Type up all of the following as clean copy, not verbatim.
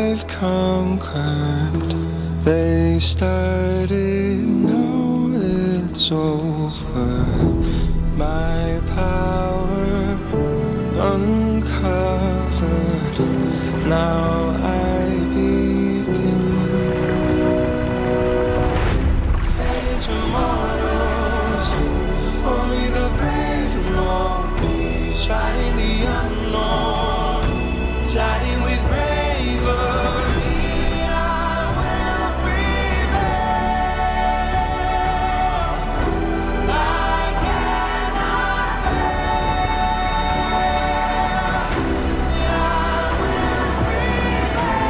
I've conquered. They started, now it's over. My power uncovered. Now I begin. Fates were mortals, only the brave know me. Fighting the unknown, siding with bravery. I will prevail. I cannot fail. I will prevail.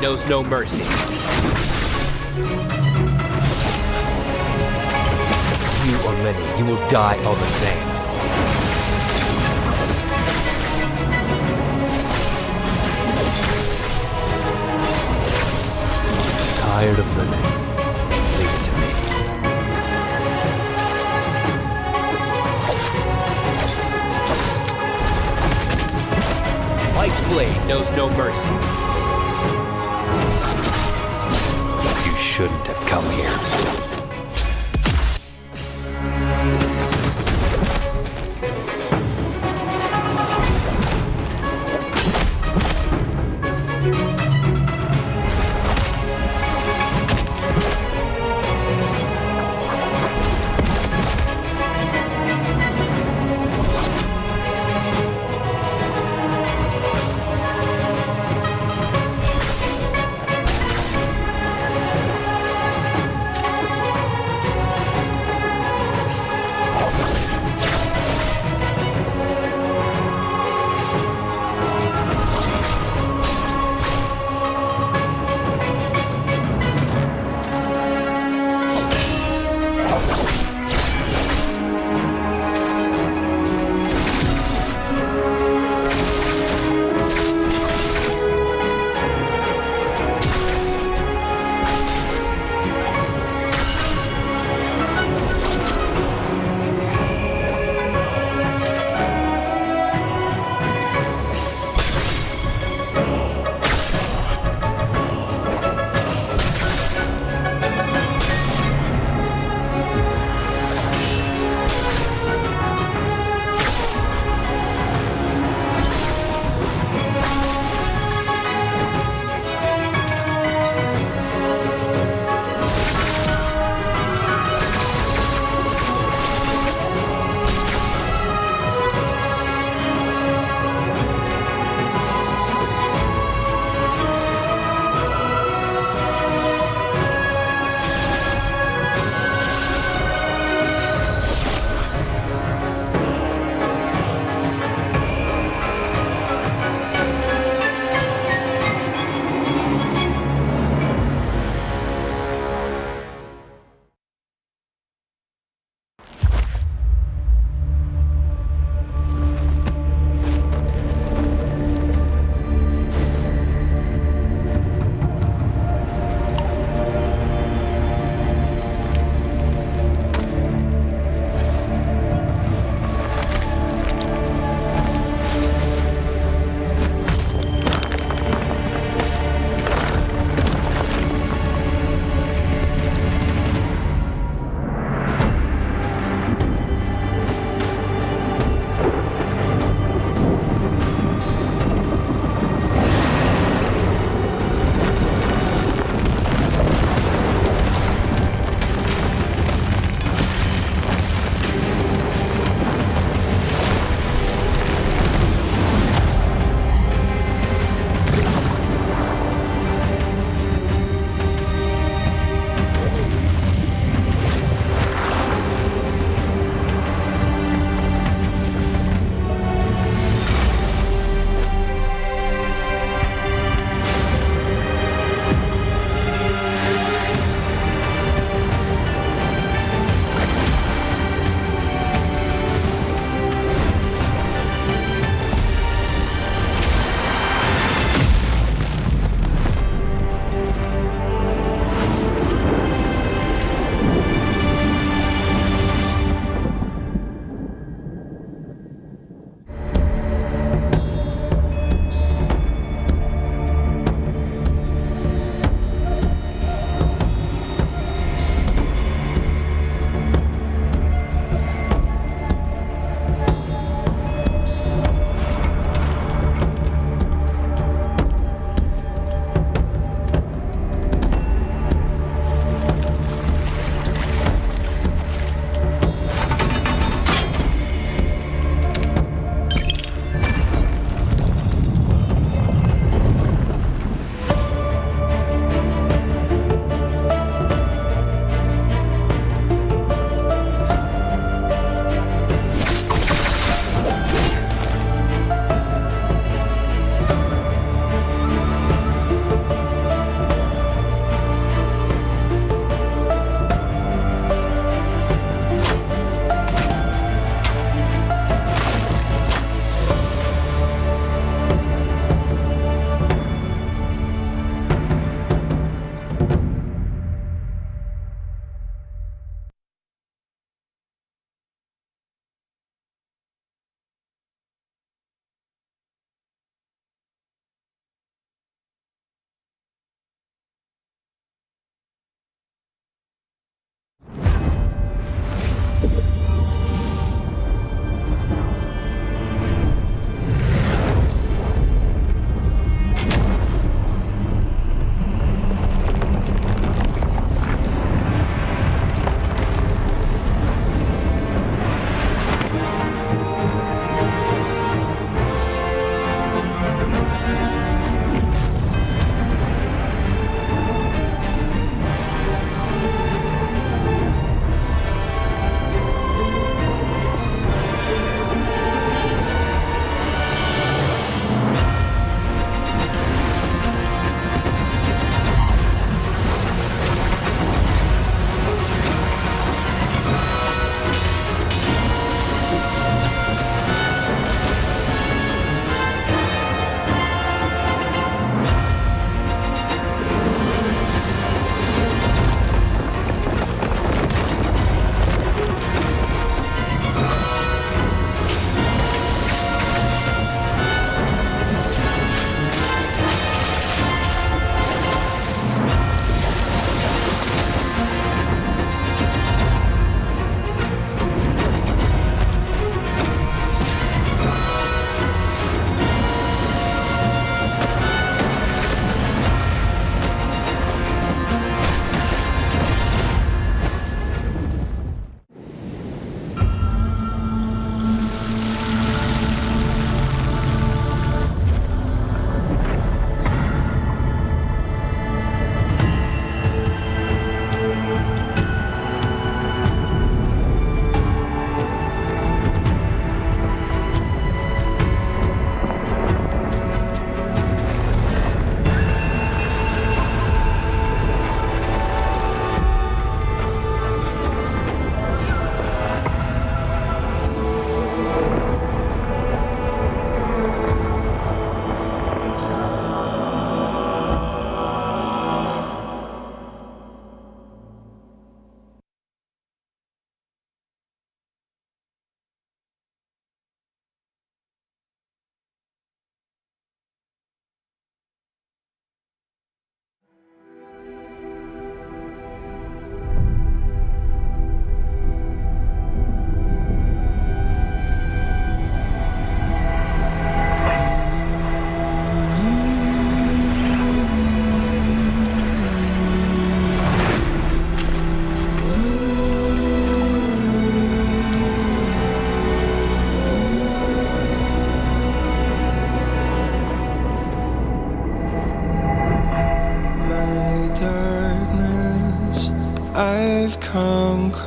knows no mercy. You or many, you will die all the same. Tired of living. Leave it to me. White blade knows no mercy. You shouldn't have come here.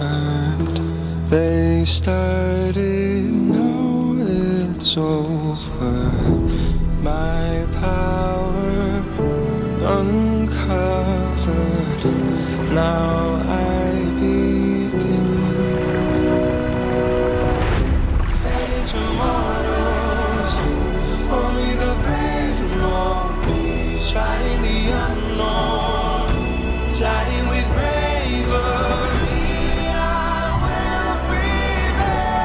conquered. They started, now it's over. My power uncovered. Now I begin. Fates are mortals, only the brave know. Fighting the unknown, siding with bravery. I will prevail.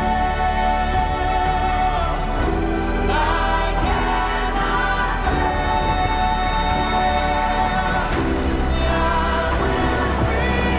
I cannot fail. I will prevail.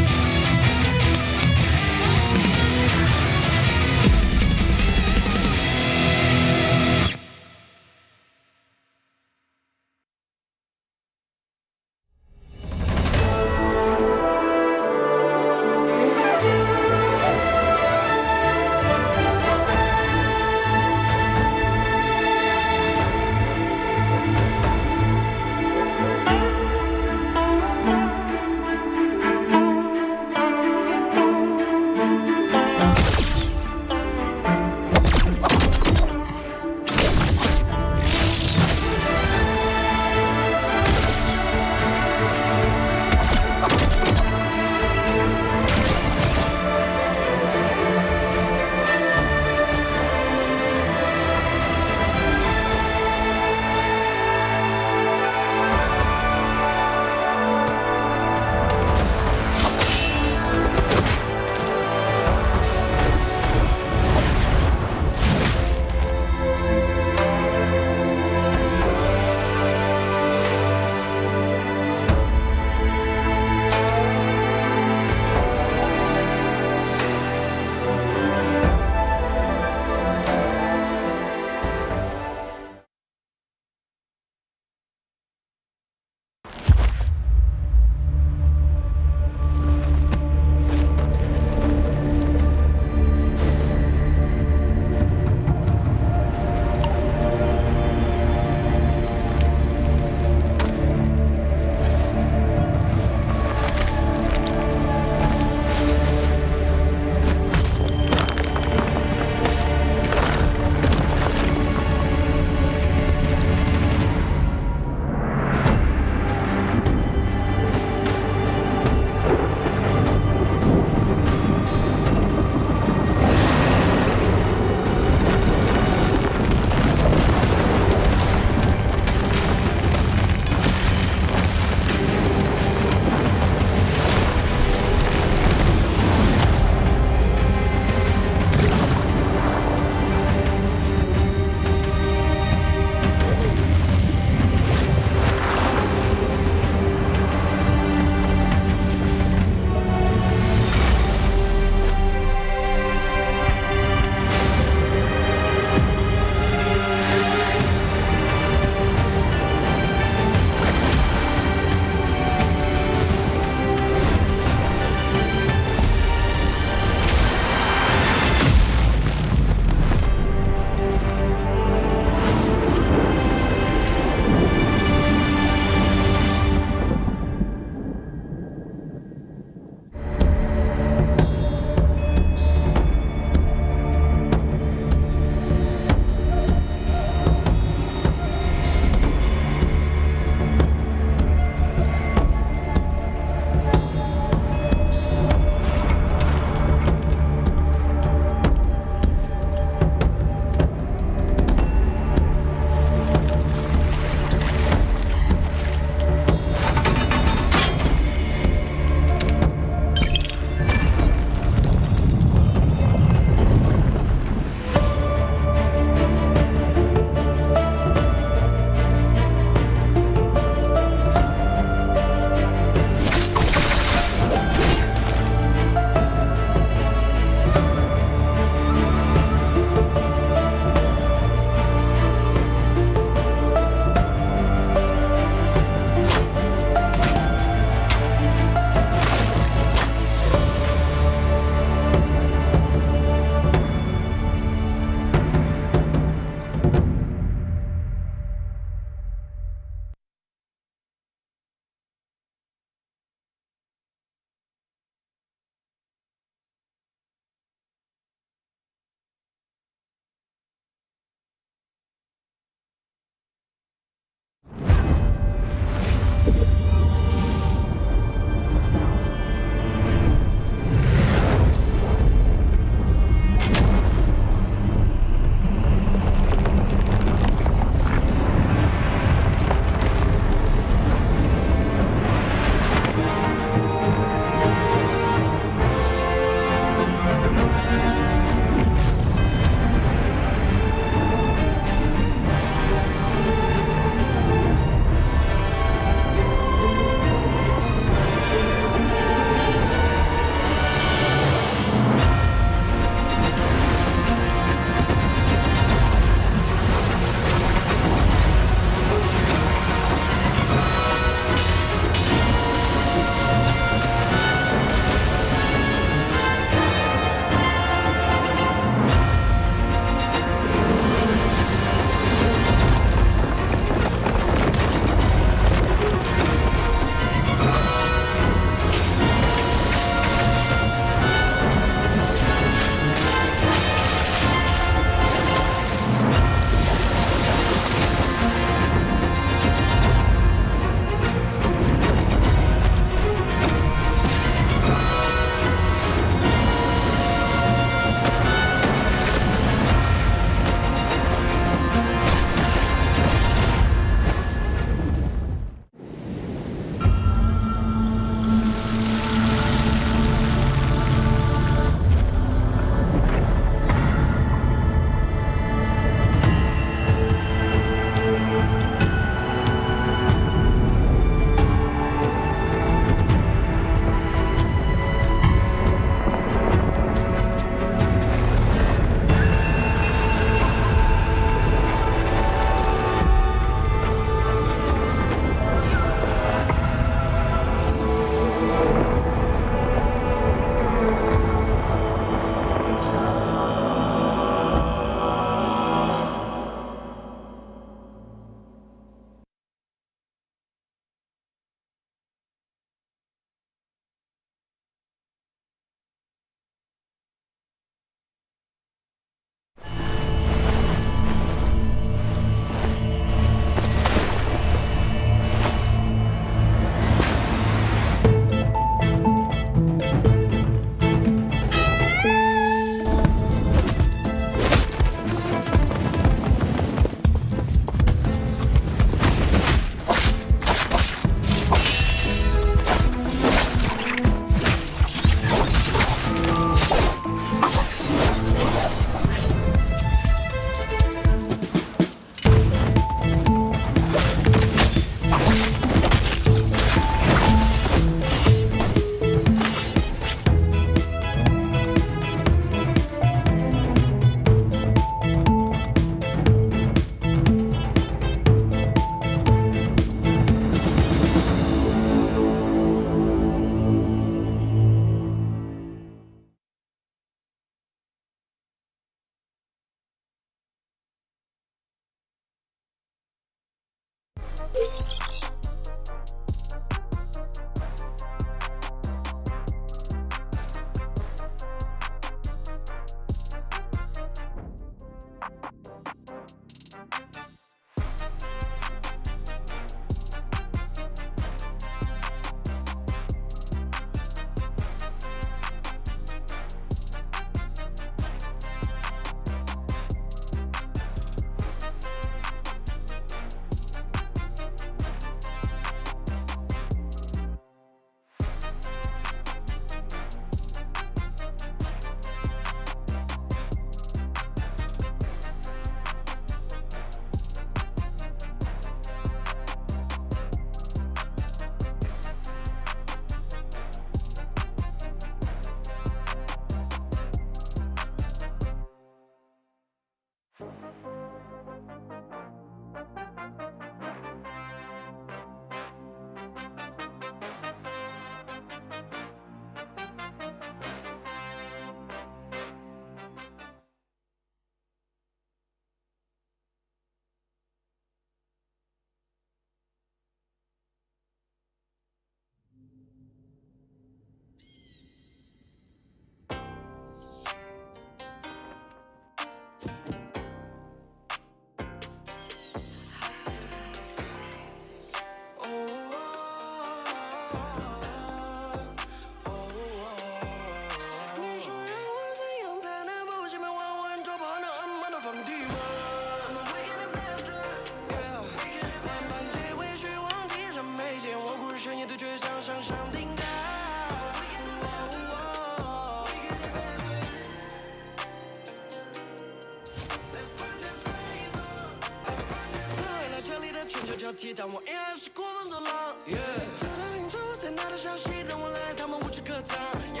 题，但我依然是国王走廊。直到凌晨我才拿到消息，等我来，他们无处可藏。留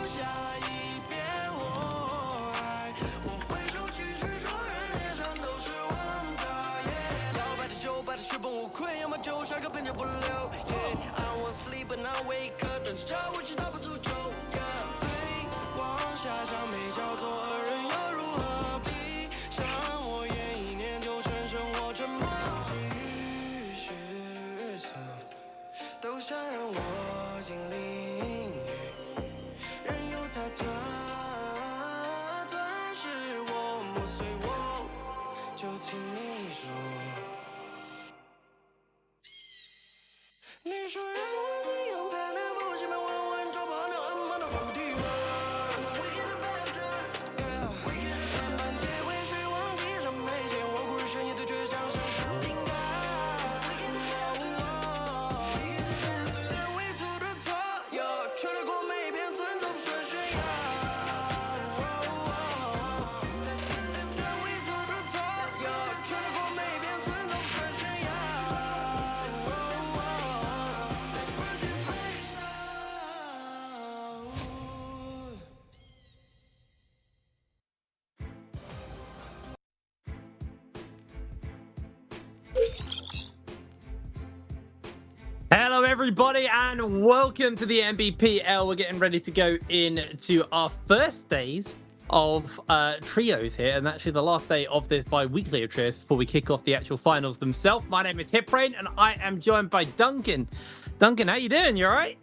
下一片火海，我挥手继续说，人脸上都是王炸。摇摆的酒摆的血本无愧，要么就帅哥变成不留。I want sleep and I wake up， 等着叫我去打破诅咒。最光下像没叫做恶人要如何比？像我演一年就全身我这么继续日色，都想让我经历，任由它钻噬我，磨碎我，就听你说。你说让我怎样才能不心烦玩玩，找不好那暗盲的皇帝们。慢慢结尾水忘记上眉间，我故日深夜对倔强像上顶盖。但未出的错，却掠过每一片尊重顺悬崖。但未出的错，却掠过每一片尊重顺悬崖。Hello everybody and welcome to the Nbpl. We're getting ready to go into our first days of trios here, and actually the last day of this bi-weekly of trios before we kick off the actual finals themselves. My name is Hiprain and I am joined by Duncan. Duncan, how you doing? You alright?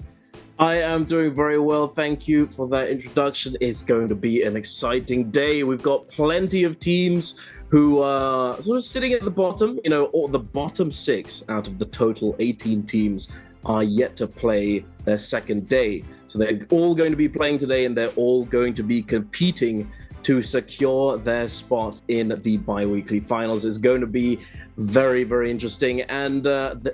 I am doing very well, thank you for that introduction. It's going to be an exciting day. We've got plenty of teams who are sort of sitting at the bottom, you know, or the bottom 6 out of the total 18 teams are yet to play their second day. So they're all going to be playing today and they're all going to be competing to secure their spot in the bi-weekly finals. It's going to be very, very interesting. And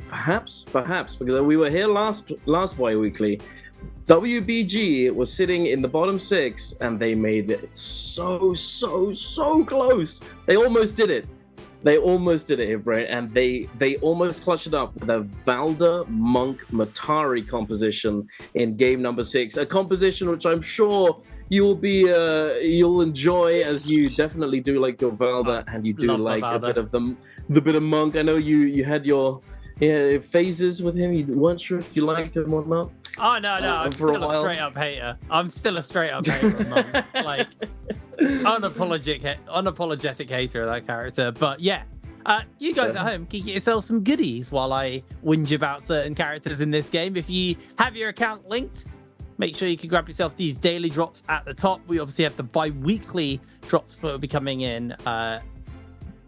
perhaps, because we were here last bi-weekly, WBG was sitting in the bottom 6 and they made it so close. They almost did it. Right? And they almost clutched it up with a Valda Monk Matari composition in game number 6, a composition which I'm sure you'll enjoy, as you definitely do like your Valda and you do like a bit of the bit of Monk. I know you had your phases with him. You weren't sure if you liked him or not. Oh no, I'm still a straight up hater. I'm still a straight up hater of Monk. Like unapologetic hater of that character. But yeah, you guys at home can get yourself some goodies while I whinge about certain characters in this game. If you have your account linked, make sure you can grab yourself these daily drops at the top. We obviously have the bi-weekly drops that will be coming in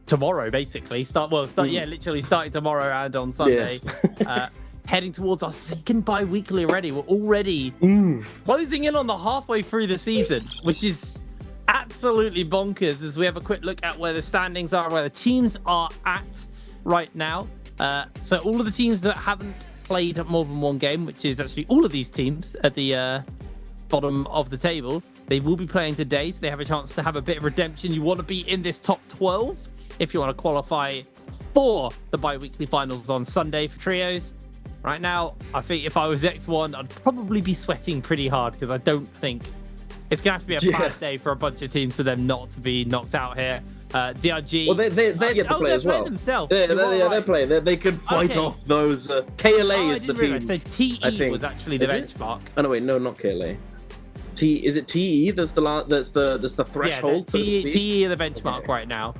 tomorrow, basically. Literally starting tomorrow and on Sunday. Yes. Heading towards our second bi-weekly already. We're already closing in on the halfway through the season, which is absolutely bonkers, as we have a quick look at where the standings are, where the teams are at right now. So all of the teams that haven't played more than one game, which is actually all of these teams at the bottom of the table, they will be playing today, so they have a chance to have a bit of redemption. You want to be in this top 12 if you want to qualify for the bi-weekly finals on Sunday for trios. Right now, I think if I was X1, I'd probably be sweating pretty hard, because I don't think it's going to have to be a bad day for a bunch of teams for them not to be knocked out here. DRG... Well, they get to play as well. Themselves. They're playing. They could fight off those... KLA is the team. So TE was actually the benchmark. Oh, no, wait. No, not KLA. Is it TE? That's the threshold? Yeah, TE are the benchmark right now.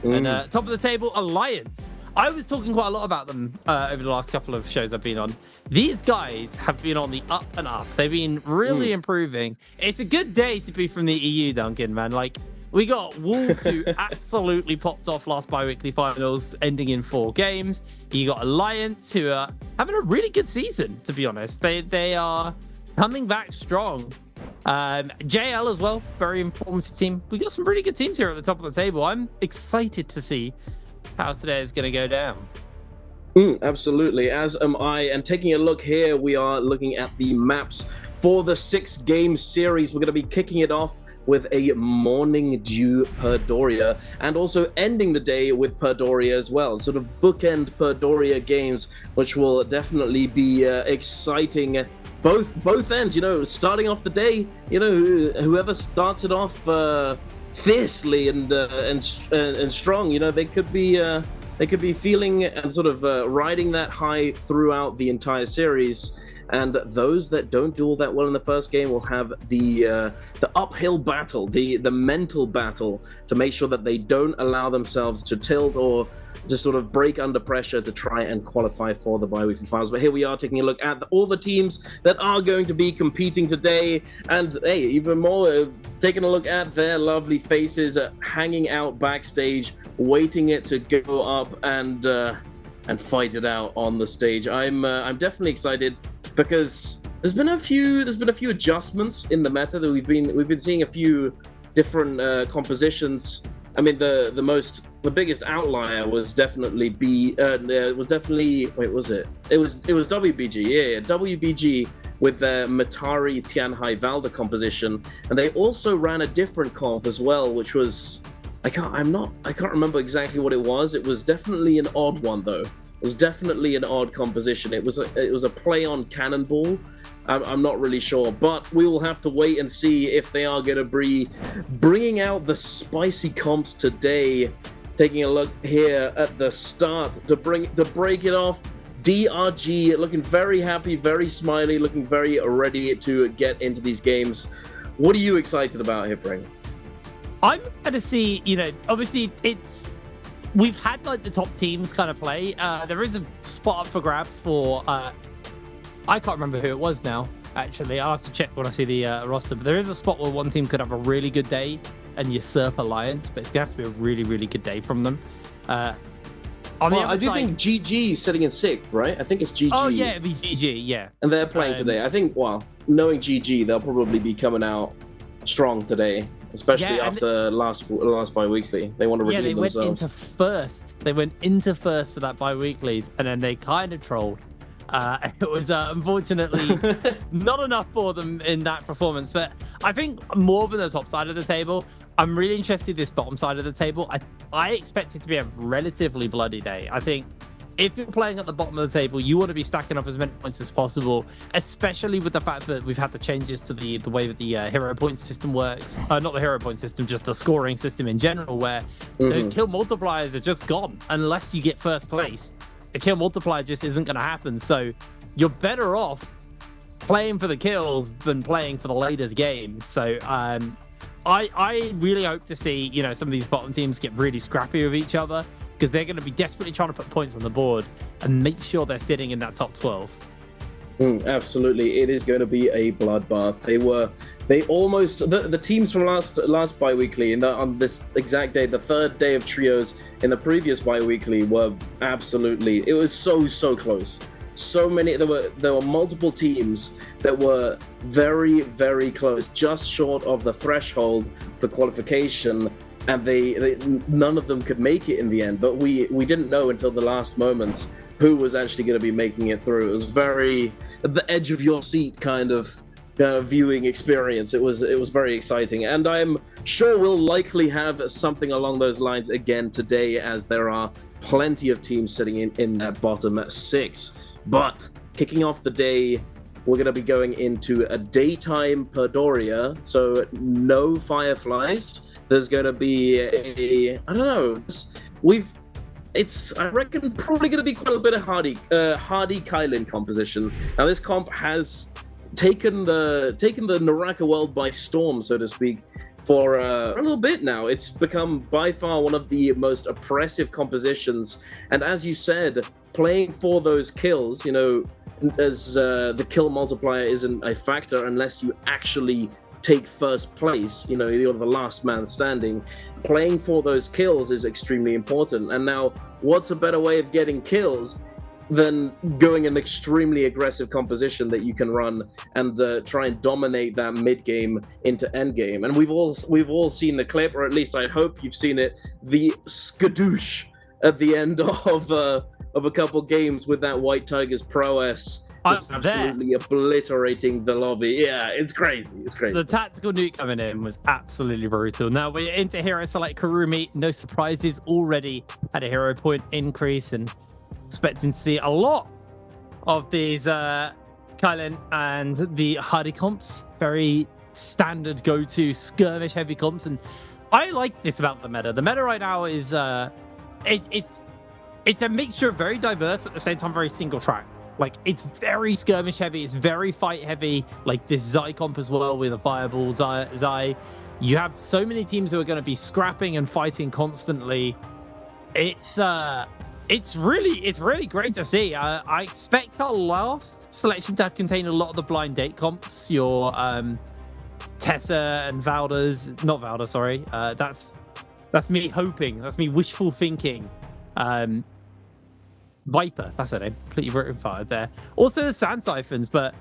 And top of the table, Alliance. I was talking quite a lot about them over the last couple of shows I've been on. These guys have been on the up and up. They've been really improving. It's a good day to be from the EU, Duncan, man. Like, we got Wolves, who absolutely popped off last bi-weekly finals, ending in 4 games. You got Alliance, who are having a really good season, to be honest. They are coming back strong. JL as well, very informative team. We got some really good teams here at the top of the table. I'm excited to see how today is going to go down. Absolutely, as am I. And taking a look here, we are looking at the maps for the 6-game series. We're going to be kicking it off with a Morning Dew Perdoria, and also ending the day with Perdoria as well. Sort of bookend Perdoria games, which will definitely be exciting. Both ends, starting off the day, whoever starts it off fiercely and strong, they could be feeling and sort of riding that high throughout the entire series. And those that don't do all that well in the first game will have the uphill battle, the mental battle, to make sure that they don't allow themselves to tilt or just sort of break under pressure to try and qualify for the bi-weekly finals. But here we are taking a look at all the teams that are going to be competing today, and hey, even more, taking a look at their lovely faces hanging out backstage, waiting it to go up and fight it out on the stage. I'm definitely excited because there's been a few adjustments in the meta that we've been seeing a few different compositions. I mean, the biggest outlier was definitely It was WBG, yeah, WBG with their Matari Tianhai Valda composition, and they also ran a different comp as well, which was I can't remember exactly what it was. It was definitely an odd one though. It was definitely an odd composition. It was a play on Cannonball. I'm not really sure, but we will have to wait and see if they are going to be bringing out the spicy comps today. Taking a look here at the start to break it off. DRG looking very happy, very smiley, looking very ready to get into these games. What are you excited about here, Bring? I'm going to see, obviously we've had like the top teams kind of play. There is a spot up for grabs for, I can't remember who it was now, actually. I'll have to check when I see the roster, but there is a spot where one team could have a really good day and usurp Alliance, but it's going to have to be a really, really good day from them. I do think GG is sitting in 6th, right? I think it's GG. Oh, yeah, it'd be GG, yeah. And they're playing today. I think, knowing GG, they'll probably be coming out strong today. Especially after last bi-weekly. They want to redeem themselves. They went into first. They went into first for that bi-weeklies, and then they kind of trolled. It was unfortunately not enough for them in that performance. But I think more than the top side of the table, I'm really interested in this bottom side of the table. I expect it to be a relatively bloody day. I think if you're playing at the bottom of the table, you want to be stacking up as many points as possible, especially with the fact that we've had the changes to the way that the hero point system works. Not the hero point system, just the scoring system in general, where those kill multipliers are just gone unless you get first place. The kill multiplier just isn't going to happen. So you're better off playing for the kills than playing for the latest game. So I really hope to see, some of these bottom teams get really scrappy with each other, because they're going to be desperately trying to put points on the board and make sure they're sitting in that top 12. Absolutely, it is going to be a bloodbath. The teams from last bi-weekly on this exact day, the third day of trios in the previous bi-weekly, were absolutely. It was so close. So many. There were multiple teams that were very, very close, just short of the threshold for qualification. And none of them could make it in the end, but we didn't know until the last moments who was actually going to be making it through. It was very at the edge of your seat kind of viewing experience. It was very exciting, and I'm sure we'll likely have something along those lines again today, as there are plenty of teams sitting in that bottom 6. But kicking off the day, we're going to be going into a daytime Perdoria, so no Fireflies. There's going to be I reckon probably going to be quite a bit of Hardy Kylin composition. Now this comp has taken the NARAKA world by storm, so to speak, for a little bit now. It's become by far one of the most oppressive compositions, and as you said, playing for those kills, as the kill multiplier isn't a factor unless you actually take first place, you're the last man standing. Playing for those kills is extremely important, and now what's a better way of getting kills than going an extremely aggressive composition that you can run and try and dominate that mid game into end game. And we've all seen the clip, or at least I hope you've seen it, the skadoosh at the end of of a couple games with that White Tiger's prowess. Just absolutely obliterating the lobby. Yeah, it's crazy. It's crazy. The tactical nuke coming in was absolutely brutal. Now we're into hero select Kurumi. No surprises, already had a hero point increase and expecting to see a lot of these Kylan and the Hardy comps. Very standard go-to skirmish heavy comps. And I like this about the meta. The meta right now is it's a mixture of very diverse, but at the same time very single tracked. Like, it's very skirmish heavy. It's very fight heavy. Like this Zai comp as well with a fireball Zai. You have so many teams who are going to be scrapping and fighting constantly. It's really great to see. I expect our last selection to contain a lot of the blind date comps. Your Tessa and Valda's, not Valda, sorry. That's me hoping. That's me wishful thinking. Viper, that's her name. Completely written fired there. Also the Sand Siphons, but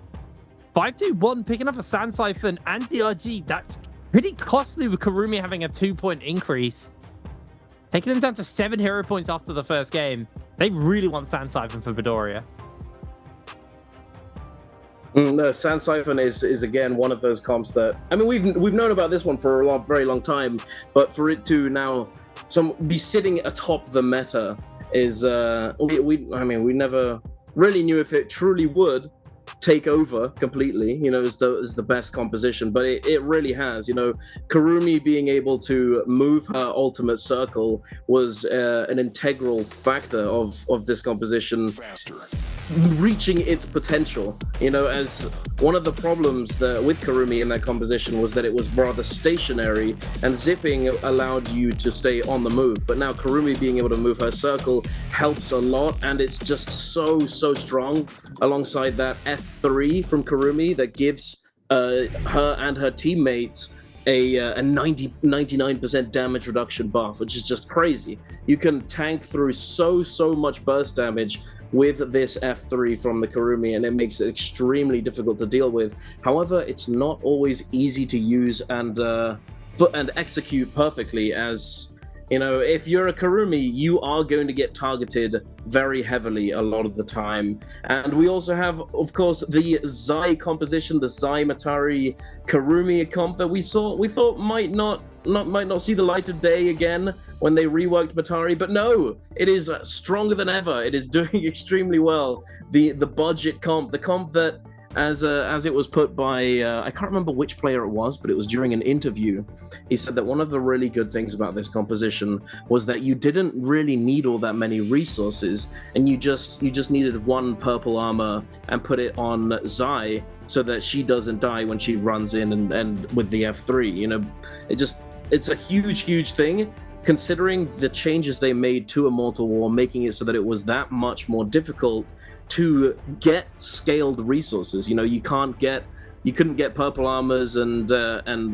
5-2-1 picking up a Sand Siphon and DRG. That's pretty costly with Kurumi having a 2-point increase. Taking them down to 7 hero points after the first game. They really want Sand Siphon for Midoriya. No, Sand Siphon is again one of those comps that, I mean, we've known about this one for a very long time, but for it to now be sitting atop the meta is we never really knew if it truly would take over completely, you know, as the best composition, but it really has. You know, Kurumi being able to move her ultimate circle was an integral factor of this composition reaching its potential. You know, as one of the problems with Kurumi in that composition was that it was rather stationary, and zipping allowed you to stay on the move. But now Kurumi being able to move her circle helps a lot, and it's just so strong alongside that F3 from Kurumi that gives her and her teammates a 99% damage reduction buff, which is just crazy. You can tank through so much burst damage with this F3 from the Kurumi, and it makes it extremely difficult to deal with. However, it's not always easy to use and execute perfectly, as you know, if you're a Kurumi, you are going to get targeted very heavily a lot of the time. And we also have, of course, the Zai composition, the Zai Matari Kurumi comp that we thought might not see the light of day again when they reworked Matari, but no, it is stronger than ever. It is doing extremely well. The budget comp, the comp that, as it was put by, I can't remember which player it was, but it was during an interview. He said that one of the really good things about this composition was that you didn't really need all that many resources, and you just needed one purple armor and put it on Zai so that she doesn't die when she runs in and with the F3. You know, it's a huge thing, considering the changes they made to Immortal War, making it so that it was that much more difficult to get scaled resources. You know, you couldn't get purple armors and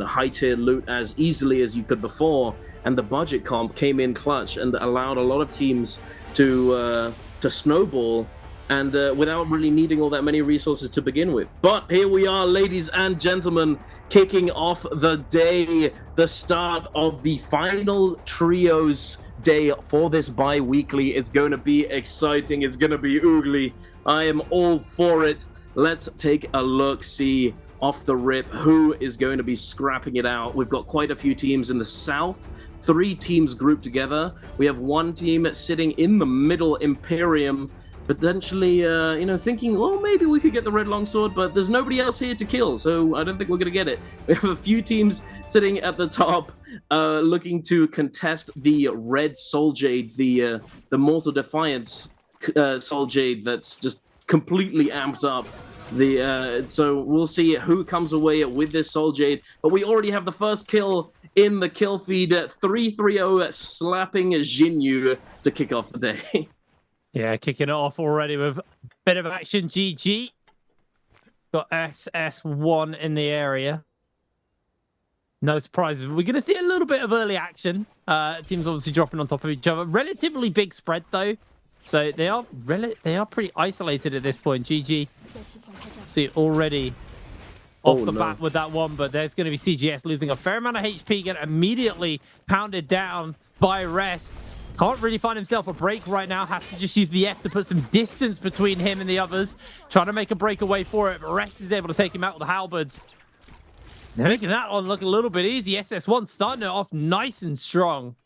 high tier loot as easily as you could before, and the budget comp came in clutch and allowed a lot of teams to snowball, and without really needing all that many resources to begin with. But here we are, ladies and gentlemen, kicking off the day, the start of the final trios day for this bi-weekly. It's going to be exciting. It's going to be oogly. I am all for it. Let's take a look, see off the rip who is going to be scrapping it out. We've got quite a few teams in the south, 3 teams grouped together. We have one team sitting in the middle, Imperium, potentially, thinking, well, maybe we could get the red longsword, but there's nobody else here to kill, so I don't think we're going to get it. We have a few teams sitting at the top, looking to contest the red Soul Jade, the Mortal Defiance Soul Jade that's just completely amped up. So we'll see who comes away with this Soul Jade, but we already have the first kill in the kill feed, 3-3-0 slapping Jinyu to kick off the day. Yeah, kicking it off already with a bit of action. GG. Got SS1 in the area. No surprises. We're going to see a little bit of early action. Teams obviously dropping on top of each other. Relatively big spread, though. So they are pretty isolated at this point. GG. See, already off the bat with that one, but there's going to be CGS losing a fair amount of HP, get immediately pounded down by Rest. Can't really find himself a break right now. Has to just use the F to put some distance between him and the others. Trying to make a breakaway for it, but Rest is able to take him out with the halberds. They're making that one look a little bit easy. SS1 starting it off nice and strong.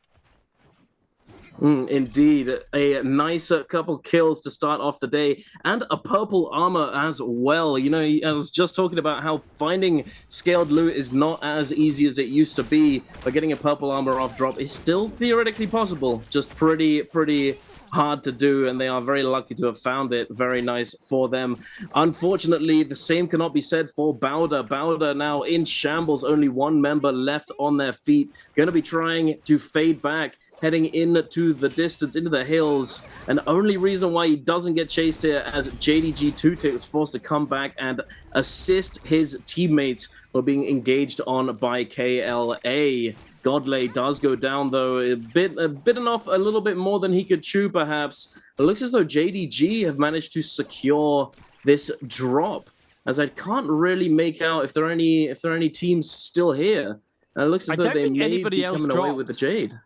Indeed, a nice couple kills to start off the day, and a purple armor as well. You know, I was just talking about how finding scaled loot is not as easy as it used to be, but getting a purple armor off drop is still theoretically possible, just pretty hard to do, and they are very lucky to have found it. Very nice for them. Unfortunately, the same cannot be said for Bowder. Bowder now in shambles, only one member left on their feet, going to be trying to fade back, heading into the distance, into the hills. And the only reason why he doesn't get chased here, as JDG2 was forced to come back and assist his teammates who are being engaged on by KLA. Godley does go down, though, bitten off a little bit more than he could chew, perhaps. It looks as though JDG have managed to secure this drop, as I can't really make out if there are any teams still here. And it looks as though they may be coming away with the Jade.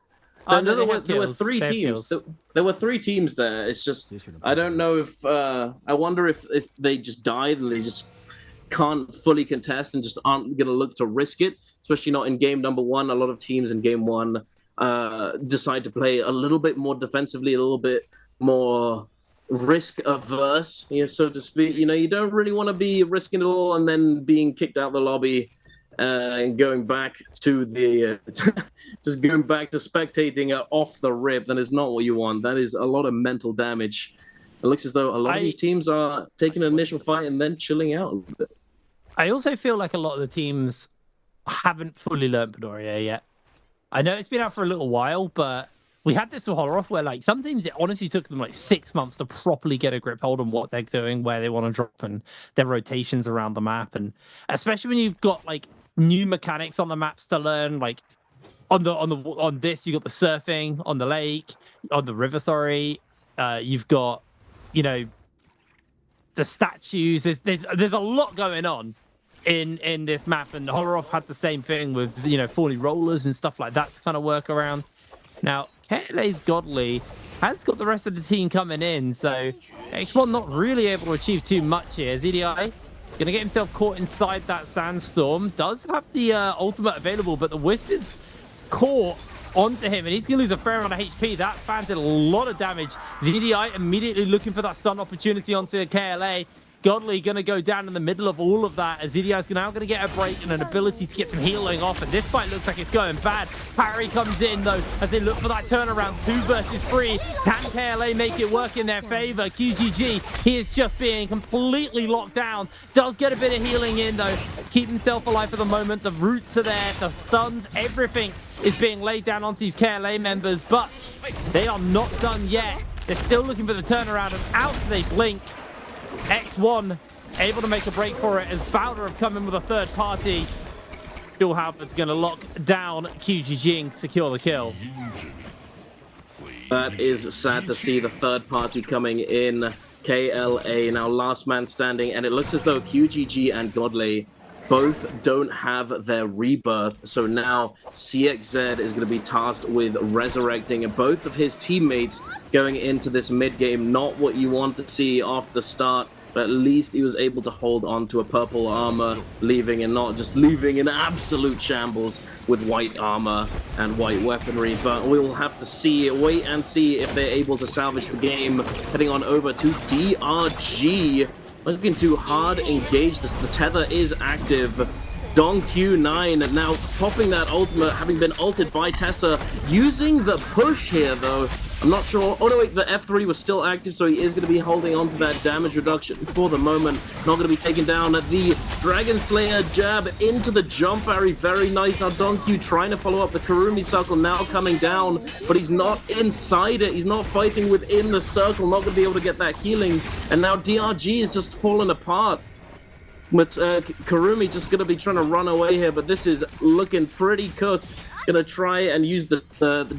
There were three teams. There were three teams there. It's just, I don't know if I wonder if they just died and they just can't fully contest and just aren't going to look to risk it, especially not in game number one. A lot of teams in game one decide to play a little bit more defensively, a little bit more risk averse, so to speak. You don't really want to be risking it all and then being kicked out of the lobby and going back to the just going back to spectating off the rip. That is not what you want. That is a lot of mental damage. It looks as though a lot of these teams are taking an initial fight and then chilling out a little bit. I also feel like a lot of the teams haven't fully learned Padoria yet. I know it's been out for a little while, but we had this with Holoroth where, like, some teams, it honestly took them like 6 months to properly get a grip hold on what they're doing, where they want to drop, and their rotations around the map. And especially when you've got like new mechanics on the maps to learn, like on this, you got the surfing on the lake, on the river. Sorry, you've got, the statues. There's a lot going on in this map, and Holoroth had the same thing with 40 rollers and stuff like that to kind of work around. Now KLA's Godly has got the rest of the team coming in, so X1 not really able to achieve too much here. ZDI gonna get himself caught inside that sandstorm. Does have the ultimate available, but the Wisp is caught onto him, and he's gonna lose a fair amount of HP. That fan did a lot of damage. ZDI immediately looking for that stun opportunity onto KLA. Godly gonna go down in the middle of all of that, as ZDI is now gonna get a break and an ability to get some healing off, and this fight looks like it's going bad. Parry comes in though as they look for that turnaround. 2 versus 3. Can KLA make it work in their favor? QGG, he is just being completely locked down. Does get a bit of healing in though to keep himself alive for the moment. The roots are there, the stuns, everything is being laid down onto these KLA members, but they are not done yet. They're still looking for the turnaround, and out they blink. X1 able to make a break for it, as Bowder have come in with a third party. Dual Halberd's going to lock down QGG and secure the kill. That is sad to see, the third party coming in. KLA now last man standing, and it looks as though QGG and Godley both don't have their rebirth. So now CXZ is going to be tasked with resurrecting both of his teammates going into this mid-game. Not what you want to see off the start, but at least he was able to hold on to a purple armor, leaving and not just leaving in absolute shambles with white armor and white weaponry. But we'll have to wait and see if they're able to salvage the game. Heading on over to DRG. Looking to hard engage this. The tether is active. Dong Q9 now popping that ultimate, having been ulted by Tessa. Using the push here, though. I'm not sure. Oh, no, wait. The F3 was still active, so he is going to be holding on to that damage reduction for the moment. Not going to be taken down at the Dragon Slayer jab into the jump parry. Very nice. Now, Dong Q trying to follow up the Kurumi circle, now coming down, but he's not inside it. He's not fighting within the circle. Not going to be able to get that healing. And now DRG is just falling apart. But Kurumi just going to be trying to run away here, but this is looking pretty cooked. Going to try and use the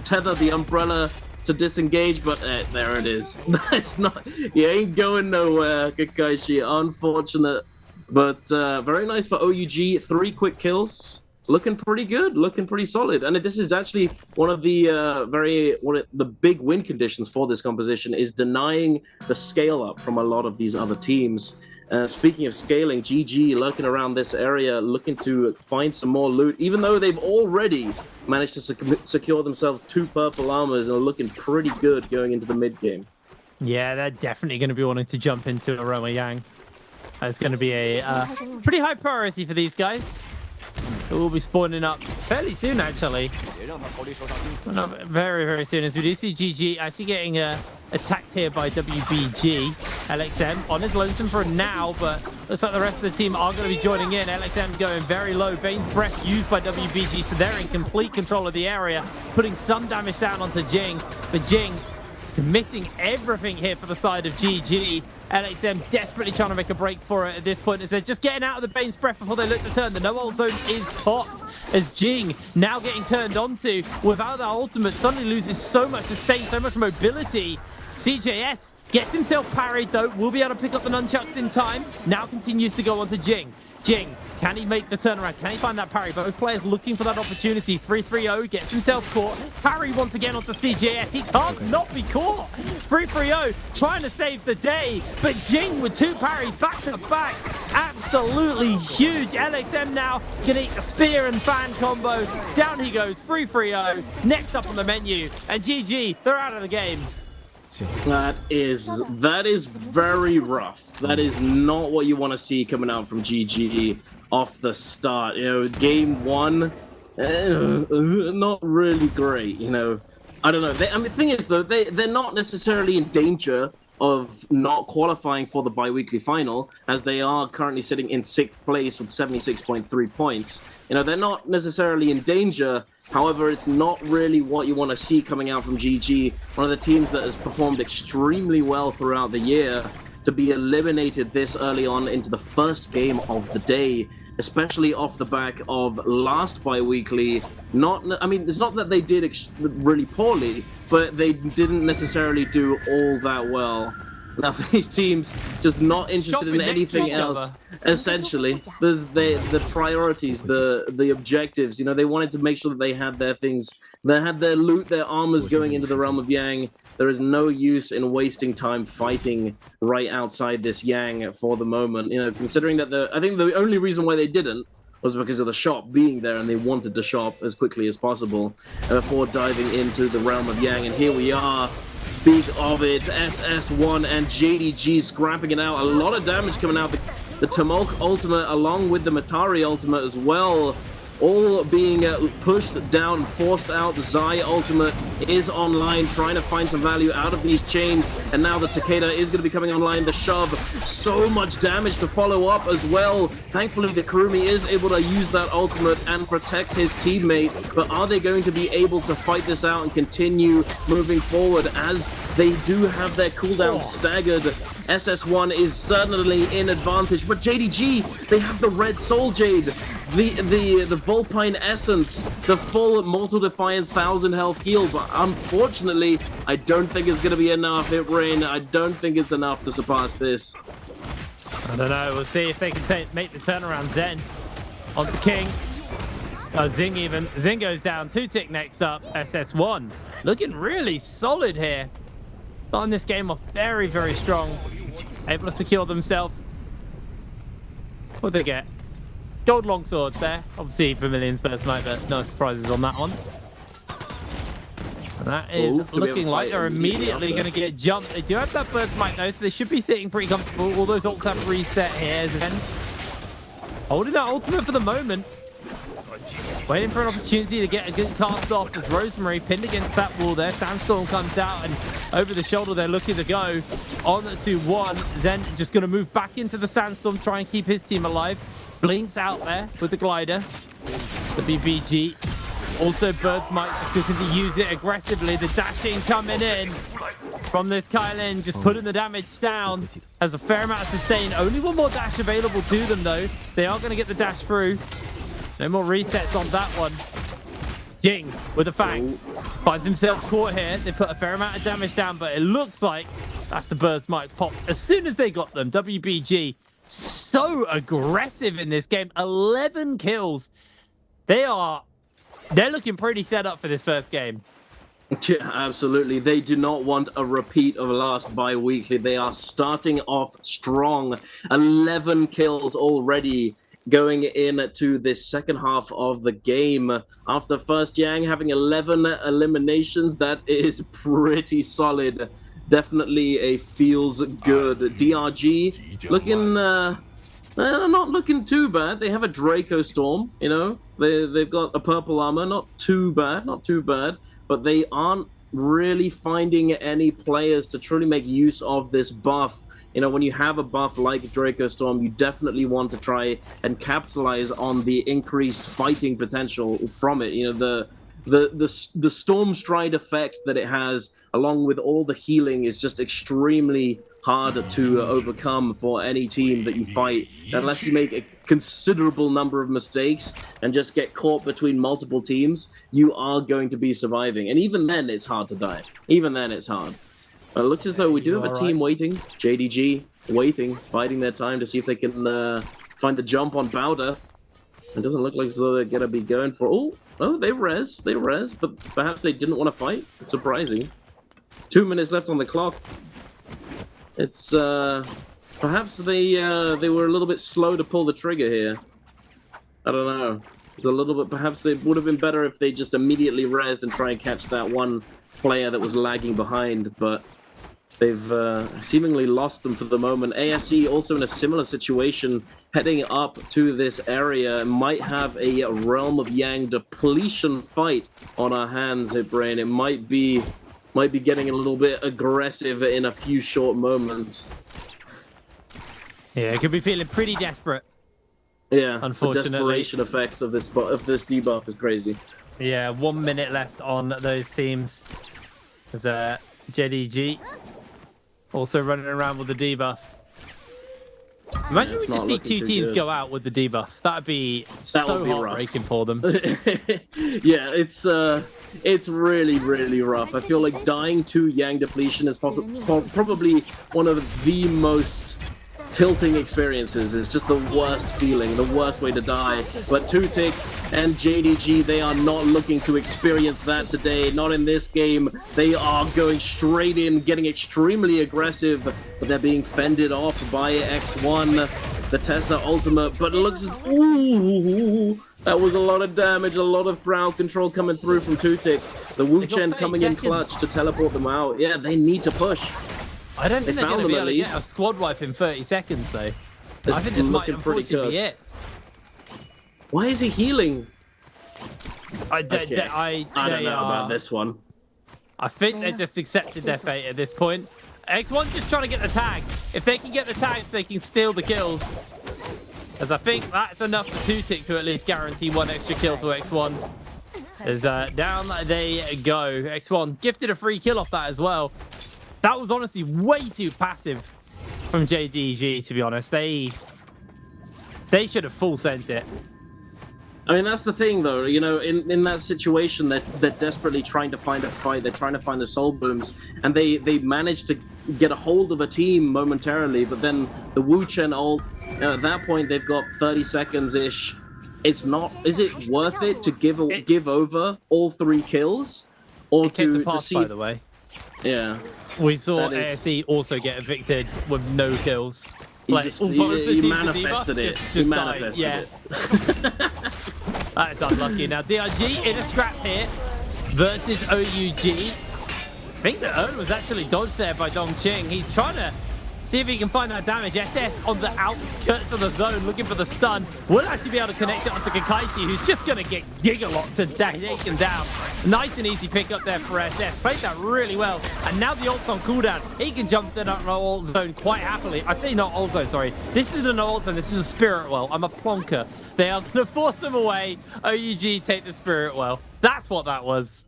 tether, the umbrella, to disengage, but there it is. It's not, you ain't going nowhere, Kakaishi. Unfortunate, but very nice for OUG. 3 quick kills. looking pretty good, looking pretty solid. And this is actually one of the the big win conditions for this composition is denying the scale up from a lot of these other teams. Speaking of scaling, GG lurking around this area, looking to find some more loot, even though they've already managed to secure themselves 2 purple armors and are looking pretty good going into the mid game. Yeah, they're definitely going to be wanting to jump into Aroma Yang. That's going to be a pretty high priority for these guys. It will be spawning up fairly soon, actually. Very, very soon, as we do see GG actually getting attacked here by WBG. LXM on his lonesome for now, but looks like the rest of the team are going to be joining in. LXM going very low. Bane's Breath used by WBG, so they're in complete control of the area, putting some damage down onto Jing. But Jing committing everything here for the side of GG. LXM desperately trying to make a break for it at this point as they're just getting out of the Bane's Breath before they look to turn. The no-ult zone is popped as Jing now getting turned onto without that ultimate. Suddenly loses so much sustain, so much mobility. CJS gets himself parried though, will be able to pick up the nunchucks in time. Now continues to go on to Jing. Jing, can he make the turnaround? Can he find that parry? Both players looking for that opportunity. 3-3-0 gets himself caught. Parry once again onto CJS. He can't not be caught. 3-3-0 trying to save the day. But Jing with 2 parries back to back. Absolutely huge. LXM now can eat a spear and fan combo. Down he goes. 3-3-0. Next up on the menu. And GG, they're out of the game. That is very rough. That is not what you want to see coming out from GG off the start. You know, game 1, not really great. You know, I don't know. The thing is though, they're not necessarily in danger of not qualifying for the bi-weekly final, as they are currently sitting in 6th place with 76.3 points. You know, they're not necessarily in danger. However, it's not really what you want to see coming out from GG, one of the teams that has performed extremely well throughout the year, to be eliminated this early on into the first game of the day, especially off the back of last bi-weekly. I mean, it's not that they did really poorly, but they didn't necessarily do all that well. Now, these teams just not interested in anything else. Essentially, there's the priorities, the objectives. You know, they wanted to make sure that they had their things, they had their loot, their armors going into the realm of Yang. There is no use in wasting time fighting right outside this Yang for the moment. You know, considering that I think the only reason why they didn't was because of the shop being there, and they wanted to shop as quickly as possible before diving into the realm of Yang. And here we are. Speak of it, SS1 and JDG scrapping it out. A lot of damage coming out. The Tumulk ultimate along with the Matari ultimate as well, all being pushed down, forced out. The Zai ultimate is online, trying to find some value out of these chains. And now the Takeda is going to be coming online. The shove, so much damage to follow up as well. Thankfully, the Kurumi is able to use that ultimate and protect his teammate. But are they going to be able to fight this out and continue moving forward, as they do have their cooldown staggered? SS1 is certainly in advantage, but JDG, they have the Red Soul Jade, the Vulpine Essence, the full Mortal Defiance 1000 health heal, but unfortunately, I don't think it's going to be enough. Rain, I don't think it's enough to surpass this. I don't know. We'll see if they can make the turnaround. Zen on the King. Zing even. Zing goes down. 2-tick next up. SS1 looking really solid here. Starting this game off very, very strong. Able to secure themselves. What'd they get? Gold longsword there. Obviously Vermilion's first night, but no surprises on that one. And that is looking like they're immediately going to get jumped. They do have that bird's might though, so they should be sitting pretty comfortable. All those ults have reset here. Zen holding that ultimate for the moment. Waiting for an opportunity to get a good cast off as Rosemary pinned against that wall there. Sandstorm comes out and over the shoulder they're looking to go on to 1. Zen just going to move back into the Sandstorm, try and keep his team alive. Blinks out there with the glider. The BBG. Also Bird's Might just looking to use it aggressively. The dashing coming in from this Kylan, just putting the damage down. Has a fair amount of sustain. Only one more dash available to them though. They are going to get the dash through. No more resets on that one. Jing with a fang. Finds himself caught here. They put a fair amount of damage down, but it looks like that's the Bird's Mites popped as soon as they got them. WBG so aggressive in this game. 11 kills. They're looking pretty set up for this first game. Yeah, absolutely. They do not want a repeat of last bi-weekly. They are starting off strong. 11 kills already going into this second half of the game. After first Yang having 11 eliminations, that is pretty solid. Definitely a feels good. DRG looking not looking too bad. They have a Draco Storm, you know. They've got a purple armor, not too bad, but they aren't really finding any players to truly make use of this buff. You know, when you have a buff like Draco Storm, you definitely want to try and capitalize on the increased fighting potential from it. You know, the Storm Stride effect that it has, along with all the healing, is just extremely hard to overcome for any team that you fight, unless you make a considerable number of mistakes and just get caught between multiple teams. You are going to be surviving, and even then it's hard to die. Even then it's hard. It looks as though we do have a team waiting. JDG waiting, biding their time to see if they can find the jump on Bowder. It doesn't look like as though they're gonna be going for they res, but perhaps they didn't want to fight. It's surprising. 2 minutes left on the clock. It's perhaps they were a little bit slow to pull the trigger here. I don't know. It's a little bit. Perhaps they would have been better if they just immediately resed and try and catch that one player that was lagging behind. But they've seemingly lost them for the moment. ASE also in a similar situation, heading up to this area, might have a Realm of Yang depletion fight on our hands. Brain. It might be getting a little bit aggressive in a few short moments. Yeah, it could be feeling pretty desperate. Yeah, unfortunately. The desperation effect of this debuff is crazy. Yeah, 1 minute left on those teams. There's JDG also running around with the debuff. Imagine we just see two teams go out with the debuff. That'd be so heartbreaking for them. Yeah, it's really, really rough. I feel like dying to Yang depletion is probably one of the most tilting experiences. It's just the worst feeling, the worst way to die. But Tutik and JDG, they are not looking to experience that today. Not in this game. They are going straight in, getting extremely aggressive, but they're being fended off by X1, the Tessa ultimate. But it looks as... Ooh, that was a lot of damage, a lot of crowd control coming through from Tutik. The Wu Chen coming in clutch to teleport them out. Yeah, they need to push. I don't think they're going to be able to get a squad wipe in 30 seconds, though. I think this might unfortunately be it. Why is he healing? I don't know about this one. I think they just accepted their fate at this point. X1 just trying to get the tags. If they can get the tags, they can steal the kills. As I think that's enough for Tutik to at least guarantee one extra kill to X1. As down they go. X1 gifted a free kill off that as well. That was honestly way too passive from JDG, to be honest. They should have full sent it. I mean, that's the thing, though. You know, in that situation, they're desperately trying to find a fight. They're trying to find the soul booms, and they managed to get a hold of a team momentarily. But then the Wu Chen ult, at that point, they've got 30 seconds-ish. It's not... Is it worth it to give over all 3 kills? Or to see... by the way. Yeah. We saw ASE also get evicted with no kills. He manifested it. He manifested it. That is unlucky. Now, DRG in a scrap here versus OUG. I think the Earn was actually dodged there by Dongqing. He's trying to see if he can find that damage. SS on the outskirts of the zone, looking for the stun. Will actually be able to connect it onto Kakaichi, who's just going to get Gigalocked to take him down. Nice and easy pick up there for SS. Played that really well. And now the ult's on cooldown. He can jump in an ult zone quite happily. I say not ult zone, sorry. This isn't an ult zone. This is a spirit well. I'm a plonker. They are going to force them away. OUG take the spirit well. That's what that was.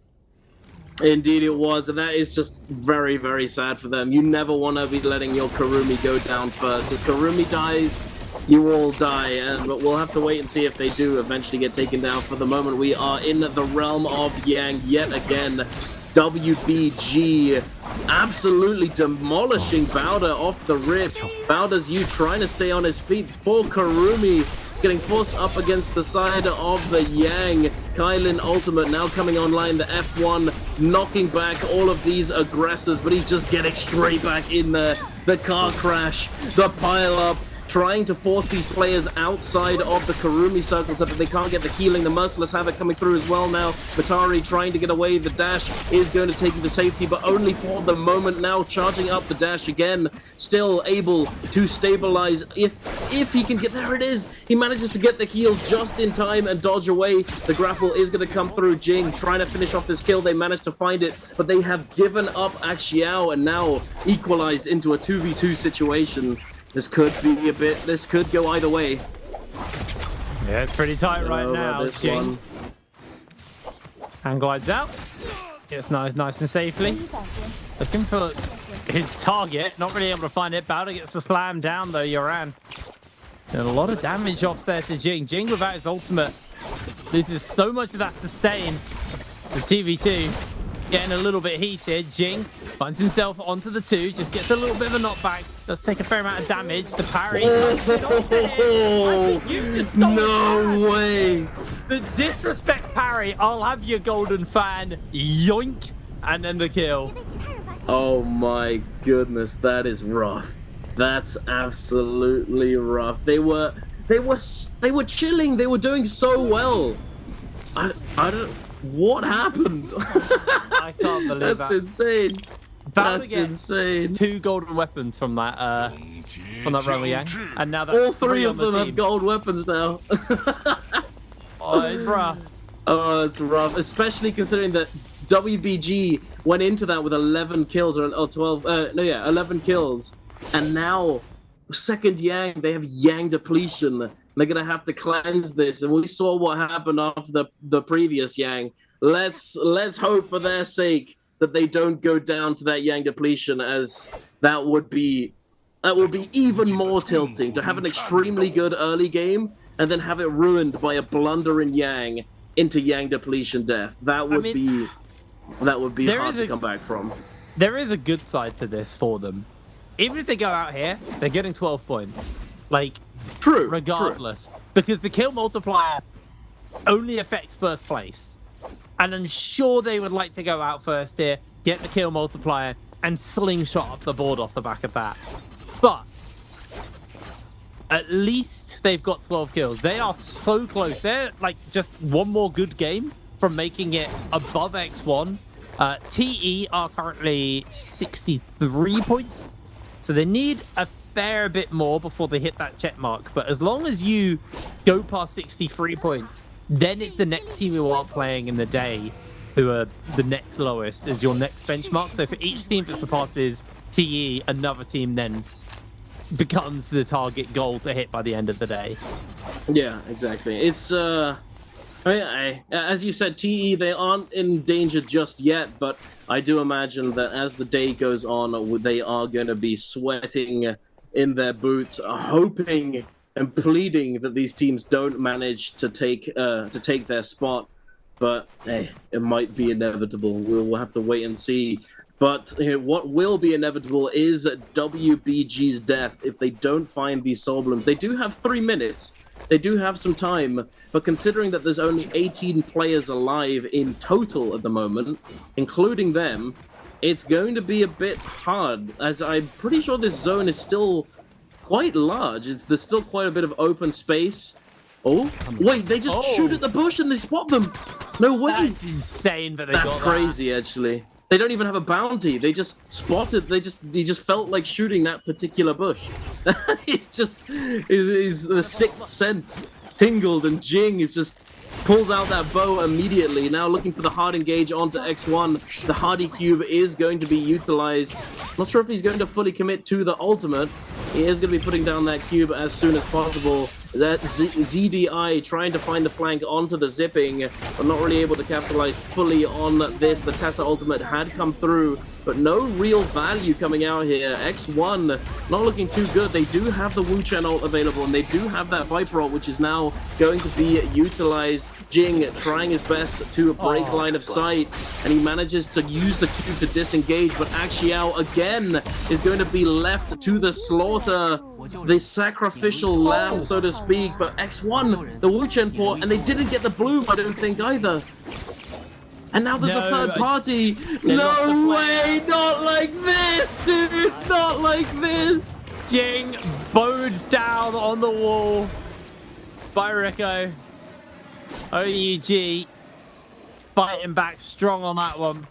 Indeed it was, and that is just very, very sad for them. You never want to be letting your Karumi go down first. If Karumi dies, you all die, but we'll have to wait and see if they do eventually get taken down. For the moment, we are in the realm of Yang yet again. WBG absolutely demolishing Bowder off the rip. Bowder's you trying to stay on his feet. Poor Karumi It's getting forced up against the side of the Yang. Kylin ultimate now coming online. The F1 knocking back all of these aggressors, but he's just getting straight back in there. The car crash, the pile up, trying to force these players outside of the Karumi circle so that they can't get the healing. The Merciless Havoc coming through as well now. Matari trying to get away. The dash is going to take him to safety, but only for the moment now. Charging up the dash again. Still able to stabilize if he can get... There it is! He manages to get the heal just in time and dodge away. The grapple is going to come through. Jing trying to finish off this kill. They managed to find it, but they have given up Axiao and now equalized into a 2v2 situation. This could be a bit... This could go either way. Yeah, it's pretty tight right now. This one. Hand glides out. Gets nice and safely. Looking for his target. Not really able to find it. Bowder gets the slam down though, Yoran. And a lot of damage off there to Jing. Jing without his ultimate loses so much of that sustain. The TV2 getting a little bit heated. Jing finds himself onto the 2, just gets a little bit of a knockback. Does take a fair amount of damage. The parry. I think you just stole No way. the disrespect parry. I'll have your golden fan. Yoink. And then the kill. Oh my goodness, that is rough. That's absolutely rough. They were chilling. They were doing so well. I don't... What happened? I can't believe That's that. insane. That's insane. 2 golden weapons from that run, Yang. And now that's All 3 of them team. have gold weapons now. Oh, it's rough. Oh, it's rough, especially considering that WBG went into that with 11 kills or 12. 11 kills, and now second Yang, they have Yang depletion. They're gonna have to cleanse this, and we saw what happened after the previous Yang. Let's hope for their sake that they don't go down to that Yang depletion, as that would be even more tilting to have an extremely good early game and then have it ruined by a blunder in Yang into Yang depletion death. That would be hard to come back from. There is a good side to this for them. Even if they go out here, they're getting 12 points. Like, true, regardless. Because the kill multiplier only affects first place. And I'm sure they would like to go out first here, get the kill multiplier, and slingshot up the board off the back of that. But at least they've got 12 kills. They are so close. They're like just one more good game from making it above X1. TE are currently 63 points. So they need a fair bit more before they hit that check mark. But as long as you go past 63 points, then it's the next team who are playing in the day who are the next lowest is your next benchmark. So for each team that surpasses TE, another team then becomes the target goal to hit by the end of the day. Yeah, exactly. It's as you said, TE, they aren't in danger just yet, but I do imagine that as the day goes on, they are going to be sweating in their boots, hoping and pleading that these teams don't manage to take their spot. But hey, it might be inevitable. We'll have to wait and see. But what will be inevitable is WBG's death if they don't find these soul blooms. They do have 3 minutes. They do have some time, but considering that there's only 18 players alive in total at the moment, including them, it's going to be a bit hard, as I'm pretty sure this zone is still quite large. There's still quite a bit of open space. Oh, wait, they just shoot at the bush and they spot them. No way. That's insane, but they got that. That's crazy, actually. They don't even have a bounty. They just spotted. He just felt like shooting that particular bush. It's just the sixth sense tingled, and Jing is just pulled out that bow immediately. Now looking for the hard engage onto X1. The Hardy Cube is going to be utilized. Not sure if he's going to fully commit to the ultimate. He is going to be putting down that cube as soon as possible. That ZDI trying to find the flank onto the zipping, but not really able to capitalize fully on this. The Tessa ultimate had come through, but no real value coming out here. X1 not looking too good. They do have the Wu Chen ult available, and they do have that Viper ult, which is now going to be utilized. Jing trying his best to break line of sight, and he manages to use the cube to disengage, but Axiao again is going to be left to the slaughter, the sacrificial lamb, so to speak. But X1, the Wuchen port, and they didn't get the bloom, I don't think, either. And now there's a third party. No way, not like this, dude, not like this. Jing bowed down on the wall by Rico. OUG fighting back strong on that one.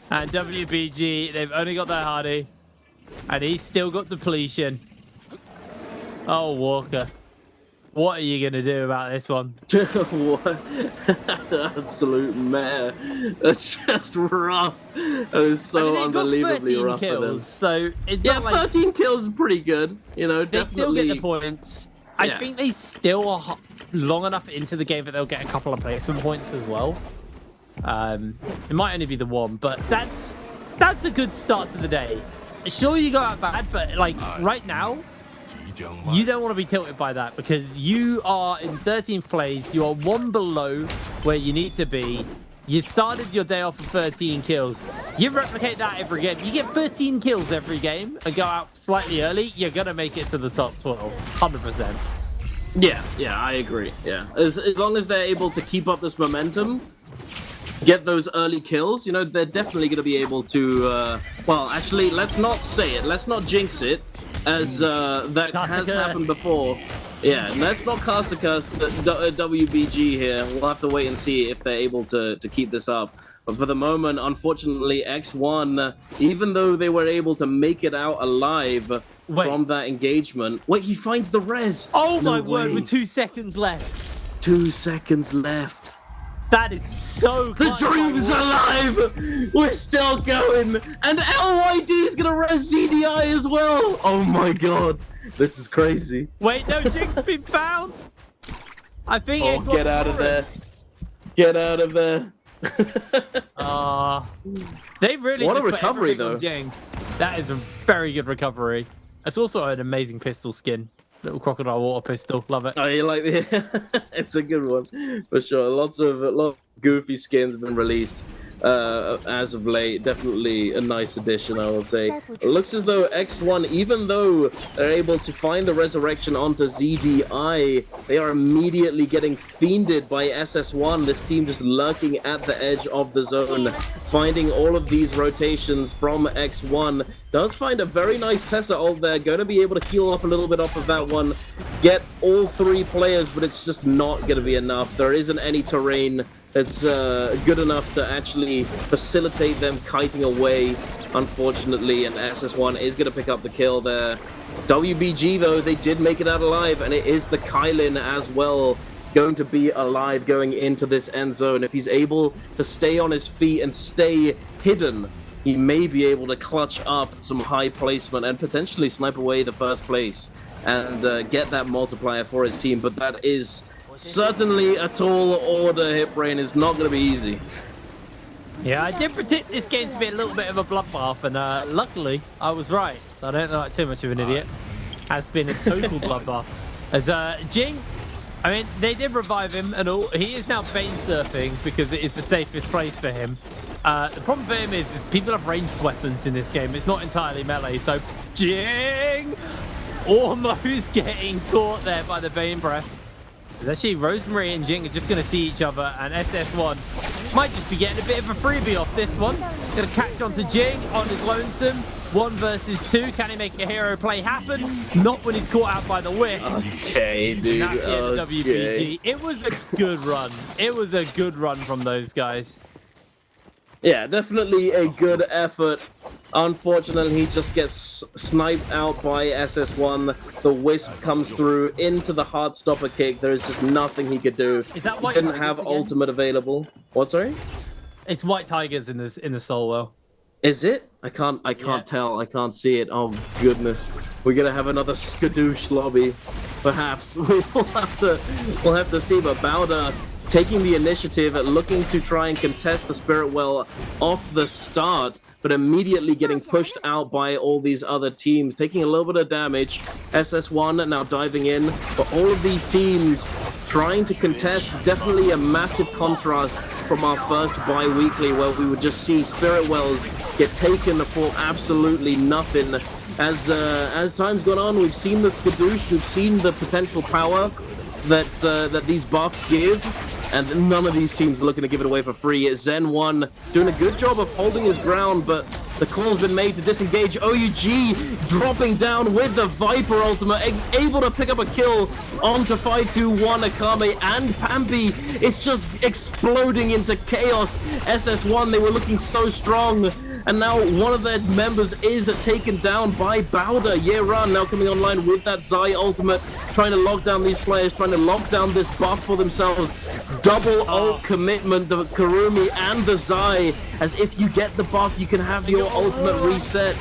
And WBG, they've only got their Hardy. And he's still got depletion. Oh, Walker. What are you going to do about this one? What? Absolute mare. That's just rough. That is so unbelievably rough kills, for them. So it's yeah, not like 13 kills is pretty good. You know, they definitely. still get the points. I think they still are long enough into the game that they'll get a couple of placement points as well. It might only be the one, but that's a good start to the day. Sure, you go out bad, but like right now, you don't want to be tilted by that because you are in 13th place. You are one below where you need to be. You started your day off with 13 kills. You replicate that every game. You get 13 kills every game and go out slightly early, you're going to make it to the top 12. 100%. Yeah, I agree. Yeah. As long as they're able to keep up this momentum, get those early kills, you know, they're definitely going to be able to... well, actually, let's not say it. Let's not jinx it, as that has happened before. Yeah, let's not cast a curse. WBG here. We'll have to wait and see if they're able to keep this up. But for the moment, unfortunately, X1, even though they were able to make it out alive from that engagement... Wait, he finds the res! Oh my word, with 2 seconds left. 2 seconds left. That is so The dream's alive! We're still going! And LYD is gonna res CDI as well! Oh my god. This is crazy. Wait, no, Jing's been found! I think it's get out of there. Get out of there. They really what just a recovery though. Jing. That is a very good recovery. It's also an amazing pistol skin. Little crocodile water pistol, love it. Oh, you like the? It's a good one for sure. Lots of goofy skins have been released as of late. Definitely a nice addition, I will say. It looks as though X1, even though they're able to find the resurrection onto ZDI, they are immediately getting fiended by SS1. This team just lurking at the edge of the zone, finding all of these rotations from X1. Does find a very nice Tessa ult there, going to be able to heal up a little bit off of that one, get all 3 players, but it's just not going to be enough. There isn't any terrain that's good enough to actually facilitate them kiting away, unfortunately, and SS1 is going to pick up the kill there. WBG, though, they did make it out alive, and it is the Kylin as well going to be alive going into this end zone. If he's able to stay on his feet and stay hidden, he may be able to clutch up some high placement and potentially snipe away the first place and get that multiplier for his team. But that is certainly a tall order. Hitbrain is not going to be easy. Yeah, I did predict this game to be a little bit of a bloodbath, and luckily I was right. So I don't look like too much of an idiot. Has been a total bloodbath. As Jing, I mean, they did revive him and all. He is now bane surfing because it is the safest place for him. The problem for him is people have ranged weapons in this game. It's not entirely melee. So Jing almost getting caught there by the Bane Breath. Actually, Rosemary and Jing are just going to see each other, and SS1 might just be getting a bit of a freebie off this one. Going to catch on to Jing on his lonesome. 1 versus 2. Can he make a hero play happen? Not when he's caught out by the whiff. Okay, dude. WBG. It was a good run. It was a good run from those guys. Yeah, definitely a good effort. Unfortunately, he just gets sniped out by SS1. The Wisp comes through into the Heartstopper kick. There is just nothing he could do. Is that White He didn't Tigers have again? ultimate available. What, sorry? It's White Tigers in the soul well. Is it? I can't tell. I can't see it. Oh goodness. We're gonna have another skadoosh lobby. Perhaps. We'll have to see, but Bowder taking the initiative, looking to try and contest the Spirit Well off the start, but immediately getting pushed out by all these other teams, taking a little bit of damage. SS1 now diving in, but all of these teams trying to contest. Definitely a massive contrast from our first bi-weekly, where we would just see Spirit Wells get taken for absolutely nothing. As time's gone on, we've seen the skadoosh, we've seen the potential power that these buffs give, and none of these teams are looking to give it away for free. Zen1 doing a good job of holding his ground, but the call's been made to disengage. OUG dropping down with the Viper ultimate, able to pick up a kill onto 521 Akame and Pampy. It's just exploding into chaos. SS1, they were looking so strong, and now one of their members is taken down by Bowder. Yeran now coming online with that Zai ultimate, trying to lock down these players, trying to lock down this buff for themselves. Double ult commitment, the Karumi and the Zai, as if you get the buff, you can have your ultimate reset.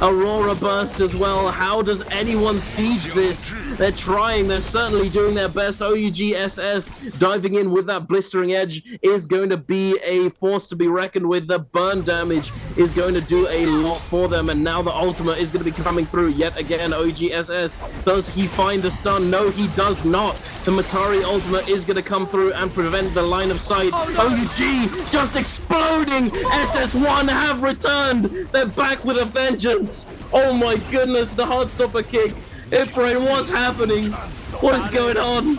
Aurora burst as well. How does anyone siege this? They're trying, they're certainly doing their best. OUG SS diving in with that blistering edge is going to be a force to be reckoned with. The burn damage is going to do a lot for them, and now the ultimate is going to be coming through yet again. OUG SS, does he find the stun? No, he does not. The Matari ultimate is going to come through and prevent the line of sight. OUG just exploding. SS1 have returned. They're back with a vengeance. Oh my goodness, the Heartstopper kick. Ifrain, what's happening? What is going on?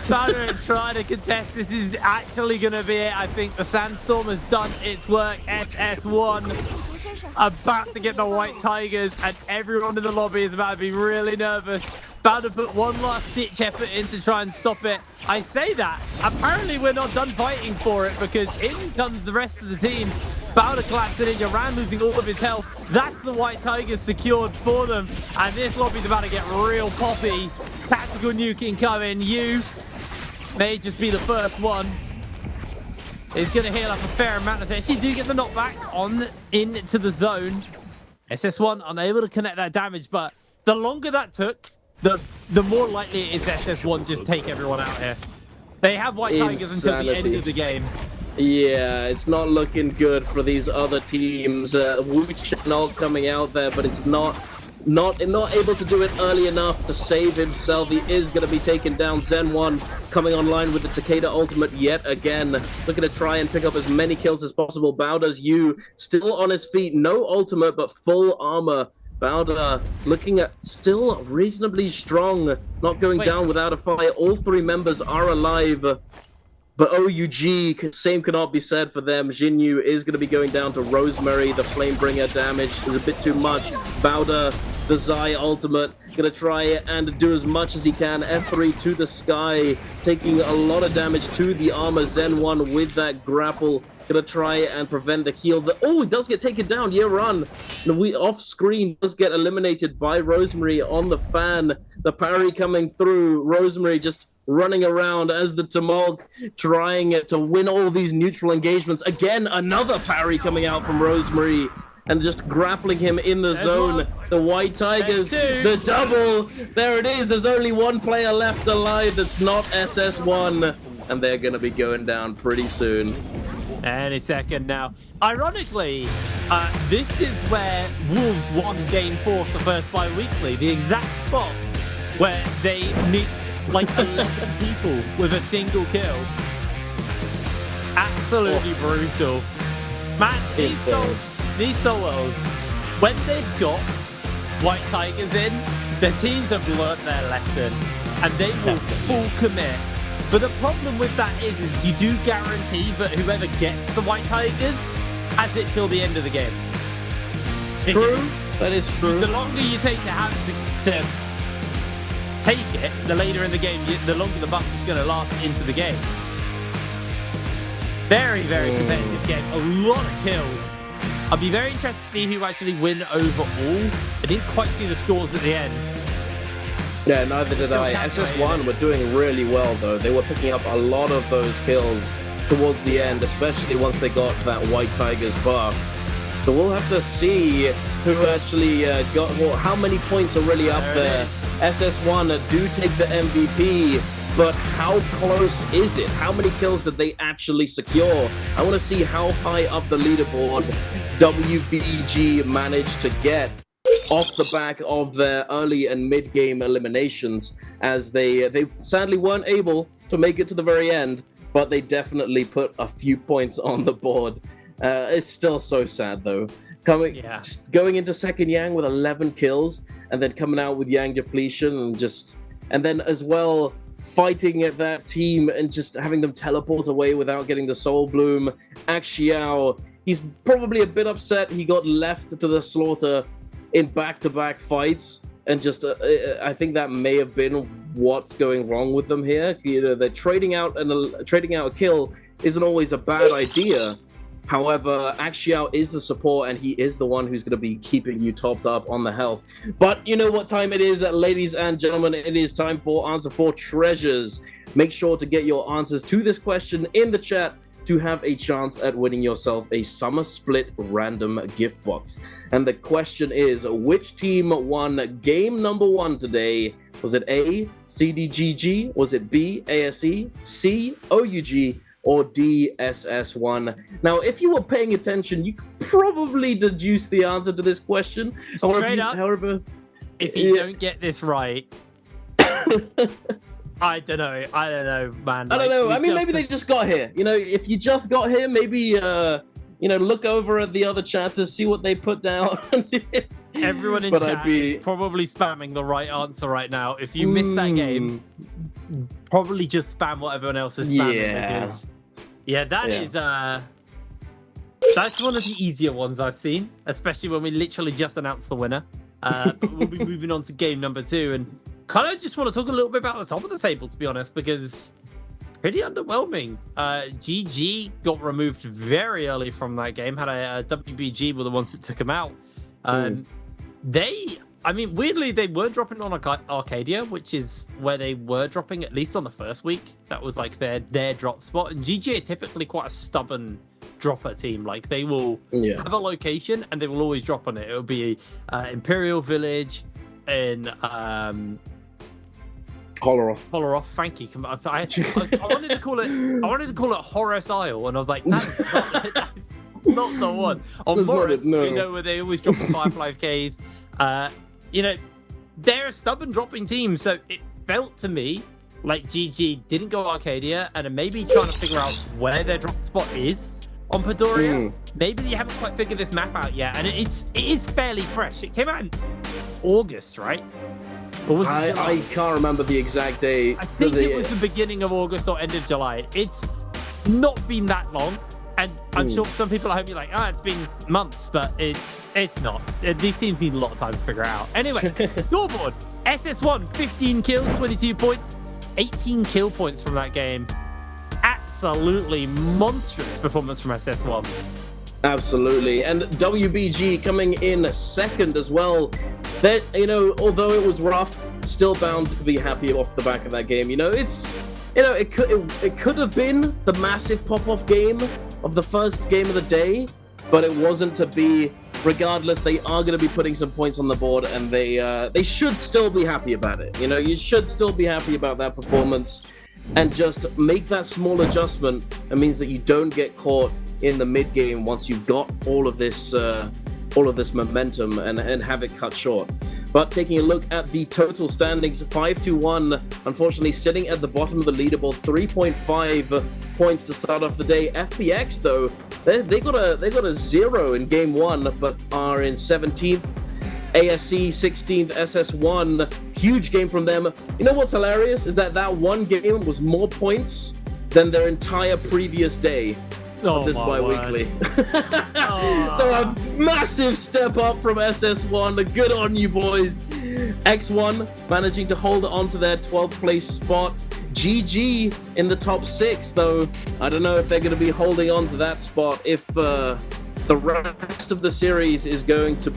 Bowder trying to contest. This is actually going to be it. I think the Sandstorm has done its work. SS1 about to get the White Tigers, and everyone in the lobby is about to be really nervous. Bowder put one last ditch effort in to try and stop it. I say that. Apparently we're not done fighting for it, because in comes the rest of the teams. Bowder collapsing in, Yaran losing all of his health. That's the White Tigers secured for them. And this lobby's about to get real poppy. Tactical nuke incoming. You may just be the first one. It's going to heal up a fair amount of damage. You do get the knockback on into the zone. SS1 unable to connect that damage, but the longer that took, the more likely it is SS1 just take everyone out here. They have White Tigers until the end of the game. Yeah, it's not looking good for these other teams. Wooch not coming out there, but it's not able to do it early enough to save himself. He is going to be taken down. Zen1 coming online with the Takeda ultimate yet again, looking to try and pick up as many kills as possible. Bowder's you still on his feet, no ultimate but full armor. Bowder looking at still reasonably strong, not going down without a fight. All three members are alive. But OUG, same cannot be said for them. Jinyu is going to be going down to Rosemary. The Flamebringer damage is a bit too much. Bowder, the Zai ultimate, going to try and do as much as he can. F3 to the sky, taking a lot of damage to the armor. Zen1 with that grapple, going to try and prevent the heal. Oh, he does get taken down. Yeran, off screen, does get eliminated by Rosemary on the fan. The parry coming through. Rosemary just running around as the Tamog, trying to win all these neutral engagements. Again, another parry coming out from Rosemary and just grappling him in the zone. The White Tigers, the double. There it is. There's only one player left alive that's not SS1, and they're going to be going down pretty soon. Any second now. Ironically, this is where Wolves won Game 4 the first bi-weekly. The exact spot where they nicked like 11 people with a single kill. Absolutely brutal. Man, these solos, when they've got White Tigers in, their teams have learnt their lesson and they will full commit. But the problem with that is you do guarantee that whoever gets the White Tigers has it till the end of the game. True, that is true. The longer you take to have to take it, the later in the game, the longer the buff is going to last into the game. Very, very competitive game. A lot of kills. I'll be very interested to see who actually win overall. I didn't quite see the scores at the end. Yeah, neither did I. SS1 were doing really well, though. They were picking up a lot of those kills towards the end, especially once they got that White Tigers buff. So we'll have to see who actually got, well, how many points are really up there. SS1 do take the MVP, but how close is it? How many kills did they actually secure? I want to see how high up the leaderboard WBG managed to get off the back of their early and mid-game eliminations, as they sadly weren't able to make it to the very end, but they definitely put a few points on the board. It's still so sad though. Going into second Yang with 11 kills, and then coming out with Yang depletion, and then as well fighting at that team and just having them teleport away without getting the soul bloom. Axiao, he's probably a bit upset he got left to the slaughter in back-to-back fights, and just I think that may have been what's going wrong with them here. You know, they're trading out a kill isn't always a bad idea. However, Axiao is the support, and he is the one who's going to be keeping you topped up on the health. But you know what time it is, ladies and gentlemen? It is time for Answer for Treasures. Make sure to get your answers to this question in the chat to have a chance at winning yourself a Summer Split random gift box. And the question is, which team won game number 1 today? Was it A, CDGG? Was it B, ASE? C, OUG? Or D, SS1? Now, if you were paying attention, you could probably deduce the answer to this question. However, if you don't get this right, I don't know, man. I don't know. I mean, maybe they just got here. You know, if you just got here, maybe look over at the other chat to see what they put down. Everyone in chat is probably spamming the right answer right now. If you missed that game, probably just spam what everyone else is spamming. That's one of the easier ones I've seen, especially when we literally just announced the winner. But we'll be moving on to game number 2, and kind of just want to talk a little bit about the top of the table, to be honest, because pretty underwhelming. GG got removed very early from that game. Had a WBG were the ones that took him out. Weirdly, they were dropping on Arcadia, which is where they were dropping, at least on the first week. That was like their drop spot. And GG are typically quite a stubborn dropper team. Like, they will have a location and they will always drop on it. It'll be Imperial Village in Holoroth. Thank you. I wanted to call it Horus Isle, and I was like, that's not the one. On Morris, we know where they always drop a Firefly Cave. They're a stubborn dropping team, so it felt to me like GG didn't go Arcadia and are maybe trying to figure out where their drop spot is on Padoria. Maybe they haven't quite figured this map out yet, and it is fairly fresh. It came out in August, right? Or was it I can't remember the exact day. I think it was the beginning of August or end of July. It's not been that long. And I'm sure some people at home be like, it's been months, but it's not. These teams need a lot of time to figure it out. Anyway, scoreboard. SS1, 15 kills, 22 points, 18 kill points from that game. Absolutely monstrous performance from SS1. Absolutely. And WBG coming in second as well. That, although it was rough, still bound to be happy off the back of that game. It could have been the massive pop-off game of the first game of the day, but it wasn't to be. Regardless, they are going to be putting some points on the board, and they should still be happy about it. You should still be happy about that performance, and just make that small adjustment. That means that you don't get caught in the mid game once you've got all of this momentum and have it cut short. But taking a look at the total standings, 5-1, unfortunately sitting at the bottom of the leaderboard, 3.5 points to start off the day. FPX though, they got a 0 in game 1, but are in 17th. ASC 16th, SS1, huge game from them. You know what's hilarious is that one game was more points than their entire previous day of this bi-weekly. So a massive step up from SS1. Good on you, boys. X1 managing to hold on to their 12th place spot. GG in the top 6, though. I don't know if they're going to be holding on to that spot if the rest of the series is going to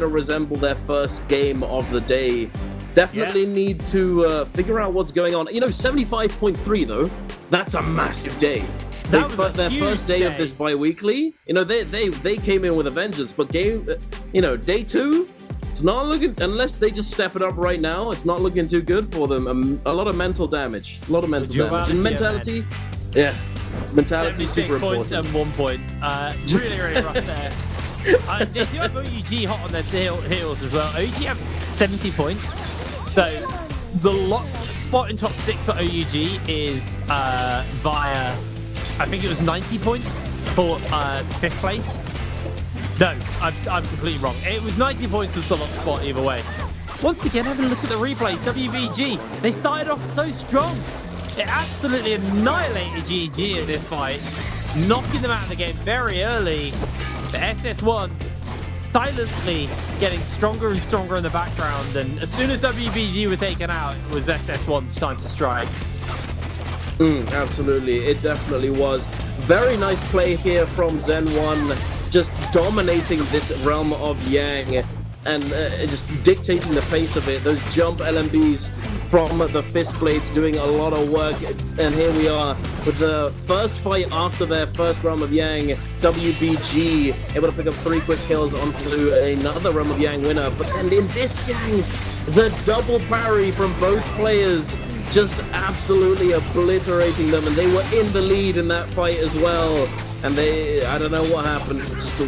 resemble their first game of the day. Definitely need to figure out what's going on. 75.3 though. That's a massive day. Their first day of this bi-weekly, they came in with a vengeance. But day 2, it's not looking, unless they just step it up right now, it's not looking too good for them. A lot of mental damage. And mentality, mentality super important. 6 points and 1 point. Really, really rough there. They do have OUG hot on their heels as well. OUG have 70 points. So the locked spot in top 6 for OUG is via, I think it was 90 points for 5th place. No, I'm completely wrong. It was 90 points was the lock spot either way. Once again, having a look at the replays, WBG, they started off so strong. It absolutely annihilated GG in this fight, knocking them out of the game very early. The SS1 silently getting stronger and stronger in the background, and as soon as WBG were taken out, it was SS1's time to strike. Absolutely, it definitely was. Very nice play here from Zen1, just dominating this realm of Yang and just dictating the pace of it. Those jump LMBs from the Fist Blades doing a lot of work. And here we are with the first fight after their first realm of Yang. WBG able to pick up 3 quick kills onto another realm of Yang winner. But then in this Yang, the double parry from both players just absolutely obliterating them, and they were in the lead in that fight as well. And I don't know what happened, it just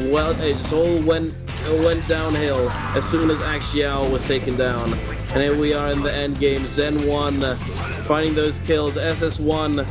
all went downhill as soon as Axiao was taken down. And here we are in the end game. Zen1 finding those kills. SS1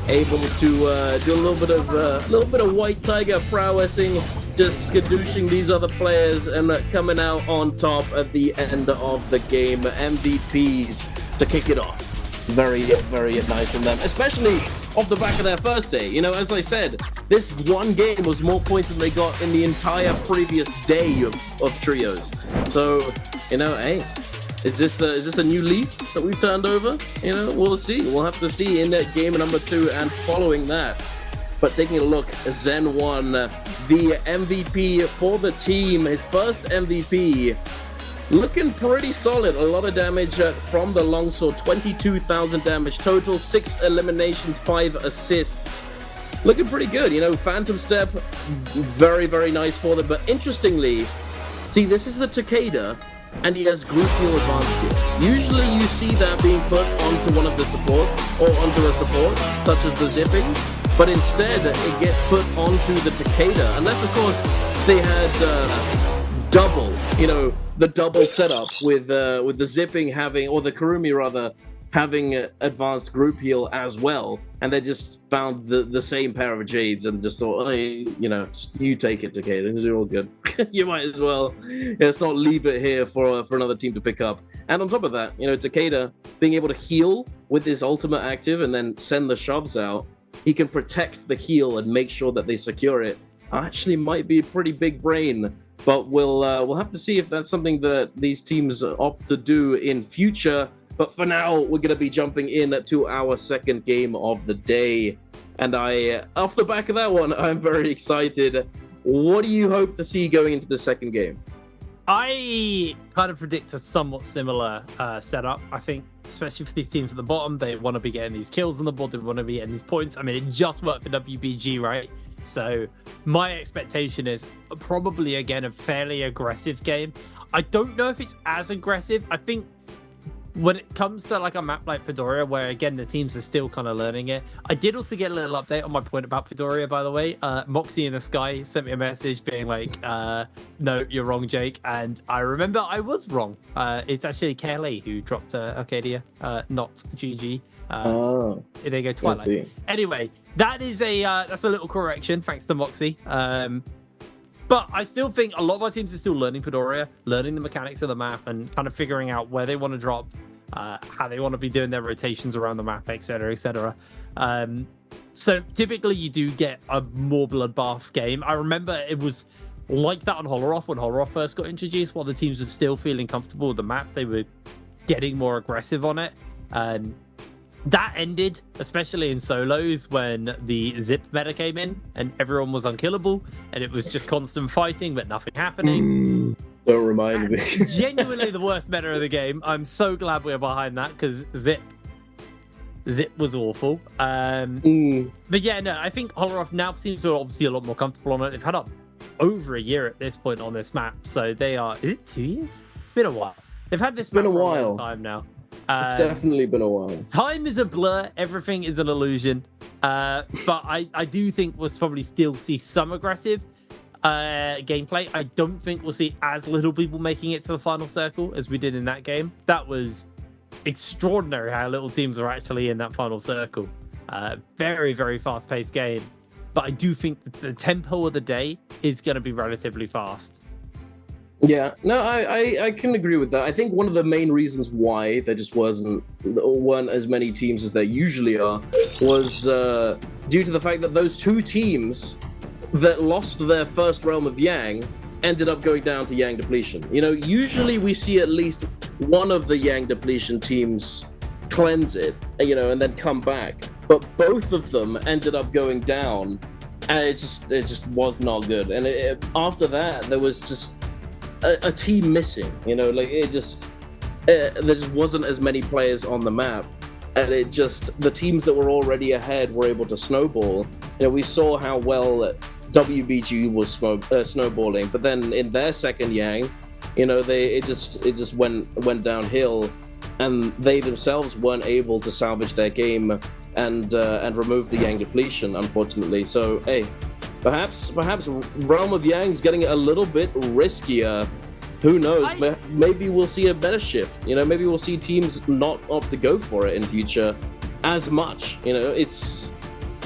able to do a little bit of white tiger prowessing, just skadooshing these other players and coming out on top at the end of the game. MVPs to kick it off. Very, very nice from them, especially off the back of their first day. You know, as I said, this one game was more points than they got in the entire previous day of trios. So, you know, hey, is this a new leaf that we've turned over? You know, we'll see. We'll have to see in that game number 2 and following that. But taking a look, Zen1, the MVP for the team, his first MVP. Looking pretty solid. A lot of damage from the longsword. 22,000 damage total, 6 eliminations, 5 assists. Looking pretty good. You know, Phantom Step, very, very nice for them. But interestingly, see, this is the Takeda, and he has group heal advanced here. Usually you see that being put onto one of the supports, or onto a support, such as the zipping. But instead, it gets put onto the Takeda. Unless, of course, they had double, you know, the double setup with the zipping having, or the Kurumi rather, having advanced group heal as well, and they just found the same pair of Jades and just thought, hey, you know, you take it, Takeda, you're all good. You might as well. Yeah, let's not leave it here for another team to pick up. And on top of that, you know, Takeda being able to heal with his ultimate active and then send the shoves out, he can protect the heal and make sure that they secure it. Actually might be a pretty big brain. But we'll have to see if that's something that these teams opt to do in future. But for now, we're going to be jumping in to our second game of the day. And off the back of that one, I'm very excited. What do you hope to see going into the second game? I kind of predict a somewhat similar setup. I think, especially for these teams at the bottom, they want to be getting these kills on the board. They want to be getting these points. I mean, it just worked for WBG, right? So my expectation is probably, again, a fairly aggressive game. I don't know if it's as aggressive. I think when it comes to like a map like Padoria, where again the teams are still kind of learning it. I did also get a little update on my point about Padoria, by the way. Moxie in the Sky sent me a message being like, no, you're wrong, Jake. And I remember I was wrong. It's actually KLA who dropped Arcadia, not GG. There you go, Twilight. Anyway, that's a little correction, thanks to Moxie. But I still think a lot of our teams are still learning Padoria, learning the mechanics of the map, and kind of figuring out where they want to drop, how they want to be doing their rotations around the map, etc., etc. So typically you do get a more bloodbath game. I remember it was like that on Holoroth when Holoroth first got introduced. While the teams were still feeling comfortable with the map, they were getting more aggressive on it. That ended, especially in solos, when the zip meta came in and everyone was unkillable and it was just constant fighting but nothing happening. Don't remind me. Genuinely the worst meta of the game. I'm so glad we're behind that, because zip was awful. But yeah, no, I think Holoroth now seems to obviously a lot more comfortable on it. They've had over a year at this point on this map, so they are. Is it 2 years? It's been a while. They've had this map for a long time now. It's definitely been a while. Time is a blur. Everything is an illusion. But I do think we'll probably still see some aggressive gameplay. I don't think we'll see as little people making it to the final circle as we did in that game. That was extraordinary how little teams are actually in that final circle. Very, very fast-paced game. But I do think that the tempo of the day is going to be relatively fast. Yeah, no, I can agree with that. I think one of the main reasons why there just weren't as many teams as there usually are was due to the fact that those two teams that lost their first realm of Yang ended up going down to Yang depletion. You know, usually we see at least one of the Yang depletion teams cleanse it, you know, and then come back. But both of them ended up going down, and it just was not good. And after that, there was just a team missing. You know, like there just wasn't as many players on the map, and the teams that were already ahead were able to snowball. You know, we saw how well WBG was snowballing, but then in their second Yang, you know, it just went downhill, and they themselves weren't able to salvage their game and remove the Yang depletion, unfortunately. So hey, perhaps Realm of Yang's getting a little bit riskier. Who knows? Maybe we'll see a better shift. You know, maybe we'll see teams not opt to go for it in future as much. You know, it's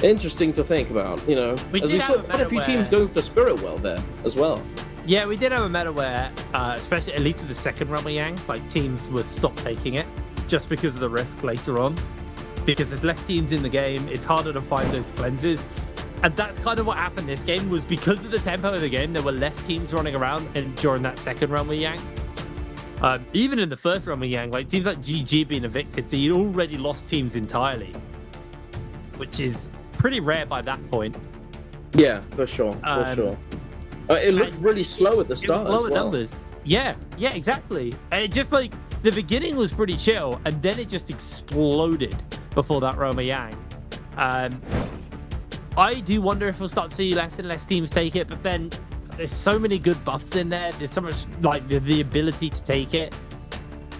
interesting to think about. You know, as we saw quite a few teams going for Spirit Well there as well. Yeah, we did have a meta where, especially at least with the second Realm of Yang, like teams would stop taking it just because of the risk later on. Because there's less teams in the game, it's harder to find those cleanses. And that's kind of what happened this game, was because of the tempo of the game, there were less teams running around and during that second Realm of Yang. Even in the first Realm of Yang, like teams like GG being evicted, so you'd already lost teams entirely, which is pretty rare by that point. Yeah, for sure, it looked really slow at the start. It was low as well. numbers. Yeah, exactly. And it just like the beginning was pretty chill, and then it just exploded before that Realm of Yang. I do wonder if we'll start to see less and less teams take it, but then there's so many good buffs in there. There's so much, like, the ability to take it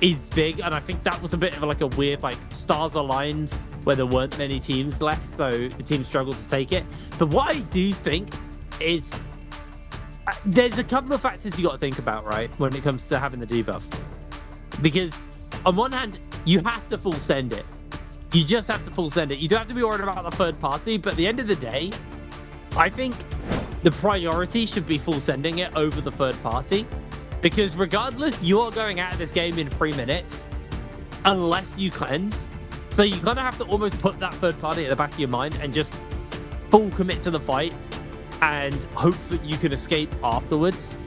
is big, and I think that was a bit of like a weird, like, stars aligned where there weren't many teams left, so the team struggled to take it. But what I do think is there's a couple of factors you got to think about, right, when it comes to having the debuff. Because on one hand, you have to full send it. You just have to full send it. You don't have to be worried about the third party, but at the end of the day, I think the priority should be full sending it over the third party, because regardless, you are going out of this game in 3 minutes unless you cleanse. So you kind of have to almost put that third party at the back of your mind and just full commit to the fight and hope that you can escape afterwards,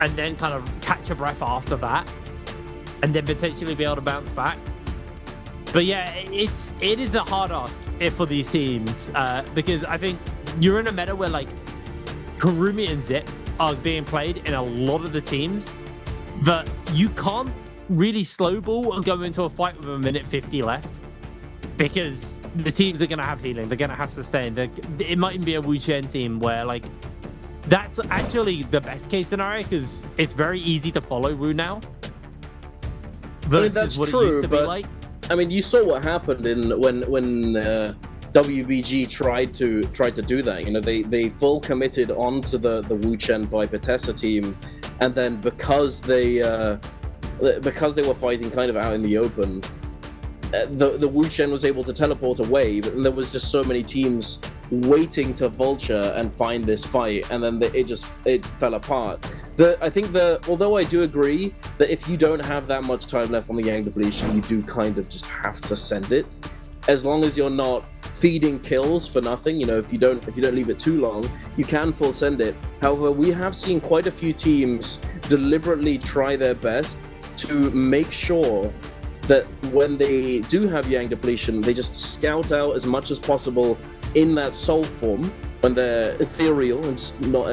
and then kind of catch your breath after that, and then potentially be able to bounce back. But yeah, it is a hard ask for these teams, because I think you're in a meta where like Kurumi and Zip are being played in a lot of the teams, but you can't really slow ball and go into a fight with 1:50 left, because the teams are going to have healing, they're going to have sustain. It might even be a Wu Chen team where like that's actually the best case scenario, because it's very easy to follow Wu now versus that's what true, it used to be but like. I mean, you saw what happened when WBG tried to do that. You know, they full committed onto the Wu Chen Viper Tessa team, and then because they were fighting kind of out in the open, the Wu Chen was able to teleport away, but there was just so many teams waiting to vulture and find this fight, and then it fell apart. Although I do agree that if you don't have that much time left on the Yang depletion, you do kind of just have to send it, as long as you're not feeding kills for nothing. You know, if you don't leave it too long, you can full send it. However, we have seen quite a few teams deliberately try their best to make sure that when they do have Yang depletion, they just scout out as much as possible in that soul form when they're ethereal and just not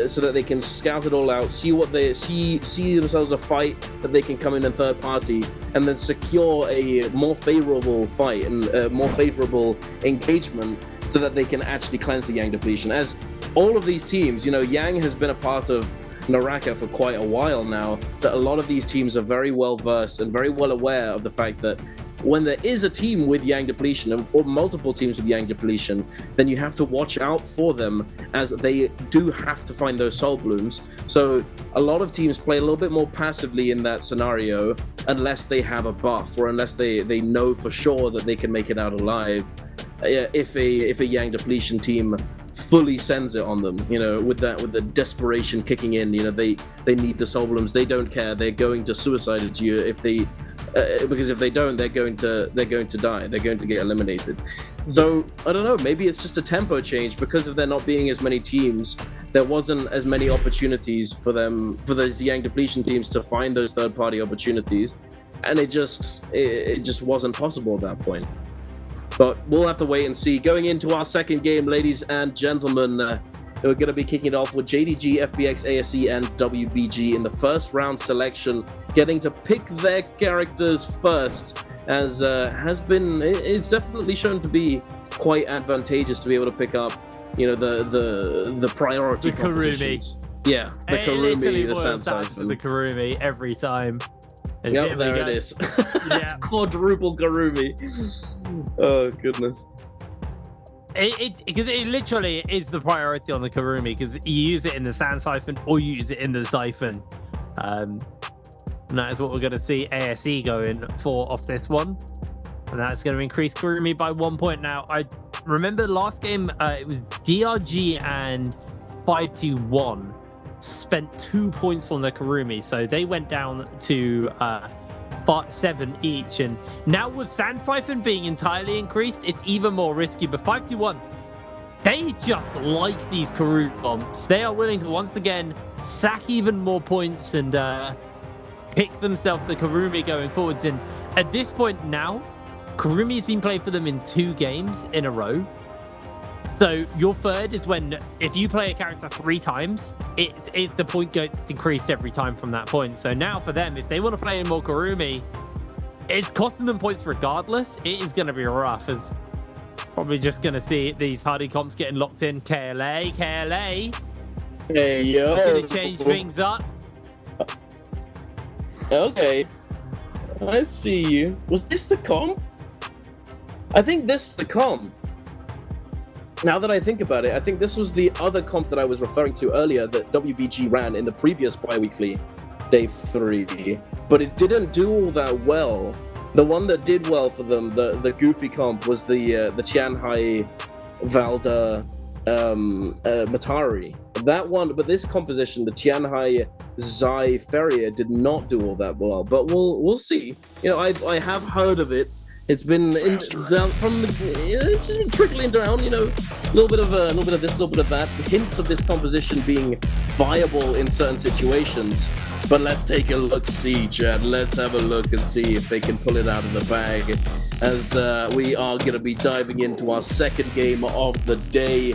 so that they can scout it all out, see what they see themselves a fight that they can come in third party, and then secure a more favorable fight and a more favorable engagement, so that they can actually cleanse the Yang depletion. As all of these teams, you know, Yang has been a part of NARAKA for quite a while now, that a lot of these teams are very well versed and very well aware of the fact that when there is a team with Yang depletion or multiple teams with Yang depletion, then you have to watch out for them, as they do have to find those soul blooms. So a lot of teams play a little bit more passively in that scenario unless they have a buff, or unless they know for sure that they can make it out alive. If a Yang depletion team fully sends it on them, with the desperation kicking in, they need the soul blooms. They don't care. They're going to suicide it to you if they because if they don't, they're going to die. They're going to get eliminated. So I don't know, maybe it's just a tempo change because of there not being as many teams. There wasn't as many opportunities for those Yang depletion teams to find those third-party opportunities, and it just wasn't possible at that point. But we'll have to wait and see. Going into our second game, ladies and gentlemen, we're going to be kicking it off with JDG, FBX, ASE, and WBG in the first round selection, getting to pick their characters first, as it's definitely shown to be quite advantageous to be able to pick up, the priority propositions. Yeah, the Karumi, the Sand Siphon. The Karumi every time. Yep, there it is. Yeah. Quadruple Karumi. Oh, goodness. Because it literally is the priority on the Karumi, because you use it in the Sand Siphon or you use it in the Siphon. And that is what we're going to see ASE going for off this one. And that's going to increase Karumi by 1 point. Now, I remember the last game, it was DRG and 521 spent 2 points on the Karumi, so they went down to 7 each. And now with Sand Siphon being entirely increased, it's even more risky. But 521, they just like these Karumi bumps. They are willing to once again sack even more points and pick themselves the Karumi going forwards. And at this point now, Karumi has been played for them in 2 games in a row. So your third is when, if you play a character 3 times, it's the point gets increased every time from that point. So now for them, if they want to play in more Karumi, it's costing them points regardless. It is going to be rough, as probably just going to see these hardy comps getting locked in. KLA. Hey, yo. Going to change things up. Okay. I see you. Was this the comp? I think this was the comp. Now that I think about it, I think this was the other comp that I was referring to earlier that WBG ran in the previous bi-weekly day 3, but it didn't do all that well. The one that did well for them, the goofy comp, was the Tianhai Valda Matari. That one, but this composition, the Tianhai Zai Ferrier, did not do all that well. But we'll see. I have heard of it. It's been it's been trickling down, a little bit of this, a little bit of that. Hints of this composition being viable in certain situations. But let's take a look, see, Chad. Let's have a look and see if they can pull it out of the bag, as we are going to be diving into our second game of the day.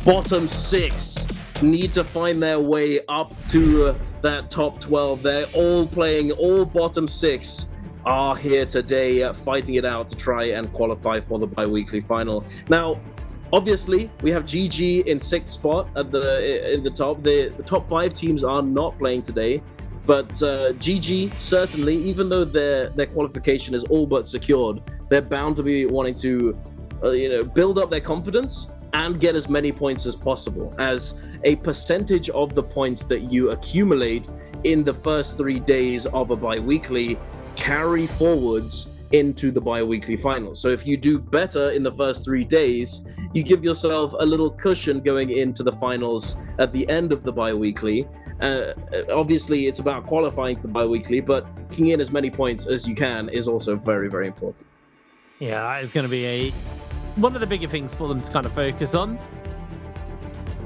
Bottom 6 need to find their way up to that top 12. They're all playing, all bottom 6. Are here today fighting it out to try and qualify for the bi-weekly final. Now, obviously, we have GG in 6th spot at in the top. The top 5 teams are not playing today, but GG certainly, even though their qualification is all but secured, they're bound to be wanting to build up their confidence and get as many points as possible, as a percentage of the points that you accumulate in the first 3 days of a bi-weekly carry forwards into the bi-weekly final. So if you do better in the first 3 days, you give yourself a little cushion going into the finals at the end of the bi-weekly. Obviously, it's about qualifying for the bi-weekly, but kicking in as many points as you can is also very, very important. Yeah, that is going to be one of the bigger things for them to kind of focus on.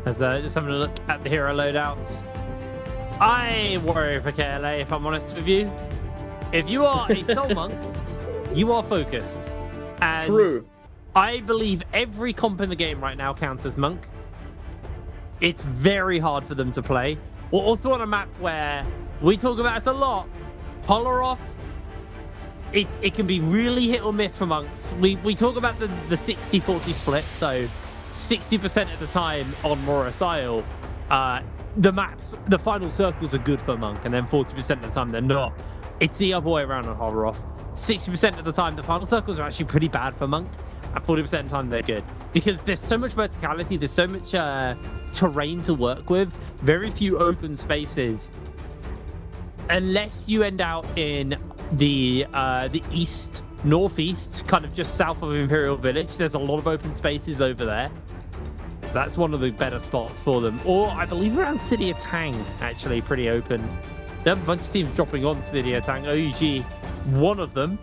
As just having a look at the hero loadouts, I worry for KLA, if I'm honest with you. If you are a Soul Monk, you are focused. And true. I believe every comp in the game right now counts as Monk. It's very hard for them to play. We're also on a map where we talk about this a lot. Polar off. It can be really hit or miss for Monks. We talk about the 60-40 split, so 60% of the time on Morris Isle, the final circles are good for Monk, and then 40% of the time they're not. It's the other way around on Horror Off. 60% of the time, the final circles are actually pretty bad for Monk. At 40% of the time, they're good. Because there's so much verticality, there's so much terrain to work with, very few open spaces. Unless you end out in the east, northeast, kind of just south of Imperial Village, there's a lot of open spaces over there. That's one of the better spots for them. Or I believe around City of Tang, actually, pretty open. There are a bunch of teams dropping on City of Tang. OUG, one of them.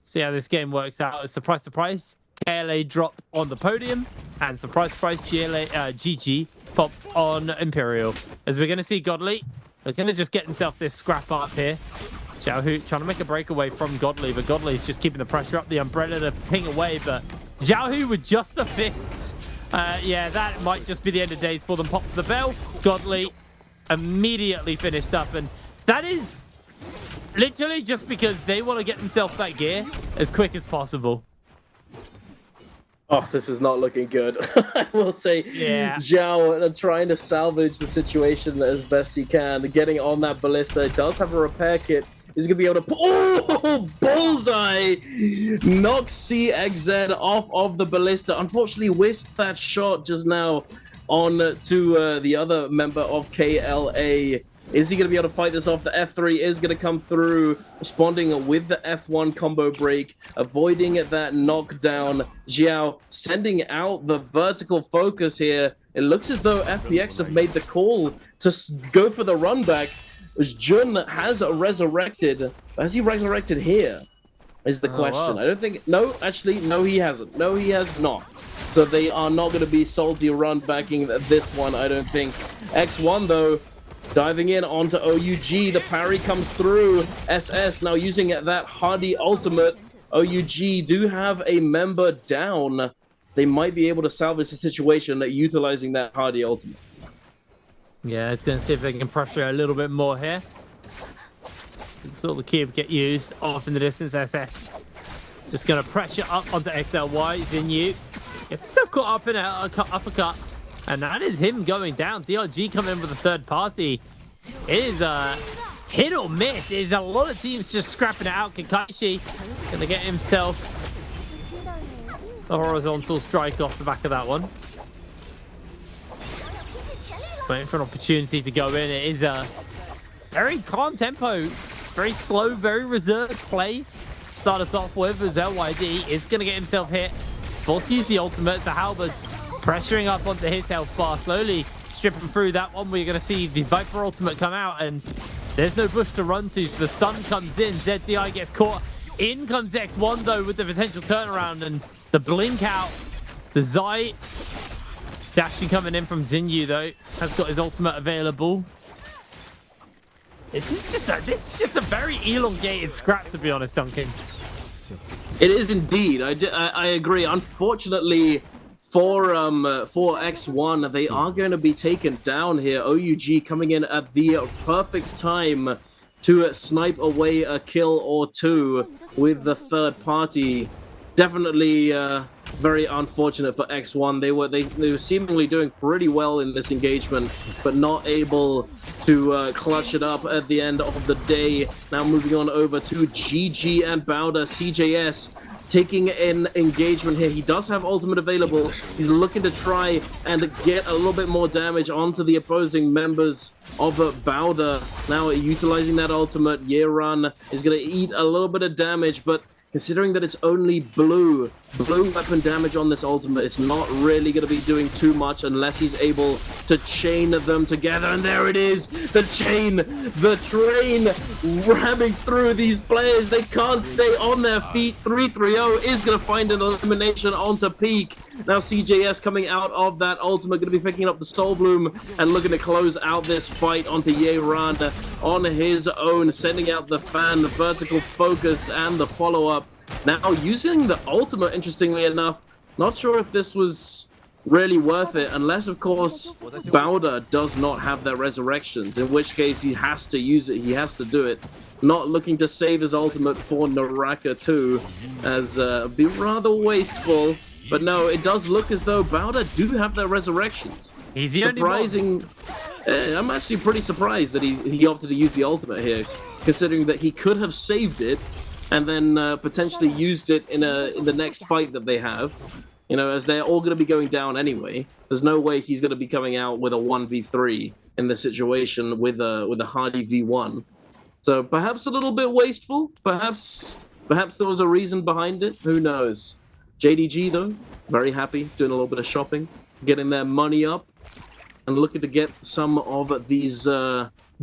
See how this game works out. Surprise, surprise. KLA drop on the podium. And surprise, surprise, GG popped on Imperial. As we're going to see Godly, they're going to just get himself this scrap up here. Xiaohu trying to make a breakaway from Godly, but Godly's just keeping the pressure up. The umbrella to ping away, but Xiaohu with just the fists. Yeah, that might just be the end of days for them. Pops the bell. Godly immediately finished up, and that is literally just because they want to get themselves that gear as quick as possible. Oh, this is not looking good. I will say, yeah. Zhao trying to salvage the situation as best he can. Getting on that ballista. It does have a repair kit. He's going to be able to... Oh, bullseye! Knocks CXZ off of the ballista. Unfortunately, whiffed that shot just now on to the other member of KLA. Is he going to be able to fight this off? The F3 is going to come through, responding with the F1 combo break, avoiding that knockdown. Xiao sending out the vertical focus here. It looks as though FPX have made the call to go for the run back. As Jun has resurrected. Has he resurrected here? Is the question. Wow. I don't think... No, actually, no, he hasn't. No, he has not. So they are not going to be salty run backing this one, I don't think. X1, though, diving in onto OUG. The parry comes through. SS now using that hardy ultimate. OUG do have a member down. They might be able to salvage the situation utilizing that hardy ultimate. Yeah, let's see if they can pressure a little bit more here. Saw the cube get used off in the distance. SS just going to pressure up onto XLY. Zinyu gets himself caught up in an uppercut. And that is him going down. DRG coming in with a third party. It is a hit or miss. It is a lot of teams just scrapping it out. Kakaishi going to get himself a horizontal strike off the back of that one. Waiting for an opportunity to go in. It is a very calm tempo, very slow, very reserved play. Start us off with as LYD is going to get himself hit. Forced to use the ultimate. The Halberds pressuring up onto his health bar, slowly stripping through that one. We're going to see the Viper ultimate come out, and there's no bush to run to, so the stun comes in. ZDI gets caught. In comes X1 though with the potential turnaround and the blink out. The Zai dashing coming in from Zinyu though, has got his ultimate available. This is just a very elongated scrap, to be honest, Duncan. It is indeed. I agree. Unfortunately for X1, they are going to be taken down here. OUG coming in at the perfect time to snipe away a kill or two with the third party. Definitely very unfortunate for X1. They were seemingly doing pretty well in this engagement, but not able to clutch it up at the end of the day. Now moving on over to GG and Bowder. CJS taking an engagement here. He does have ultimate available. He's looking to try and get a little bit more damage onto the opposing members of Bowder. Now utilizing that ultimate, Yeran is going to eat a little bit of damage, but considering that it's only blue weapon damage on this ultimate, it's not really going to be doing too much unless he's able to chain them together. And there it is, the chain, the train ramming through these players. They can't stay on their feet. 3-3-0 is going to find an elimination onto Peak. Now CJS coming out of that ultimate, going to be picking up the Soul Bloom and looking to close out this fight onto Yeran on his own, sending out the fan, the vertical focus, and the follow-up. Now using the ultimate, interestingly enough, not sure if this was really worth it, unless of course Bowder does not have their resurrections, in which case he has to use it, he has to do it. Not looking to save his ultimate for NARAKA too, as be rather wasteful. But no, it does look as though Bowder do have their resurrections. He's the only surprising. I'm actually pretty surprised that he opted to use the ultimate here, considering that he could have saved it and then potentially used it in the next fight that they have. You know, as they're all going to be going down anyway. There's no way he's going to be coming out with a 1v3 in this situation with a hardy v1. So perhaps a little bit wasteful. Perhaps there was a reason behind it. Who knows? JDG though, very happy, doing a little bit of shopping, getting their money up, and looking to get some of these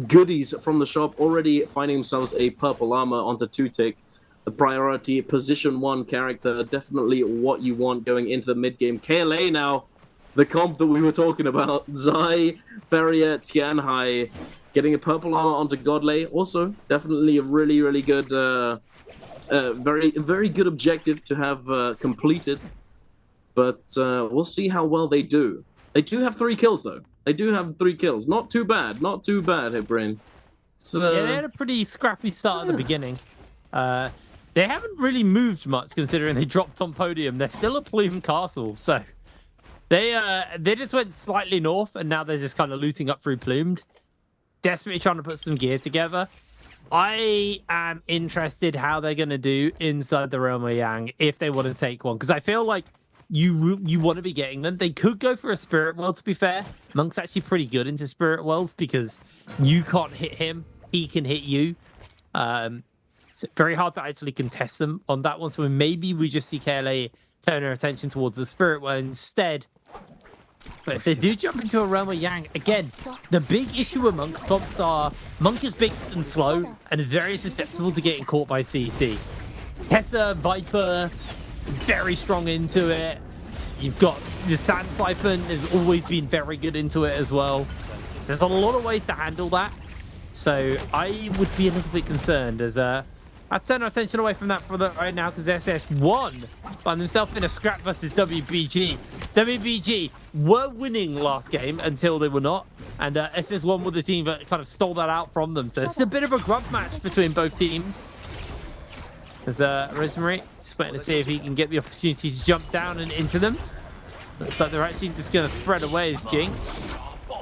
goodies from the shop. Already finding themselves a purple armor onto 2-tick. The priority position 1 character, definitely what you want going into the mid game. KLA now, the comp that we were talking about. Zai, Feria, Tianhai, getting a purple armor onto Godley. Also, definitely a really, really good, very good objective to have completed. But we'll see how well they do. They do have 3 kills though. They do have 3 kills. Not too bad. Not too bad, Hitbrain. Yeah, they had a pretty scrappy start at the beginning. They haven't really moved much considering they dropped on podium. They're still at Plume Castle, so they just went slightly north and now they're just kind of looting up through Plumed, desperately trying to put some gear together. I am interested how they're going to do inside the Realm of Yang if they want to take one, because I feel like you want to be getting them. They could go for a Spirit World, to be fair. Monk's actually pretty good into Spirit Worlds because you can't hit him, he can hit you. It's very hard to actually contest them on that one. So maybe we just see KLA turn their attention towards the Spirit World instead. But if they do jump into a Realm of Yang, again, the big issue with Monk comps are Monk is big and slow and is very susceptible to getting caught by CC. Tessa, Viper, very strong into it. You've got the Sand Siphon has always been very good into it as well. There's a lot of ways to handle that. So I would be a little bit concerned as I turn our attention away from that for right now because SS1 find themselves in a scrap versus WBG. WBG were winning last game until they were not, and SS1 were the team that kind of stole that out from them. So it's a bit of a grub match between both teams. There's Rosemary just waiting to see if he can get the opportunity to jump down and into them. Looks like they're actually just going to spread away as Jing.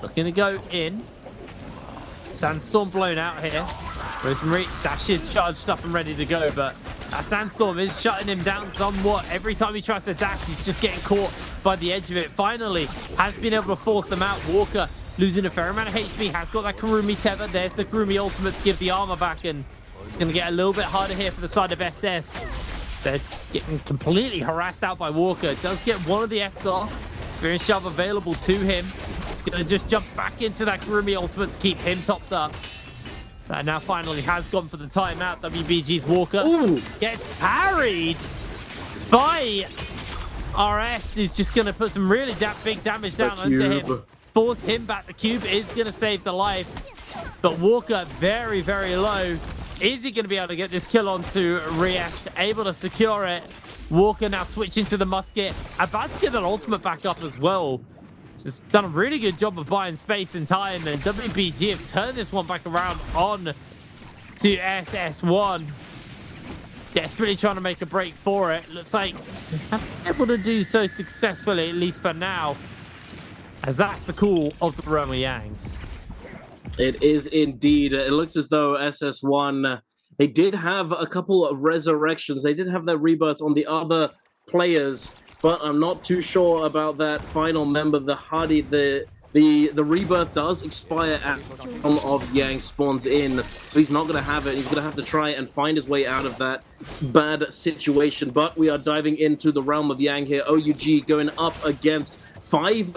Looking to go in. Sandstorm blown out here. Rosemary dashes charged up and ready to go, but that Sandstorm is shutting him down somewhat. Every time he tries to dash, he's just getting caught by the edge of it. Finally, has been able to force them out. Walker losing a fair amount of HP, has got that Kurumi tether. There's the Kurumi ultimate to give the armor back, and it's going to get a little bit harder here for the side of SS. They're getting completely harassed out by Walker. Does get one of the Fs off. Experience shove available to him. He's going to just jump back into that Kurumi ultimate to keep him topped up. That now finally has gone for the timeout. WBG's Walker gets parried by RS. Is just going to put some really big damage down onto him. Force him back. The cube is going to save the life. But Walker very, very low. Is he going to be able to get this kill onto Riest? Able to secure it. Walker now switching to the musket. About to get that ultimate back up as well. It's done a really good job of buying space and time, and WBG have turned this one back around on to SS1. Desperately trying to make a break for it. Looks like they haven't been able to do so successfully, at least for now, as that's the call of the Realm of Yangs. It is indeed. It looks as though SS1, they did have a couple of resurrections. They did have their rebirth on the other players, but I'm not too sure about that final member, the Hardy. The rebirth does expire at Realm of Yang spawns in, so he's not going to have it. He's going to have to try and find his way out of that bad situation. But we are diving into the Realm of Yang here. OUG going up against 5-1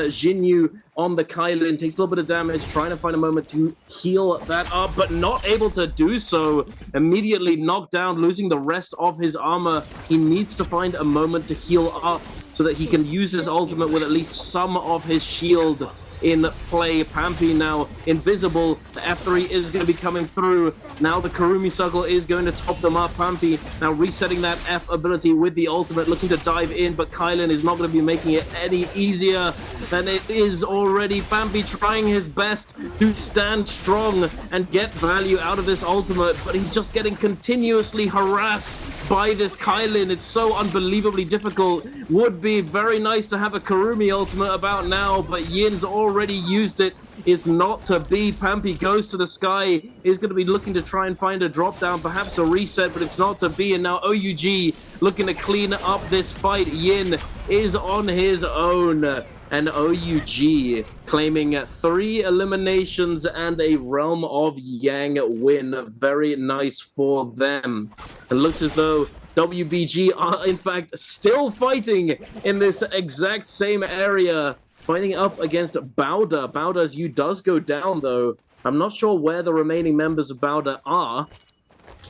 Jinyu on the Kylin. Takes a little bit of damage, trying to find a moment to heal that up, but not able to do so. Immediately knocked down, losing the rest of his armor. He needs to find a moment to heal up so that he can use his ultimate with at least some of his shield in play. Pampy now invisible. The F3 is going to be coming through. Now the Kurumi circle is going to top them up. Pampy now resetting that F ability with the ultimate, looking to dive in, but Kylin is not going to be making it any easier than it is already. Pampy trying his best to stand strong and get value out of this ultimate, but he's just getting continuously harassed by this Kylin. It's so unbelievably difficult. Would be very nice to have a Karumi ultimate about now, but Yin's already used it. It's not to be. Pampy goes to the sky. He's going to be looking to try and find a drop down, perhaps a reset, but it's not to be. And now OUG looking to clean up this fight. Yin is on his own. And OUG claiming 3 eliminations and a Realm of Yang win. Very nice for them. It looks as though WBG are in fact still fighting in this exact same area. Fighting up against Bowder. Bowder's U does go down though. I'm not sure where the remaining members of Bowder are,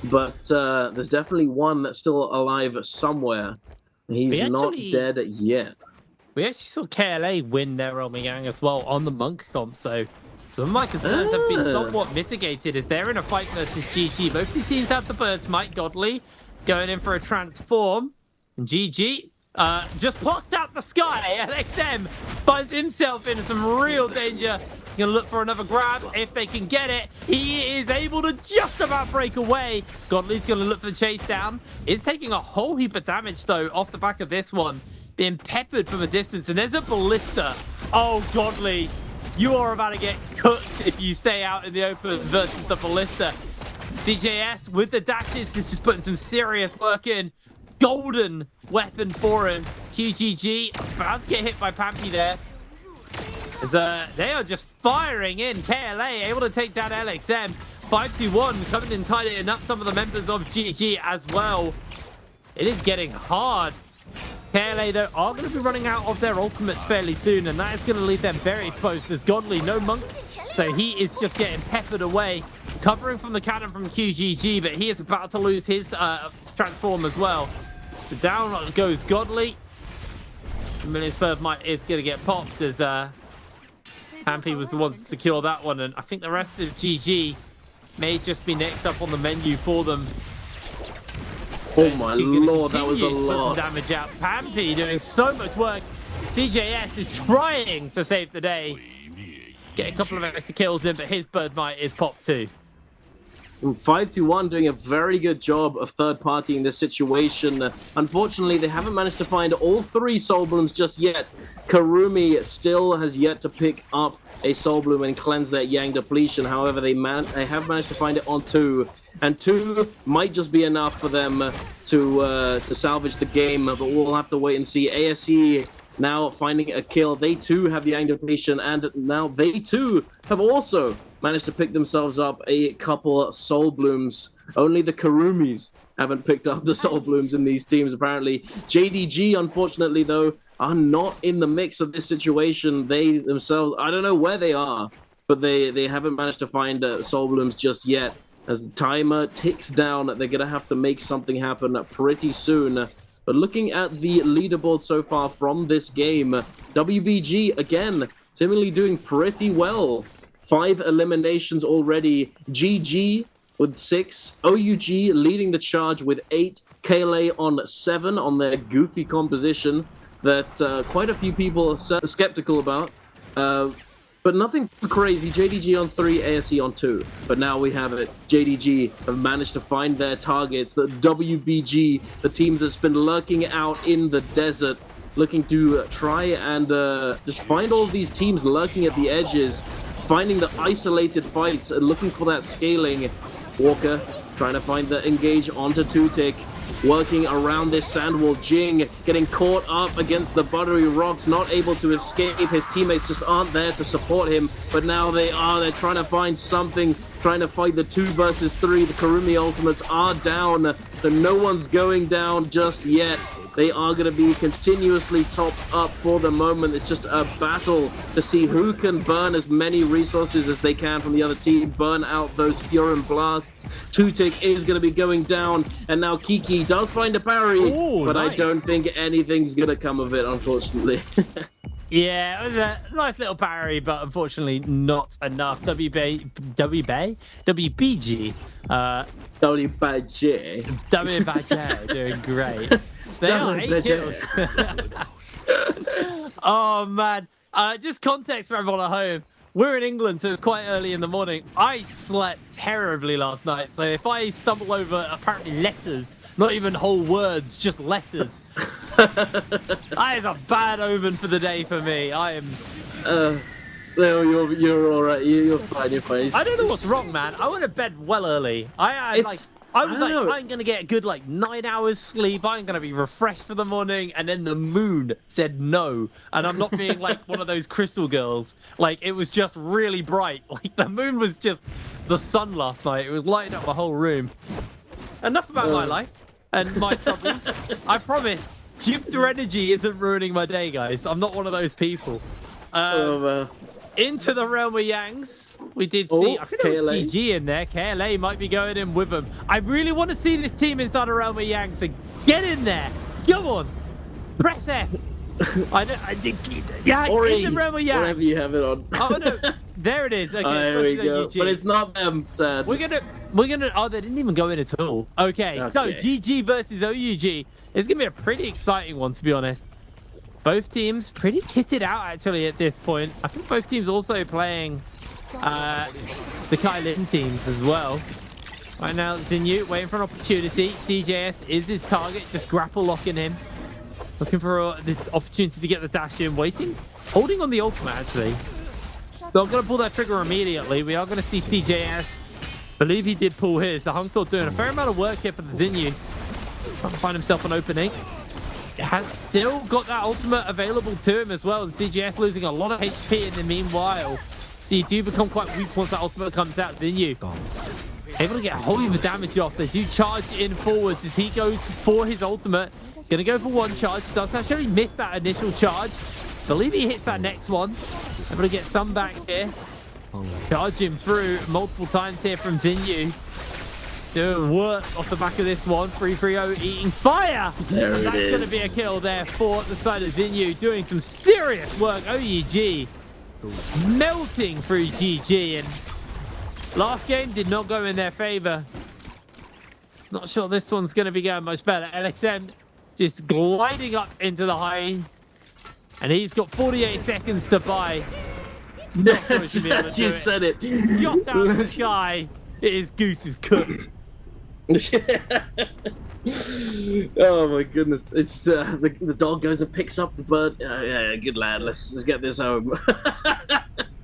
but there's definitely one that's still alive somewhere. He's not dead yet. We actually saw KLA win their Realm of Yang as well on the Monk comp, so some of my concerns have been somewhat mitigated as they're in a fight versus GG. Both these teams have the birds. Mike Godley going in for a transform, and GG just popped out the sky. LXM finds himself in some real danger. Gonna look for another grab if they can get it. He is able to just about break away. Godley's gonna look for the chase down. Is taking a whole heap of damage though off the back of this one. Being peppered from a distance, and there's a ballista. Oh, Godley, you are about to get cooked if you stay out in the open versus the ballista. CJS with the dashes is just putting some serious work in. Golden weapon for him. QGG about to get hit by Pampy there. As they are just firing in. KLA able to take down LXM. 5-2-1 coming in tightening up some of the members of GG as well. It is getting hard. KLA, though, are going to be running out of their ultimates fairly soon, and that is going to leave them very exposed as Godley, no Monk, so he is just getting peppered away, covering from the cannon from QGG, but he is about to lose his transform as well. So down goes Godley. Million's Bird is going to get popped as Pampy was the one to secure that one, and I think the rest of GG may just be next up on the menu for them. Oh my lord, that was a lot. Damage out. Pampy doing so much work. CJS is trying to save the day. Get a couple of extra kills in, but his bird might is popped too. 5-2-1 doing a very good job of third partying this situation. Unfortunately, they haven't managed to find all 3 Soul Blooms just yet. Karumi still has yet to pick up a Soul Bloom and cleanse that Yang depletion. However, they have managed to find it on 2. And 2 might just be enough for them to salvage the game, but we'll have to wait and see. ASE now finding a kill. They too have the Yang depletion, and now they too have also managed to pick themselves up a couple Soul Blooms. Only the Karumis haven't picked up the Soul Blooms in these teams, apparently. JDG, unfortunately, though, are not in the mix of this situation. They themselves, I don't know where they are, but they haven't managed to find Soul Blooms just yet. As the timer ticks down, they're going to have to make something happen pretty soon. But looking at the leaderboard so far from this game, WBG, again, seemingly doing pretty well. 5 eliminations already. GG with 6. OUG leading the charge with 8. KLA on 7 on their goofy composition that quite a few people are skeptical about. But nothing crazy. JDG on 3, ASE on 2. But now we have it. JDG have managed to find their targets. The WBG, the team that's been lurking out in the desert, looking to try and just find all of these teams lurking at the edges, finding the isolated fights and looking for that scaling. Walker trying to find the engage onto Tutik. Working around this sand wall. Jing getting caught up against the buttery rocks, not able to escape. His teammates just aren't there to support him, but now they are. They're trying to find something, trying to fight the 2 versus 3. The Karumi ultimates are down, so no one's going down just yet. They are going to be continuously topped up for the moment. It's just a battle to see who can burn as many resources as they can from the other team, burn out those Furin blasts. Tutik is going to be going down, and now Kiki does find a parry, but nice. I don't think anything's going to come of it, unfortunately. Yeah, it was a nice little parry, but unfortunately not enough. WBG. WBG doing great. They are 8 kills. Oh, man. Just context for everyone at home. we're in England, so it's quite early in the morning. I slept terribly last night, so if I stumble over apparently letters, not even whole words, just letters, that is a bad omen for the day for me. I am. No, you're all right. You're fine. You're fine. I don't know what's wrong, man. I went to bed well early. I was like, I'm gonna get a good 9 hours sleep. I'm gonna be refreshed for the morning, and then the moon said no. And I'm not being like one of those crystal girls. Like, it was just really bright. Like, the moon was just the sun last night. It was lighting up my whole room. Enough about my life and my troubles. I promise, Jupiter energy isn't ruining my day, guys. I'm not one of those people. Into the realm of Yangs, we did see, I think there was GG in there. KLA might be going in with them. I really want to see this team inside the realm of Yangs, so get in there. Come on. Press F. Yeah, Ori, in the realm of Yangs. Whatever you have it on. Oh, no. There it is. Okay, there we go. UG. But it's not them, sad. We're gonna, oh, they didn't even go in at all. Okay, so GG versus OUG is going to be a pretty exciting one, to be honest. Both teams pretty kitted out, actually, at this point. I think both teams also playing the Kailin teams as well. Right now, Zinyu waiting for an opportunity. CJS is his target, just grapple locking him. Looking for the opportunity to get the dash in. Waiting, holding on the ultimate, actually. Not going to pull that trigger immediately. We are going to see CJS. Believe he did pull his. The Hungsol doing a fair amount of work here for the Zinyu. Trying to find himself an opening. Has still got that ultimate available to him as well, and CGS losing a lot of HP in the meanwhile. So you do become quite weak once that ultimate comes out. Zinyu able to get a whole heap of damage off. They do charge in forwards as he goes for his ultimate. Gonna go for one charge. Does actually miss that initial charge. Believe he hits that next one. Able to get some back here. Charging through multiple times here from Zinyu. Doing work off the back of this one. 3-3-0 eating fire. There and that's going to be a kill there for the side of Zinyu. Doing some serious work. OEG melting through GG. And last game did not go in their favor. Not sure this one's going to be going much better. LXM just gliding up into the high. And he's got 48 seconds to buy. Yes, you said it. Shot out of the sky. It is Goose is cooked. Oh my goodness! It's the dog goes and picks up the bird. Yeah, good lad. Let's get this home.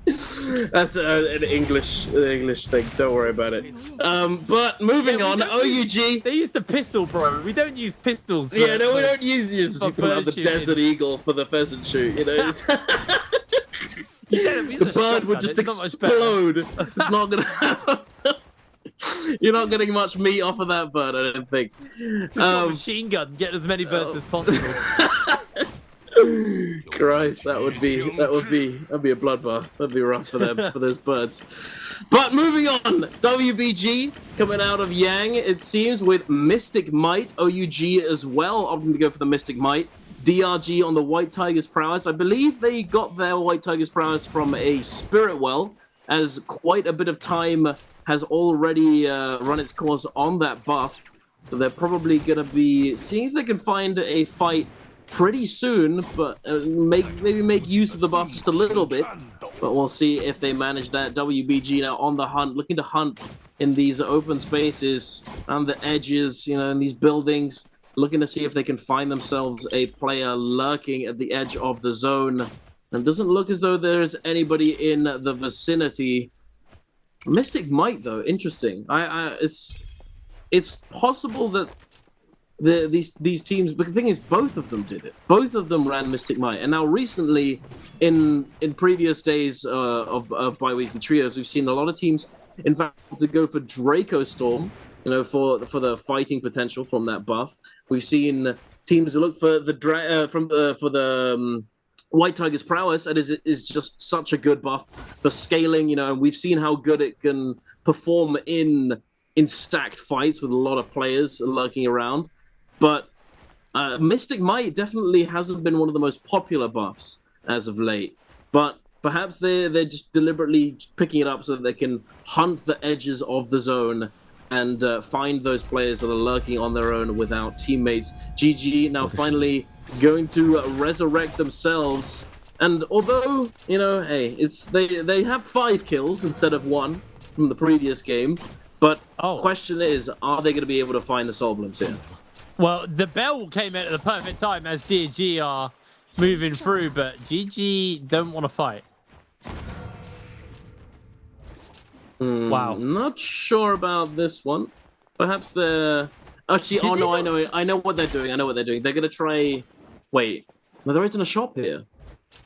That's an English thing. Don't worry about it. But moving on, OUG. They used a pistol, bro. We don't use pistols. Yeah, no, we don't use you pull out the Desert Eagle for the pheasant shoot. You know. The bird would just explode. It's not gonna happen. You're not getting much meat off of that bird, I don't think. Machine gun, get as many birds as possible. Christ, that'd be a bloodbath. That'd be rough for them, for those birds. But moving on, WBG coming out of Yang, it seems, with Mystic Might. OUG as well, opting to go for the Mystic Might. DRG on the White Tiger's prowess. I believe they got their White Tiger's prowess from a Spirit Well, as quite a bit of time has already run its course on that buff. So they're probably going to be seeing if they can find a fight pretty soon, but maybe make use of the buff just a little bit. But we'll see if they manage that. WBG now on the hunt, looking to hunt in these open spaces, on the edges, you know, in these buildings, looking to see if they can find themselves a player lurking at the edge of the zone. And it doesn't look as though there's anybody in the vicinity. Mystic Might, though, interesting. It's possible that these teams, but the thing is, both of them did it. Both of them ran Mystic Might, and now recently, in previous days of BIWEEK2 trios, we've seen a lot of teams, in fact, to go for Draco Storm, you know, for the fighting potential from that buff. We've seen teams look for the White Tiger's prowess, and is just such a good buff for scaling, you know, and we've seen how good it can perform in stacked fights with a lot of players lurking around. But Mystic Might definitely hasn't been one of the most popular buffs as of late. But perhaps they're just deliberately picking it up so that they can hunt the edges of the zone and find those players that are lurking on their own without teammates. GG now finally going to resurrect themselves And although, you know, hey, they have 5 kills instead of 1 from the previous game, but question is, are they going to be able to find the soul blooms here? Well, the bell came in at the perfect time as DG are moving through, but GG don't want to fight. Wow. Not sure about this one. Perhaps they're... Actually, oh no, I know what they're doing. I know what they're doing. They're going to try... Wait. No, there isn't a shop here.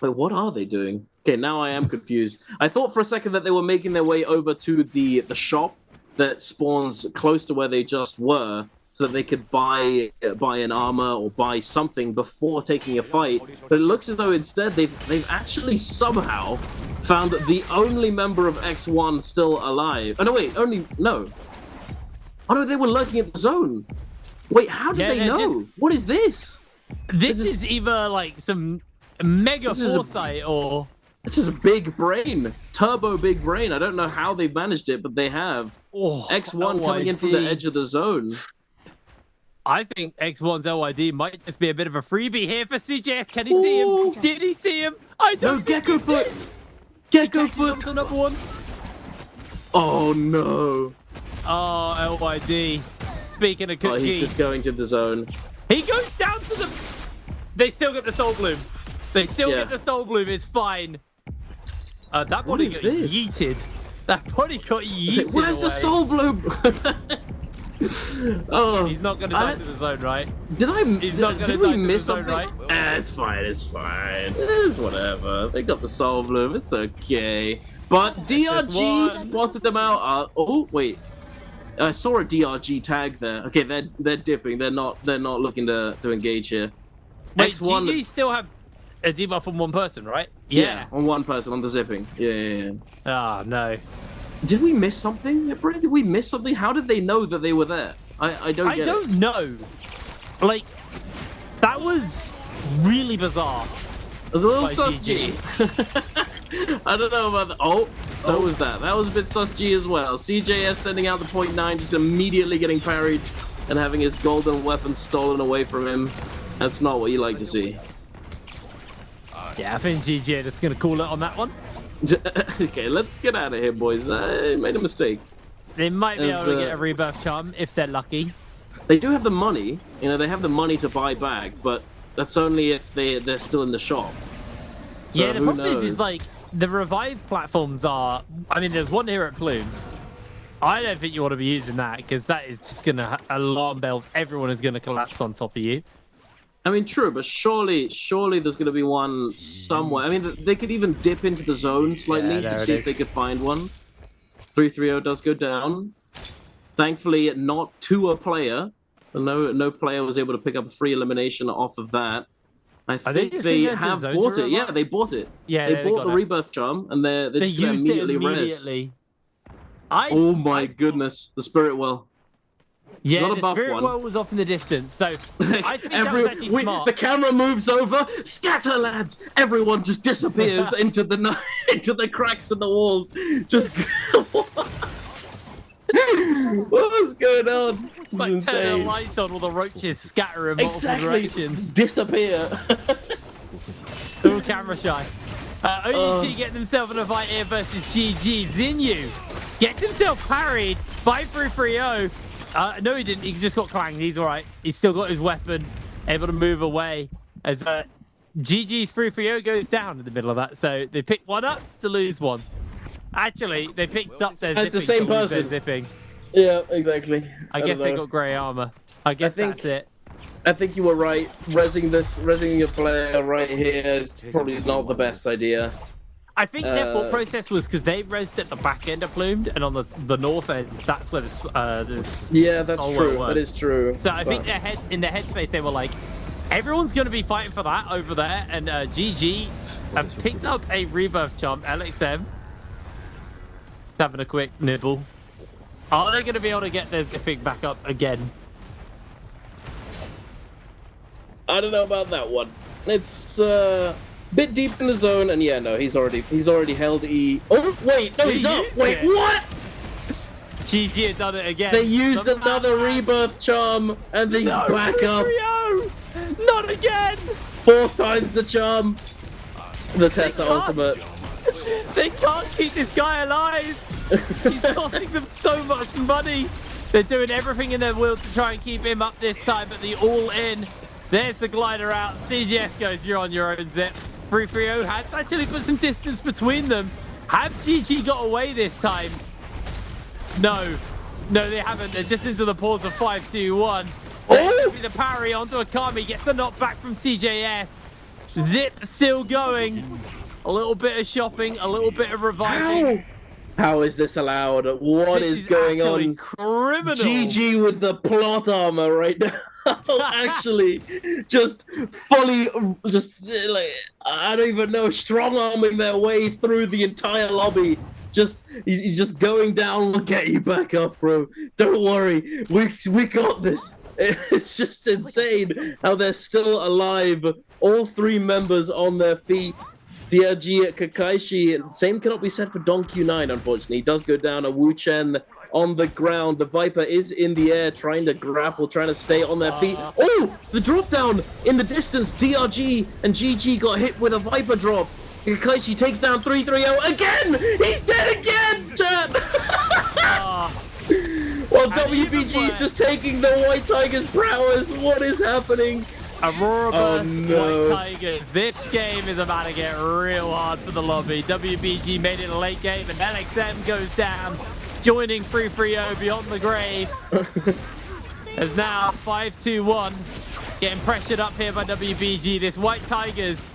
Wait, what are they doing? Okay, now I am confused. I thought for a second that they were making their way over to the shop that spawns close to where they just were, so that they could buy an armor or buy something before taking a fight. But it looks as though instead they've actually somehow found the only member of X1 still alive. Oh no, wait, no. Oh no, they were lurking at the zone. Wait, how did they know? What is this? This is either like some mega foresight or... It's just a big brain. Turbo big brain. I don't know how they've managed it, but they have. X1 coming in from the edge of the zone. I think X1's LYD might just be a bit of a freebie here for CJS. Can he see him? Did he see him? I don't know. Gecko foot. Gecko foot. Number 1. Oh no. Oh, LYD. Speaking of cookies. Oh, he's just going to the zone. He goes down to the... They still get the soul bloom. They still get the soul bloom. It's fine. That body got yeeted. That body got yeeted. Where's the soul bloom? Oh, he's not going to die to the zone, right? Did we miss something? Right? It's fine. It's fine. It's whatever. They got the soul bloom. It's okay. But DRG spotted them out. Oh wait, I saw a DRG tag there. Okay, they're dipping. They're not looking to engage here. Wait, X1. GG still have a debuff on 1 person, right? Yeah, on 1 person on the zipping. Yeah. Oh no. Did we miss something, Brian? Did we miss something? How did they know that they were there? I don't get it. I don't know. Like, that was really bizarre. It was a little sus G. I don't know about that. Oh, so was that. That was a bit sus G as well. CJS sending out the .9, just immediately getting parried and having his golden weapon stolen away from him. That's not what you like to see. Yeah, I think GG are just going to call it on that one. Okay, let's get out of here, boys. I made a mistake. They might be able to get a rebirth charm if they're lucky. They do have the money. You know, they have the money to buy back, but that's only if they're still in the shop. So yeah, the problem is like the revive platforms are... I mean, there's one here at Plume. I don't think you want to be using that because that is just going to alarm bells. Everyone is going to collapse on top of you. I mean, true, but surely there's going to be one somewhere. I mean, they could even dip into the zone slightly to see if they could find one. 330 does go down. Thankfully, not to a player. No player was able to pick up a free elimination off of that. I think they have bought it. Yeah, they bought it. Yeah, they bought the rebirth charm, and they're just going to immediately res. Oh my goodness, the spirit well. Yeah, the spirit well was off in the distance, so I think that was actually smart. The camera moves over, scatter, lads! Everyone just disappears into the cracks in the walls. Just what's going on? It's like turn the lights on, all the roaches scatter in multiple directions. Disappear. They're all camera shy. OG getting himself in a fight here versus GG. Zinyu gets himself parried by 330. No, he didn't. He just got clanged. He's all right. He's still got his weapon, able to move away as GG's 330 goes down in the middle of that. So they picked one up to lose one. Actually, they picked up their zipping. It's the same person. Zipping. Yeah, exactly. I guess they got grey armor. I guess that's it. I think you were right. Resing your player right here is probably not the best idea. I think their thought process was because they resed at the back end of Plumed, and on the north end, that's where there's yeah, that's true. That is true. So I think in their headspace, they were like, everyone's going to be fighting for that over there, and GG have picked up a rebirth charm. LXM having a quick nibble. Are they going to be able to get their zipping back up again? I don't know about that one. It's bit deep in the zone, and yeah, no, he's already held E. Oh wait, no, he's up. Wait, what? GG had done it again. They used another rebirth charm, and he's back up. Not again. 4th time's the charm. The Tessa ultimate. They can't keep this guy alive. He's costing them so much money. They're doing everything in their will to try and keep him up this time, but the all-in. There's the glider out. CGS goes, you're on your own, Zip. 330 has actually put some distance between them. Have GG got away this time? No. No, they haven't. They're just into the pause of 5-2-1. Oh! The parry onto Akami. Gets the knockback from CJS. Zip still going. A little bit of shopping, a little bit of reviving. How is this allowed? What is going on? Criminal. GG with the plot armor right now. Actually, just fully, just like, I don't even know, strong arming their way through the entire lobby. He's just going down. We'll get you back up, bro. Don't worry, we got this. It's just insane how they're still alive. All three members on their feet. DRG at Kakaishi. Same cannot be said for Don Q9, unfortunately. He does go down. A Wu Chen on the ground. The Viper is in the air, trying to grapple, trying to stay on their feet. Oh, the drop down in the distance. DRG and GG got hit with a Viper drop. Kakaishi takes down 330 again. He's dead again, chat. Well, WBG is just taking the White Tigers' prowess. What is happening? Aurora Burst, White Tigers. This game is about to get real hard for the lobby. WBG made it a late game, and LXM goes down, joining 330 beyond the grave. There's now 5-2-1, getting pressured up here by WBG. This White Tigers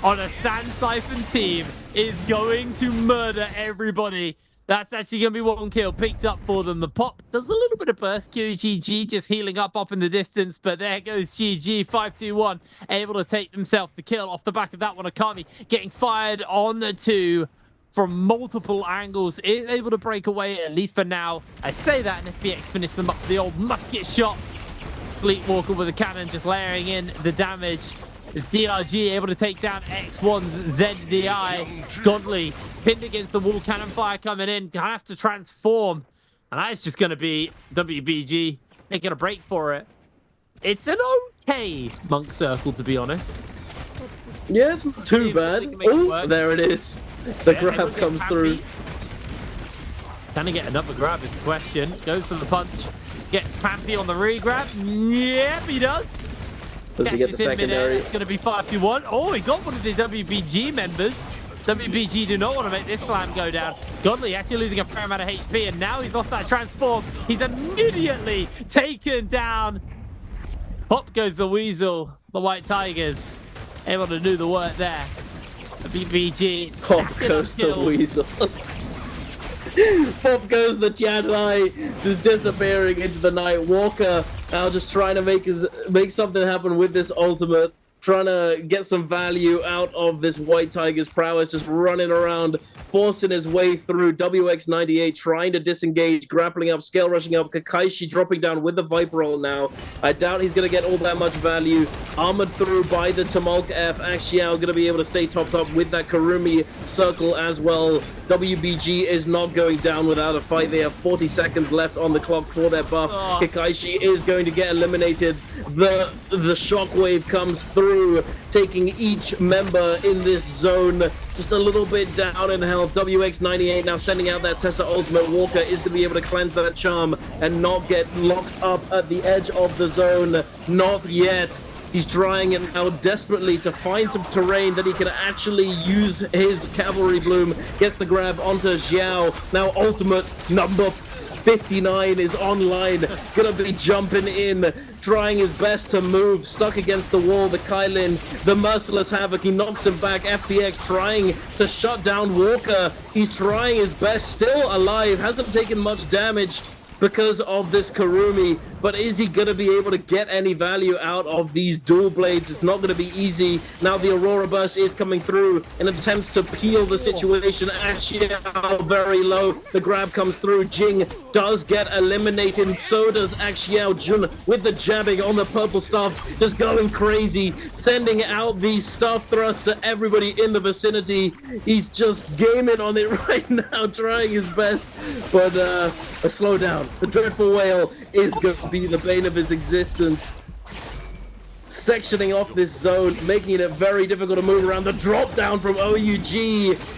on a Sand Siphon team is going to murder everybody. That's actually going to be one kill picked up for them. The pop does a little bit of burst. QGG just healing up in the distance, but there goes GG. 5-2-1, able to take themselves the kill off the back of that one. Akami getting fired on the two from multiple angles, is able to break away, at least for now. I say that, and FPX finished them up with the old musket shot. Fleetwalker with a cannon just layering in the damage. Is DRG able to take down X1's ZDI? Godly pinned against the wall, cannon fire coming in. Gonna have to transform. And that is just going to be WBG making a break for it. It's an okay Monk Circle, to be honest. Yeah, it's not too bad. Oh, there it is. The grab comes through. Can he get another grab is the question. Goes for the punch. Gets Pampy on the re-grab. Yep, he does. Does he get the secondary? It's going to be 5-2-1. Oh, he got one of the WBG members. WBG do not want to make this slam go down. Godly actually losing a fair amount of HP, and now he's lost that transform. He's immediately taken down. Pop goes the Weasel. The White Tigers able to do the work there. WBG. Pop goes the Weasel. Pop goes the Tianlai, just disappearing into the night. Walker now just trying to make something happen with this ultimate, trying to get some value out of this White Tiger's prowess, just running around, forcing his way through. WX98 trying to disengage, grappling up, scale rushing up. Kakaishi dropping down with the Viper ult now. I doubt he's going to get all that much value. Armored through by the Tumulk F. Axiao going to be able to stay topped up with that Karumi circle as well. WBG is not going down without a fight. They have 40 seconds left on the clock for their buff. Kakaishi is going to get eliminated. The shockwave comes through, taking each member in this zone just a little bit down in health. WX98 now sending out that Tessa ultimate. Walker is going to be able to cleanse that charm and not get locked up at the edge of the zone. Not yet. He's trying it now desperately to find some terrain that he can actually use his cavalry bloom. Gets the grab onto Xiao. Now ultimate number 59 is online. Gonna be jumping in, trying his best to move. Stuck against the wall. The Kylin, the merciless havoc. He knocks him back. FPX trying to shut down Walker. He's trying his best. Still alive. Hasn't taken much damage because of this Karumi, but is he going to be able to get any value out of these dual blades? It's not going to be easy. Now the Aurora Burst is coming through in attempts to peel the situation. Axiao very low. The grab comes through. Jing does get eliminated. So does Axiao. Jun with the jabbing on the purple stuff, just going crazy, sending out these stuff thrusts to everybody in the vicinity. He's just gaming on it right now, trying his best, but a slowdown. The Dreadful Whale is going to be the bane of his existence. sectioning off this zone, making it very difficult to move around. The drop down from OUG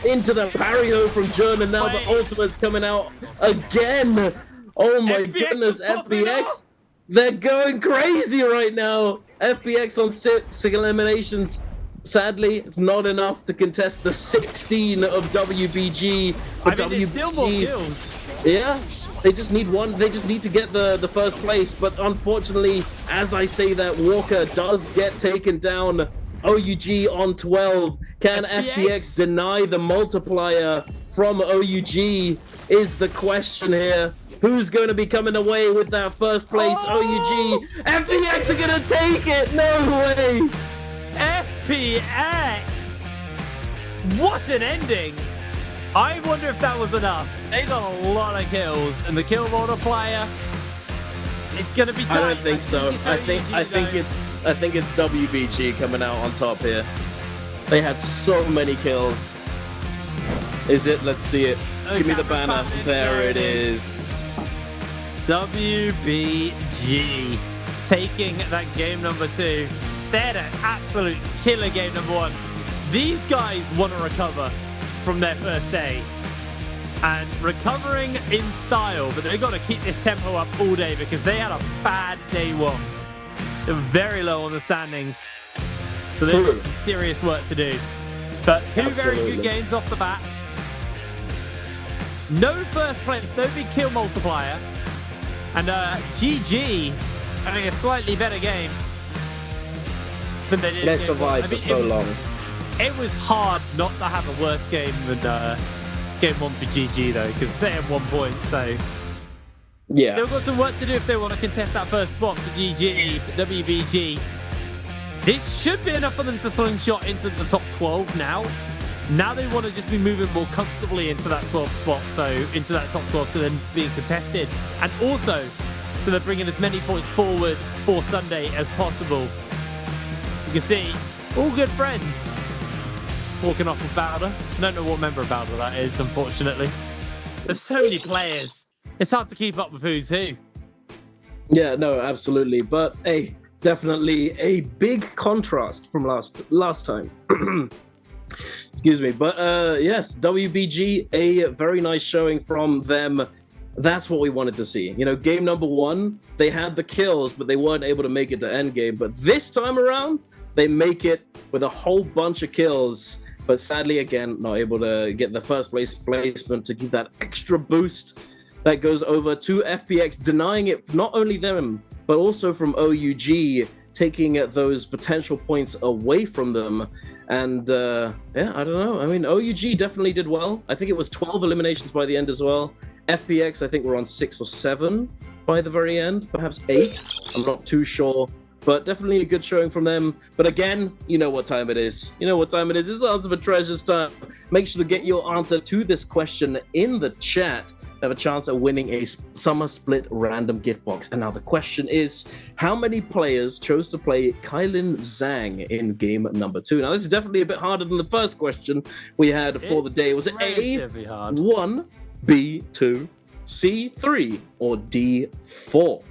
into the parry though from German. Now the ultimate's coming out again. Oh my goodness, FPX. They're going crazy right now. FPX on 6 eliminations. Sadly, it's not enough to contest the 16 of WBG. I mean, it's still more kills. Yeah. They just need one. They just need to get the first place. But unfortunately, as I say that, Walker does get taken down. OUG on 12. Can FPX deny the multiplier from OUG is the question here. Who's going to be coming away with that first place? OUG. FPX are going to take it. No way. FPX. What an ending. I wonder if that was enough. They got a lot of kills, and the kill multiplier, it's gonna be tight. I don't think so. I think it's WBG coming out on top here. They had so many kills. Is it? Let's see it. Give me the banner. There it is. WBG taking that game number 2. They had an absolute killer game number 1. These guys want to recover from their first day, and recovering in style, but they've got to keep this tempo up all day because they had a bad day 1. They're very low on the standings, so they've got some serious work to do. But 2 very good games off the bat. No first place, no big kill multiplier, and GG having a slightly better game than they did. They survived for so long. It was hard not to have a worse game than game 1 for GG though, because they had 1 point. So yeah, they've got some work to do if they want to contest that first spot for GG, WBG. This should be enough for them to slingshot into the top 12 now. Now they want to just be moving more comfortably into that 12th spot, so into that top 12, so then being contested, and also so they're bringing as many points forward for Sunday as possible. You can see all good friends walking off with Bowder. I don't know what member of Bowder that is, unfortunately. There's so many players. It's hard to keep up with who's who. Yeah, no, absolutely. But hey, definitely a big contrast from last time. Excuse me. But yes, WBG, a very nice showing from them. That's what we wanted to see. You know, game number 1, they had the kills, but they weren't able to make it to endgame. But this time around, they make it with a whole bunch of kills. But sadly, again, not able to get the first place placement to give that extra boost that goes over to FPX, denying it not only them, but also from OUG, taking those potential points away from them. And yeah, I don't know. I mean, OUG definitely did well. I think it was 12 eliminations by the end as well. FPX, I think we're on 6 or 7 by the very end, perhaps 8. I'm not too sure. But definitely a good showing from them. But again, you know what time it is. You know what time it is. It's Answer for Treasures time. Make sure to get your answer to this question in the chat. Have a chance at winning a Summer Split random gift box. And now the question is, how many players chose to play Kylin Zhang in game number 2? Now, this is definitely a bit harder than the first question we had for the day. Was it A, 1, B, 2, C, 3, or D, 4?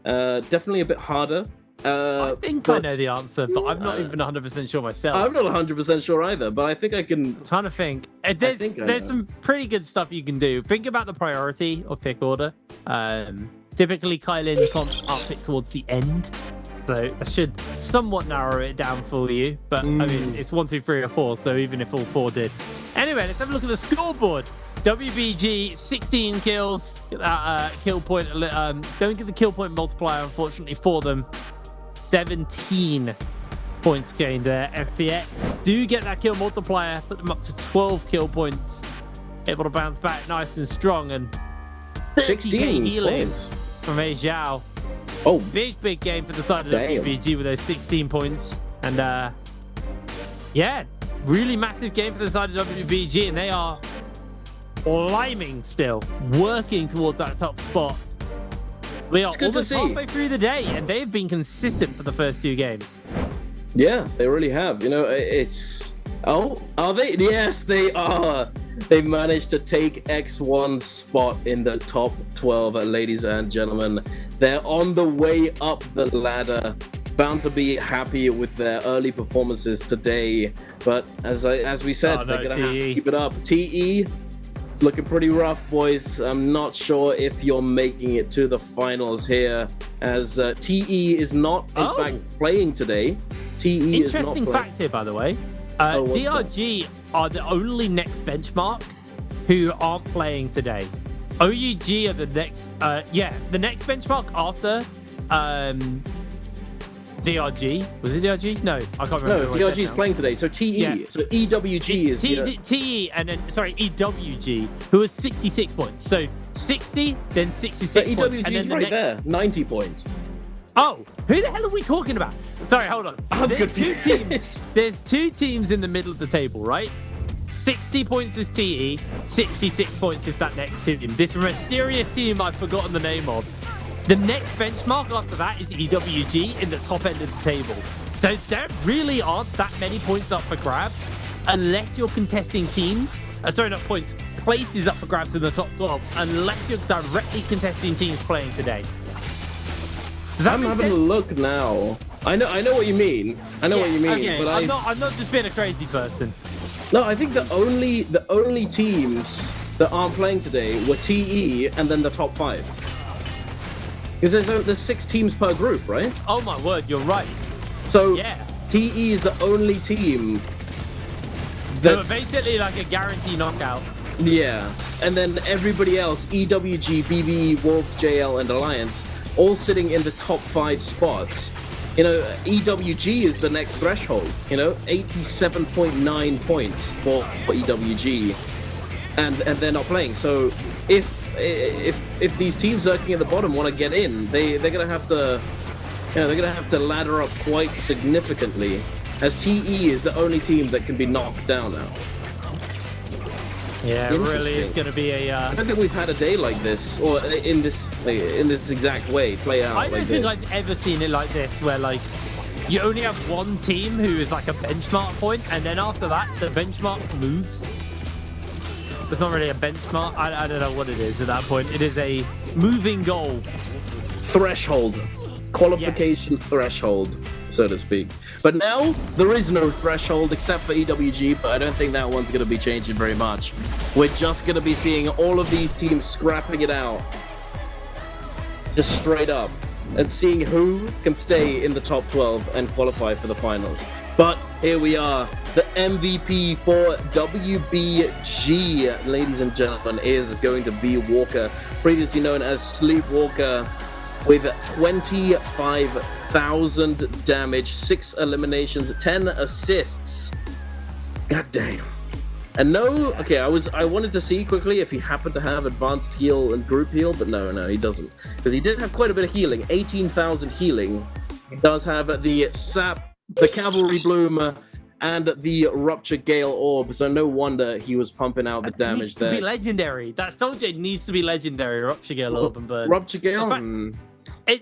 Definitely a bit harder. I think I know the answer, but I'm not even 100% sure myself. I'm not 100% sure either, but I think I can. I'm trying to think. There's some pretty good stuff you can do. Think about the priority of pick order. Typically, Kylin can't pick towards the end, so I should somewhat narrow it down for you. But I mean, it's 1, 2, 3, or 4. So even if all 4 did. Anyway, let's have a look at the scoreboard. WBG 16 kills. Kill point. Don't get the kill point multiplier, unfortunately, for them. 17 points gained there. FPX do get that kill multiplier, put them up to 12 kill points. Able to bounce back nice and strong, and 16 healing points from A Zhao. Oh, big game for the side of WBG with those 16 points. And yeah, really massive game for the side of WBG, and they are climbing still, working towards that top spot. We are almost halfway through the day, and they've been consistent for the first 2 games. Yeah, they really have. You know, it's... Oh, are they? Yes, they are. They've managed to take X1's spot in the top 12, ladies and gentlemen. They're on the way up the ladder. bound to be happy with their early performances today. But as we said, they're going to have to keep it up. TE, it's looking pretty rough, boys. I'm not sure if you're making it to the finals here, as TE is not, in fact, playing today. TE is not playing. Interesting fact here, by the way. DRG are the only next benchmark who aren't playing today. OUG are the next, the next benchmark after DRG. Was it DRG? No, I can't remember. No, DRG is playing today. So TE, so EWG is TE, and then EWG, who has 66 points. So 60, then 66 points. EWG is right there, 90 points. Oh, who the hell are we talking about? Sorry, hold on. There's two teams. There's two teams in the middle of the table, right? 60 points is TE, 66 points is that next team. This mysterious team I've forgotten the name of. The next benchmark after that is EWG in the top end of the table. So there really aren't that many points up for grabs unless you're contesting teams. Sorry, not points. Places up for grabs in the top 12 unless you're directly contesting teams playing today. I'm having a look now. I know what you mean. What you mean. Okay. But I'm not just being a crazy person. No, I think the only teams that aren't playing today were TE and then the top 5. Because there's 6 teams per group, right? Oh my word, you're right. So TE is the only team that's basically like a guarantee knockout. Yeah, and then everybody else, EWG, BBE, Wolves, JL, and Alliance, all sitting in the top 5 spots. You know, EWG is the next threshold. You know, 87.9 points for EWG, and they're not playing. So if these teams lurking at the bottom want to get in, they're gonna have to ladder up quite significantly, as TE is the only team that can be knocked down now. Yeah, it really is going to be a. I don't think we've had a day like this, or in this exact way play out. I don't think I've ever seen it like this, where like you only have one team who is like a benchmark point, and then after that the benchmark moves. It's not really a benchmark. I don't know what it is at that point. It is a moving goal. Threshold. Qualification threshold, so to speak. But now, there is no threshold except for EWG, but I don't think that one's going to be changing very much. We're just going to be seeing all of these teams scrapping it out. Just straight up. And seeing who can stay in the top 12 and qualify for the finals. But here we are. The MVP for WBG, ladies and gentlemen, is going to be Walker, previously known as Sleepwalker, with 25,000 damage, 6 eliminations, 10 assists. God damn. And no, okay, I wanted to see quickly if he happened to have advanced heal and group heal, but no, he doesn't. Because he did have quite a bit of healing, 18,000 healing. He does have the Sap, the Cavalry Bloom, and the Rupture Gale Orb, so no wonder he was pumping out the damage there. Needs to be legendary. That Soul Jade needs to be legendary, Rupture Gale Orb and Burn. Rupture Gale?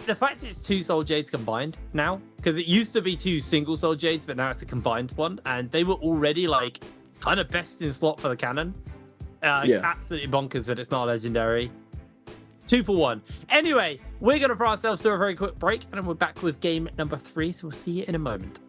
The fact it's 2 Soul Jades combined now, because it used to be 2 single Soul Jades, but now it's a combined one, and they were already like kind of best in slot for the cannon. Absolutely bonkers that it's not legendary. 2 for 1. Anyway, we're going to throw ourselves through a very quick break, and then we're back with game number 3, so we'll see you in a moment.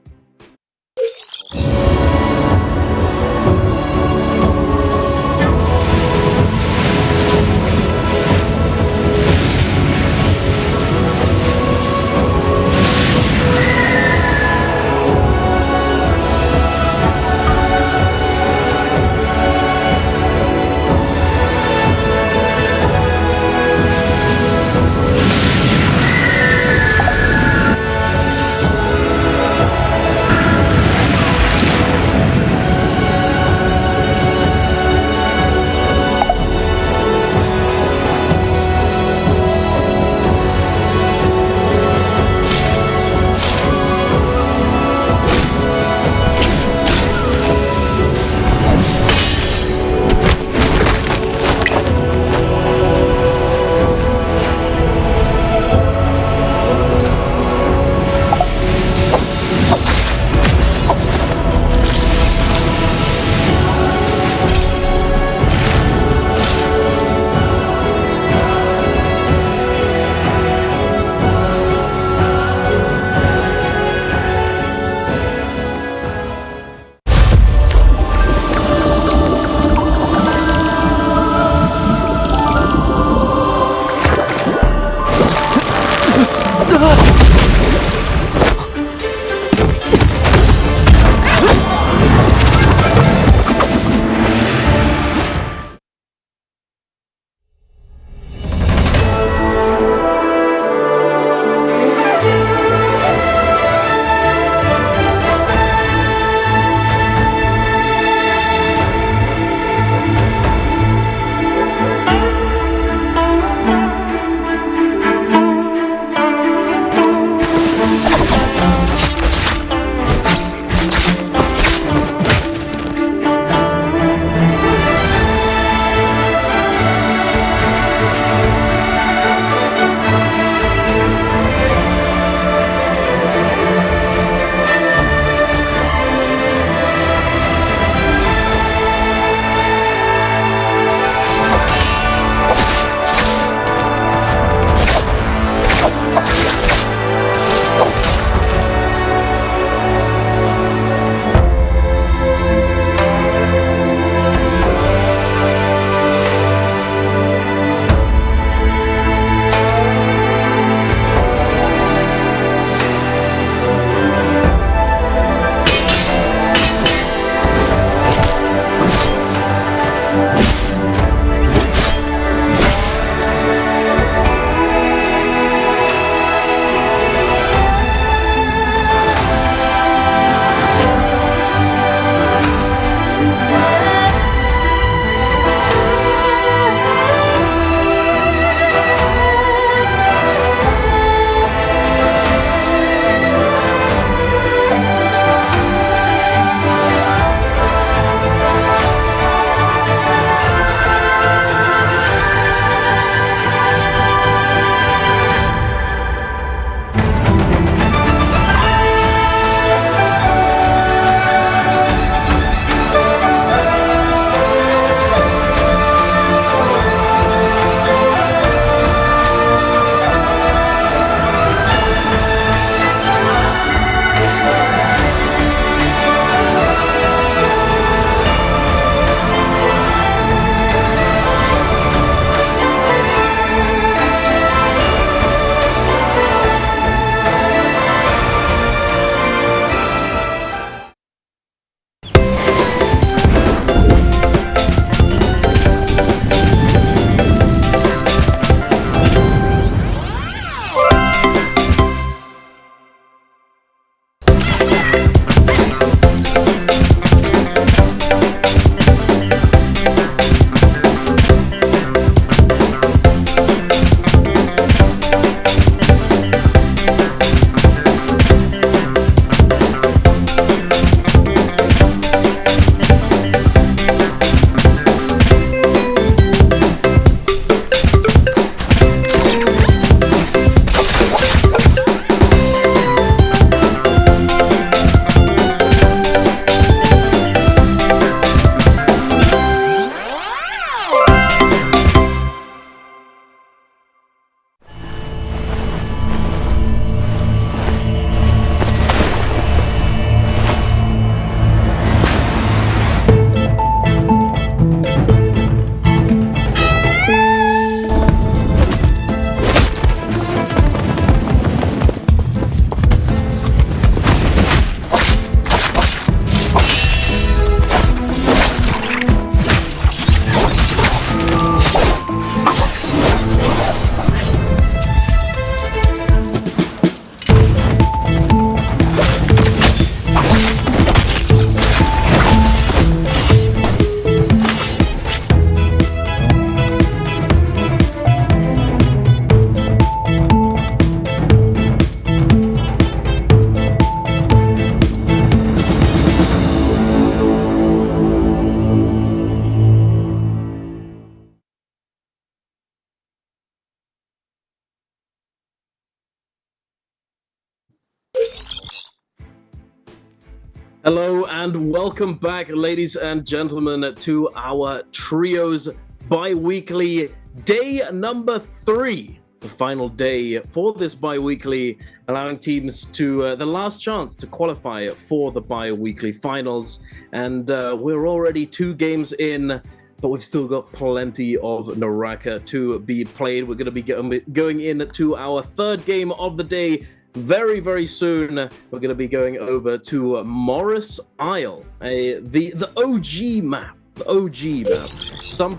Hello and welcome back, ladies and gentlemen, to our Trios bi-weekly day number 3. The final day for this bi-weekly, allowing teams to the last chance to qualify for the bi-weekly finals. And we're already 2 games in, but we've still got plenty of NARAKA to be played. We're going to be going into our 3rd game of the day very, very soon. We're going to be going over to Morris Isle, the OG map. The OG map. Some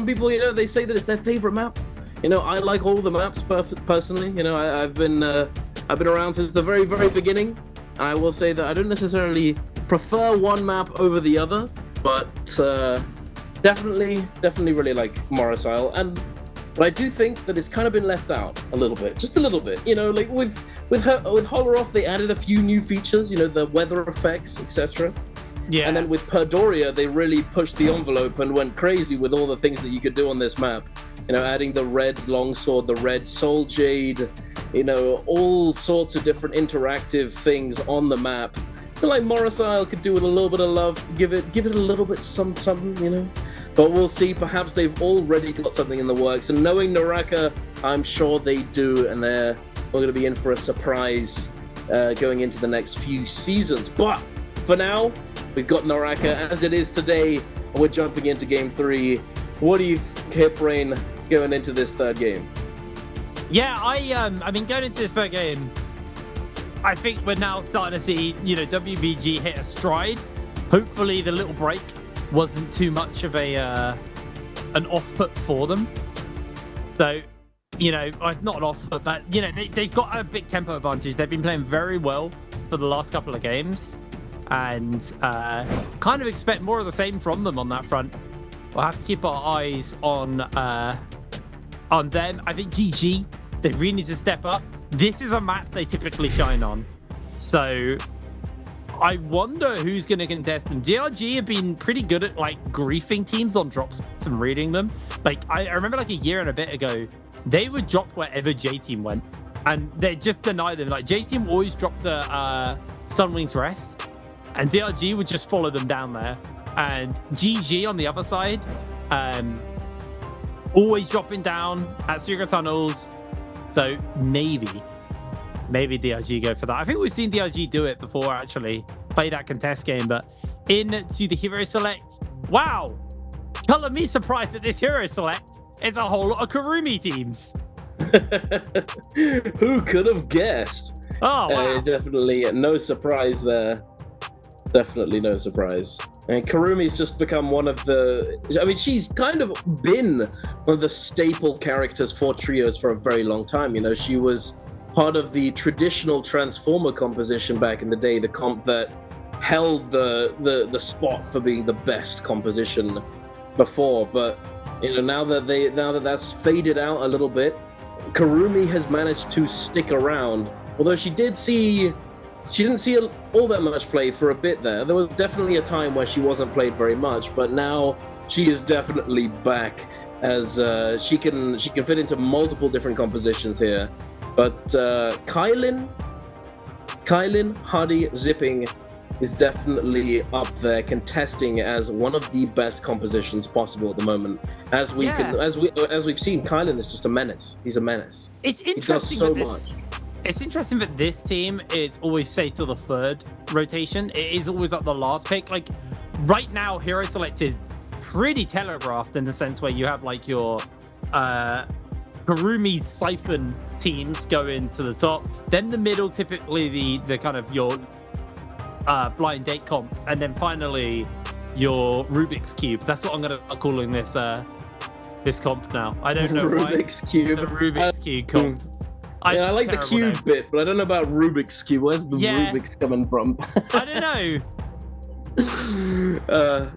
people, you know, they say that it's their favorite map. You know, I like all the maps personally. You know, I've been around since the very, very beginning. And I will say that I don't necessarily prefer one map over the other, but definitely really like Morris Isle. But I do think that it's kind of been left out a little bit, just a little bit. You know, like with Holaroth, they added a few new features. You know, the weather effects, etc. Yeah. And then with Perdoria, they really pushed the envelope and went crazy with all the things that you could do on this map. You know, adding the red longsword, the red soul jade, you know, all sorts of different interactive things on the map. I feel like Morris Isle could do with a little bit of love, give it a little bit something, you know. But we'll see. Perhaps they've already got something in the works. And knowing NARAKA, I'm sure they do, and we're going to be in for a surprise going into the next few seasons. But for now, we've got NARAKA as it is today. And we're jumping into Game 3. What do you think, Brain, going into this 3rd game? Yeah, I mean, going into this 3rd game, I think we're now starting to see, you know, WBG hit a stride. Hopefully the little break wasn't too much of an off-put for them. So, you know, not an off-put, but, you know, they've got a big tempo advantage. They've been playing very well for the last couple of games, and kind of expect more of the same from them on that front. We'll have to keep our eyes on them. I think GG, they really need to step up. This is a map they typically shine on. So I wonder who's going to contest them. DRG have been pretty good at like griefing teams on drops and reading them. Like I remember like a year and a bit ago, they would drop wherever J-Team went, and they just deny them. Like J-Team always dropped a Sunwing's Rest, and DRG would just follow them down there. And GG on the other side, always dropping down at Secret Tunnels. So maybe DRG go for that. I think we've seen DRG do it before, actually. Play that contest game, but into the hero select. Wow! Color me surprised at this hero select. It's a whole lot of Kurumi teams. Who could have guessed? Oh, wow. Definitely no surprise there. Definitely no surprise. And Kurumi's just become one of the... I mean, she's kind of been one of the staple characters for Trios for a very long time. You know, she was part of the traditional Transformer composition back in the day, the comp that held the spot for being the best composition before. But, you know, now that that's faded out a little bit, Kurumi has managed to stick around. Although she didn't see all that much play for a bit there. There was definitely a time where she wasn't played very much, but now she is definitely back as she can fit into multiple different compositions here. But Kylin, Huddy, Zipping is definitely up there contesting as one of the best compositions possible at the moment. As we've seen, Kylin is just a menace. He's a menace. It's interesting. He does so much. It's interesting that this team is always safe till the 3rd rotation. It is always at the last pick. Like right now, hero select is pretty telegraphed in the sense where you have like your Kurumi Siphon teams going to the top, then the middle, typically the kind of your blind date comps, and then finally your Rubik's Cube. That's what I'm gonna start calling this this comp now. I don't know Rubik's Cube. The Rubik's Cube comp. I like the cube bit, but I don't know about Rubik's Cube. Where's the Rubik's coming from? I don't know.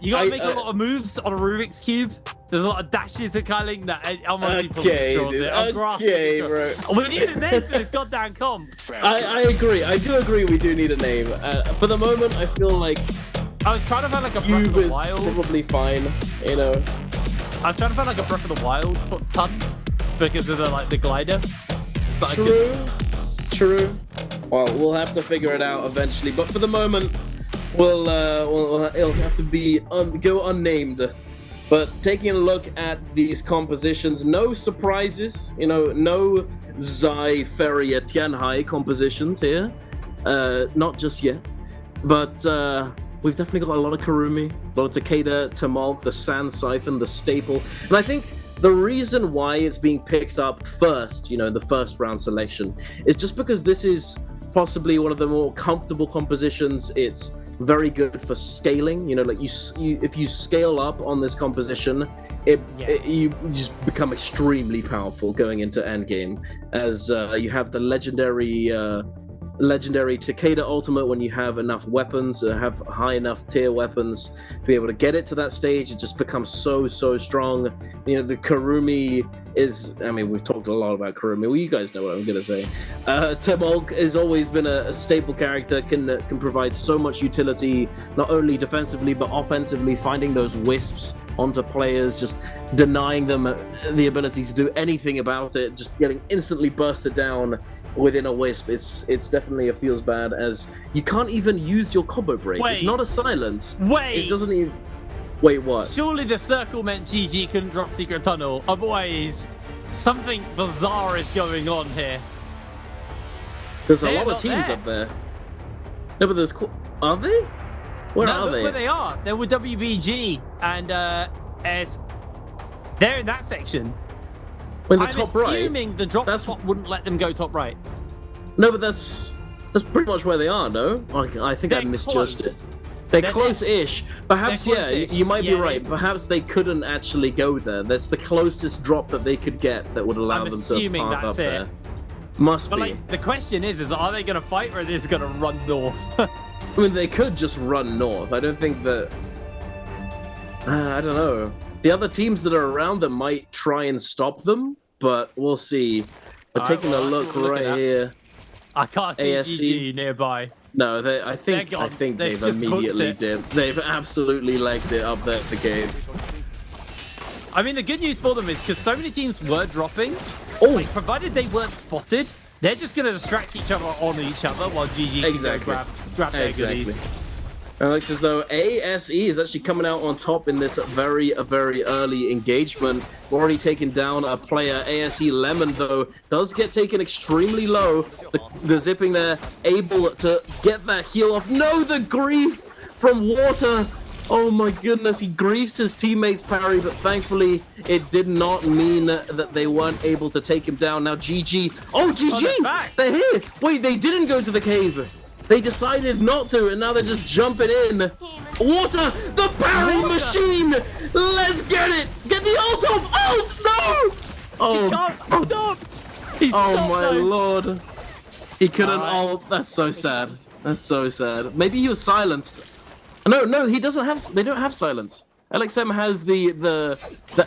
You gotta make a lot of moves on a Rubik's Cube. There's a lot of dashes at Kyling that I'm honestly okay, bro. We need a name for this goddamn comp. I agree. I do agree we do need a name. For the moment, I feel like I was trying to find like a Cube Breath of the is Wild. probably fine, you know. I was trying to find like a Breath of the Wild pun because of the glider. But True. Well, we'll have to figure it out eventually. But for the moment, Well, it'll have to be go unnamed. But taking a look at these compositions, no surprises. You know, no Zai, Feria, Tianhai compositions here. Not just yet. But we've definitely got a lot of Karumi, a lot of Takeda, Tamalk, the Sand Siphon, the Staple. And I think the reason why it's being picked up first, you know, in the first round selection, is just because this is possibly one of the more comfortable compositions. It's very good for scaling. You know, like you if you scale up on this composition, you just become extremely powerful going into endgame, as you have the legendary Takeda ultimate when you have enough weapons, have high enough tier weapons to be able to get it to that stage. It just becomes so strong. You know, the Karumi is, I mean, we've talked a lot about Karumi. Well, you guys know what I'm gonna say. Tamalk has always been a staple character, can provide so much utility, not only defensively but offensively, finding those wisps onto players, just denying them the ability to do anything about it, just getting instantly bursted down within a wisp. It's definitely feels bad, as you can't even use your combo break. It's not a silence. It doesn't even. Wait, what? Surely the circle meant GG couldn't drop Secret Tunnel. Otherwise, something bizarre is going on here. There's a lot of teams up there. No, but there's. Are they? Where are they? Where they are. They're with WBG and they're in that section. In the top right. I'm assuming the drop spot wouldn't let them go top right. No, but that's pretty much where they are. No, I think I misjudged it. They're close-ish. Perhaps, you might be right. Perhaps they couldn't actually go there. That's the closest drop that they could get that would allow them to path up there. Must be. Like, the question is are they going to fight, or are they just going to run north? I mean, they could just run north. I don't think that. I don't know. The other teams that are around them might try and stop them, but we'll see. But taking a look right here. I can't see ASC GG nearby. No, I think they've immediately dipped. They've absolutely legged it up there for game. I mean, the good news for them is because so many teams were dropping, like, provided they weren't spotted, they're just going to distract each other on each other while GG can go grab their goodies. And it looks as though ASE is actually coming out on top in this very early engagement. Already taken down a player. ASE Lemon, though, does get taken extremely low. The zipping there, able to get that heal off. No, the grief from Water. Oh my goodness, he griefs his teammates' parry, but thankfully it did not mean that they weren't able to take him down. Now GG. Oh, GG! They're here! Wait, they didn't go to the cave. They decided not to, and now they're just jumping in. Water, the parry machine! Let's get it! Get the ult off! Oh, no! Oh, he stopped! Oh, my lord. He couldn't ult. That's so sad. That's so sad. Maybe he was silenced. No, he doesn't have. They don't have silence. LXM has the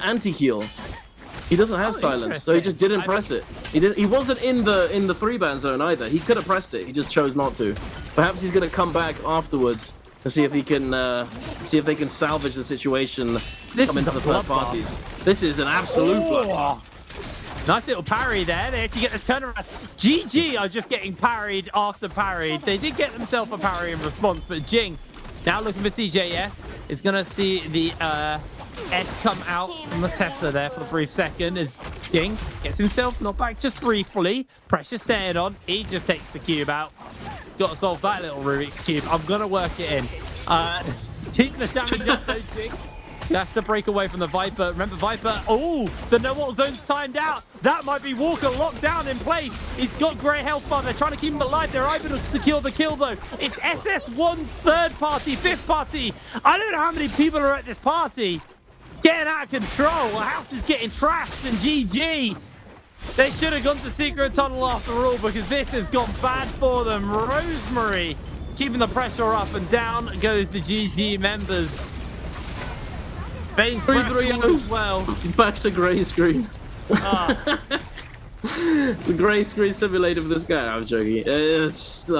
anti-heal. He doesn't have silence, so he just didn't press it. He wasn't in the 3-ban zone either. He could have pressed it. He just chose not to. Perhaps he's gonna come back afterwards to see if he can see if they can salvage the situation. This come is into the third parties. This is an absolute bloodbath. Nice little parry there. They actually get the turnaround. GG are just getting parried after parried. They did get themselves a parry in response, but Jing now looking for CJS is gonna see the S come out from the Tessa there for a brief second as Jing gets himself knocked back just briefly. Pressure staying on. He just takes the cube out. Got to solve that little Rubik's Cube. I'm going to work it in. Keep the damage up though, Jing. That's the break away from the Viper. Remember, Viper, the no-ult zone's timed out. That might be Walker locked down in place. He's got grey health bar. They're trying to keep him alive. They're able to secure the kill, though. It's SS1's third party, fifth party. I don't know how many people are at this party. Getting out of control. The house is getting trashed, and GG. They should have gone to Secret Tunnel after all, because this has gone bad for them. Rosemary keeping the pressure up, and down goes the GG members. Bane's 3-3 as well. Back to grey screen. The grey screen simulator for this guy. I'm joking. It's just,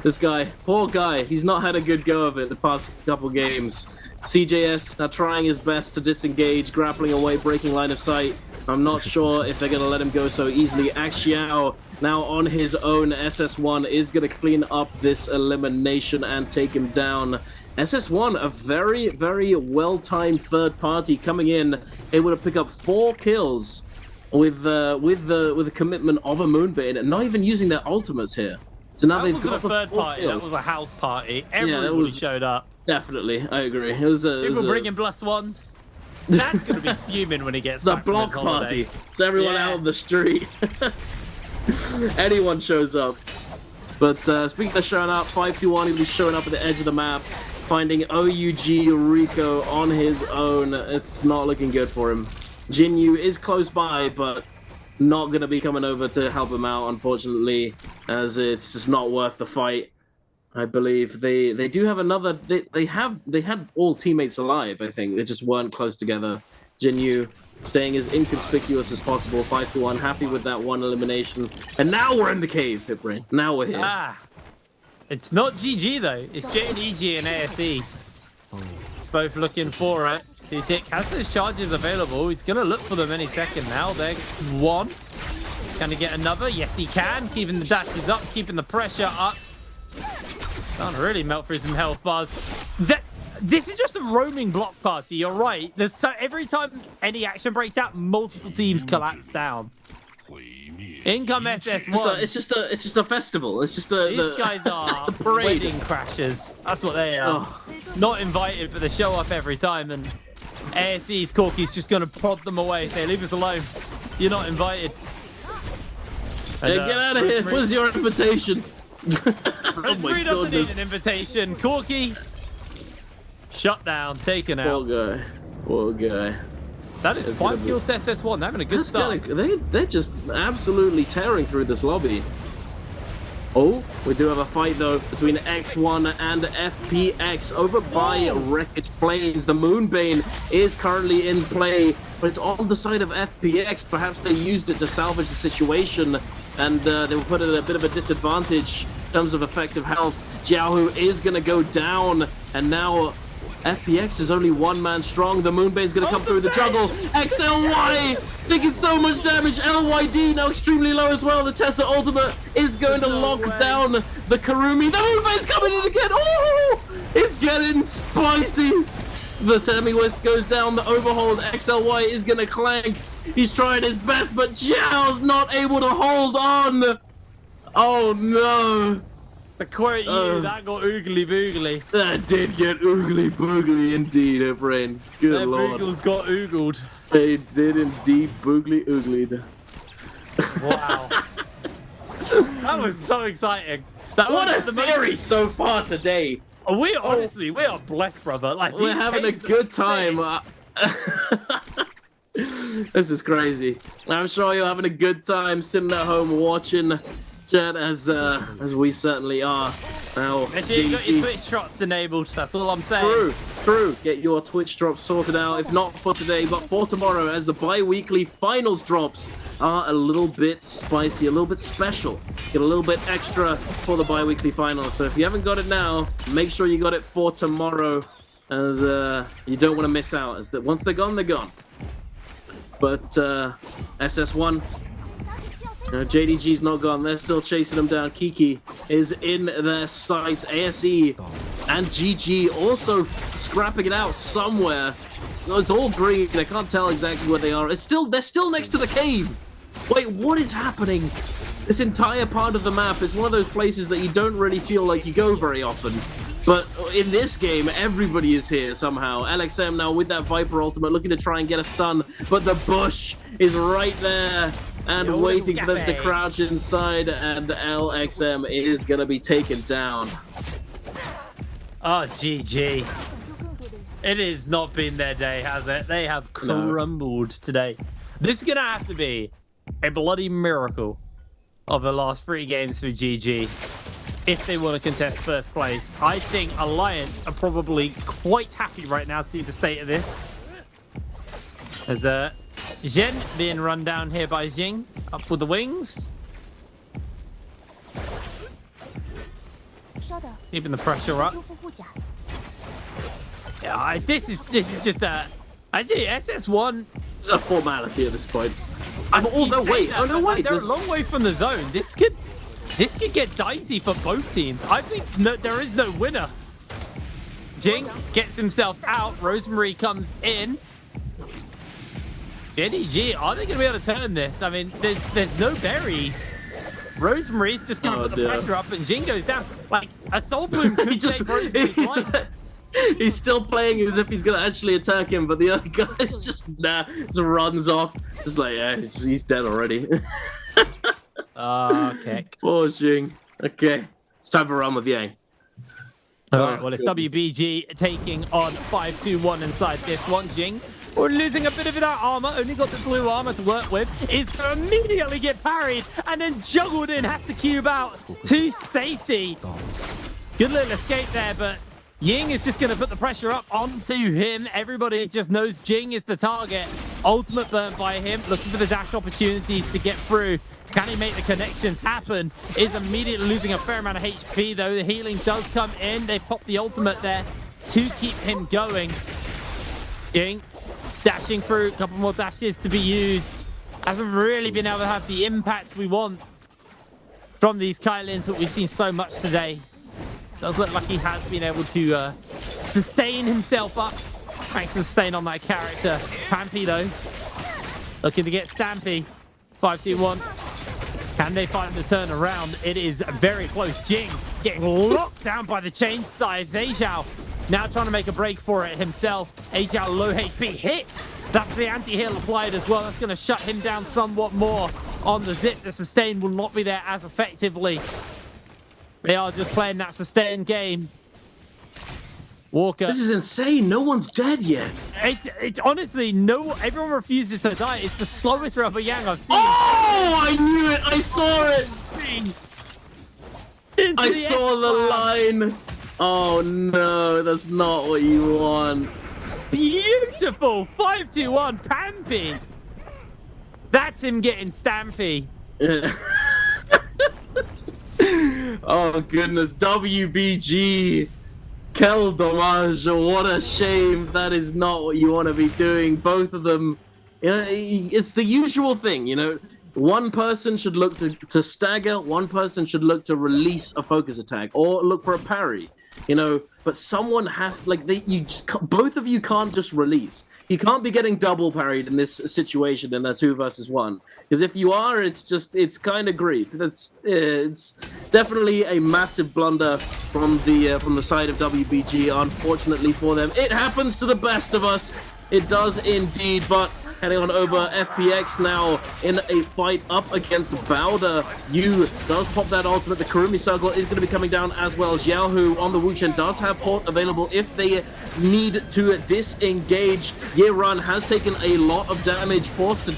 this guy, poor guy. He's not had a good go of it the past couple games. CJS now trying his best to disengage, grappling away, breaking line of sight. I'm not sure if they're going to let him go so easily. Axiao now on his own. SS1 is going to clean up this elimination and take him down. SS1, a very, very well-timed third party coming in, able to pick up 4 kills with the commitment of a Moonbane and not even using their ultimates here. So now they've got a third party. kills. That was a house party. Everybody showed up. Definitely, I agree. It was people bringing plus ones. That's gonna be fuming when he gets back. It's a block party. It's everyone out on the street. Anyone shows up. But speaking of showing up, 521, he'll be showing up at the edge of the map, finding OUG Rico on his own. It's not looking good for him. Jinyu is close by, but not gonna be coming over to help him out, unfortunately, as it's just not worth the fight. I believe they do have another. They had all teammates alive. I think they just weren't close together. Jinyu staying as inconspicuous as possible. 5-1, happy with that one elimination. And now we're in the cave, Pitbrain. Now we're here. It's not GG though. It's JDG and ASE. Both looking for it. T-Tick has those charges available. He's gonna look for them any second now. They're one. Can he get another? Yes, he can. Keeping the dashes up, keeping the pressure up. Can't really melt through some health bars. This is just a roaming block party. You're right. Every time any action breaks out, multiple teams collapse down. In come SS1. It's just a festival. It's just these guys are wedding crashers. That's what they are. Oh. Not invited, but they show up every time. And ASE's Corky's just gonna prod them away. Say, leave us alone. You're not invited. And, hey, get out of here. Where's your invitation? Rosemary doesn't need an invitation. Corky, shut down, taken out. Poor guy. That is 5 kills to SS1. They're having a good start. They're just absolutely tearing through this lobby. Oh, we do have a fight though between X1 and FPX over by Wreckage Plains. The Moonbane is currently in play, but it's on the side of FPX. Perhaps they used it to salvage the situation, and they were put at a bit of a disadvantage in terms of effective health. Jiaohu is going to go down, and now FPX is only one man strong. The Moonbane's going to come through the juggle. XLY taking so much damage. LYD now extremely low as well. The Tessa ultimate is going to lock down the Karumi. The Moonbane's coming in again. Oh, it's getting spicy. The Temmie goes down. The overhold. XLY is going to clank. He's trying his best, but Jiao's not able to hold on. Oh no. The quote you, that got oogly boogly. That did get oogly boogly indeed, friend. Good lord. Boogles got oogled. They did indeed boogly ooglied. Wow. That was so exciting. What a series so far today. We are blessed, brother. Like, we're having a good time. This is crazy. I'm sure you're having a good time sitting at home watching chat as we certainly are. Now, make sure you got your Twitch drops enabled. That's all I'm saying. True. Get your Twitch drops sorted out. If not for today, but for tomorrow, as the bi-weekly finals drops are a little bit spicy, a little bit special. Get a little bit extra for the bi-weekly finals. So if you haven't got it now, make sure you got it for tomorrow, as you don't want to miss out. As that once they're gone, they're gone. But SS1. JDG's not gone. They're still chasing him down. Kiki is in their sights. ASE and GG also scrapping it out somewhere. It's all green. I can't tell exactly where they are. They're still next to the cave. Wait, what is happening? This entire part of the map is one of those places that you don't really feel like you go very often. But in this game, everybody is here somehow. LXM now with that Viper ultimate, looking to try and get a stun, but the bush is right there and waiting for them to crouch inside, and LXM is going to be taken down. Oh, GG. It has not been their day, has it? They have crumbled today. This is going to have to be a bloody miracle of the last 3 games for GG if they want to contest first place. I think Alliance are probably quite happy right now to see the state of this. There's Zhen being run down here by Jing, up with the wings. Keeping the pressure up. Yeah, this is just actually SS1 a formality at this point. Oh no, wait. That, Oh no, wait. They're a long way from the zone. This could get dicey for both teams. I think there is no winner. Jing gets himself out. Rosemary comes in. JDG, are they going to be able to turn this? I mean, there's no berries. Rosemary's just going to put the pressure up, and Jing goes down. Like, a Soul Bloom could take Rosemary's life. He's still playing as if he's going to actually attack him, but the other guy is just runs off. Just like, yeah, he's dead already. Okay. Poor Jing. Okay, it's time for Run with Yang. All right, well, it's WBG taking on 5-2-1 inside this one. Jing, we're losing a bit of that armor. Only got the blue armor to work with. Is going to immediately get parried and then juggled in. Has to cube out to safety. Good little escape there, but Ying is just going to put the pressure up onto him. Everybody just knows Jing is the target. Ultimate burn by him. Looking for the dash opportunities to get through. Can he make the connections happen? Is immediately losing a fair amount of HP, though. The healing does come in. They pop the ultimate there to keep him going. Ying dashing through. A couple more dashes to be used. Hasn't really been able to have the impact we want from these Kylins, what we've seen so much today. Does look like he has been able to sustain himself up. Thanks to sustain on that character. Pampy, though, looking to get Stampy. 5-2-1. Can they find the turnaround? It is very close. Jing getting locked down by the chain dives. Ajao now trying to make a break for it himself. Ajao low HP hit. That's the anti-heal applied as well. That's going to shut him down somewhat more on the zip. The sustain will not be there as effectively. They are just playing that sustain game. Walker. This is insane. No one's dead yet. It's honestly, everyone refuses to die. It's the slowest Rubber Yang I've seen. Oh, I knew it. I saw it. I saw the line. Oh, no. That's not what you want. Beautiful. 5-2-1. Pampy. That's him getting Stampy. Oh, goodness. WBG. Quel dommage, what a shame. That is not what you want to be doing. Both of them, you know, it's the usual thing, you know. One person should look to stagger, one person should look to release a focus attack or look for a parry, you know, but someone has, like, both of you can't just release. You can't be getting double parried in this situation in a 2 versus 1. Because if you are, it's kind of grief. It's definitely a massive blunder from the side of WBG, unfortunately for them. It happens to the best of us. It does indeed, but heading on over, FPX now in a fight up against Bowder. Yu does pop that ultimate. The Kurumi circle is going to be coming down as well. Xiaohu on the Wuchen does have port available if they need to disengage. Yeran has taken a lot of damage, forced to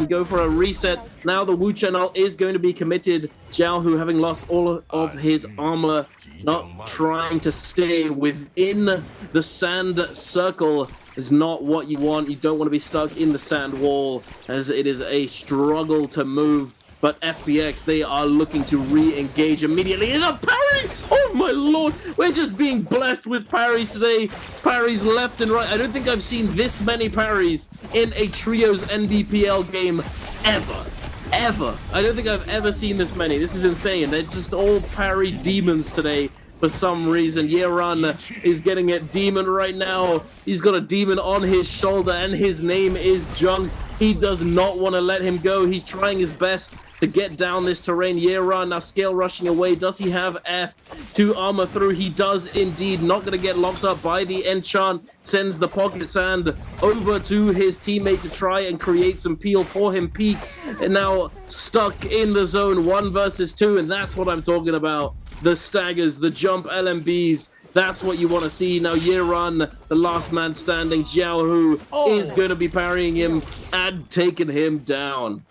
go for a reset. Now the Wuchen ult is going to be committed. Xiaohu, having lost all of his armor, not trying to stay within the sand circle, is not what you want. You don't want to be stuck in the sand wall, as it is a struggle to move. But FPX, they are looking to re-engage immediately. Is a parry! Oh my lord! We're just being blessed with parries today. Parries left and right. I don't think I've seen this many parries in a Trios NBPL game ever. Ever. I don't think I've ever seen this many. This is insane. They're just all parry demons today. For some reason, Yeran is getting it demon right now. He's got a demon on his shoulder, and his name is Junks. He does not want to let him go. He's trying his best to get down this terrain. Yeran now scale rushing away. Does he have F to armor through? He does indeed. Not going to get locked up by the enchant. Sends the pocket sand over to his teammate to try and create some peel for him. Peak and now stuck in the zone 1 versus 2, and that's what I'm talking about. The staggers, the jump LMBs, that's what you want to see. Now Yeran, the last man standing, Xiaohu is going to be parrying him and taking him down.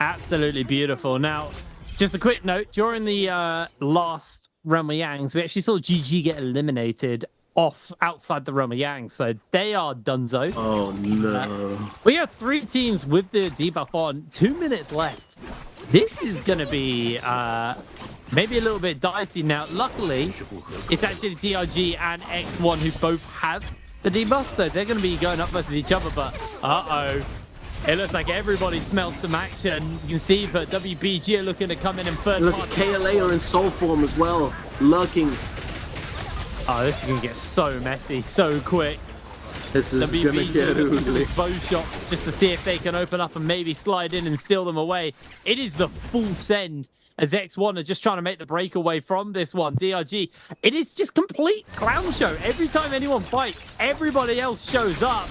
Absolutely beautiful. Now, just a quick note, during the last Realm of Yangs, we actually saw GG get eliminated off outside the Realm of Yang, so they are donezo. Oh no. We have 3 teams with the debuff on, 2 minutes left. This is going to be maybe a little bit dicey now. Luckily, it's actually DRG and X1 who both have the debuff, so they're going to be going up versus each other, but uh-oh. It looks like everybody smells some action. You can see that WBG are looking to come in third Look, party. KLA are in soul form as well, lurking. Oh, this is going to get so messy, so quick. This is going to get ugly. Bow shots just to see if they can open up and maybe slide in and steal them away. It is the full send as X1 are just trying to make the breakaway from this one. DRG, it is just complete clown show. Every time anyone fights, everybody else shows up.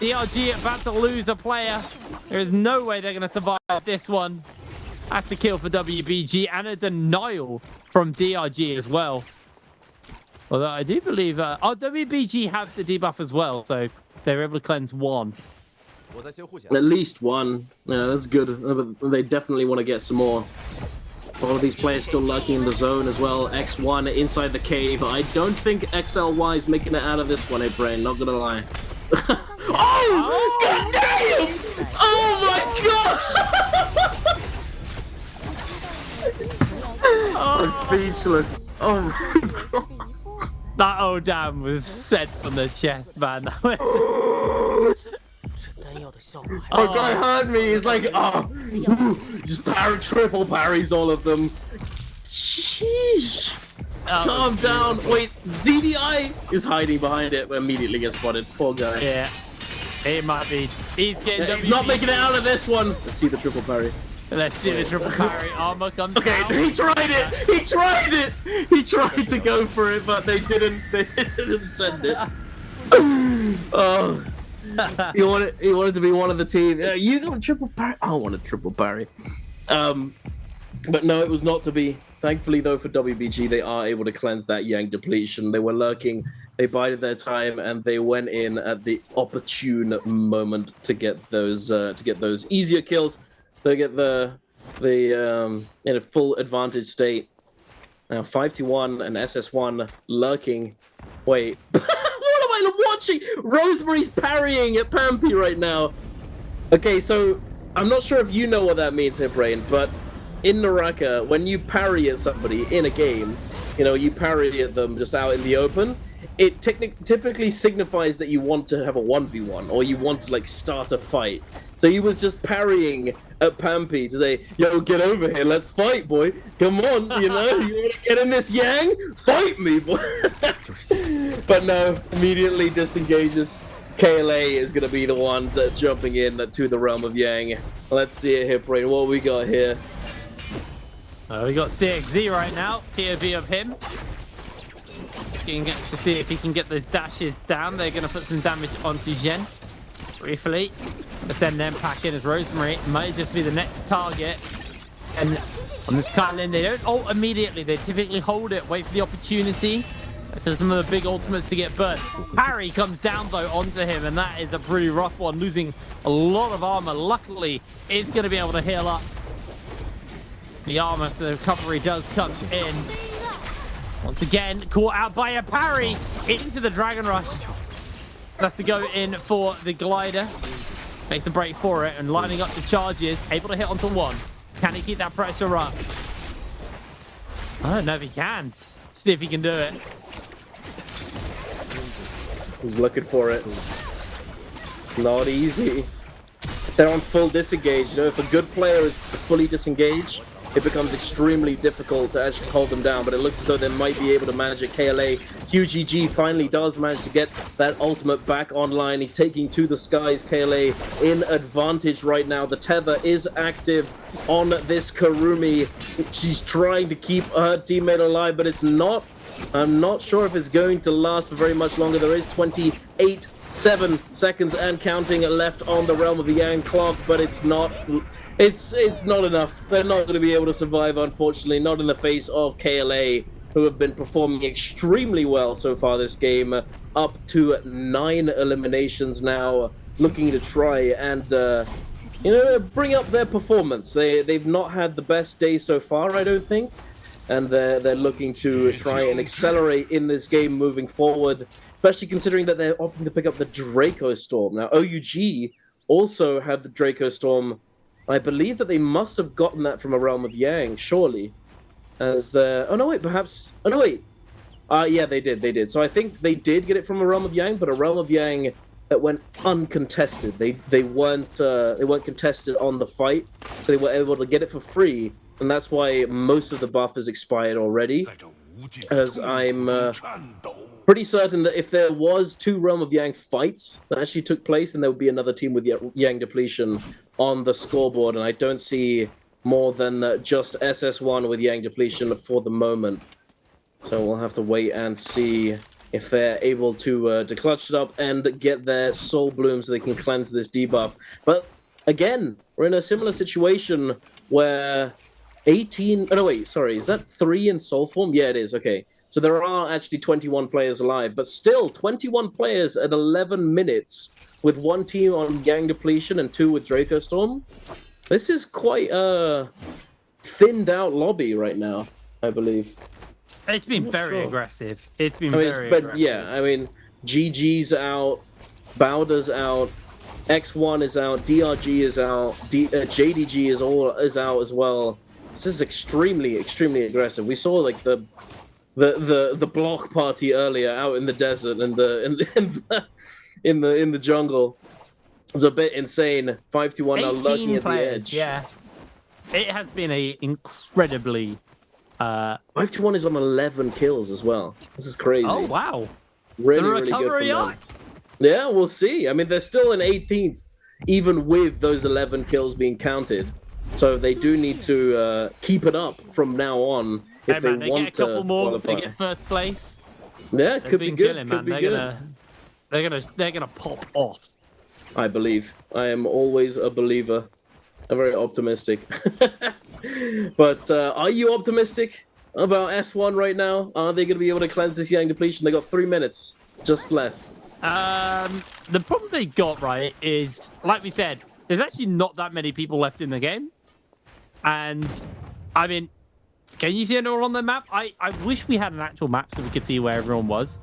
DRG about to lose a player. There is no way they're going to survive this one. That's the kill for WBG and a denial from DRG as well. Although I do believe... WBG have the debuff as well, so they're able to cleanse one. At least one. Yeah, that's good. They definitely want to get some more. All of these players still lurking in the zone as well. X1 inside the cave. I don't think XLY is making it out of this one, eh, Brain? Not gonna lie. Oh! God damn! Oh my god! I'm speechless. Oh my god. That oh damn was said from the chest, man. Oh, guy heard me. He's like, oh, just triple parries all of them. Sheesh. Calm down. Wait, ZDI is hiding behind it, but immediately gets spotted. Poor guy. Yeah, it might be. He's getting he's not making it out of this one. Let's see the triple parry. Let's see the triple parry. Armor comes down. He tried it. He tried it. He tried to go for it, but they didn't. They didn't send it. Oh. He wanted to be one of the team. You got a triple parry. I want a triple parry. But no, it was not to be. Thankfully, though, for WBG, they are able to cleanse that Yang depletion. They were lurking. They bided their time, and they went in at the opportune moment to get those easier kills. They get the in a full advantage state. Now 5-1 and SS1 lurking. Wait. What am I watching? Rosemary's parrying at Pampy right now. Okay, so I'm not sure if you know what that means here, Brain, but in NARAKA, when you parry at somebody in a game, you know, you parry at them just out in the open, it typically signifies that you want to have a 1v1 or you want to like start a fight. So he was just parrying at Pampy to say, yo, get over here, let's fight, boy. Come on, you know, you want to get in this Yang? Fight me, boy. But no, immediately disengages. KLA is going to be the one jumping in to the realm of Yang. Let's see it here, Brain. What we got here? We got CXZ right now. POV of him. You can get to see if he can get those dashes down. They're going to put some damage onto Zhen. Briefly. Let's send them pack in as Rosemary. Might just be the next target. And on this Katlin, they don't ult immediately. They typically hold it, wait for the opportunity. For some of the big ultimates to get burnt. Parry comes down though onto him, and that is a pretty rough one, losing a lot of armor. Luckily, it's going to be able to heal up. The armor, so the recovery does come in. Once again, caught out by a parry into the Dragon Rush. That's to go in for the glider. Makes a break for it and lining up the charges. Able to hit onto one. Can he keep that pressure up? I don't know if he can. See if he can do it. He's looking for it. It's not easy. They're on full disengage. You know, if a good player is fully disengaged, it becomes extremely difficult to actually hold them down, but it looks as though they might be able to manage it. KLA, QGG finally does manage to get that ultimate back online. He's taking to the skies. KLA in advantage right now. The tether is active on this Karumi. She's trying to keep her teammate alive, but it's not. I'm not sure if it's going to last for very much longer. There is 28.7 seconds and counting left on the Realm of the Yang clock, but it's not... It's not enough. They're not going to be able to survive, unfortunately, not in the face of KLA, who have been performing extremely well so far this game, up to 9 eliminations now, looking to try and, you know, bring up their performance. They've not had the best day so far, I don't think, and they're looking to try and accelerate in this game moving forward, especially considering that they're opting to pick up the Draco Storm. Now, OUG also had the Draco Storm. I believe that they must have gotten that from a Realm of Yang, surely. As the... Oh, no, wait, perhaps... Oh, no, wait. Yeah, they did. So I think they did get it from a Realm of Yang, but a Realm of Yang that went uncontested. They weren't contested on the fight, so they were able to get it for free, and that's why most of the buff is expired already. As I'm pretty certain that if there was 2 Realm of Yang fights that actually took place, then there would be another team with Yang depletion on the scoreboard, and I don't see more than just SS1 with Yang depletion for the moment. So we'll have to wait and see if they're able to clutch it up and get their soul bloom so they can cleanse this debuff. But again, we're in a similar situation where 18... Oh, no, wait, sorry. Is that 3 in soul form? Yeah, it is. Okay. So there are actually 21 players alive, but still 21 players at 11 minutes with 1 team on Yang depletion and 2 with Draco Storm. This is quite a thinned out lobby right now, I believe. It's been very aggressive. It's been very aggressive. Yeah, I mean, GG's out, Bowder's out, X1 is out, DRG is out, JDG is out as well. This is extremely aggressive. We saw like the block party earlier out in the desert and in the jungle. It's a bit insane. 5-1 now lurking at the edge. Yeah, it has been a incredibly. 5-1 is on 11 kills as well. This is crazy. Oh wow! Really good for them. Yeah, we'll see. I mean, they're still in 18th, even with those 11 kills being counted. So they do need to keep it up from now on if they want get a couple to more qualify. to get first place. Yeah, could be good. Chilling, could man. be good. They're gonna pop off. I believe. I am always a believer. I'm very optimistic. But are you optimistic about S1 right now? Are they going to be able to cleanse this Yang depletion? They got 3 minutes, just less. The problem they got, right, is, like we said, there's actually not that many people left in the game. And, I mean, can you see anyone on the map? I wish we had an actual map so we could see where everyone was.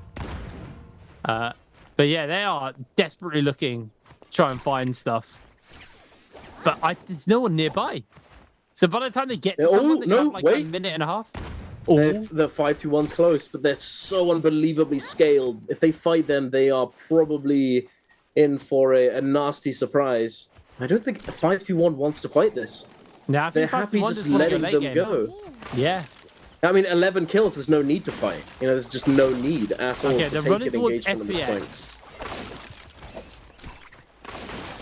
But yeah, they are desperately looking to try and find stuff. But there's no one nearby. So by the time they get to someone, they have like a minute and a half. The 5-1's close, but they're so unbelievably scaled. If they fight them, they are probably in for a nasty surprise. I don't think 5-1 wants to fight this. Nah, they're happy just letting them go. Yeah. I mean, 11 kills, there's no need to fight. You know, there's just no need at all. Okay, they're running towards FBX.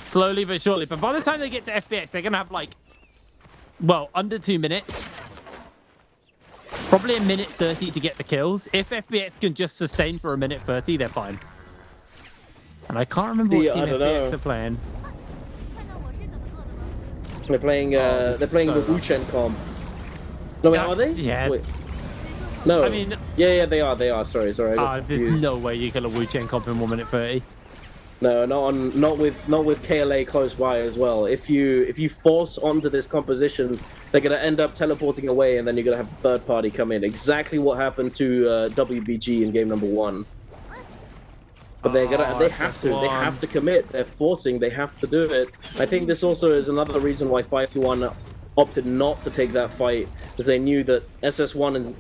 Slowly but surely. But by the time they get to FBX, they're going to have like, well, under 2 minutes. Probably a minute 30 to get the kills. If FBX can just sustain for a minute 30, they're fine. And I can't remember what team FBX are playing. They're playing the Wuchen comp. No, wait, are they? Yeah. Wait. No. I mean... Yeah, they are. Sorry. I got there's confused. no way you kill a Wuchen comp in 1 minute 30. No, not with KLA close by as well. If you force onto this composition, they're gonna end up teleporting away, and then you're gonna have the third party come in. Exactly what happened to WBG in game number 1. But they have to commit. They're forcing. They have to do it. I think this also is another reason why 5-1 opted not to take that fight, because they knew that SS1 and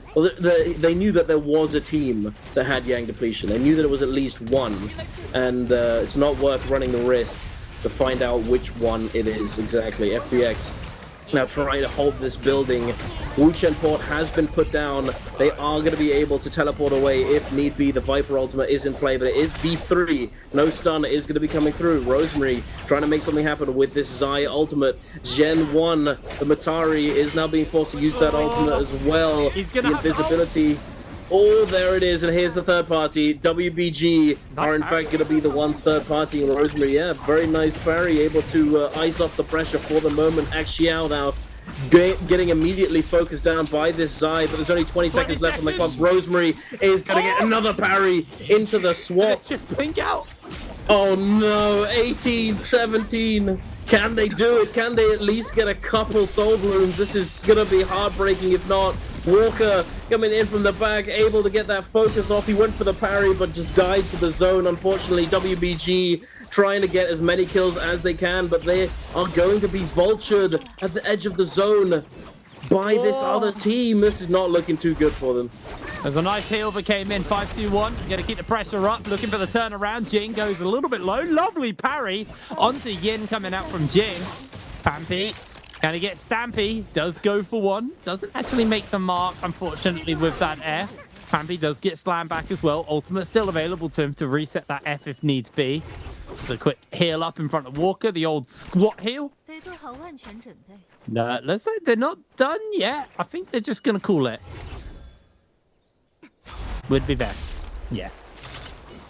they knew that there was a team that had Yang depletion. They knew that it was at least one, and it's not worth running the risk to find out which one it is exactly. FBX now trying to hold this building. Wuchen Port has been put down. They are going to be able to teleport away if need be. The Viper ultimate is in play, but it is V3. No stun is going to be coming through. Rosemary trying to make something happen with this Zai ultimate. Gen 1, the Matari, is now being forced to use that ultimate as well. The invisibility. Oh, there it is, and here's the third party. WBG are in fact going to be the ones third party. And Rosemary, yeah, very nice parry, able to ice off the pressure for the moment. Axiao now getting immediately focused down by this Zai, but there's only 20 seconds left on the clock. Rosemary is going to get another parry into the swap. Let's just blink out. Oh no, 18, 17. Can they do it? Can they at least get a couple soul blooms? This is going to be heartbreaking if not. Walker coming in from the back, able to get that focus off. He went for the parry, but just died to the zone. Unfortunately, WBG trying to get as many kills as they can, but they are going to be vultured at the edge of the zone. by this other team. This is not looking too good for them. There's a nice heal that came in, 5-2-1. Gonna keep the pressure up, looking for the turnaround. Jing goes a little bit low. Lovely parry onto Yin coming out from Jing. Pampy, can he get Stampy? Does go for one. Doesn't actually make the mark, unfortunately, with that F. Pampy does get slammed back as well. Ultimate still available to him to reset that F if needs be. So a quick heal up in front of Walker, the old squat heal. No, let's say they're not done yet. I think they're just gonna cool it. Would be best. Yeah.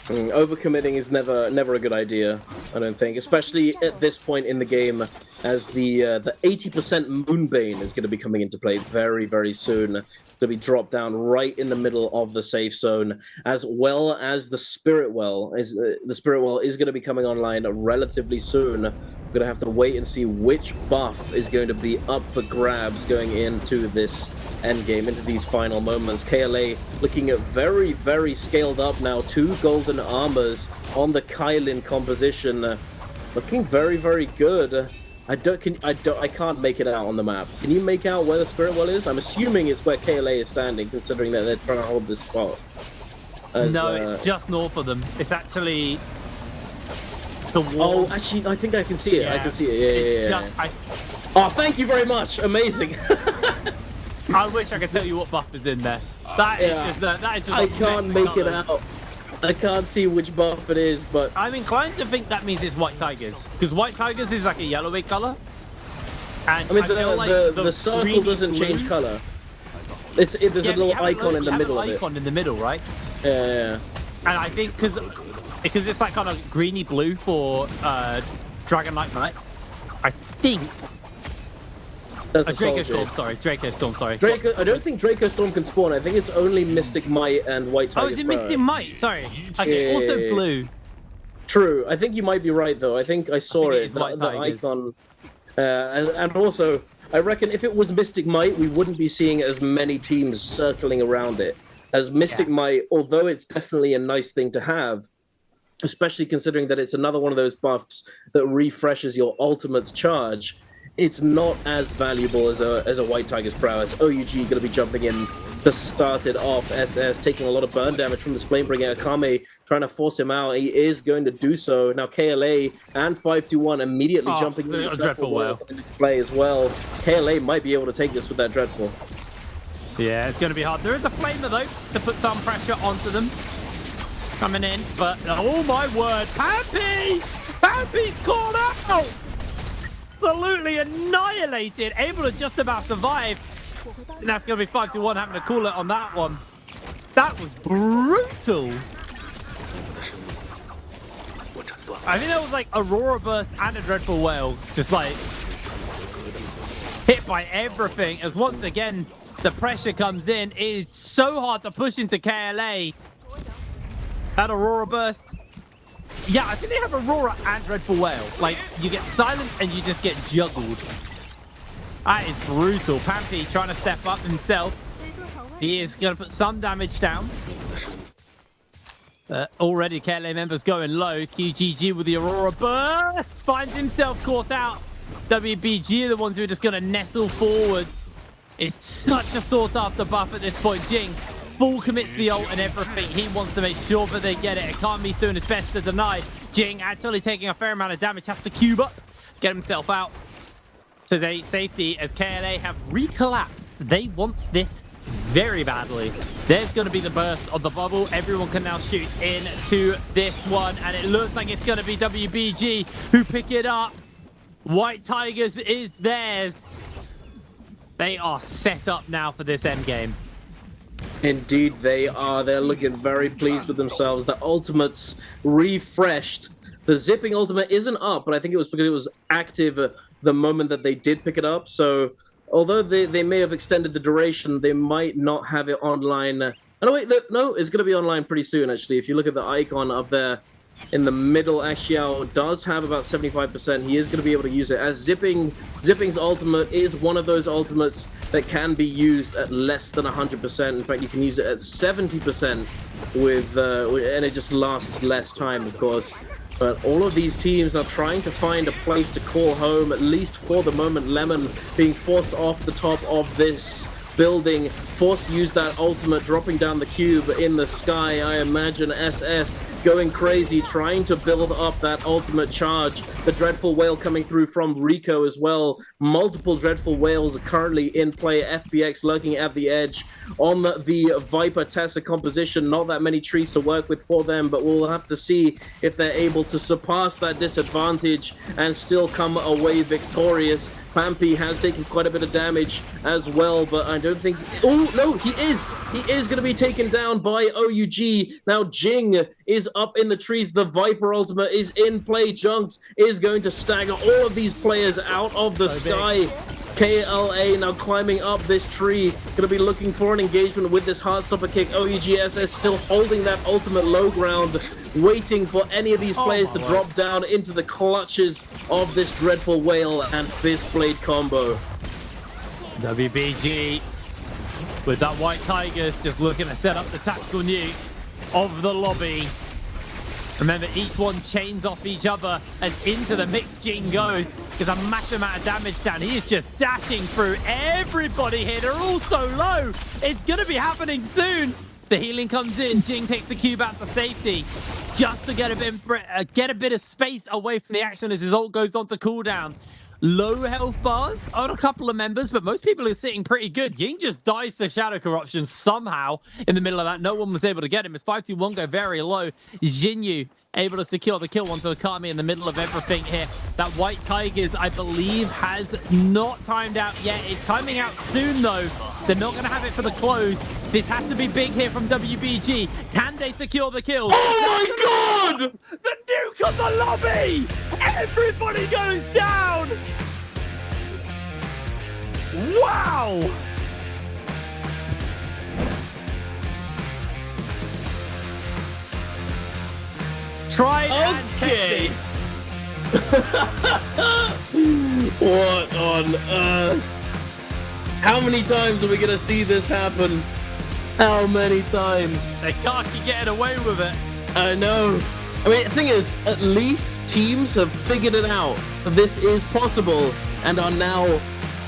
Overcommitting is never a good idea, I don't think, especially at this point in the game, as the 80% Moonbane is going to be coming into play very, very soon. To be dropped down right in the middle of the safe zone, as well as the Spirit Well. The Spirit Well is going to be coming online relatively soon. We're going to have to wait and see which buff is going to be up for grabs going into this endgame, into these final moments. KLA looking at very, very scaled up now. 2 golden armors on the Kylin composition. Looking very, very good. I can't make it out on the map. Can you make out where the Spirit Well is? I'm assuming it's where KLA is standing, considering that they're trying to hold this spot. No, it's just north of them. It's actually the wall. Oh, actually, I think I can see it. Yeah. I can see it. Yeah. Oh, thank you very much. Amazing. I wish I could tell you what buff is in there. That is just. I can't make it out. I can't see which buff it is, but I'm inclined to think that means it's White Tigers, because White Tigers is like a yellowy color. And I mean, feel like the circle doesn't change color. There's a little icon in the middle of it. Icon in the middle, right? Yeah. And I think because it's like kind of greeny blue for Dragon Knight Knight. I think. That's a Draco soldier. Storm, sorry. Draco Storm, sorry. Draco. I don't think Draco Storm can spawn. I think it's only Mystic Might and White Tiger. Oh, is it Mystic Might? Sorry. Okay, Yeah. also blue. True. I think you might be right, though. I think I saw it. White The Tigers. icon. And also, I reckon if it was Mystic Might, we wouldn't be seeing as many teams circling around it. As Mystic Might, although it's definitely a nice thing to have, especially considering that it's another one of those buffs that refreshes your ultimate's charge, it's not as valuable as a White Tiger's prowess. OUG going to be jumping in to start it off. SS taking a lot of burn damage from this Flamebringer. Akame trying to force him out. He is going to do so. Now KLA and 521 immediately jumping in. A Dreadful Whale into play as well. KLA might be able to take this with that Dreadful. Yeah, it's going to be hard. There is a Flamer, though, to put some pressure onto them. Coming in, but oh my word, Pampy! Pampy's caught out! Absolutely annihilated, able to just about survive. And that's going to be 5-1, having to call it on that one. That was brutal. I think that was like Aurora Burst and a Dreadful Whale, just like hit by everything. As once again, the pressure comes in. It is so hard to push into KLA. That Aurora Burst. Yeah, I think they have Aurora and Dreadful Whale. Like, you get silenced and you just get juggled. That is brutal. Pampy trying to step up himself. He is going to put some damage down. Already KLA members going low. QGG with the Aurora Burst. Finds himself caught out. WBG are the ones who are just going to nestle forwards. It's such a sought-after buff at this point. Jing full commits the ult and everything. He wants to make sure that they get it. It can't be soon. It's best to deny. Jing actually taking a fair amount of damage. Has to cube up. Get himself out to the safety as KLA have recollapsed. They want this very badly. There's going to be the burst of the bubble. Everyone can now shoot into this one. And it looks like it's going to be WBG who pick it up. White Tigers is theirs. They are set up now for this endgame. Indeed, they are. They're looking very pleased with themselves. The ultimates refreshed. The zipping ultimate isn't up, but I think it was because it was active the moment that they did pick it up. So, although they may have extended the duration, they might not have it online. Oh, no, wait, no, it's going to be online pretty soon, actually. If you look at the icon up there in the middle, Ashiao does have about 75%. He is going to be able to use it, as Zipping's ultimate is one of those ultimates that can be used at less than 100%. In fact, you can use it at 70% with and it just lasts less time, of course. But all of these teams are trying to find a place to call home, at least for the moment. Lemon being forced off the top of this building, forced to use that ultimate, dropping down the cube in the sky. I imagine SS going crazy, trying to build up that ultimate charge. The Dreadful Whale coming through from Rico as well. Multiple Dreadful Whales are currently in play. FBX lurking at the edge on the Viper Tessa composition. Not that many trees to work with for them, but we'll have to see if they're able to surpass that disadvantage and still come away victorious. Pampy has taken quite a bit of damage as well, but I don't think... Oh, no, he is! He is going to be taken down by OUG. Now, Jing is up in the trees. The Viper ultimate is in play. Junks is going to stagger all of these players out of the sky. KLA now climbing up this tree. Going to be looking for an engagement with this Heartstopper kick. OUGSS still holding that ultimate low ground, waiting for any of these players to drop down into the clutches of this Dreadful Whale and Fistblade combo. WBG with that White Tigers just looking to set up the tactical nuke of the lobby. Remember, each one chains off each other as into the mix Jing goes. There's a massive amount of damage down. He is just dashing through everybody here. They're all so low. It's going to be happening soon. The healing comes in. Jing takes the cube out to safety just to get a bit of space away from the action as his ult goes on to cooldown. Low health bars on a couple of members, but most people are sitting pretty good. Ying just dies to Shadow Corruption somehow in the middle of that. No one was able to get him as 5-2-1 go very low. Jinyu able to secure the kill onto Akami in the middle of everything here. That White Tigers, I believe, has not timed out yet. It's timing out soon, though. They're not going to have it for the close. This has to be big here from WBG. Can they secure the kill? Oh my god! The nuke on the lobby! Everybody goes down! Wow! Try and okay. What on earth? How many times are we gonna see this happen? How many times? They can't keep getting away with it. I know. I mean, the thing is, at least teams have figured it out that this is possible and are now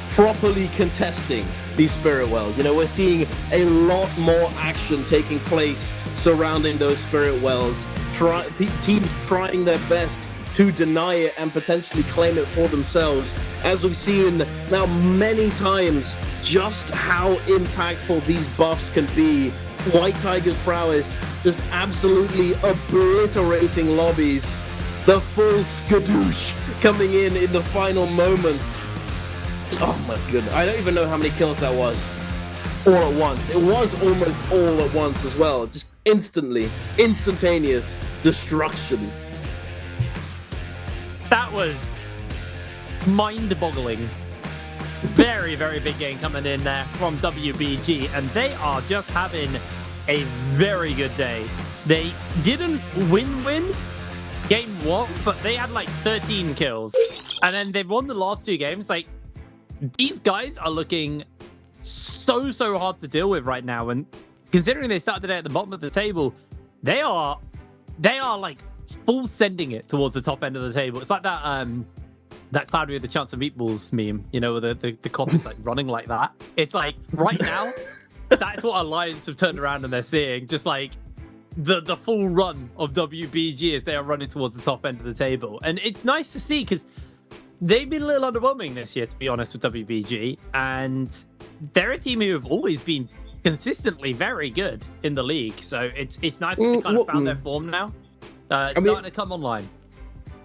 properly contesting these Spirit Wells. You know, we're seeing a lot more action taking place surrounding those Spirit Wells. Teams trying their best to deny it and potentially claim it for themselves. As we've seen now many times, just how impactful these buffs can be. White Tiger's prowess just absolutely obliterating lobbies. The full skadoosh coming in the final moments. Oh my goodness, I don't even know how many kills that was all at once. It was almost all at once as well. Just instantaneous destruction. That was mind-boggling. Very, very big game coming in there from WBG, and they are just having a very good day. They didn't win game one, but they had like 13 kills, and then they've won the last two games. Like, these guys are looking so hard to deal with right now, and considering they started today at the bottom of the table, they are like full sending it towards the top end of the table. It's like that Cloud with the chance of meatballs meme, you know, the cop is like running like that. It's like right now, that's what Alliance have turned around and they're seeing, just like the full run of WBG as they are running towards the top end of the table. And it's nice to see because they've been a little underwhelming this year, to be honest, with WBG. And they're a team who have always been consistently very good in the league. So it's nice when they kind of found their form now. It's starting to come online.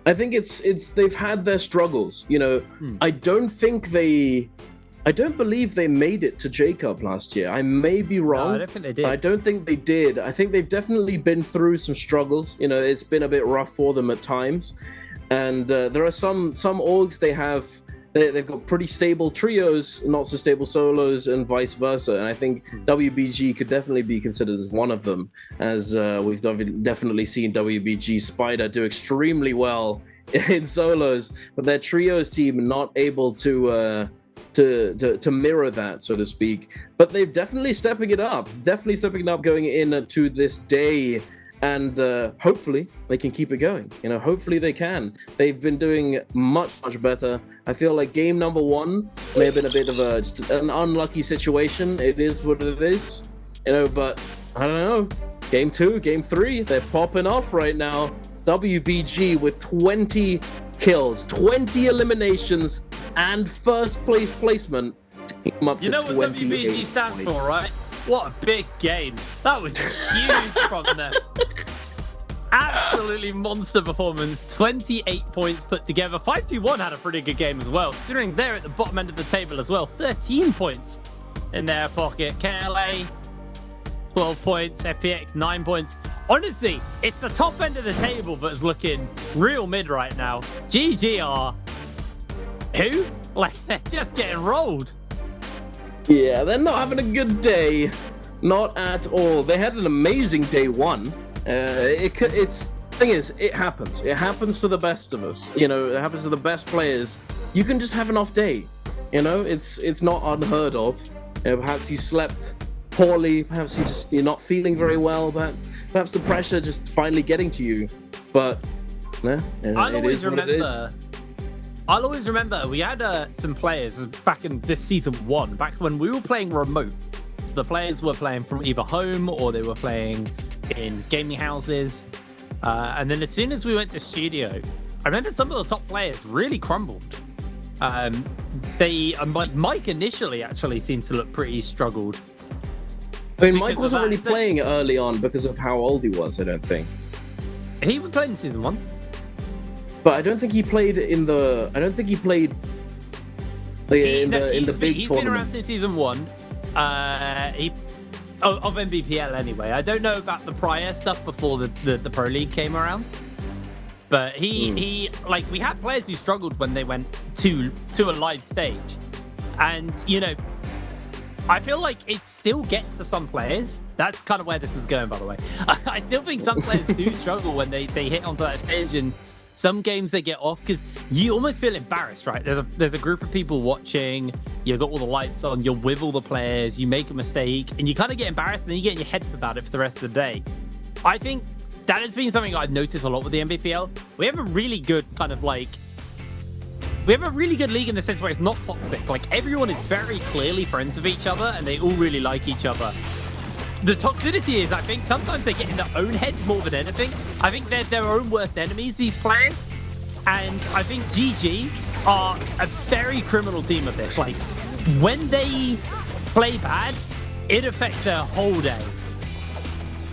I think it's they've had their struggles. You know, I don't believe they made it to J-Cup last year. I may be wrong. No, I don't think they did. I don't think they did. I think they've definitely been through some struggles. You know, it's been a bit rough for them at times. And there are some orgs they've got pretty stable trios, not so stable solos, and vice versa. And I think WBG could definitely be considered as one of them, as we've definitely seen WBG Spider do extremely well in solos, but their trios team not able to mirror that, so to speak. But they're definitely stepping it up going into this day. and hopefully they can keep it going. Hopefully they can. They've been doing much better. I feel like game number 1 may have been a bit of just an unlucky situation. It is what it is, but I don't know. Game 2, game 3, they're popping off right now. WBG with 20 kills, 20 eliminations, and first place placement. Up you to know what WBG stands for, right? What a big game. That was huge from them. Absolutely monster performance. 28 points put together. 521 had a pretty good game as well, considering they're at the bottom end of the table as well. 13 points in their pocket. KLA, 12 points. FPX, 9 points. Honestly, it's the top end of the table that's looking real mid right now. GGR. Who? Like, they're just getting rolled. Yeah, they're not having a good day. Not at all. They had an amazing day 1. Thing is, it happens. It happens to the best of us. It happens to the best players. You can just have an off day. It's not unheard of. Perhaps you slept poorly. Perhaps you're not feeling very well. But perhaps the pressure just finally getting to you. But yeah, it is what it is. I'll always remember we had some players back in this season 1, back when we were playing remote. So the players were playing from either home or they were playing in gaming houses. And then as soon as we went to studio, I remember some of the top players really crumbled. Mike initially actually seemed to look pretty struggled. I mean, Mike wasn't really playing early on because of how old he was, I don't think. He was playing in season 1. But I don't think he played in the. I don't think he played in the big he's tournaments. He's been around since season 1. Of Nbpl anyway. I don't know about the prior stuff before the Pro League came around. But he we had players who struggled when they went to a live stage, and I feel like it still gets to some players. That's kind of where this is going, by the way. I still think some players do struggle when they hit onto that stage, and some games they get off because you almost feel embarrassed, right? There's a group of people watching, you've got all the lights on, you're with all the players, you make a mistake, and you kind of get embarrassed, and then you get in your head about it for the rest of the day. I think that has been something I've noticed a lot with the NBPL. We have a really good we have a really good league in the sense where it's not toxic. Like, everyone is very clearly friends with each other, and they all really like each other. The toxicity is, I think, sometimes they get in their own head more than anything. I think they're their own worst enemies, these players. And I think GG are a very criminal team of this. Like, when they play bad, it affects their whole day.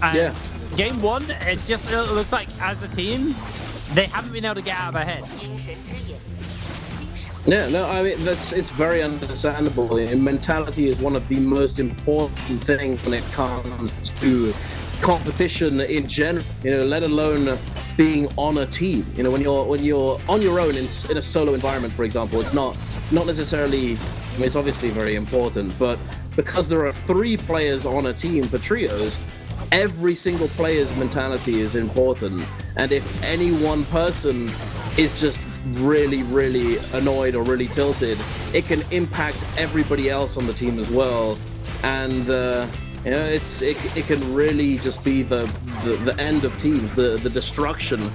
And game 1, it just looks like, as a team, they haven't been able to get out of their head. Yeah, no, I mean, it's very understandable. Mentality is one of the most important things when it comes to competition in general, let alone being on a team. When you're on your own in a solo environment, for example, it's not necessarily, I mean, it's obviously very important, but because there are 3 players on a team for trios, every single player's mentality is important. And if any one person is just really annoyed or really tilted, it can impact everybody else on the team as well. And it can really just be the end of teams, the destruction.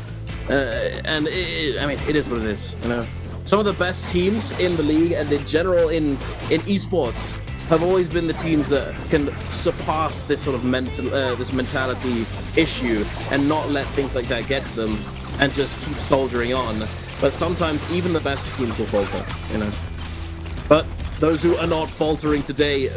And it is what it is. Some of the best teams in the league and in general in esports have always been the teams that can surpass this sort of this mentality issue and not let things like that get to them and just keep soldiering on. But sometimes even the best teams will falter, But those who are not faltering today,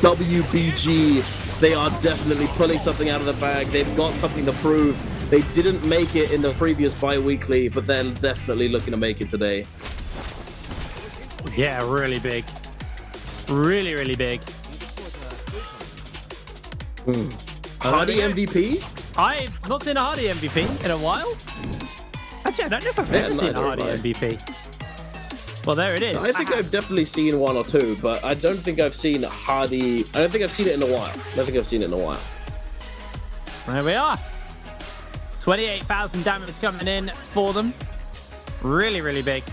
WBG, they are definitely pulling something out of the bag. They've got something to prove. They didn't make it in the previous bi-weekly, but they're definitely looking to make it today. Yeah, really big. Really big. Hardy MVP? I've not seen a Hardy MVP in a while. Actually, I don't know if I've ever seen a Hardy MVP. Well, there it is. I think I've definitely seen 1 or 2, but I don't think I've seen Hardy. I don't think I've seen it in a while. There we are. 28,000 damage coming in for them. Really big.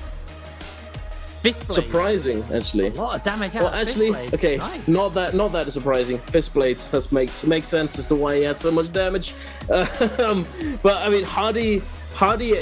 Fist blade. Surprising, actually. A lot of damage out Well, of actually, fist blades. okay, Nice. not that surprising. Fist blades, that makes sense as to why he had so much damage. But I mean, Hardy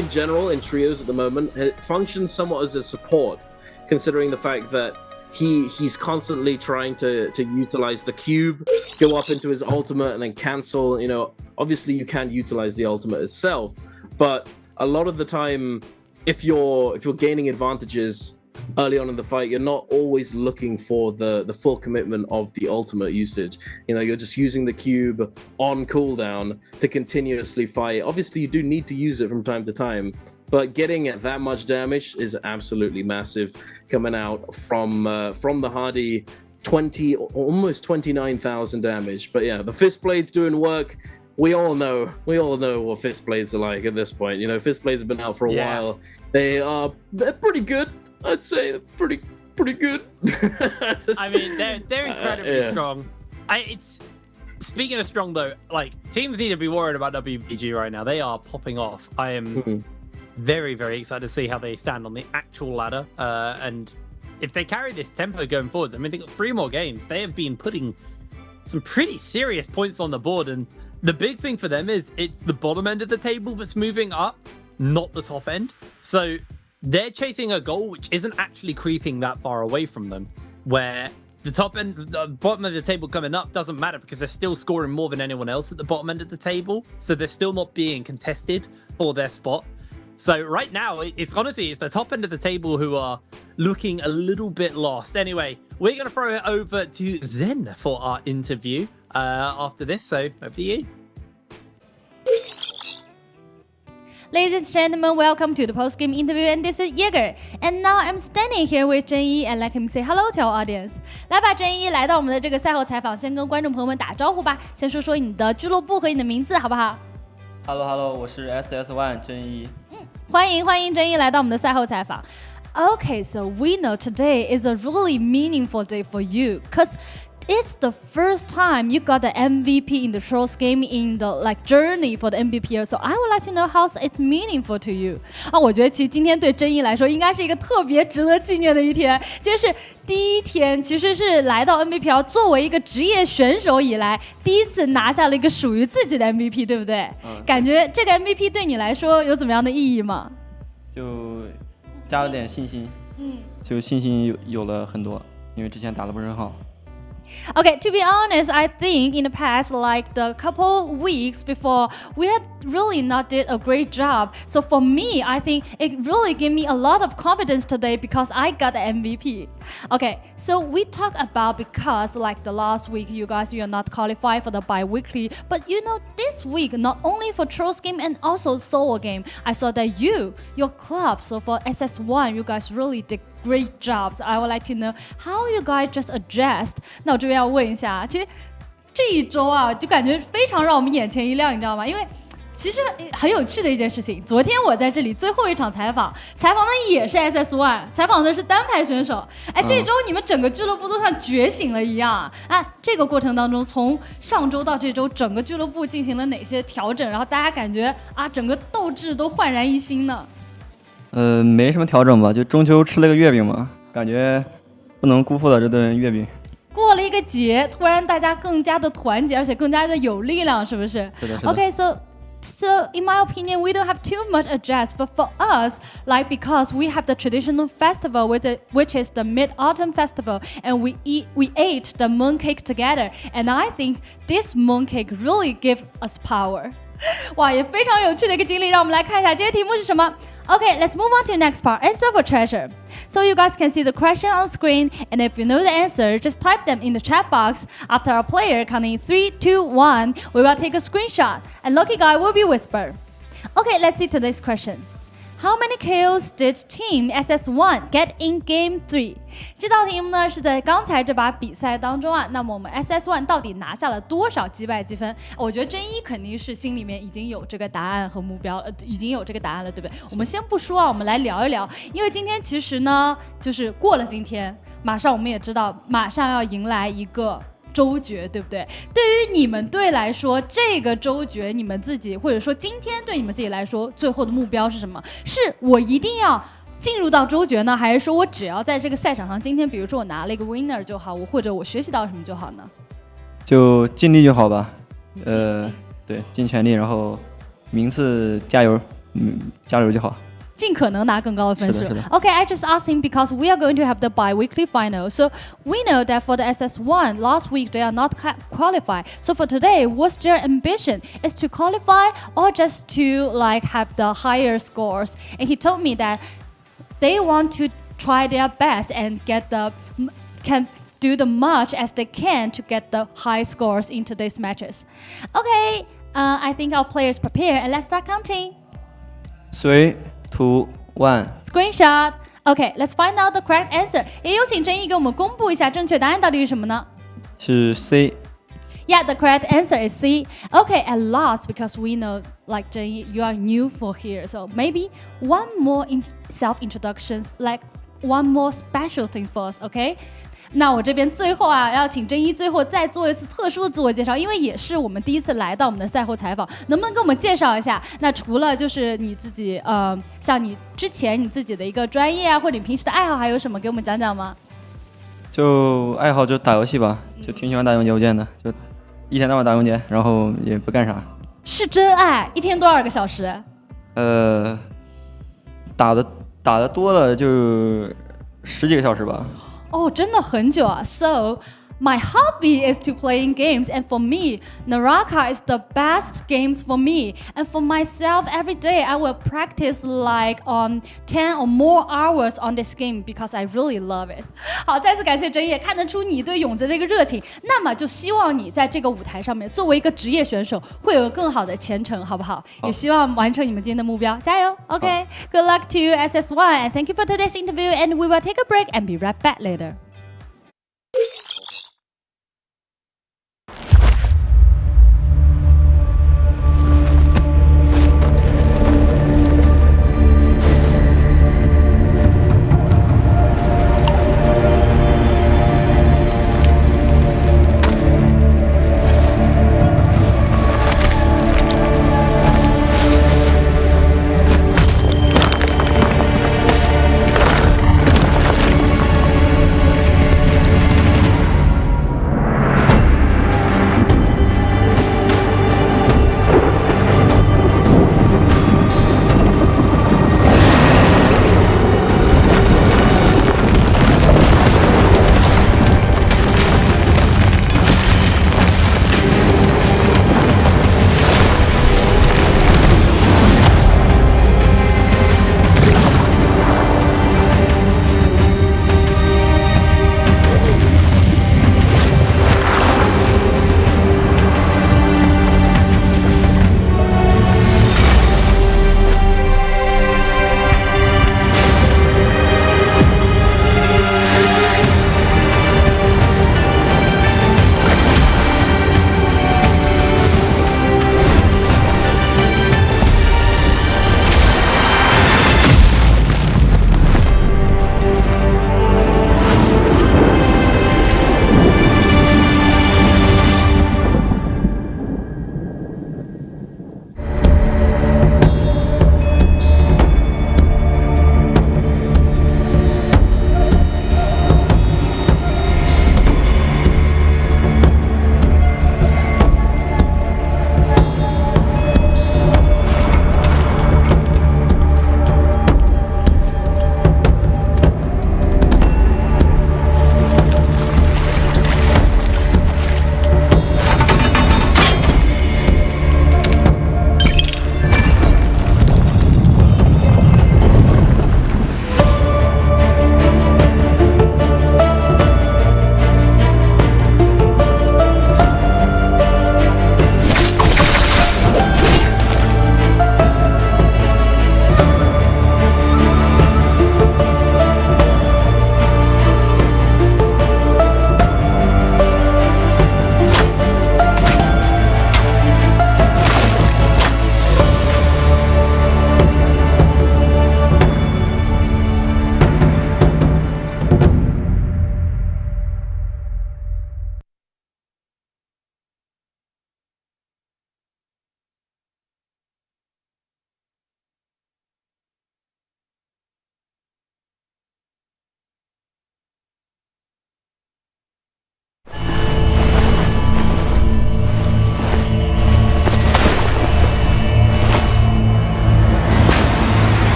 in general in trios at the moment functions somewhat as a support, considering the fact that he's constantly trying to utilize the cube, go up into his ultimate, and then cancel. You know, obviously you can utilize the ultimate itself, but a lot of the time, if you're gaining advantages early on in the fight, you're not always looking for the full commitment of the ultimate usage. You know, you're just using the cube on cooldown to continuously fight. Obviously, you do need to use it from time to time, but getting at that much damage is absolutely massive, coming out from the Hardy. 20, almost 29,000 damage. But yeah, the fist blades doing work. We all know what fist blades are like at this point. You know, fist blades have been out for a while. They're pretty good. I'd say they're pretty good. I mean, they're incredibly strong. It's speaking of strong though, like teams need to be worried about WBG right now. They are popping off. I am very, very excited to see how they stand on the actual ladder. And if they carry this tempo going forwards, I mean, they've got 3 more games. They have been putting some pretty serious points on the board, and the big thing for them is it's the bottom end of the table that's moving up, not the top end. So they're chasing a goal which isn't actually creeping that far away from them, where the top end, the bottom of the table coming up doesn't matter because they're still scoring more than anyone else at the bottom end of the table. So they're still not being contested for their spot. So right now, it's honestly, it's the top end of the table who are looking a little bit lost. Anyway, we're going to throw it over to Zen for our interview after this. So over to you. Ladies and gentlemen, welcome to the post-game interview, and this is Jaeger. And now I'm standing here with 真一 and let him say hello to our audience. 来吧，真一，来到我们的这个赛后采访，先跟观众朋友们打招呼吧。先说说你的俱乐部和你的名字，好不好 Hello， 我是 SS1 真一。欢迎真一来到我们的赛后采访。Okay, so we know today is a really meaningful day for you, because it's the first time you got the MVP in the short game in the journey for the Nbpl. So I would like to know how it's meaningful to you. 我觉得其实今天对真一来说应该是一个特别值得纪念的一天。今天是第一天，其实是来到 Nbpl 作为一个职业选手以来第一次拿下了一个属于自己的 MVP， 对不对？感觉这个 MVP 对你来说有怎么样的意义吗？就加了点信心，就信心有了很多，因为之前打得不是很好。Okay, to be honest, I think in the past, the couple weeks before, we had really not did a great job. So for me, I think it really gave me a lot of confidence today because I got the MVP. Okay, so we talk about because the last week, you guys, you are not qualified for the bi-weekly. But you know, this week, not only for Trolls game and also solo game, I saw that your club, so for SS1, you guys really did great jobs. I would like to know how you guys just adjust. 那我这边要问一下，其实这一周啊，就感觉非常让我们眼前一亮，你知道吗？因为其实很有趣的一件事情，昨天我在这里最后一场采访的也是 SS1， 采访的是单排选手。哎，这周你们整个俱乐部都像觉醒了一样啊！这个过程当中，从上周到这周，整个俱乐部进行了哪些调整？然后大家感觉啊，整个斗志都焕然一新呢？没什么调整吧，就中秋吃了个月饼嘛，感觉不能辜负了这顿月饼。过了一个节，突然大家更加的团结，而且更加的有力量，是不是？是的，是的。Okay, so in my opinion, we don't have too much adjust, but for us, because we have the traditional festival which is the Mid-Autumn Festival, and we ate the mooncake together, and I think this mooncake really give us power. 哇，也非常有趣的一个经历，让我们来看一下今天题目是什么。Okay, let's move on to the next part. Answer for treasure. So you guys can see the question on screen, and if you know the answer, just type them in the chat box. After our player counting 3, 2, 1, we will take a screenshot, and lucky guy will be whispered. Okay, let's see today's question. How many kills did Team SS1 get in Game 3? 这道题目呢是在刚才这把比赛当中啊，那么我们 SS1 到底拿下了多少击败积分？我觉得真一肯定是心里面已经有这个答案和目标，已经有这个答案了，对不对？我们先不说啊，我们来聊一聊，因为今天其实呢，就是过了今天，马上我们也知道，马上要迎来一个周决，对不对？对于你们队来说，这个周决你们自己或者说今天对你们自己来说最后的目标是什么？是我一定要进入到周决呢，还是说我只要在这个赛场上，今天比如说我拿了一个 winner 就好，或者我学习到什么就好呢？就尽力就好吧。对，尽全力，然后名次加油，加油就好。尽可能拿更高的分数。是的。Okay, I just asked him because we are going to have the bi-weekly final. So we know that for the SS1, last week they are not qualified. So for today, what's their ambition? Is to qualify or just to like have the higher scores? And he told me that they want to try their best and can do the much as they can to get the high scores in today's matches. Okay, I think our players prepare and let's start counting. 3, 2, 1. Screenshot. Okay, let's find out the correct answer. 也有请真一给我们公布一下正确答案到底是什么呢？是 C. Yeah, the correct answer is C. Okay, at last, because we know, like Zhenyi, you are new for here, so maybe one more self-introductions, like one more special things for us, okay? 那我这边最后啊，要请真一最后再做一次特殊的自我介绍，因为也是我们第一次来到我们的赛后采访，能不能给我们介绍一下？那除了就是你自己，像你之前你自己的一个专业啊，或者你平时的爱好，还有什么给我们讲讲吗？就爱好就打游戏吧，就挺喜欢打永劫无间的，就一天到晚打永劫，然后也不干啥。是真爱，一天多少个小时？打的多了就10几个小时吧。哦，真的很久啊。So my hobby is to playing games, and for me, NARAKA is the best games for me. And for myself, every day I will practice like 10 or more hours on this game because I really love it. 好，再次感谢真也，看得出你对永劫的一个热情。那么就希望你在这个舞台上面，作为一个职业选手，会有更好的前程，好不好？也希望完成你们今天的目标，加油 ！OK, good luck to you, SS1, and thank you for today's interview. And we will take a break and be right back later.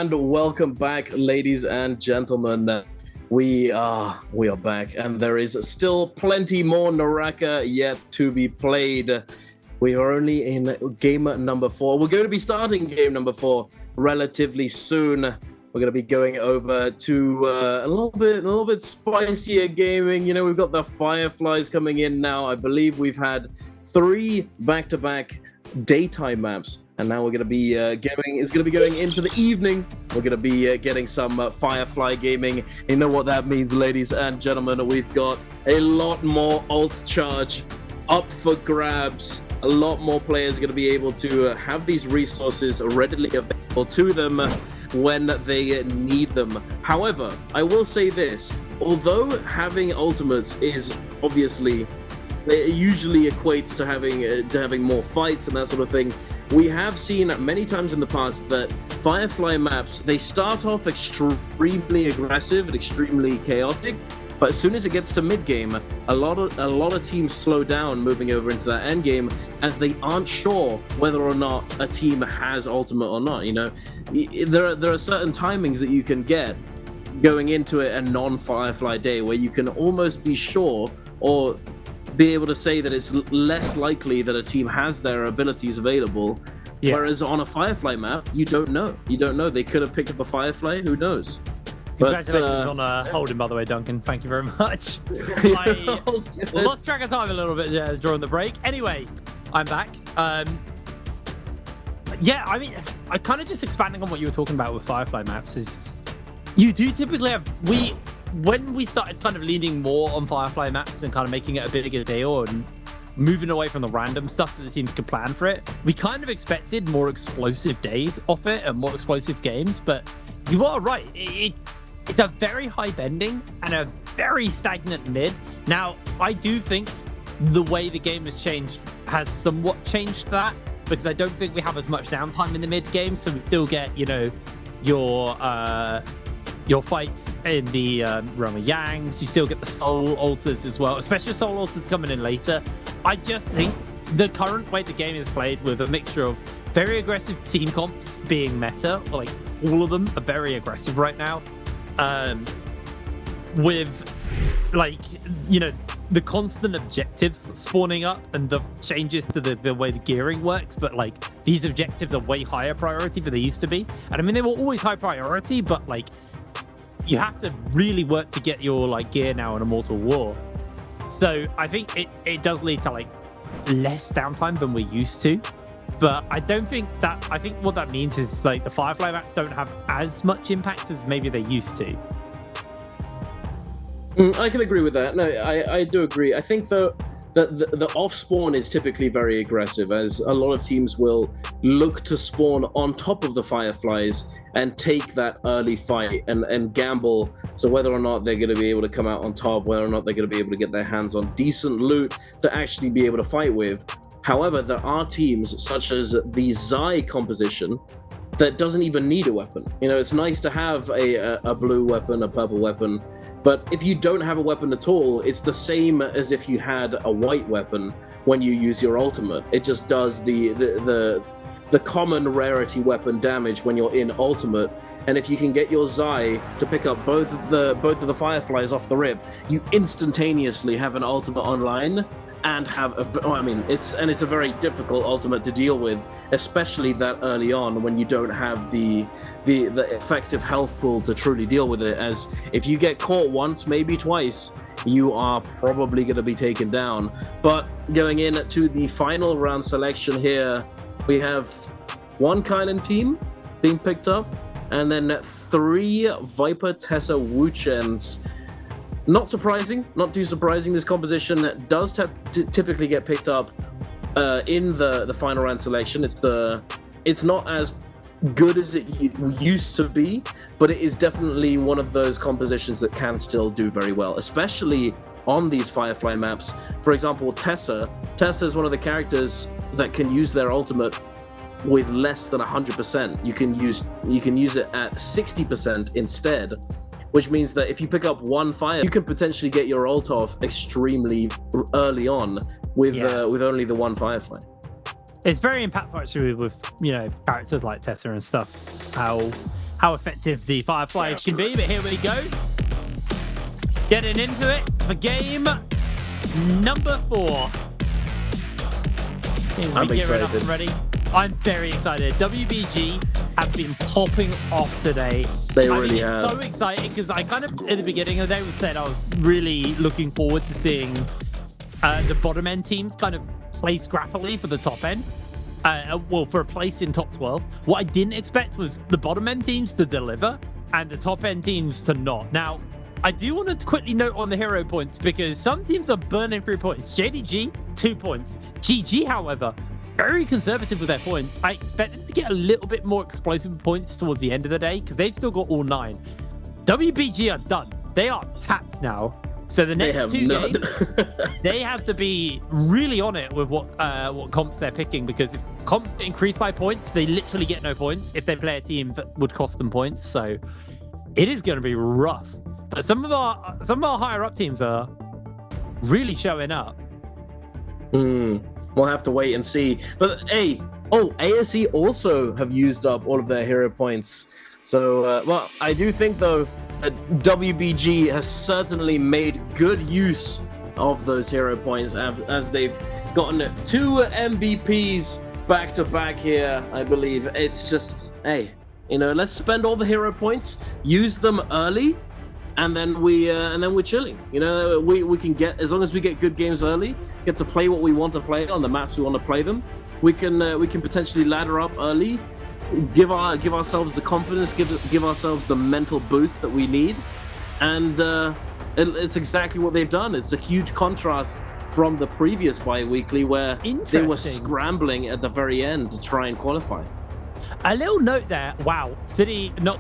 and welcome back, ladies and gentlemen. We are back, and there is still plenty more NARAKA yet to be played. We are only in game number 4. We're going to be starting game number 4 relatively soon. We're going to be going over to a little bit spicier gaming. You know, we've got the Fireflies coming in now. I believe we've had 3 back-to-back daytime maps, and now we're going to be going into the evening. We're going to be getting some Firefly gaming. You know what that means, ladies and gentlemen. We've got a lot more alt charge up for grabs. A lot more players are going to be able to have these resources readily available to them when they need them. However, I will say this: although having ultimates is obviously, it usually equates to having more fights and that sort of thing, we have seen many times in the past that Firefly maps, they start off extremely aggressive and extremely chaotic, but as soon as it gets to mid game, a lot of teams slow down moving over into that end game, as they aren't sure whether or not a team has ultimate or not. You know, there are certain timings that you can get going into a non-Firefly day where you can almost be sure or be able to say that it's less likely that a team has their abilities available. Yeah. Whereas on a Firefly map, you don't know. They could have picked up a Firefly. Who knows? Congratulations on holding, by the way, Duncan. Thank you very much. I lost track of time a little bit during the break. Anyway, I'm back. Yeah, I mean, I kind of just expanding on what you were talking about with Firefly maps is you do typically have... When we started kind of leaning more on Firefly maps and kind of making it a bigger deal and moving away from the random stuff that the teams could plan for it, we kind of expected more explosive days off it and more explosive games. But you are right. It's a very high bending and a very stagnant mid. Now, I do think the way the game has changed has somewhat changed that, because I don't think we have as much downtime in the mid game. So we still get, you know, your fights in the Roma Yangs. You still get the Soul Altars as well, especially Soul Altars coming in later. I just think the current way the game is played, with a mixture of very aggressive team comps being meta, like all of them are very aggressive right now, with, like, you know, the constant objectives spawning up and the changes to the way the gearing works, but like these objectives are way higher priority than they used to be. And I mean, they were always high priority, but like, you have to really work to get your like gear now in Immortal War. So I think it does lead to like less downtime than we're used to. But I don't think that, I think what that means is like the Firefly maps don't have as much impact as maybe they used to. I can agree with that. No, I do agree. I think though that the off spawn is typically very aggressive, as a lot of teams will look to spawn on top of the Fireflies and take that early fight and gamble. So whether or not they're going to be able to come out on top, whether or not they're going to be able to get their hands on decent loot to actually be able to fight with. However, there are teams such as the Zai composition that doesn't even need a weapon. You know, it's nice to have a blue weapon, a purple weapon, but if you don't have a weapon at all, it's the same as if you had a white weapon when you use your ultimate. It just does the common rarity weapon damage when you're in ultimate. And if you can get your Zai to pick up both of the Fireflies off the rip, you instantaneously have an ultimate online and have it's a very difficult ultimate to deal with, especially that early on when you don't have the effective health pool to truly deal with it. As if you get caught once, maybe twice, you are probably going to be taken down. But going into the final round selection here, we have one Kylan team being picked up, and then 3 Viper Tessa Wuchens. Not surprising, not too surprising. This composition does typically get picked up in the final round selection. It's not as good as it used to be, but it is definitely one of those compositions that can still do very well, especially on these Firefly maps. For example, Tessa is one of the characters that can use their ultimate with less than 100%. You can use it at 60% instead, which means that if you pick up one fire, you can potentially get your ult off extremely early on with only the one Firefly. It's very impactful actually with, you know, characters like Tessa and stuff, how how effective the Fireflies can be, but here we go. Getting into it for game number 4. I'm gearing up excited. and ready. I'm very excited. WBG have been popping off today. They really it's have. so exciting because I kind of, at the beginning of the day, said I was really looking forward to seeing the bottom end teams kind of play scrappily for the top end. Well, for a place in top 12. What I didn't expect was the bottom end teams to deliver and the top end teams to not. Now, I do want to quickly note on the hero points because some teams are burning through points. JDG, 2 points. GG, however, very conservative with their points. I expect them to get a little bit more explosive points towards the end of the day because they've still got all 9. WBG are done. They are tapped now. So the next 2 games, they have to be really on it with what comps they're picking, because if comps increase by points, they literally get no points if they play a team that would cost them points. So it is going to be rough. But some of our higher up teams are really showing up. We'll have to wait and see. But hey, ASE also have used up all of their hero points. So, well, I do think though that WBG has certainly made good use of those hero points as they've gotten 2 MVPs back to back here. I believe it's just, hey, let's spend all the hero points, use them early. And then we're chilling. We can get, as long as we get good games early, get to play what we want to play on the maps we want to play them. We can potentially ladder up early, give ourselves the confidence, give ourselves the mental boost that we need, and it's exactly what they've done. It's a huge contrast from the previous bi-weekly where they were scrambling at the very end to try and qualify. A little note there. Wow. Not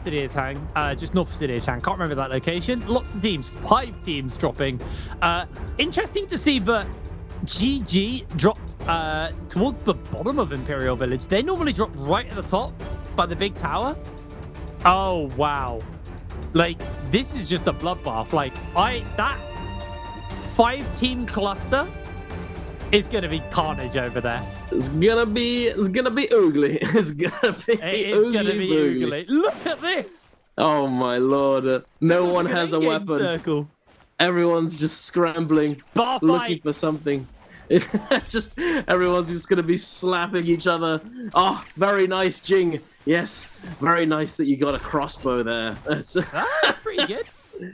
City of Tang, just north of City of Tang. Can't remember that location. Lots of teams. 5 teams dropping. Interesting to see that GG dropped towards the bottom of Imperial Village. They normally drop right at the top by the big tower. Oh, wow. Like, this is just a bloodbath. Like, that 5-team cluster is going to be carnage over there. It's gonna be ugly. It's gonna be ugly. Look at this. Oh my lord! No one has a weapon. Circle. Everyone's just scrambling, looking for something. Everyone's just gonna be slapping each other. Oh, very nice, Jing. Yes, very nice that you got a crossbow there. That's pretty good.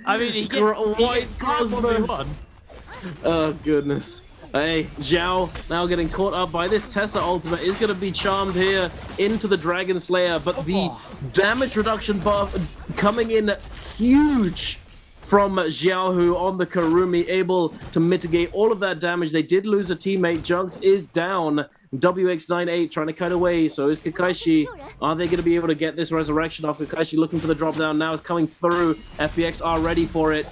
I mean, he gets crossbow. Oh goodness. Hey, Zhao now getting caught up by this Tessa ultimate is going to be charmed here into the Dragon Slayer, but the damage reduction buff coming in huge from Xiaohu on the Karumi, able to mitigate all of that damage. They did lose a teammate. Junks is down. WX98 trying to cut away. So is Kakashi. Are they going to be able to get this resurrection off? Kakashi looking for the drop down now. It's coming through. FPX are ready for it.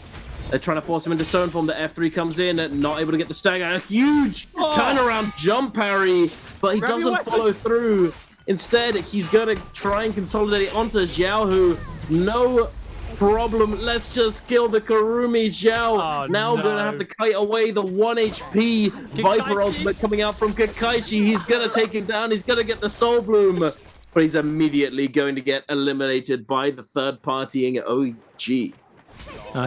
They're trying to force him into stone form. The F3 comes in, not able to get the stagger. A huge turnaround jump parry, but he doesn't follow through. Instead, he's going to try and consolidate it onto Xiaohu. No problem. Let's just kill the Karumi. Xiao now going to have to kite away the 1 HP Viper ultimate coming out from Kakaishi. He's going to take him down. He's going to get the Soul Bloom, but he's immediately going to get eliminated by the third-partying OG.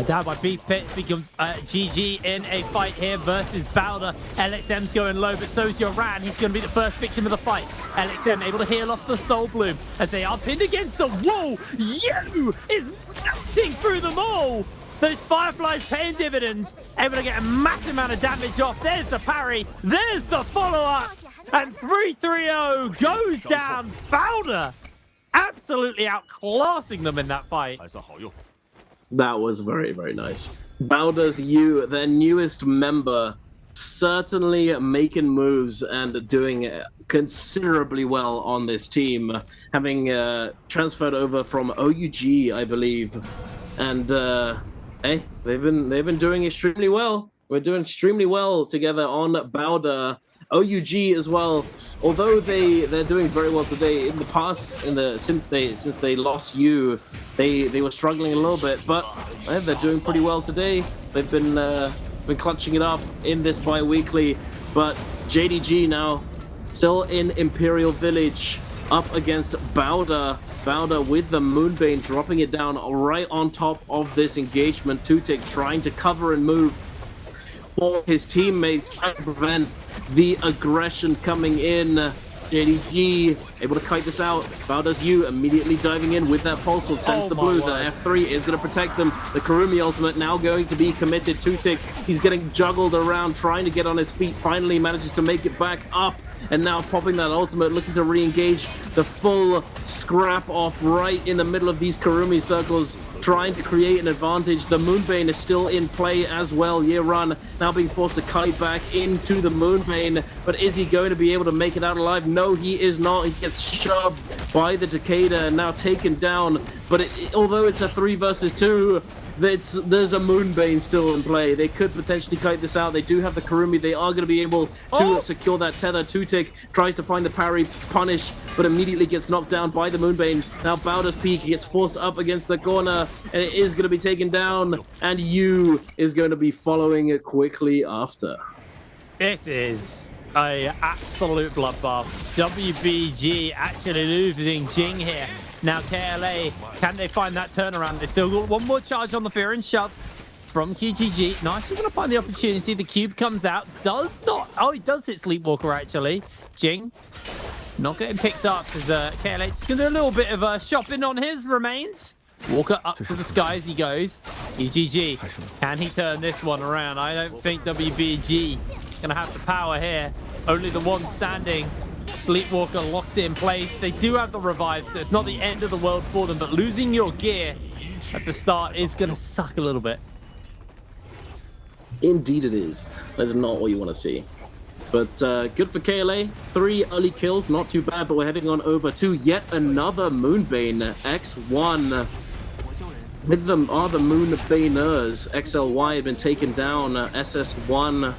Down by Beast Pit, speaking of GG in a fight here versus Bowder. LXM's going low, but so's Yoran. He's going to be the first victim of the fight. LXM able to heal off the Soul Bloom as they are pinned against the wall. You is melting through them all. Those Fireflies paying dividends, able to get a massive amount of damage off. There's the parry. There's the follow-up. And 3-3-0 goes down. Bowder absolutely outclassing them in that fight. That was very, very nice. Bowder's their newest member, certainly making moves and doing considerably well on this team, having transferred over from OUG, I believe. And hey, they've been doing extremely well. We're doing extremely well together on Bowder. OUG as well, although they're doing very well today. In the past, since they lost you, they were struggling a little bit, but they're doing pretty well today. They've been clutching it up in this bi-weekly. But JDG now still in Imperial Village. up against Bowder. Bowder with the Moonbane, dropping it down right on top of this engagement. Tutik trying to cover and move for his teammates, trying to prevent the aggression coming in. JDG able to kite this out. Bowder's U immediately diving in with that pulse sword, sends the blue. The F3 is going to protect them. The Kurumi ultimate now going to be committed. Tutik, he's getting juggled around, trying to get on his feet. Finally manages to make it back up. And now popping that ultimate, looking to re-engage the full scrap off right in the middle of these Kurumi circles, trying to create an advantage. The Moonbane is still in play as well. Yearun now being forced to kite back into the Moonbane, but is he going to be able to make it out alive? No, he is not. He gets shoved by the Takeda and now taken down. But although it's a 3 versus 2, there's a Moonbane still in play. They could potentially kite this out. They do have the Kurumi. They are going to be able to secure that tether. Tutik tries to find the parry punish, but immediately gets knocked down by the Moonbane. Now Bowder's Peak gets forced up against the corner, and it is going to be taken down, and Yu is going to be following it quickly after. This is an absolute bloodbath. WBG actually losing Jing here. Now KLA, can they find that turnaround? They still got one more charge on the fear and shove from QGG. Nicely going to find the opportunity. The cube comes out. Does not. Oh, he does hit Sleepwalker actually. Jing not getting picked up as KLA just going to do a little bit of shopping on his remains. Walker up to the sky as he goes. QGG, can he turn this one around? I don't think WBG going to have the power here. Only the one standing. Sleepwalker locked in place. They do have the revives, so it's not the end of the world for them, but losing your gear at the start is going to suck a little bit. Indeed it is. That's not what you want to see. But good for KLA. 3 early kills, not too bad, but we're heading on over to yet another Moonbane. X1. With them are the Moonbaners. XLY had been taken down. SS1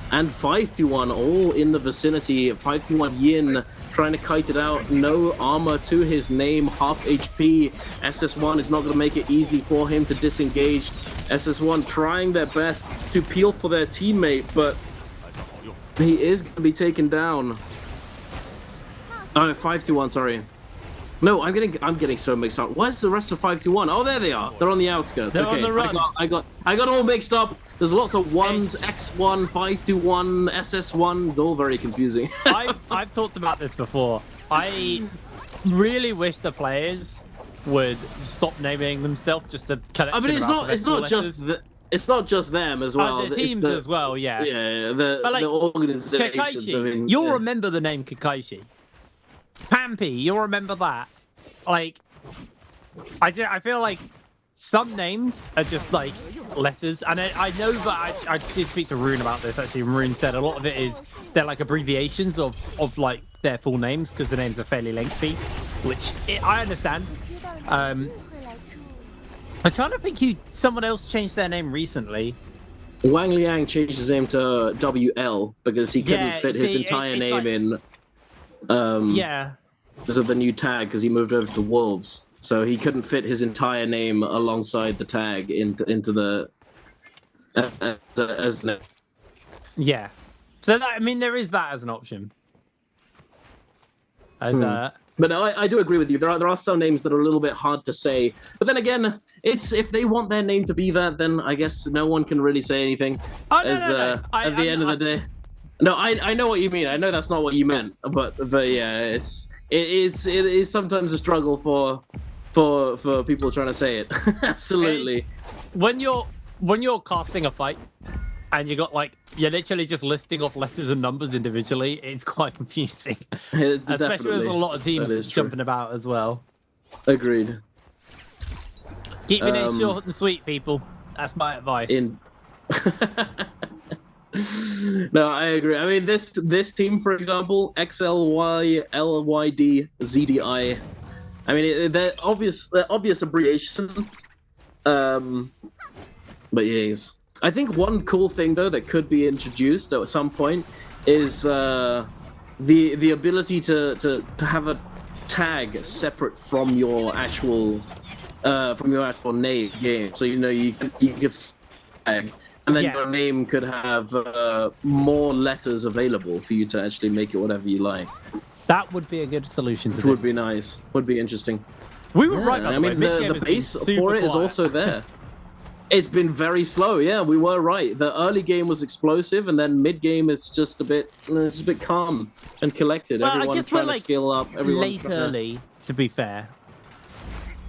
and 521 all in the vicinity. 521 Yin trying to kite it out. No armor to his name, half HP. SS1 is not going to make it easy for him to disengage. SS1 trying their best to peel for their teammate, but he is going to be taken down. Oh, 521, sorry. No, I'm getting so mixed up. Where's the rest of 521? Oh, there they are. They're on the outskirts. They're okay. on the run. I got all mixed up. There's lots of ones, X1, 521, SS1. It's all very confusing. I've talked about this before. I really wish the players would stop naming themselves just to kind of. I mean, it's not just them as well. The teams as well, yeah. Yeah, the organizations. Kakashi, I mean, you'll remember the name Kakashi. Pampy, you'll remember that. Like, I feel like some names are just like letters, and I know that I did speak to Rune about this. Actually, Rune said a lot of it is they're like abbreviations of like their full names because the names are fairly lengthy, which I understand. I'm trying to think someone else changed their name recently. Wang Liang changed his name to WL because he couldn't fit his entire name in. Because of the new tag, because he moved over to Wolves, so he couldn't fit his entire name alongside the tag into the as an. Yeah, so that, I mean, there is that as an option. But no, I do agree with you. There are some names that are a little bit hard to say. But then again, it's if they want their name to be that, then I guess no one can really say anything. Oh, no. At the end of the day. No, I know what you mean. I know that's not what you meant, but yeah, it is sometimes a struggle for people trying to say it. Absolutely. When you're casting a fight and you're literally just listing off letters and numbers individually, it's quite confusing. Especially there's a lot of teams jumping about as well. Agreed. Keep your names short and sweet, people. That's my advice. No, I agree. I mean, this team, for example, XLY, LYD, ZDI. I mean, they're obvious abbreviations. But yes, I think one cool thing though that could be introduced at some point is the ability to have a tag separate from your actual name game. So you could tag. And then your name could have more letters available for you to actually make it whatever you like. That would be a good solution to Which this. would be nice. Would be interesting. We were right, by I the way. mean, Mid-game the has been pace super for it is quiet. also there. It's been very slow. Yeah, we were right. The early game was explosive, and then mid game it's just a bit calm and collected. Well, I Everyone's guess we're trying to like skill up. Everyone's late trying to- early, to be fair.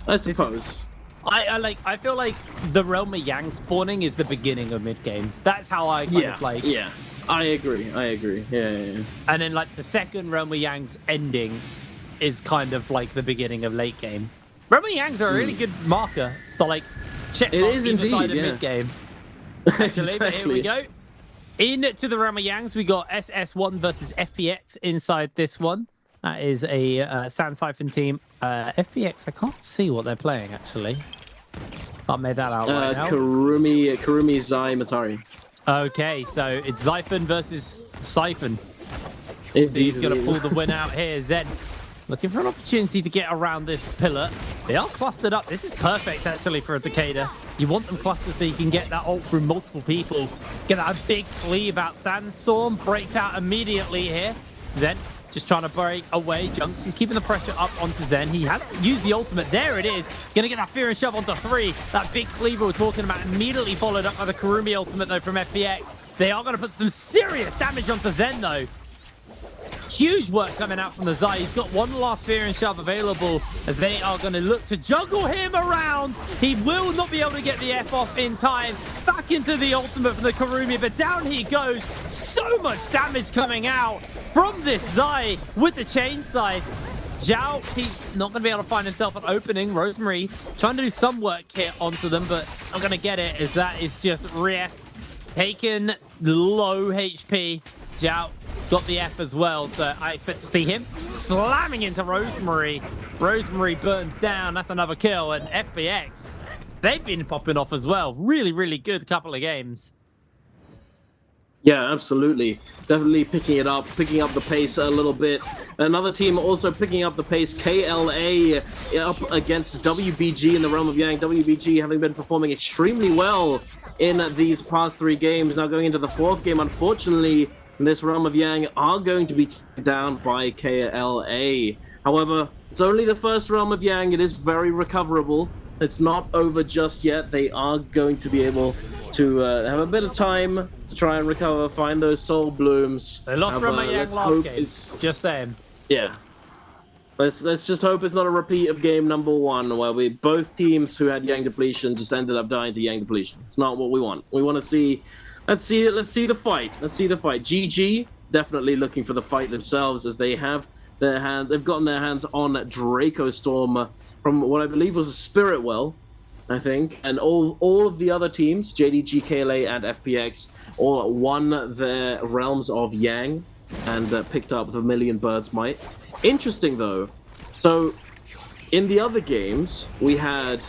I suppose. I feel like the Realm of Yang spawning is the beginning of mid game. That's how I kind of like. Yeah. I agree. Yeah. And then like the second Realm of Yang's ending is kind of like the beginning of late game. Realm of Yang's are a really good marker for like check It is either indeed, side of yeah. mid game. Actually, but here we Exactly. go. Into the Realm of Yangs, we got SS1 versus FPX inside this one. That is a Sand Siphon team. FPX, I can't see what they're playing actually. Can't make that out right now. Kurumi Zai Matari. Okay, so it's Zyphon versus Siphon. Indeed. He's going to pull the win out here. Zen looking for an opportunity to get around this pillar. They are clustered up. This is perfect, actually, for a Takeda. You want them clustered so you can get that ult through multiple people. Get that big cleave out. Sandstorm breaks out immediately here. Zen just trying to break away. Junks, he's keeping the pressure up onto Zen. He has used the ultimate. There it is. Going to get that fear and shove onto 3. That big cleaver we're talking about immediately followed up by the Kurumi ultimate, though, from FPX. They are going to put some serious damage onto Zen, though. Huge work coming out from the Zai. He's got one last fear and shove available as they are going to look to juggle him around. He will not be able to get the F off in time. Back into the ultimate from the Kurumi, but down he goes. So much damage coming out from this Zai with the chain scythe. Zhao, he's not going to be able to find himself an opening. Rosemary trying to do some work here onto them, but not going to get it as that is just Riest taken low HP. Zhao got the F as well, so I expect to see him slamming into Rosemary. Rosemary burns down. That's another kill. And FPX, they've been popping off as well. Really, really good couple of games. Yeah, absolutely. Definitely picking up the pace a little bit. Another team also picking up the pace, KLA up against WBG in the Realm of Yang. WBG having been performing extremely well in these past 3 games. Now going into the 4th game, unfortunately, this Realm of Yang are going to be taken down by KLA. However, it's only the first Realm of Yang. It is very recoverable. It's not over just yet. They are going to be able to have a bit of time to try and recover, find those soul blooms. They lost Realm of Yang last game. Just saying. Yeah. Let's just hope it's not a repeat of game number 1 where both teams who had Yang depletion just ended up dying to Yang depletion. It's not what we want. We want to see. Let's see the fight. GG definitely looking for the fight themselves as they've gotten their hands on Draco Storm from what I believe was a Spirit Well, I think. And all of the other teams, JDG, KLA, and FPX, all won their Realms of Yang and picked up the Million Birds Might. Interesting though. So in the other games, we've had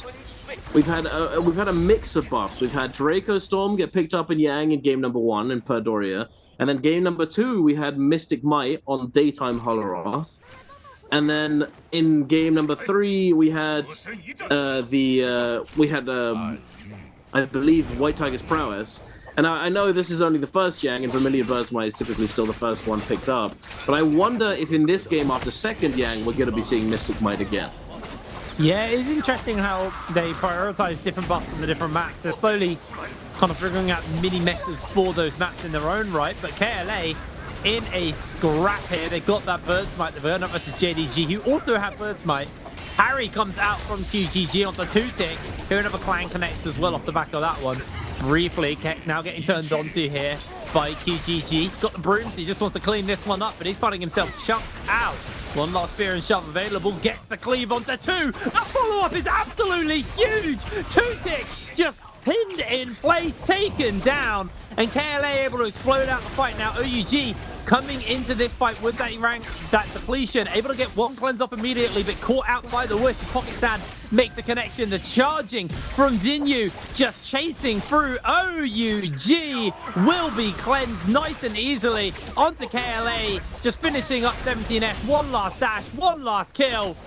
a mix of buffs. We've had Draco Storm get picked up in Yang in game number 1 in Perdoria, and then game number 2 we had Mystic Might on Daytime Holoroth, and then in game number 3 we had I believe White Tiger's Prowess. And I know this is only the first Yang, and Vermilion Birds Might is typically still the first one picked up, but I wonder if in this game after second Yang we're going to be seeing Mystic Might again. Yeah, it's interesting how they prioritize different buffs on the different maps. They're slowly kind of figuring out mini metas for those maps in their own right. But KLA in a scrap here. They got that Birds Might. They're going up versus JDG, who also have Birds Might. Harry comes out from QGG on the 2-tick. Here another Clan Connect as well off the back of that one. Briefly, now getting turned onto here by QGG. He's got the brooms. He just wants to clean this one up, but he's finding himself chunked out. One last fear and shove available. Get the cleave onto 2. The follow-up is absolutely huge. 2-tick just pinned in place, taken down, and KLA able to explode out the fight. Now OUG coming into this fight with that rank, that depletion, able to get one cleanse off immediately, but caught outside the wish. Pocket Sand make the connection. The charging from Xinyu, just chasing through. OUG will be cleansed nice and easily onto KLA, just finishing up 17S. One last dash, one last kill.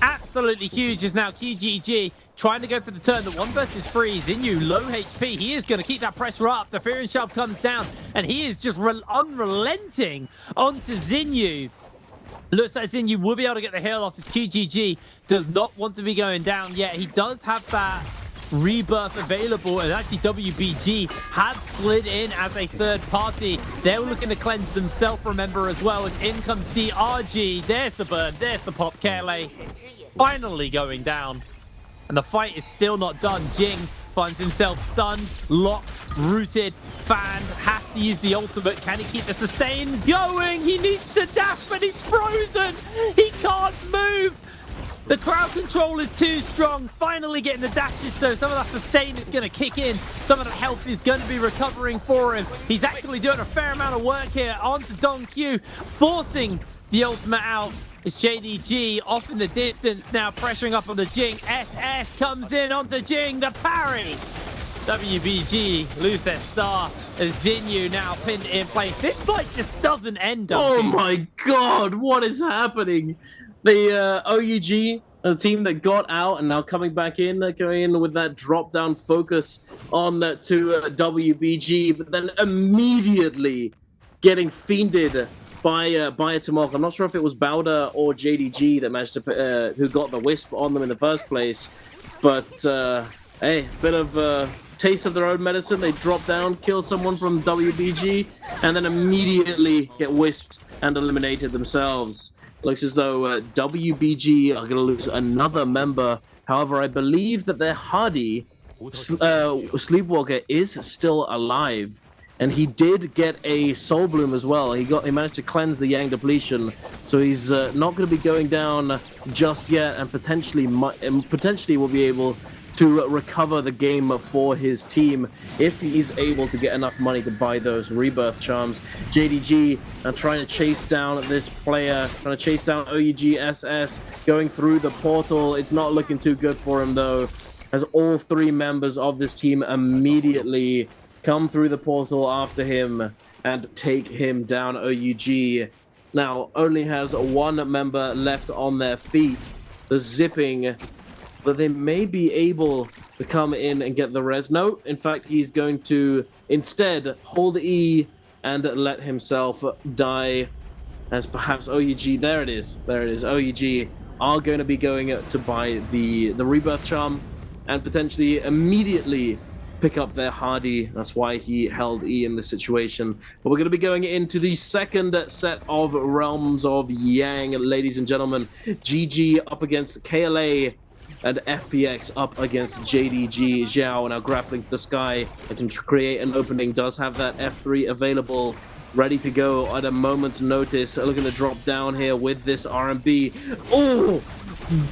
Absolutely huge is now QGG trying to go for the turn. The 1 versus 3. Xinyu low HP. He is going to keep that pressure up. The fear and shove comes down, and he is just unrelenting onto Xinyu. Looks like Zinyu will be able to get the heal off. His QGG does not want to be going down yet. He does have that rebirth available, and actually WBG have slid in as a third party. They were looking to cleanse themselves, remember, as well, as in comes DRG. There's the burn, there's the pop. KLA finally going down, and the fight is still not done. Jing finds himself stunned, locked, rooted. Fan has to use the ultimate. Can he keep the sustain going? He needs to dash, but he's frozen. He can't move. The crowd control is too strong. Finally getting the dashes, so some of that sustain is going to kick in. Some of the health is going to be recovering for him. He's actually doing a fair amount of work here onto Don Q, forcing the ultimate out. It's JDG off in the distance now, pressuring up on the Jing. SS comes in onto Jing, the parry. WBG lose their star as Zinyu now pinned in place. This fight just doesn't end up. Oh my god, what is happening? The OUG, a team that got out and now coming back in, going in with that drop-down focus on to WBG, but then immediately getting fiended by a Tomok. I'm not sure if it was Bowder or JDG that managed to who got the wisp on them in the first place, but hey, bit of taste of their own medicine. They drop down, kill someone from WBG, and then immediately get wisped and eliminated themselves. Looks as though WBG are going to lose another member. However, I believe that their Hardy, Sleepwalker, is still alive. And he did get a Soul Bloom as well. He managed to cleanse the Yang depletion. So he's not going to be going down just yet, and potentially will be able to recover the game for his team if he's able to get enough money to buy those rebirth charms. JDG trying to chase down this player, trying to chase down OUG SS, going through the portal. It's not looking too good for him though, as all three members of this team immediately come through the portal after him and take him down. OUG now only has one member left on their feet. The zipping, that they may be able to come in and get the res. No, in fact, he's going to instead hold E and let himself die, as perhaps OUG, there it is, OUG are going to be going to buy the rebirth charm and potentially immediately pick up their Hardy. That's why he held E in this situation. But we're going to be going into the second set of Realms of Yang, ladies and gentlemen. GG up against KLA, and FPX up against JDG. Zhao now grappling to the sky and can create an opening. Does have that F3 available, ready to go at a moment's notice. Looking to drop down here with this RMB. Oh,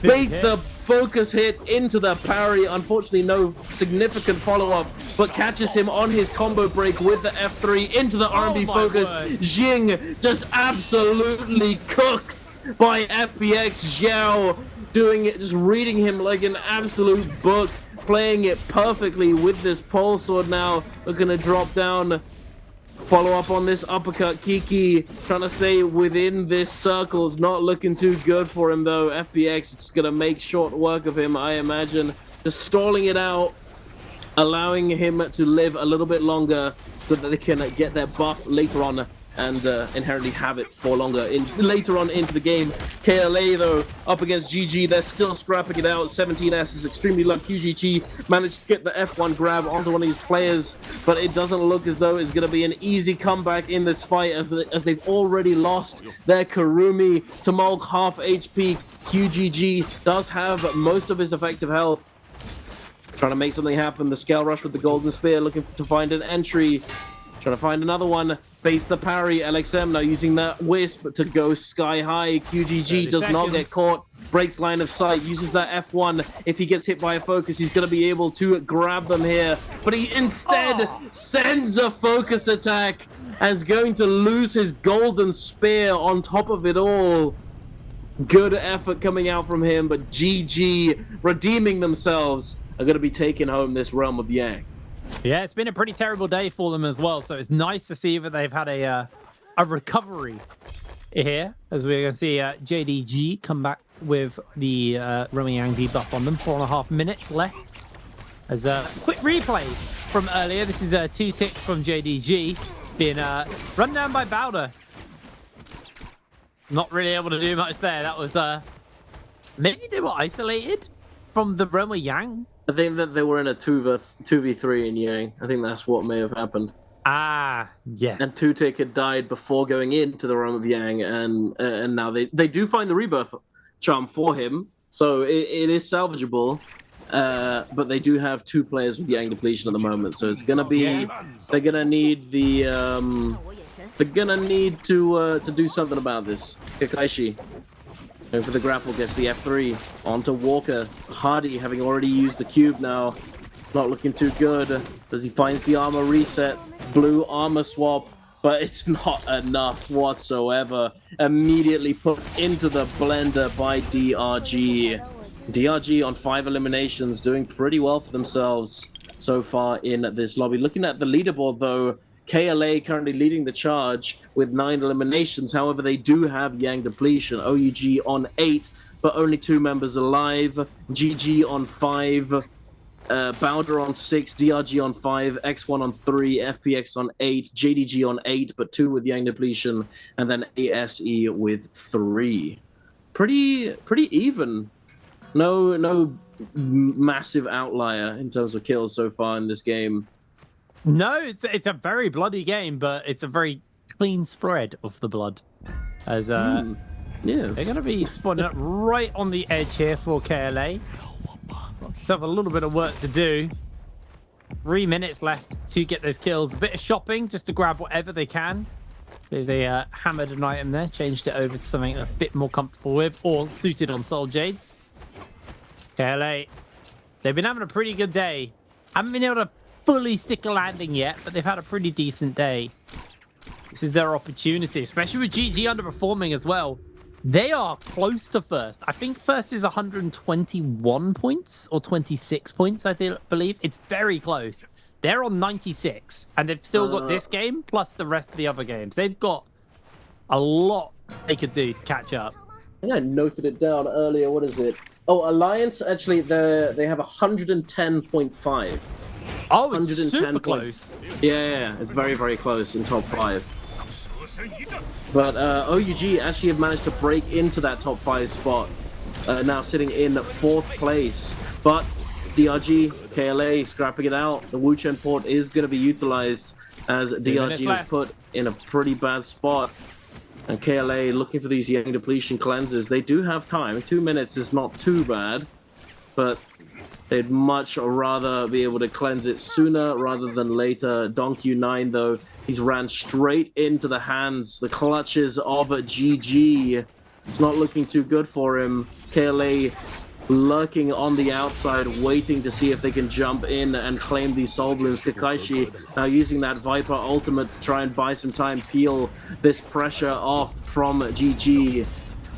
baits the focus hit into the parry. Unfortunately, no significant follow-up, but catches him on his combo break with the F3 into the RMB focus. Jing just absolutely cooked by FPX. Zhao doing it, just reading him like an absolute book, playing it perfectly with this pole sword now. Looking to drop down, follow up on this uppercut. Kiki trying to stay within this circle. It's not looking too good for him though. FPX just gonna make short work of him, I imagine. Just stalling it out, allowing him to live a little bit longer so that they can get their buff later on and inherently have it for longer later on into the game. KLA though up against GG, they're still scrapping it out. 17S is extremely low. QGG managed to get the F1 grab onto one of these players, but it doesn't look as though it's going to be an easy comeback in this fight, as they've already lost their Karumi. Tamolk half HP. QGG does have most of his effective health. Trying to make something happen. The scale rush with the golden spear, looking to find an entry. Trying to find another one. Base the parry. LXM now using that wisp to go sky high. QGG does not get caught. Breaks line of sight. Uses that F1. If he gets hit by a focus, he's going to be able to grab them here. But he instead sends a focus attack and is going to lose his golden spear on top of it all. Good effort coming out from him, but GG redeeming themselves are going to be taking home this Realm of Yang. Yeah, it's been a pretty terrible day for them as well, so it's nice to see that they've had a recovery here, as we're going to see JDG come back with the Realm of Yang debuff on them. 4.5 minutes left. As a quick replay from earlier, this is 2 ticks from JDG being run down by Bowder. not really able to do much there. That was maybe they were isolated from the realm of Yang. I think that they were in a 2v3 in Yang. I think that's what may have happened. Ah, yes. And Tutik had died before going into the realm of Yang, and now they do find the rebirth charm for him, so it is salvageable. But they do have 2 players with Yang depletion at the moment, so it's gonna be they're gonna need the they're gonna need to do something about this. Kakaishi going for the grapple, gets the F3 onto Walker. Hardy having already used the cube now, not looking too good as he finds the armor reset. Blue armor swap, but it's not enough whatsoever. Immediately put into the blender by DRG. DRG on 5 eliminations, doing pretty well for themselves so far in this lobby. Looking at the leaderboard though, KLA currently leading the charge with 9 eliminations. However, they do have Yang depletion. OUG on 8, but only 2 members alive. GG on 5. Bowder on 6, DRG on 5, X1 on 3, FPX on 8, JDG on 8, but 2 with Yang depletion, and then ASE with 3. Pretty even. No massive outlier in terms of kills so far in this game. No, it's a very bloody game, but it's a very clean spread of the blood. As Yes. they're going to be spawning up right on the edge here for KLA. Still have a little bit of work to do. 3 minutes left to get those kills. A bit of shopping just to grab whatever they can. They hammered an item there, changed it over to something a bit more comfortable with, or suited on Soul Jades. KLA, they've been having a pretty good day. Haven't been able to fully stick a landing yet, but they've had a pretty decent day. This is their opportunity, especially with GG underperforming as well. They are close to first. I think first is 121 points or 26 points, I believe. It's very close. They're on 96, and they've still got this game plus the rest of the other games. They've got a lot they could do to catch up. I think I noted it down earlier. What is it? Oh, Alliance, actually, they have 110.5. Oh, it's super close. Yeah, it's very, very close in top 5. But OUG actually have managed to break into that top 5 spot, now sitting in 4th place. But DRG, KLA scrapping it out. The Wuchen port is going to be utilized as DRG was put in a pretty bad spot. And KLA looking for these Yang depletion cleanses. They do have time. 2 minutes is not too bad, but they'd much rather be able to cleanse it sooner rather than later. Donkey9, though, he's ran straight into the hands, the clutches of GG. It's not looking too good for him. KLA lurking on the outside, waiting to see if they can jump in and claim these soul blooms. Kakaishi now using that Viper ultimate to try and buy some time, peel this pressure off from GG.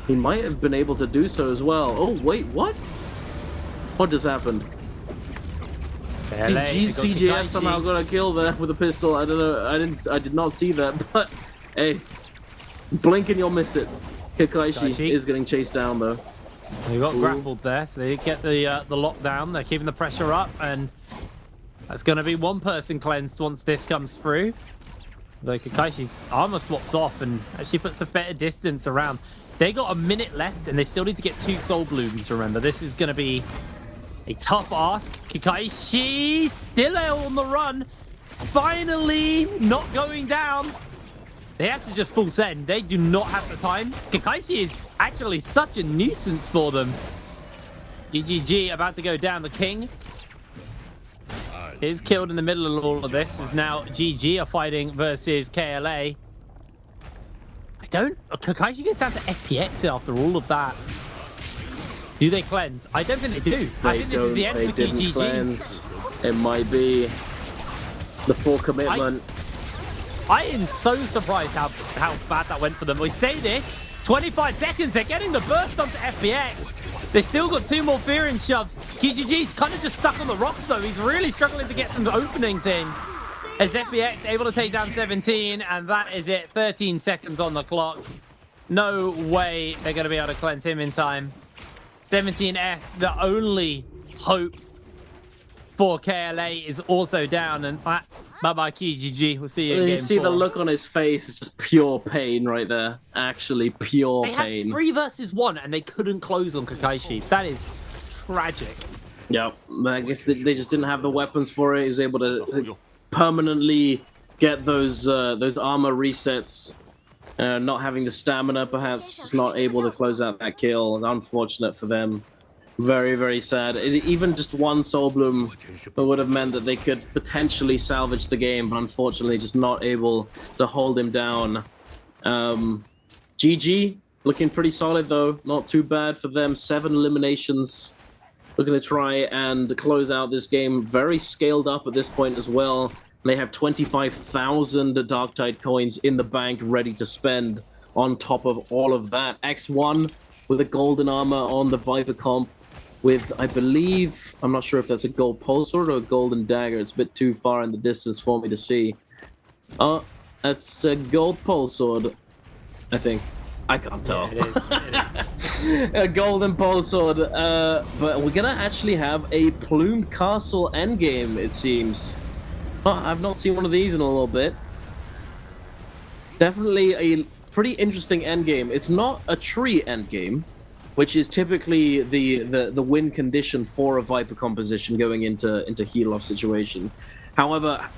He might have been able to do so as well. Oh, wait, what? What just happened? CGS somehow got a kill there with a pistol. I don't know. I did not see that, but hey, blink and you'll miss it. Kakaishi is getting chased down though. They got grappled there, so they get the lockdown. They're keeping the pressure up, and that's going to be 1 person cleansed once this comes through. Though Kakaishi's armor swaps off and actually puts a better distance around. They got a minute left, and they still need to get 2 soul blooms. Remember, this is going to be a tough ask. Kakaishi still on the run. Finally not going down. They have to just full send. They do not have the time. Kakaishi is actually such a nuisance for them. GGG about to go down. The king is killed in the middle of all of this. Is now GG are fighting versus KLA. Kakaishi gets down to FPX after all of that. Do they cleanse? I don't think they do. I think this is the end for GG. Cleanse. It might be the full commitment. I am so surprised how bad that went for them. We say this, 25 seconds, they're getting the burst onto FPX. They still got 2 more fearing shoves. GGG's kind of just stuck on the rocks though. He's really struggling to get some openings in. As FPX able to take down 17, and that is it. 13 seconds on the clock. No way they're going to be able to cleanse him in time. 17S, the only hope for KLA is also down, and that Bye-bye, GG. We'll see you in You game see the 4. look on his face. It's just pure pain right there. Actually, pure They had pain. 3 versus 1, and they couldn't close on Kakaishi. That is tragic. Yeah, I guess they just didn't have the weapons for it. He was able to permanently get those armor resets. Not having the stamina, perhaps, just not able to close out that kill. Unfortunate for them. Very, very sad. Even just one Soul Bloom would have meant that they could potentially salvage the game, but unfortunately just not able to hold him down. GG, looking pretty solid though. Not too bad for them. 7 eliminations. Looking to try and close out this game. Very scaled up at this point as well. They have 25,000 Darktide coins in the bank ready to spend on top of all of that. X1 with a golden armor on the Viper comp with, I believe, I'm not sure if that's a gold pulse sword or a golden dagger. It's a bit too far in the distance for me to see. Oh, that's a gold pulse sword, I think. I can't tell. Yeah, it is. A golden pulse sword. But we're gonna actually have a plumed castle endgame, it seems. Oh, I've not seen one of these in a little bit. Definitely a pretty interesting endgame. It's not a tree endgame, which is typically the win condition for a Viper composition going into heal-off situation. However,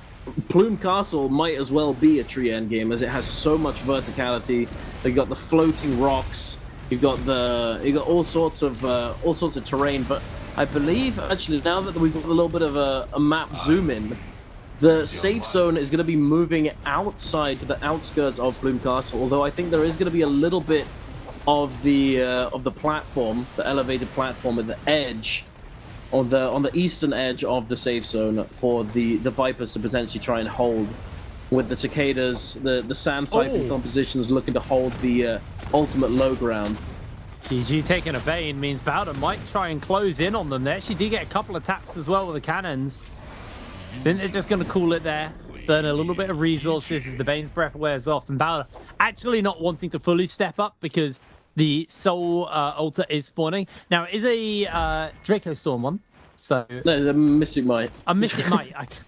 Plume Castle might as well be a tree endgame as it has so much verticality. You've got the floating rocks. You've got all sorts of terrain. But I believe actually now that we've got a little bit of a map zoom in, the safe zone is going to be moving outside to the outskirts of Plume Castle. Although I think there is going to be a little bit of the platform, the elevated platform at the edge, on the eastern edge of the safe zone for the Vipers to potentially try and hold, with the cicadas, the sand siphon compositions looking to hold the ultimate low ground. GG taking a Bane means Bowder might try and close in on them there. She did get a couple of taps as well with the cannons. Then they're just going to call it there. Burn a little bit of resources as the Bane's breath wears off. And Bowder actually not wanting to fully step up because the Soul Altar is spawning. Now, it is a Draco Storm one. So No, the Mystic Might. A Mystic Might.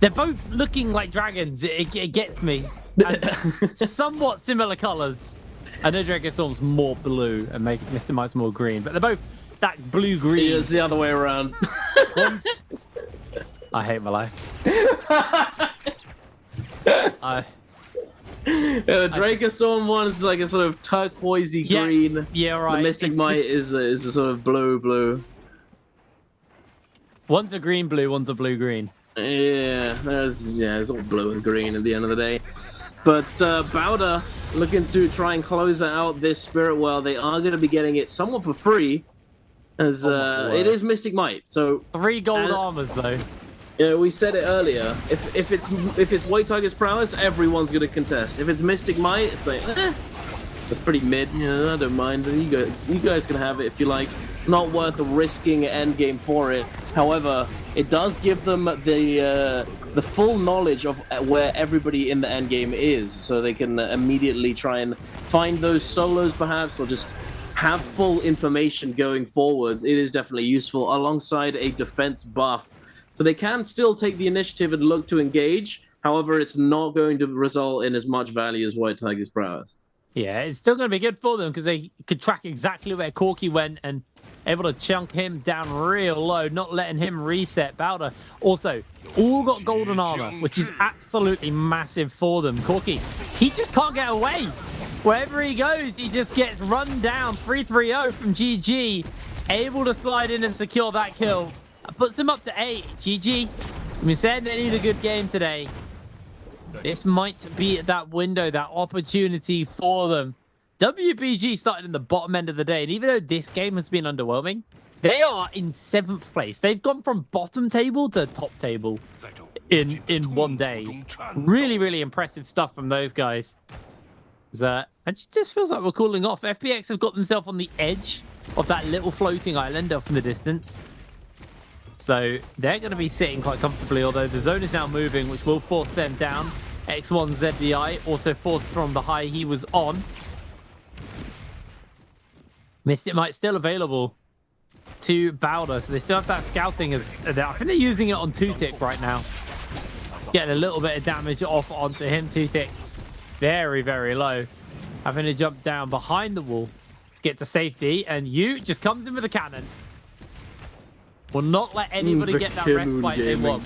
They're both looking like dragons. It gets me. And somewhat similar colors. I know Draco Storm's more blue and Mystic Might's more green. But they're both that blue-green. Yeah, it's the other way around. I hate my life. The Draco Storm one is like a sort of turquoisey green. Yeah, right. The Mystic Might is a sort of blue. One's a green-blue, one's a blue-green. Yeah, it's all blue and green at the end of the day. But Bowder looking to try and close out this Spirit Well. They are going to be getting it somewhat for free, as it is Mystic Might. So 3 gold armors though. Yeah, we said it earlier. If it's White Tiger's Prowess, everyone's gonna contest. If it's Mystic Might, it's like that's pretty mid. Yeah, I don't mind. You guys can have it if you like. Not worth risking an endgame for it. However, it does give them the full knowledge of where everybody in the endgame is, so they can immediately try and find those solos, perhaps, or just have full information going forward. It is definitely useful alongside a defense buff. So they can still take the initiative and look to engage. However, it's not going to result in as much value as White Tiger's Prowess. Yeah, it's still going to be good for them because they could track exactly where Corki went and able to chunk him down real low, not letting him reset. Bowder also all got golden armor, which is absolutely massive for them. Corki, he just can't get away. Wherever he goes, he just gets run down. 3-3-0 from GG, able to slide in and secure that kill. Puts him up to 8. GG. We said they need a good game today. This might be that window, that opportunity for them. WPG started in the bottom end of the day, and even though this game has been underwhelming, they are in 7th place. They've gone from bottom table to top table in one day. Really, really impressive stuff from those guys. It just feels like we're cooling off. FPX have got themselves on the edge of that little floating island off in the distance. So they're going to be sitting quite comfortably, although the zone is now moving, which will force them down. X1 ZDI also forced from the high he was on. Mystic Might still available to Bowder, so they still have that scouting. I think they're using it on 2-tick right now. Getting a little bit of damage off onto him. 2-tick. Very, very low. Having to jump down behind the wall to get to safety. And you just comes in with a cannon. Will not let anybody get that respite they want.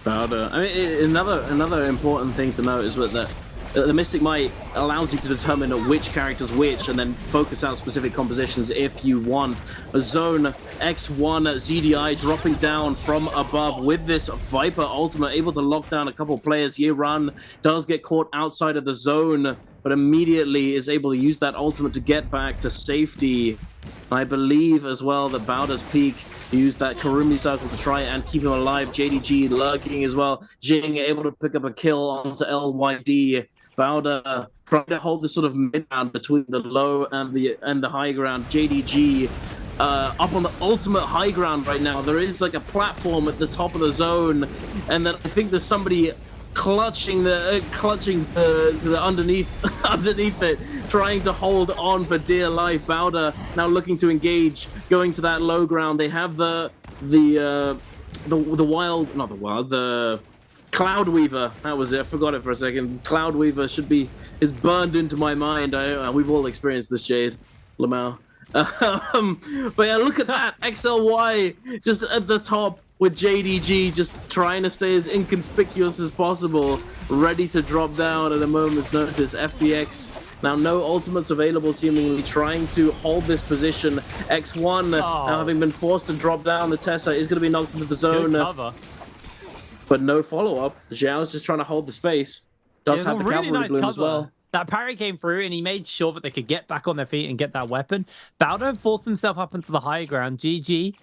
Powder. I mean, another important thing to note is that the Mystic Might allows you to determine which character's which and then focus out specific compositions if you want. A zone X1 ZDI dropping down from above with this Viper ultimate, able to lock down a couple players. Run does get caught outside of the zone, but immediately is able to use that ultimate to get back to safety. I believe as well that Bowder's Peak used that Karumi circle to try and keep him alive. JDG lurking as well. Jing able to pick up a kill onto LYD. Bowder trying to hold this sort of mid-ground between the low and the high ground. JDG up on the ultimate high ground right now. There is like a platform at the top of the zone, and then I think there's somebody clutching the underneath it, trying to hold on for dear life. Bowder now looking to engage, going to that low ground. They have the Cloud Weaver. That was it. I forgot it for a second. Cloud Weaver is burned into my mind. We've all experienced this, Jade Lamau. But yeah, look at that. XLY just at the top with JDG just trying to stay as inconspicuous as possible, ready to drop down at a moment's notice. FBX now no ultimates available, seemingly trying to hold this position. X1 now having been forced to drop down. The Tessa is going to be knocked into the zone. Good cover. But no follow-up. Zhao's just trying to hold the space. Does have the really cavalry nice bloom cover. as well. That parry came through, and he made sure that they could get back on their feet and get that weapon. Bowder forced himself up into the high ground. GG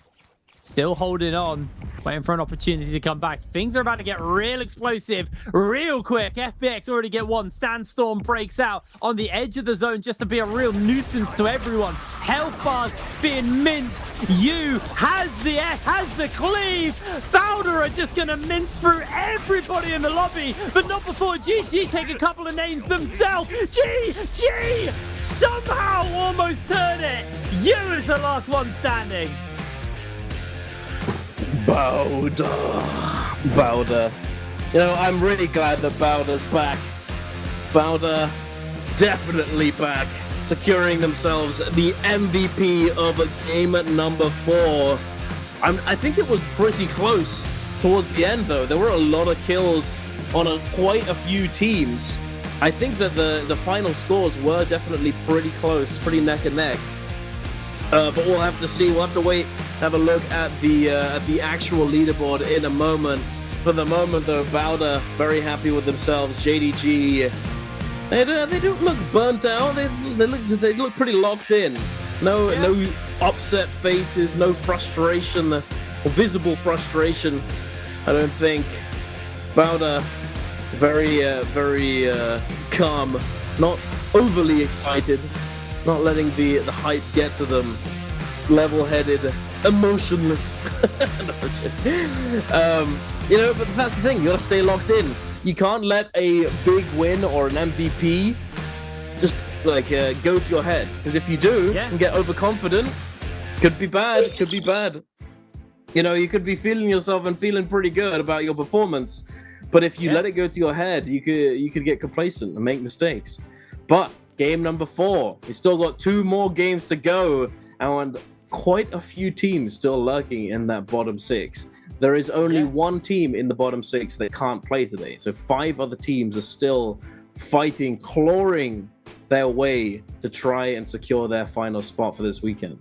still holding on, waiting for an opportunity to come back. Things are about to get real explosive, real quick. FBX already get one. Sandstorm breaks out on the edge of the zone just to be a real nuisance to everyone. Health bars being minced. You has the cleave. Bowder are just going to mince through everybody in the lobby, but not before GG take a couple of names themselves. GG somehow almost turn it. You is the last one standing. Bowder. You know, I'm really glad that Bowder's back. Bowder definitely back, securing themselves the MVP of game number 4. I think it was pretty close towards the end, though. There were a lot of kills on quite a few teams. I think that the final scores were definitely pretty close, pretty neck and neck. But we'll have to see. We'll have to wait, have a look at the actual leaderboard in a moment. For the moment, though, Bowder very happy with themselves. JDG, they don't look burnt out. They look pretty locked in. No upset faces, no frustration, or visible frustration. I don't think. Bowder very calm, not overly excited. Not letting the hype get to them. Level-headed, emotionless. You know, but that's the thing. You gotta stay locked in. You can't let a big win or an MVP just like go to your head. Because if you do and get overconfident, could be bad. Could be bad. You know, you could be feeling yourself and feeling pretty good about your performance, but if you let it go to your head, you could get complacent and make mistakes. But game number 4. We still got 2 more games to go, and quite a few teams still lurking in that bottom 6. There is only one team in the bottom 6 that can't play today. So 5 other teams are still fighting, clawing their way to try and secure their final spot for this weekend.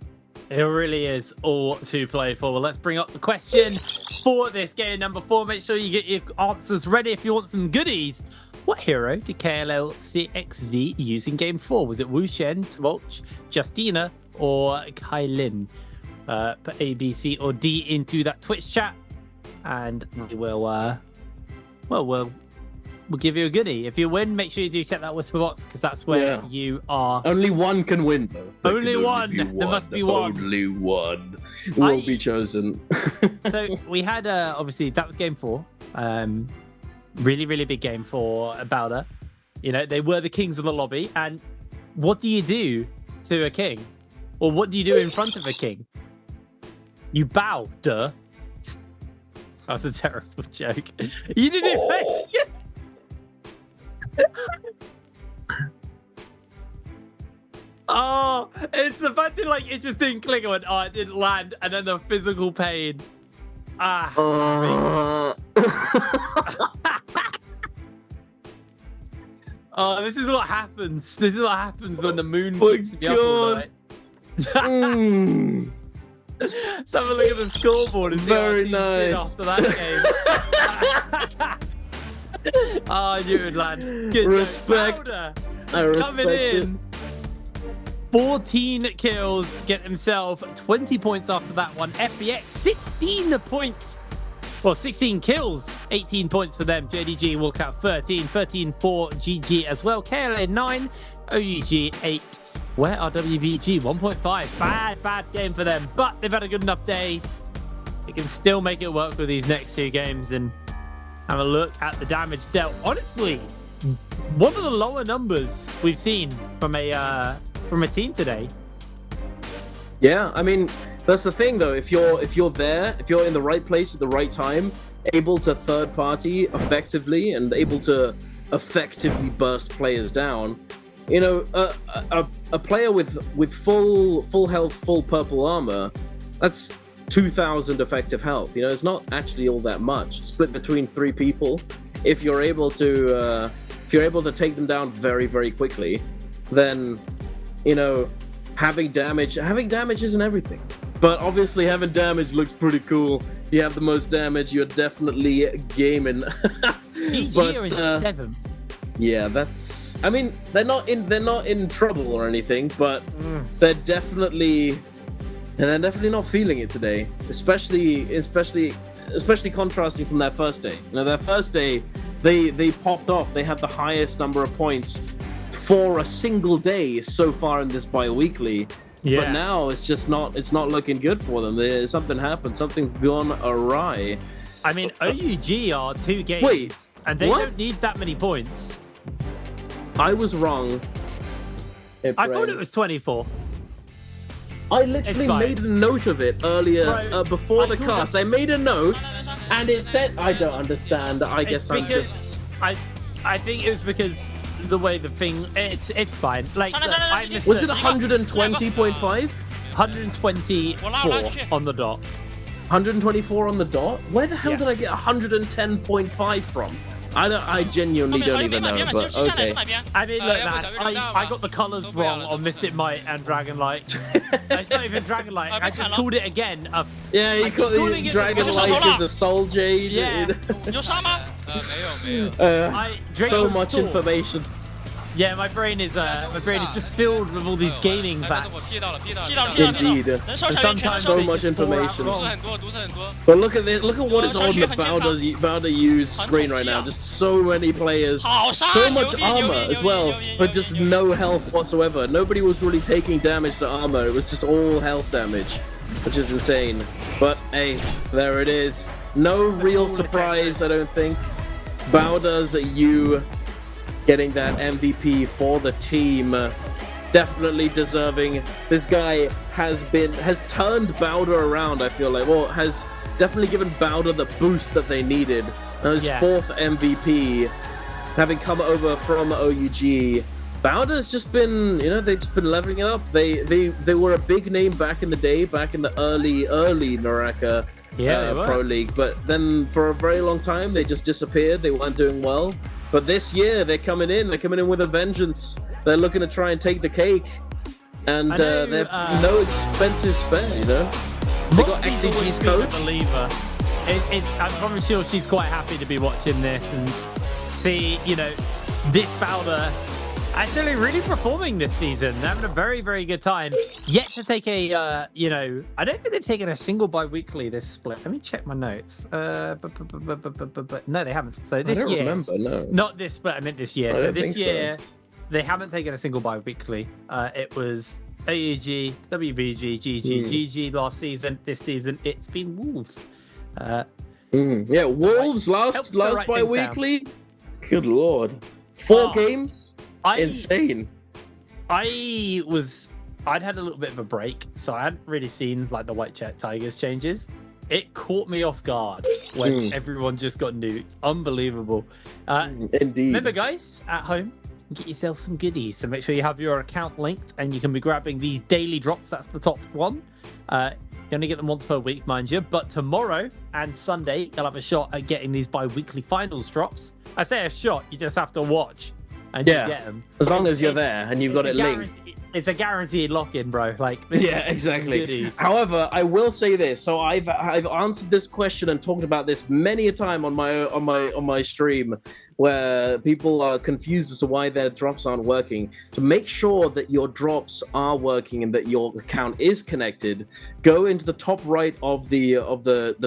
It really is all to play for. Well, let's bring up the question for this game number 4. Make sure you get your answers ready if you want some goodies. What hero did KLL CXZ use in game 4? Was it Wu Shen, Tvolch, Justina, or Kailin? Put A, B, C, or D into that Twitch chat, and we will, we'll give you a goodie. If you win, make sure you do check that whisper box, because that's where you are. Only one can win, though. Only one. There must be one. Only one will be chosen. So we had, obviously, that was game 4. Really, really big game for Bowder. You know, they were the kings of the lobby. And what do you do to a king? Or what do you do in front of a king? You bow, duh. That was a terrible joke. You did it fake. Oh, it's the fact that like it just didn't click. I went, oh, it didn't land, and then the physical pain. Ah. Oh, this is what happens. This is what happens when the moon keeps me up all night. Let's have a look at the scoreboard and see Very how it did nice. after that game. Oh, I knew it would land. Good Respect. Powder I respect coming it. in. 14 kills, get himself 20 points after that one. FBX 16 points. Well, 16 kills, 18 points for them. JDG walk out 13 for GG as well. KLA 9, OUG 8. Where are WBG 1.5? Bad game for them, but they've had a good enough day. They can still make it work with these next 2 games and have a look at the damage dealt. Honestly, one of the lower numbers we've seen from a team today. Yeah, I mean, that's the thing though. If you're there, if you're in the right place at the right time, able to third party effectively and able to effectively burst players down, you know, a player with full health, full purple armor, that's 2,000 effective health. You know, it's not actually all that much. Split between 3 people. If you're able to take them down very, very quickly, then, you know, having damage isn't everything. But obviously having damage looks pretty cool. You have the most damage, you're definitely gaming. GG are in 7th. Yeah, that's. I mean, they're not in trouble or anything, but they're definitely not feeling it today. Especially contrasting from their first day. You know, their first day, they popped off. They had the highest number of points for a single day so far in this bi-weekly. Yeah. But now it's not looking good for them. Something happened. Something's gone awry. I mean, OUG are 2 games. Wait, and they what? don't need that many points. I was wrong. I thought it was 24. I literally fine. made a note of it earlier, Bro, before the I cast. I made a note, and it said, I don't understand. I guess I'm just... I think it was because the way the thing... It's fine. Like, I missed Was it it. 120.5? 124 on the dot. 124 on the dot? Where the hell Yeah. did I get 110.5 from? I genuinely don't even know, but okay. I mean, look, man, I got the colors wrong on Mystic Might and Dragonlight. It's not even Dragonlight. I just called it again. Yeah, you got the Dragon Light is a Soul Jade. Yeah. So much information. Yeah, my brain is just filled with all these gaming facts. Indeed. And sometimes So they much just fall out information. wrong. But look at this. Look at what is on the Bowder U's screen right now. Just so many players, so much armor as well, but just no health whatsoever. Nobody was really taking damage to armor. It was just all health damage, which is insane. But hey, there it is. No real surprise, I don't think. Bowder's U getting that MVP for the team. Definitely deserving. This guy has turned Bowder around, I feel like. Well, has definitely given Bowder the boost that they needed. Now his 4th MVP, having come over from OUG. Bowder's just been, you know, they've just been leveling it up. They were a big name back in the day, back in the early NARAKA Pro League. But then for a very long time, they just disappeared. They weren't doing well. But this year, they're coming in with a vengeance. They're looking to try and take the cake. And they're no expenses spared, you know? They got XCG's coach. I'm probably sure she's quite happy to be watching this and see, you know, this Bowder actually really performing this season. They're having a very, very good time. Yet to take a, you know, I don't think they've taken a single bi-weekly this split. Let me check my notes. But no, they haven't. So this year, remember, no. Not this split, I meant this year. So this year, they haven't taken a single bi-weekly. It was AUG, WBG, GG last season. This season, it's been Wolves. Yeah, Wolves last bi-weekly. Good lord, 4 games. Insane. I'd had a little bit of a break, so I hadn't really seen like the White Tigers changes. it caught me off guard when everyone just got nuked. Unbelievable. Indeed. Remember, guys, at home, get yourself some goodies. So make sure you have your account linked, and you can be grabbing these daily drops. That's the top one. You only get them once per week, mind you. But tomorrow and Sunday, you'll have a shot at getting these bi-weekly finals drops. I say a shot, you just have to watch and you get them. As long as you're there and you've got it linked. It's a guaranteed lock-in, bro. Like, exactly. However, I will say this. So I've answered this question and talked about this many a time on my stream, where people are confused as to why their drops aren't working. To make sure that your drops are working and that your account is connected, go into the top right of the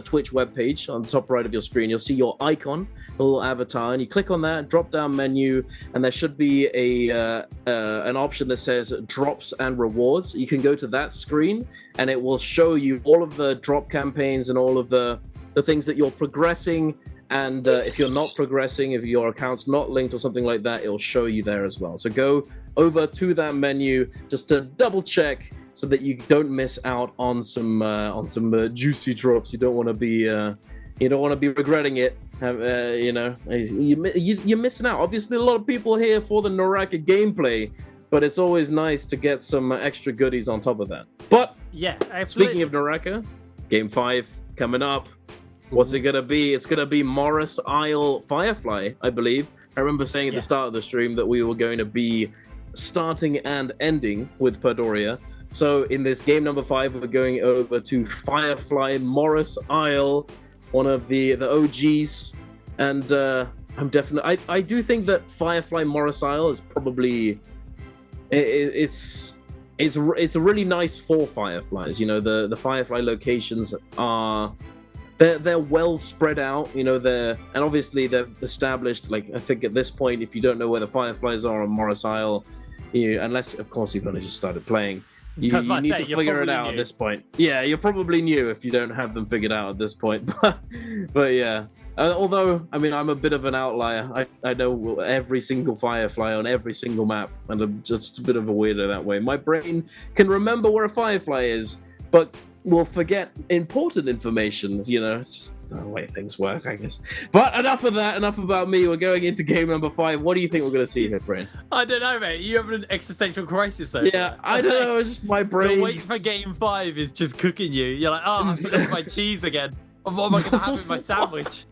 Twitch webpage. On the top right of your screen, you'll see your icon, a little avatar, and you click on that drop-down menu, and there should be an option that says drops and rewards. You can go to that screen and it will show you all of the drop campaigns and all of the things that you're progressing, and if you're not progressing, if your account's not linked or something like that, it'll show you there as well. So go over to that menu just to double check so that you don't miss out on some juicy drops. You don't want to be regretting it. You're missing out. Obviously, a lot of people here for the NARAKA gameplay, but it's always nice to get some extra goodies on top of that. But yeah, absolutely. Speaking of NARAKA, Game 5 coming up. What's it gonna be? It's gonna be Morris Isle Firefly, I believe. I remember saying at the start of the stream that we were going to be starting and ending with Perdoria. So in this game number 5, we're going over to Firefly Morris Isle, one of the OGs, and I'm definitely. I do think that Firefly Morris Isle is probably it's really nice for fireflies. You know, the firefly locations are they're well spread out. You know, and obviously they're established. Like, I think at this point, if you don't know where the fireflies are on Morris Isle, unless of course you've only just started playing, you need to figure it out at this point. Yeah, you're probably new if you don't have them figured out at this point. But yeah. Although, I mean, I'm a bit of an outlier. I know every single firefly on every single map, and I'm just a bit of a weirdo that way. My brain can remember where a firefly is, but will forget important information. You know, it's just the way things work, I guess. But enough of that. Enough about me. We're going into game number 5. What do you think we're going to see here, Brain? I don't know, mate. You have an existential crisis, though. Yeah, I don't know. It's just my brain. The wait for game 5 is just cooking you. You're like, oh, I'm going to my cheese again. What am I going to have in my sandwich?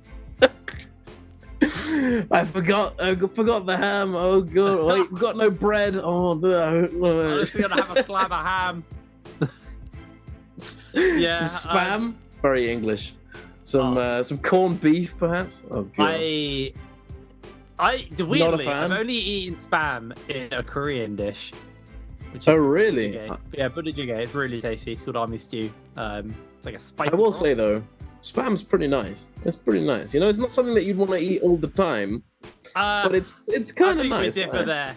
I forgot the ham. Oh god, wait, we've got no bread. Oh no. I'm just gonna have a slab of ham. Yeah, some spam. Very English. Some corned beef, perhaps. Oh god. Weirdly, I've only eaten spam in a Korean dish. Really? Yeah, budae. It's really tasty. It's called army stew. It's like a spicy. I will say though, spam's pretty nice. It's pretty nice. You know, it's not something that you'd want to eat all the time, but it's kind of nice. We differ there.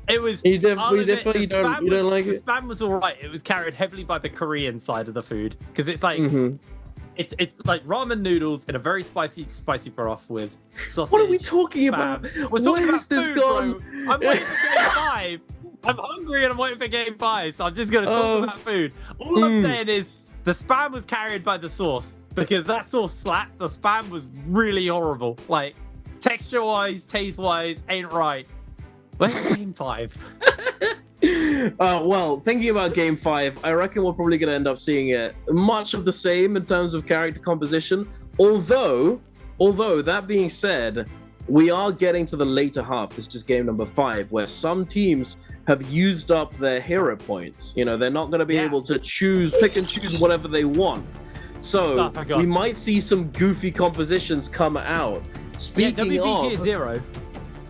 It was. You differ. You don't like it. The spam was all right. It was carried heavily by the Korean side of the food because it's like it's like ramen noodles in a very spicy broth with sausage. What are we talking spam. about? We're talking about this food, gone? Bro. I'm waiting for game 5. I'm hungry and I'm waiting for game 5, so I'm just gonna talk about food. All I'm saying is the spam was carried by the sauce because that sauce slapped. The spam was really horrible. Like, texture-wise, taste-wise, ain't right. Where's game 5? Well, thinking about game 5, I reckon we're probably going to end up seeing it much of the same in terms of character composition. Although that being said, we are getting to the later half. This is game number 5, where some teams have used up their hero points. You know, they're not going to be able to pick and choose whatever they want. So we might see some goofy compositions come out. Speaking WBK is 0.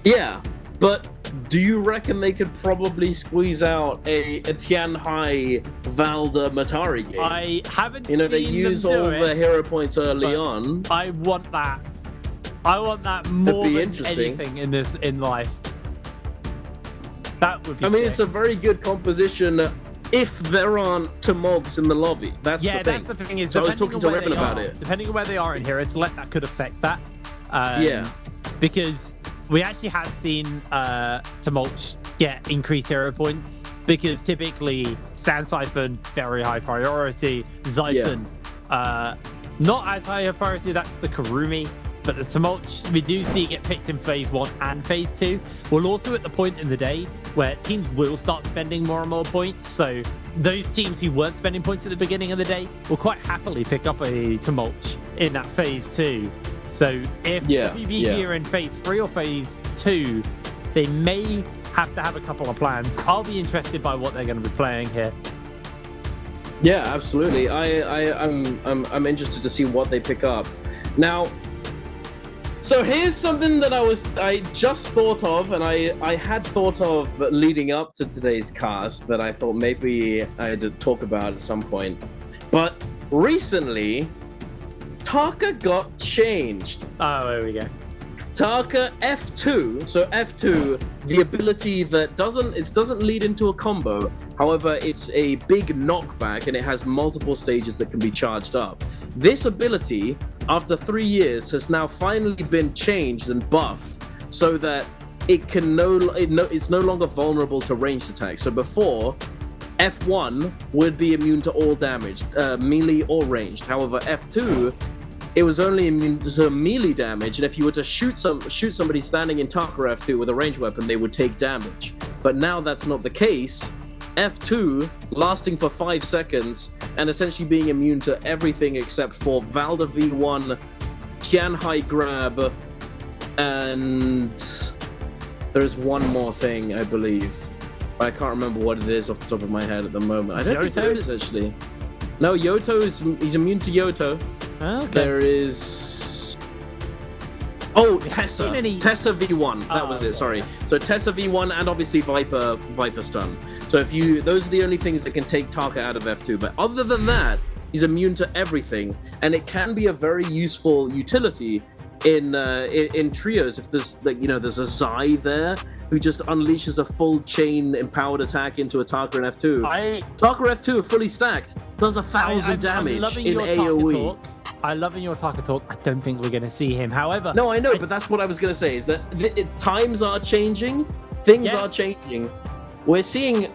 Yeah, but do you reckon they could probably squeeze out a Tianhai Valda Matari game? I haven't seen they use all their hero points early on. I want that. I want that more than anything in life. That would be sick. It's a very good composition if there aren't tumults in the lobby. That's the thing. That's the thing. Is so I was talking to Riven about it. Depending on where they are in Hero Select, that could affect that. Because we actually have seen tumults get increased hero points because typically Sand Siphon, very high priority, Xiphon, Not as high a priority, that's the Kurumi. But the Tumult, we do see get picked in phase 1 and phase 2. We're also at the point in the day where teams will start spending more and more points. So those teams who weren't spending points at the beginning of the day will quite happily pick up a Tumult in that phase 2. So if BBG are in phase 3 or phase 2, they may have to have a couple of plans. I'll be interested by what they're going to be playing here. Yeah, absolutely. I'm interested to see what they pick up. Now, so here's something that I just thought of, and I had thought of leading up to today's cast that I thought maybe I'd talk about at some point. But recently, Taka got changed. Oh, there we go. Taka F2. So F2, the ability that doesn't lead into a combo. However, it's a big knockback and it has multiple stages that can be charged up. This ability, after 3 years, has now finally been changed and buffed so that it can it's no longer vulnerable to ranged attacks. So before, F1 would be immune to all damage, melee or ranged. However, F2, it was only immune to melee damage, and if you were to shoot somebody standing in Taka F2 with a ranged weapon, they would take damage. But now that's not the case. F2 lasting for 5 seconds and essentially being immune to everything except for Valda V1, Tianhai Grab, and there's one more thing, I believe. I can't remember what it is off the top of my head at the moment. I don't think it is actually. No, he's immune to Yoto. Okay. There is... Oh, Tessa. Tessa V1. That was it, sorry. So Tessa V1 and obviously Viper Stun. So those are the only things that can take Taka out of F2. But other than that, he's immune to everything. And it can be a very useful utility in trios if there's a Zai there who just unleashes a full chain empowered attack into a Taka in F2. Taka F2 fully stacked does 1,000 damage in AoE. I love in your Taka talk. I don't think we're going to see him. However, no, I know, but that's what I was going to say. Is that times are changing, things are changing. We're seeing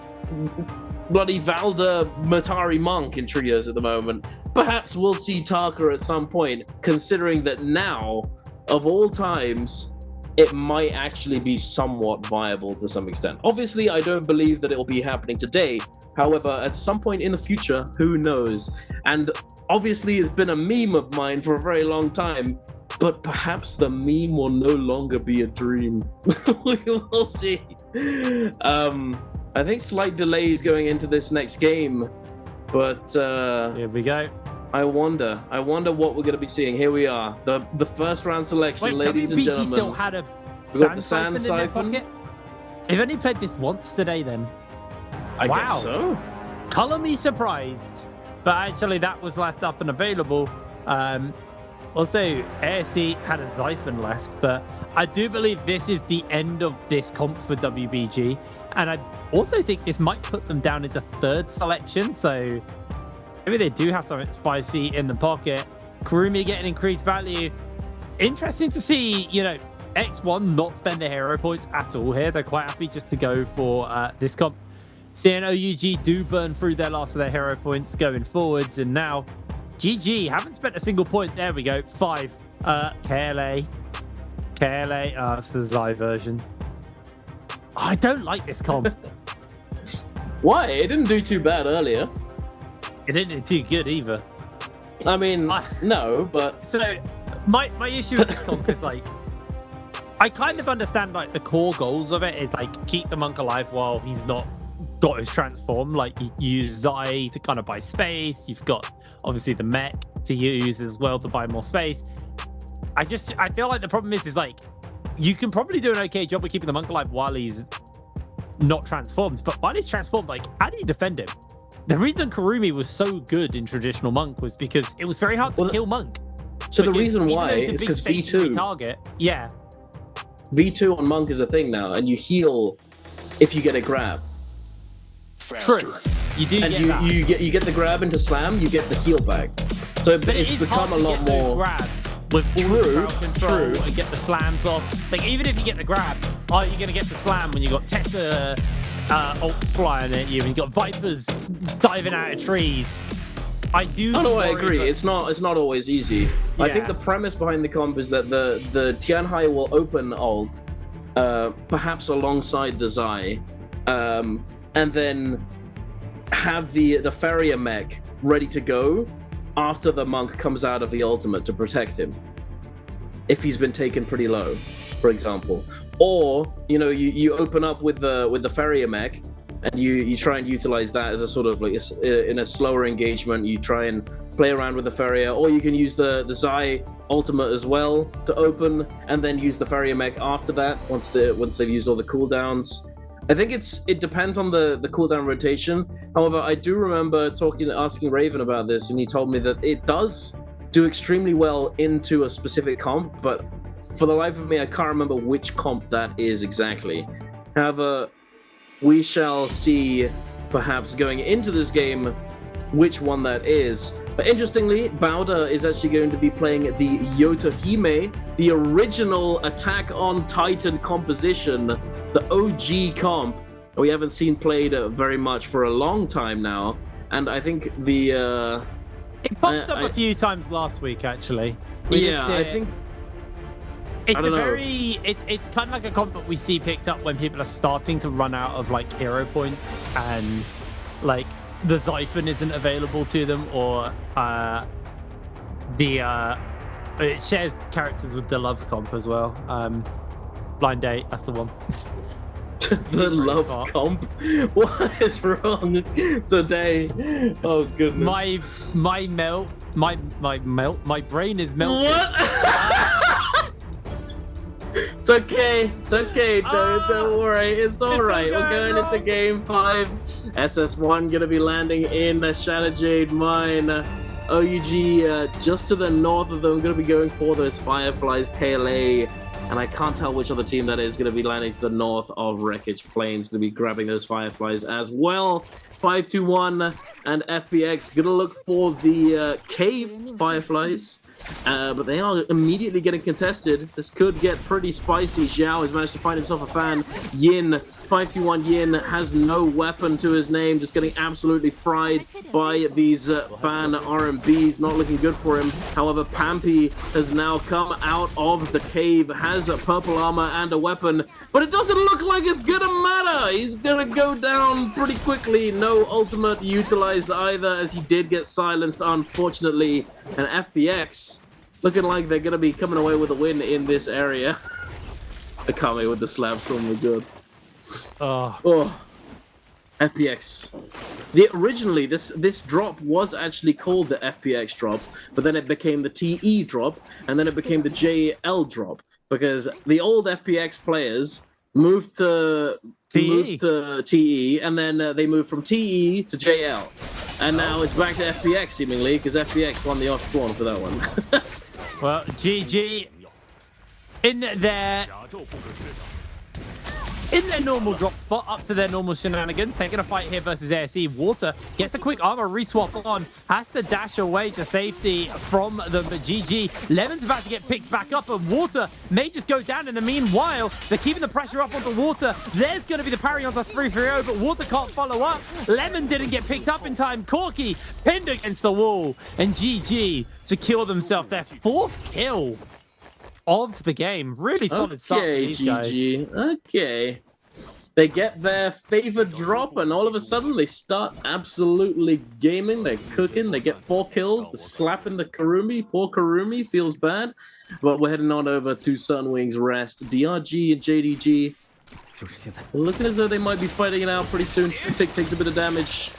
bloody Valda Matari Monk in trios at the moment. Perhaps we'll see Taka at some point, considering that now, of all times, it might actually be somewhat viable to some extent. Obviously, I don't believe that it will be happening today. However, at some point in the future, who knows? And obviously, it's been a meme of mine for a very long time, but perhaps the meme will no longer be a dream. We will see. I think slight delays going into this next game, but here we go. I wonder what we're going to be seeing. Here we are, the first round selection, ladies and gentlemen. Still had a we got the Sand Siphon. They've only played this once today, then. I guess so. Color me surprised, but actually that was left up and available. Also, ASC had a Xiphon left, but I do believe this is the end of this comp for WBG, and I also think this might put them down into third selection. So maybe they do have something spicy in the pocket. Kurumi getting increased value. Interesting to see, X1 not spend their hero points at all here. They're quite happy just to go for this comp. Seeing OUG do burn through their last of their hero points going forwards, and now GG haven't spent a single point. There we go. 5. KLA. It's the Zai version. I don't like this comp. Why? It didn't do too bad earlier. It didn't do too good either. I mean, no, but... So, my issue with this comp is, I kind of understand, the core goals of it is, keep the monk alive while he's not got his transform. You use Zai to kind of buy space. You've got, obviously, the mech to use as well to buy more space. I feel like the problem is you can probably do an okay job of keeping the monk alive while he's not transformed. But while he's transformed, how do you defend him? The reason Kurumi was so good in traditional monk was because it was very hard to kill monk. So the reason why is because V2 target. Yeah. V2 on monk is a thing now, and you heal if you get a grab. True. You do and get that. You get the grab into slam, you get the heal back. So it's become a lot more. Those grabs with all the control and get the slams off. Even if you get the grab, are you going to get the slam when you got Tessa ults flying at you and you got Vipers diving out of trees? I do. Oh, no, I worry agree. that- It's not always easy. I think Yeah. the premise behind the comp is that the Tianhai will open ult, perhaps alongside the Zai, and then have the Farrier mech ready to go after the monk comes out of the ultimate to protect him. If he's been taken pretty low, for example, or you open up with the Farrier mech. And you try and utilize that as a sort of like in a slower engagement. You try and play around with the Farrier, or you can use the Zai ultimate as well to open, and then use the Farrier mech after that once they've used all the cooldowns. I think it depends on the cooldown rotation. However, I do remember asking Raven about this, and he told me that it does do extremely well into a specific comp, but for the life of me, I can't remember which comp that is exactly. However, we shall see, perhaps going into this game, which one that is. But interestingly, Bowder is actually going to be playing the Yotohime, the original Attack on Titan composition, the OG comp. We haven't seen played very much for a long time now, and I think the It popped up a few times last week, actually. I think. It's it's kind of like a comp that we see picked up when people are starting to run out of like hero points and like the Xiphon isn't available to them, or it shares characters with the love comp as well. Blind Date, that's the one. The love comp. What is wrong today? Oh goodness. My brain is melting. What? It's okay. Don't worry. It's all right. We're going into game 5. SS1 gonna be landing in the Shadow Jade mine. OUG just to the north of them, gonna be going for those Fireflies KLA. And I can't tell which other team that is going to be landing to the north of Wreckage Plains. Going to be grabbing those Fireflies as well. 521 and FPX going to look for the Cave Fireflies. But they are immediately getting contested. This could get pretty spicy. Xiao has managed to find himself a fan. Yin, 521 Yin has no weapon to his name. Just getting absolutely fried by these fan RMBs. Not looking good for him. However, Pampy has now come out of the cave. Has a purple armor and a weapon. But it doesn't look like it's going to matter. He's going to go down pretty quickly. No ultimate utilized either, as he did get silenced, unfortunately. And FPX looking like they're going to be coming away with a win in this area. Akame with the slab, so good. Oh, FPX. Originally, this drop was actually called the FPX drop, but then it became the TE drop, and then it became the JL drop, because the old FPX players moved to TE, and then they moved from TE to JL. And now it's back to FPX, seemingly, because FPX won the off-spawn for that one. Well, GG in their normal drop spot, up to their normal shenanigans. Taking a fight here versus ASE. Water gets a quick armor reswap on, has to dash away to safety from them, but GG. Lemon's about to get picked back up, and Water may just go down in the meanwhile. They're keeping the pressure up onto Water. There's going to be the parry onto 3-3-0, but Water can't follow up. Lemon didn't get picked up in time. Corky pinned against the wall, and GG secure themselves their 4th kill of the game. Really solid start for these guys. Okay. They get their favorite drop, and all of a sudden they start absolutely gaming. They're cooking. They get 4 kills. They're slapping the Karumi. Poor Karumi feels bad. But we're heading on over to Sunwing's Rest. DRG and JDG looking as though they might be fighting it out pretty soon. Tick takes a bit of damage.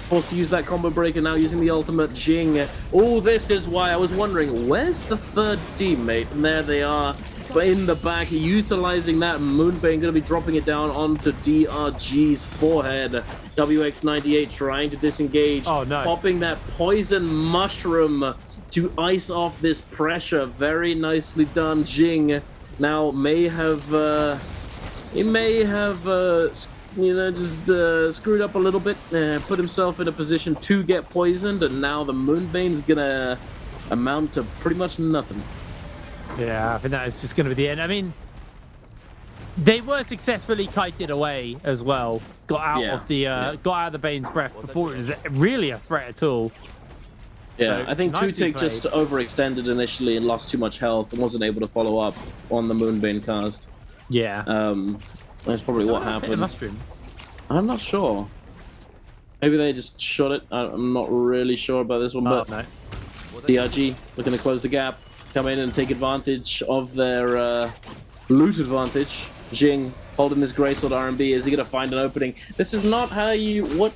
Forced to use that combo breaker, now using the ultimate Jing. Oh, this is why I was wondering, where's the 3rd teammate? And there they are, in the back, utilizing that Moonbane, going to be dropping it down onto DRG's forehead. WX98 trying to disengage, popping that poison mushroom to ice off this pressure. Very nicely done. Jing now may have, just screwed up a little bit, put himself in a position to get poisoned, and now the Moonbane's gonna amount to pretty much nothing. Yeah, I think that is just gonna be the end. I mean, they were successfully kited away as well. Got out of the Bane's breath before it was really a threat at all. Yeah, So, I think nicely Tutik just overextended initially and lost too much health and wasn't able to follow up on the Moonbane cast. Yeah. That's probably what happened. Mushroom. I'm not sure. Maybe they just shot it. I'm not really sure about this one, but no. DRG looking to close the gap, come in and take advantage of their loot advantage. Jing holding this greatsword R&B. Is he gonna find an opening? This is not how you. What?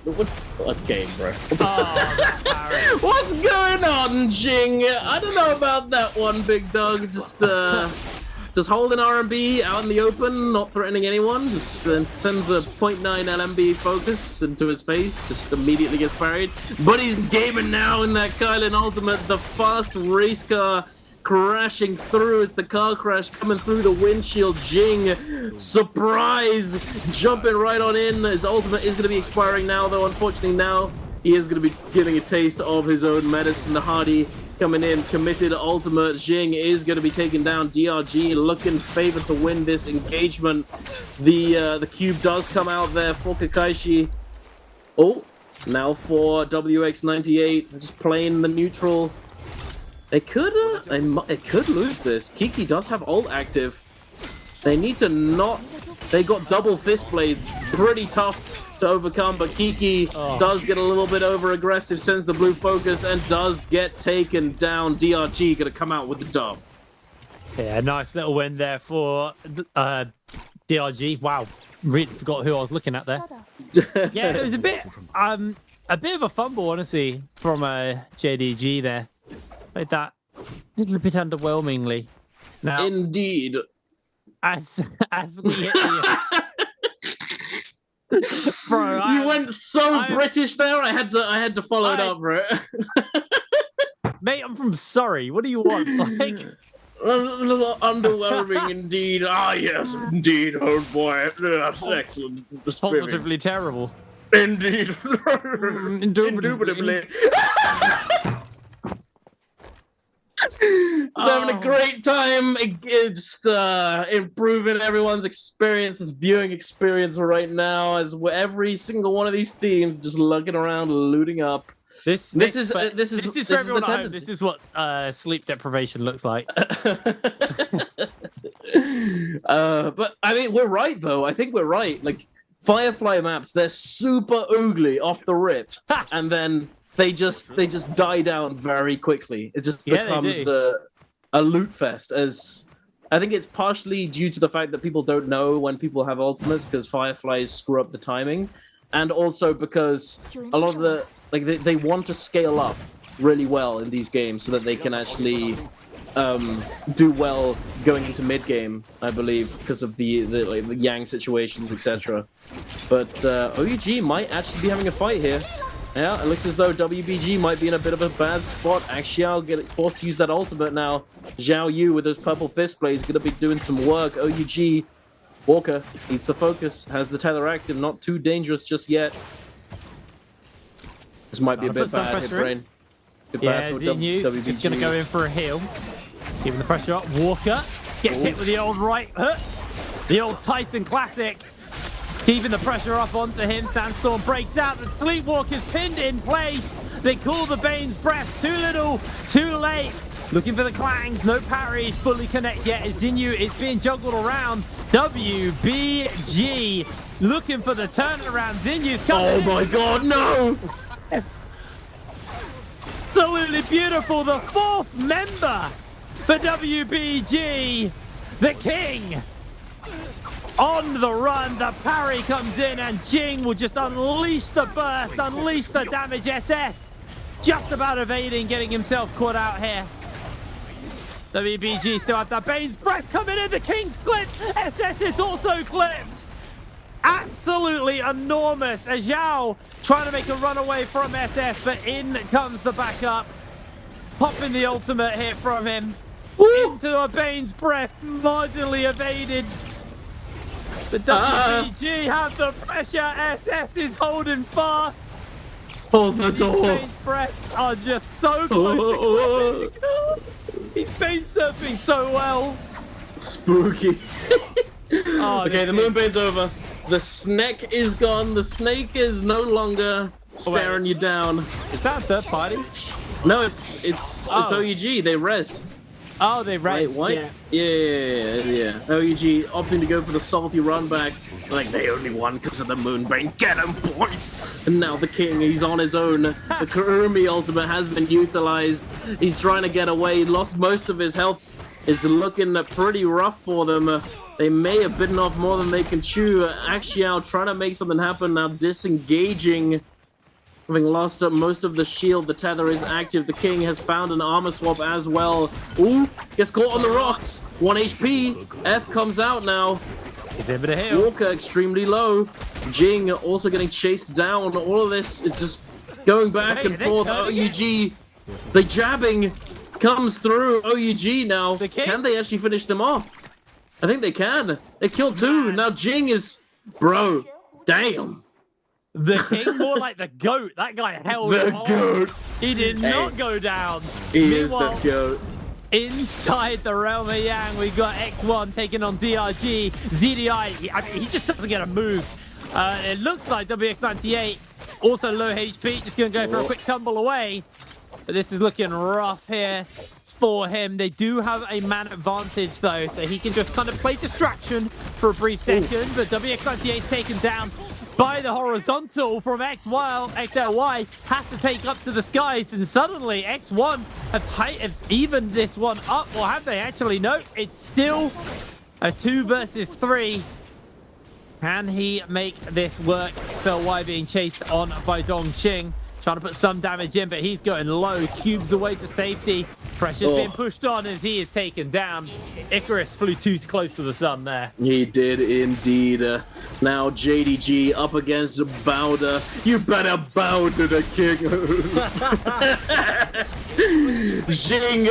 Okay, bro. Oh, What's going on, Jing? I don't know about that one, big dog. Just holding R&B out in the open, not threatening anyone. Just sends a 0.9 LMB focus into his face. Just immediately gets parried. But he's gaming now in that Kylan ultimate. The fast race car crashing through. It's the car crash coming through the windshield. Jing, surprise, jumping right on in. His ultimate is going to be expiring now, though. Unfortunately, now he is going to be getting a taste of his own medicine. The Hardy coming in, committed ultimate. Jing is going to be taken down. DRG looking favored to win this engagement. The cube does come out there for Kakaishi. Oh, now for WX98, just playing the neutral. They could lose this. Kiki does have ult active. They need to not. They got double fist blades, pretty tough to overcome, but Kiki does get a little bit over aggressive, sends the blue focus, and does get taken down. DRG gonna come out with the dub. Yeah, nice little win there for DRG. Wow, really forgot who I was looking at there. Yeah, it was a bit of a fumble, honestly, from JDG there. Like that, a little bit underwhelmingly. Now, indeed. As we hit the bro, you went so British there. I had to follow it up, bro. Mate, I'm from Surrey. What do you want? Like, a little underwhelming indeed. Ah, yes, indeed, old boy. That's excellent. Positively terrible. Indeed. Indubitably. Just having a great time, just improving everyone's experience, this viewing experience right now, as every single one of these teams just looking around, looting up. This is for everyone at home. This is what sleep deprivation looks like. But I mean, we're right though. I think we're right. Like Firefly maps, they're super oogly off the rip, and then they just die down very quickly. It just becomes a loot fest. As I think it's partially due to the fact that people don't know when people have ultimates because Fireflies screw up the timing, and also because a lot of the they want to scale up really well in these games so that they can actually do well going into mid game. I believe because of the Yang situations, etc. But OUG might actually be having a fight here. Yeah, it looks as though WBG might be in a bit of a bad spot. Axial getting forced to use that ultimate now. Zhao Yu with those purple fist blades going to be doing some work. OUG, Walker needs the focus, has the tether active, not too dangerous just yet. This might be a bit bad, hit brain. Yeah, Xinyu just going to go in for a heal. Keeping the pressure up. Walker gets hit with the old right hook. The old Titan classic. Keeping the pressure up onto him. Sandstorm breaks out, and Sleepwalker's pinned in place. They call the Bane's Breath. Too little, too late. Looking for the clangs. No parries fully connect yet as Xinyu is being juggled around. WBG looking for the turnaround. Xinyu's coming. Oh my god, no! Absolutely beautiful. The fourth member for WBG. The King. On the run, the parry comes in, and Jing will just unleash the burst, unleash the damage. SS just about evading, getting himself caught out here. WBG still have the Bane's Breath coming in. The King's clipped. SS is also clipped. Absolutely enormous. As Zhao trying to make a run away from SS, but in comes the backup. Popping the ultimate hit from him. Woo! Into a Bane's Breath, marginally evaded. The WBG have the pressure. SS is holding fast. Hold the door. Bane's Breaths are just so close to clipping. He's Bane surfing so well. Spooky. Okay, the Moonbane's over. The snake is gone. The snake is no longer staring you down. Is that a third party? No, it's OUG. They rest. Oh, they raised. Wait, what? Yeah. OUG opting to go for the salty run back. Like, they only won because of the Moonbane. Get him, boys! And now the king, he's on his own. The Kurumi ultimate has been utilized. He's trying to get away. He lost most of his health. It's looking pretty rough for them. They may have bitten off more than they can chew. Axiao trying to make something happen now, disengaging. Having lost up most of the shield, the tether is active. The king has found an armor swap as well. Ooh, gets caught on the rocks. 1 HP. F comes out now. He's able to heal. Walker extremely low. Jing also getting chased down. All of this is just going back and forth. OUG, the jabbing comes through. OUG now. Can they actually finish them off? I think they can. They killed two. Now Jing is... Bro, damn. The king, more like the goat. That guy held the on. Goat. He did not go down. He is the goat. Inside the realm of Yang, we got X1 taking on DRG. ZDI, I mean, he just doesn't get a move. It looks like WX98, also low HP, just going to go for a quick tumble away. But this is looking rough here for him. They do have a man advantage, though, so he can just kind of play distraction for a brief second. But WX98 is taken down by the horizontal from XLY, has to take up to the skies, and suddenly X1 have evened this one up, or have they actually? No, it's still a 2 versus 3. Can he make this work? XLY being chased on by Dongqing, trying to put some damage in, but he's going low. Cubes away to safety. Pressure's being pushed on as he is taken down. Icarus flew too close to the sun there. He did indeed. Now JDG up against Bowder. You better bow to the king. Jing.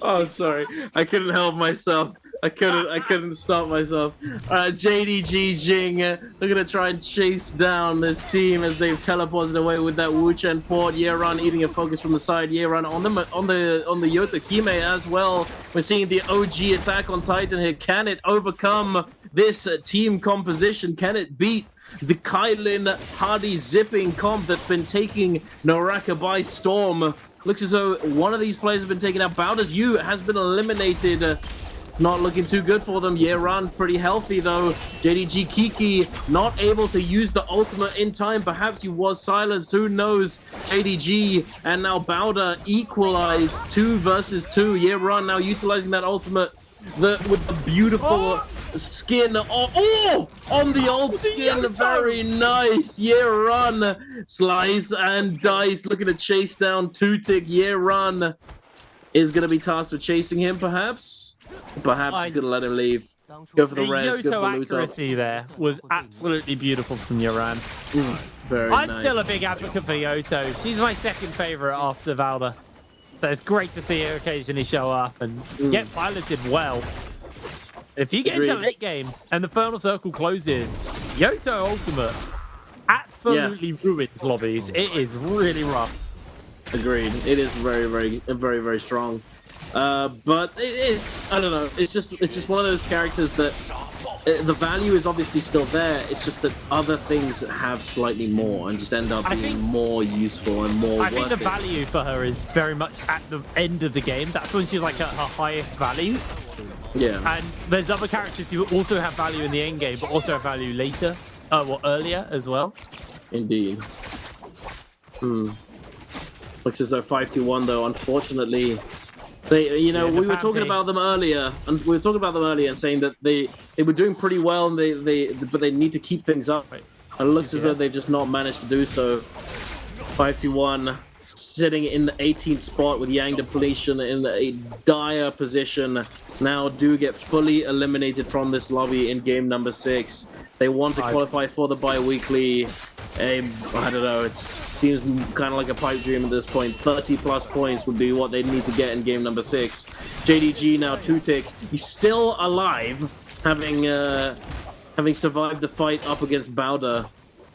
Oh, sorry. I couldn't help myself. I couldn't stop myself. JDG Jing, they're gonna try and chase down this team as they've teleported away with that Wuchen port. Yeran eating a focus from the side. Yeran on the Yota Hime as well. We're seeing the OG attack on Titan here. Can it overcome this team composition? Can it beat the Kailin Hardy zipping comp that's been taking NARAKA by storm? Looks as though one of these players has been taken out. Bowder's U has been eliminated. It's not looking too good for them. Yeran pretty healthy though. JDG Kiki not able to use the ultimate in time. Perhaps he was silenced. Who knows? JDG and now Bowder equalized 2 versus 2. Yeran now utilizing that ultimate with the beautiful skin. On the old skin. Very nice. Yeran slice and dice. Looking to chase down Two-Tick. Yeran is going to be tasked with chasing him, perhaps. Perhaps he's going to let him leave. Go for the res, go for the loot accuracy there was absolutely beautiful from Yeran. Very I'm nice. still a big advocate for Yoto. She's my second favorite after Valda. So it's great to see her occasionally show up and get piloted well. If you get into late game and the Infernal Circle closes, Yoto Ultimate absolutely ruins lobbies. It is really rough. Agreed. It is very strong. But it's I don't know. It's just one of those characters that the value is obviously still there. It's just that other things have slightly more and just end up being more useful and more worth it. I think the value for her is very much at the end of the game. That's when she's like at her highest value. Yeah. And there's other characters who also have value in the end game, but also have value later, or earlier as well. Indeed. Looks as though 5-2-1 though, unfortunately. They, we were talking about them earlier, and saying that they were doing pretty well, and but they need to keep things up. And it looks as though they've just not managed to do so. 5-1, sitting in the 18th spot with Yang depletion in a dire position. Now do get fully eliminated from this lobby in game number 6. They want to qualify for the bi-weekly. I don't know, it seems kind of like a pipe dream at this point. 30+ points would be what they need to get in game number 6. JDG now Two-Tick. He's still alive, having survived the fight up against Bowder,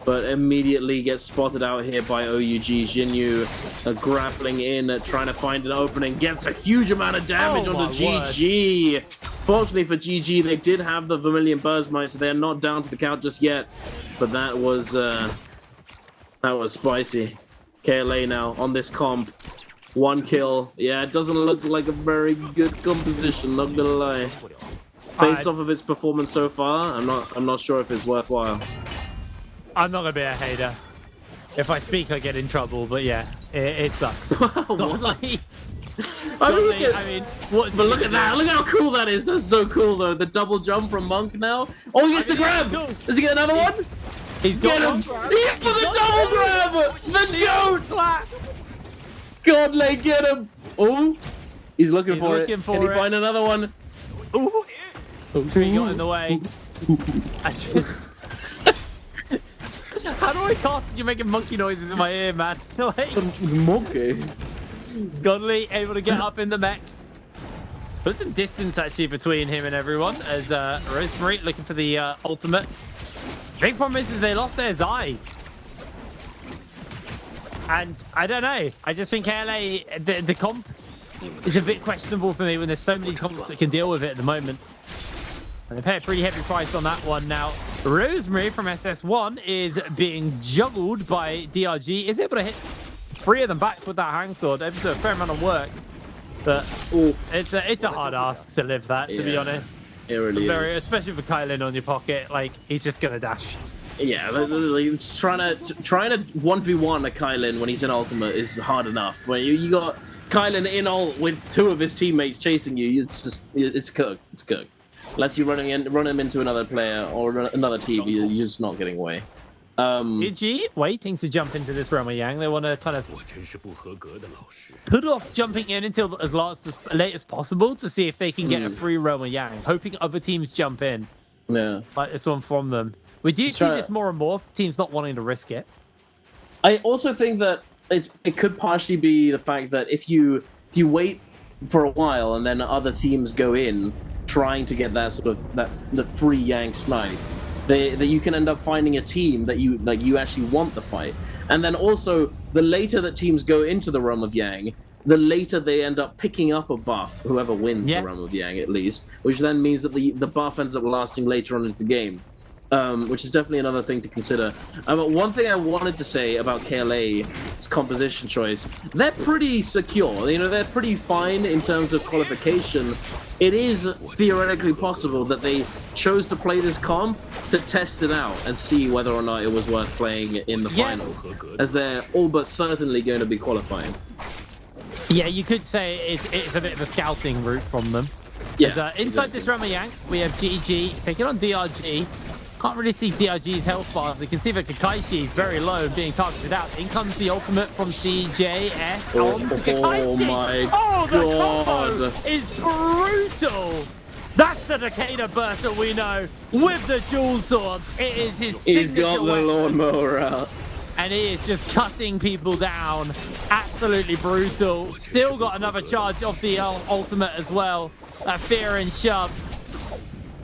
but immediately gets spotted out here by OUG. Jinyu grappling in, trying to find an opening. Gets a huge amount of damage onto GG. Fortunately for GG, they did have the Vermilion Burst Mite, so they are not down to the count just yet. But that was That was spicy. KLA now on this comp. 1 kill. Yeah, it doesn't look like a very good composition, not gonna lie. Based off of its performance so far, I'm not sure if it's worthwhile. I'm not gonna be a hater. If I speak, I get in trouble, but yeah, it sucks. Godly. I mean, but look at that! Look how cool that is! That's so cool, though. The double jump from Monk now. Oh, he gets the grab! Cool. Does he get another one? He's got Get him! He's for the double grab! The goat! Godley, get him! Oh, he's looking for it. Can he find another one? Ooh. Tree got in the way. I just... How do I cast you making monkey noises in my ear, man? Like, Monkey. Godly able to get up in the mech. Put some distance actually between him and everyone as Rosemary looking for the ultimate. Big problem is they lost their Zai. And I don't know. I just think KLA, the comp is a bit questionable for me when there's so many comps that can deal with it at the moment. And they pay a pretty heavy price on that one now. Rosemary from SS1 is being juggled by DRG. Is able to hit 3 of them back with that hang sword. Able to do a fair amount of work. But it's a hard ask to live that, to be honest. It really is. Especially for Kylan on your pocket. Like, he's just going to dash. Yeah, it's trying to 1v1 a Kylan when he's in ultimate is hard enough. When you got Kylan in ult with 2 of his teammates chasing you, it's cooked. It's cooked. Unless you run him into another player or another team, you're just not getting away. GG waiting to jump into this Roma Yang. They want to kind of put off jumping in until as late as possible to see if they can get a free Roma Yang, hoping other teams jump in. Yeah, like this one from them. We do see this more and more. Teams not wanting to risk it. I also think that it could partially be the fact that if you wait for a while and then other teams go in trying to get that sort of the free Yang snipe, that you can end up finding a team that you actually want the fight. And then also the later that teams go into the realm of Yang, the later they end up picking up a buff, whoever wins the realm of Yang at least, which then means that the buff ends up lasting later on in the game. Which is definitely another thing to consider. But one thing I wanted to say about KLA's composition choice, they're pretty secure. You know, they're pretty fine in terms of qualification. It is theoretically possible that they chose to play this comp to test it out and see whether or not it was worth playing in the finals, as they're all but certainly going to be qualifying. Yeah, you could say it's a bit of a scouting route from them. Yeah, inside this Rama Yang, we have GG taking on DRG. Can't really see DRG's health bars. You can see that Kakaishi is very low, being targeted out. In comes the ultimate from CJS on to Kakaishi. Oh my the god. combo is brutal. That's the Takeda burst that we know with the dual sword. It is his signature He's got the lawnmower out. And he is just cutting people down. Absolutely brutal. Still got another charge of the ultimate as well. That fear and shove.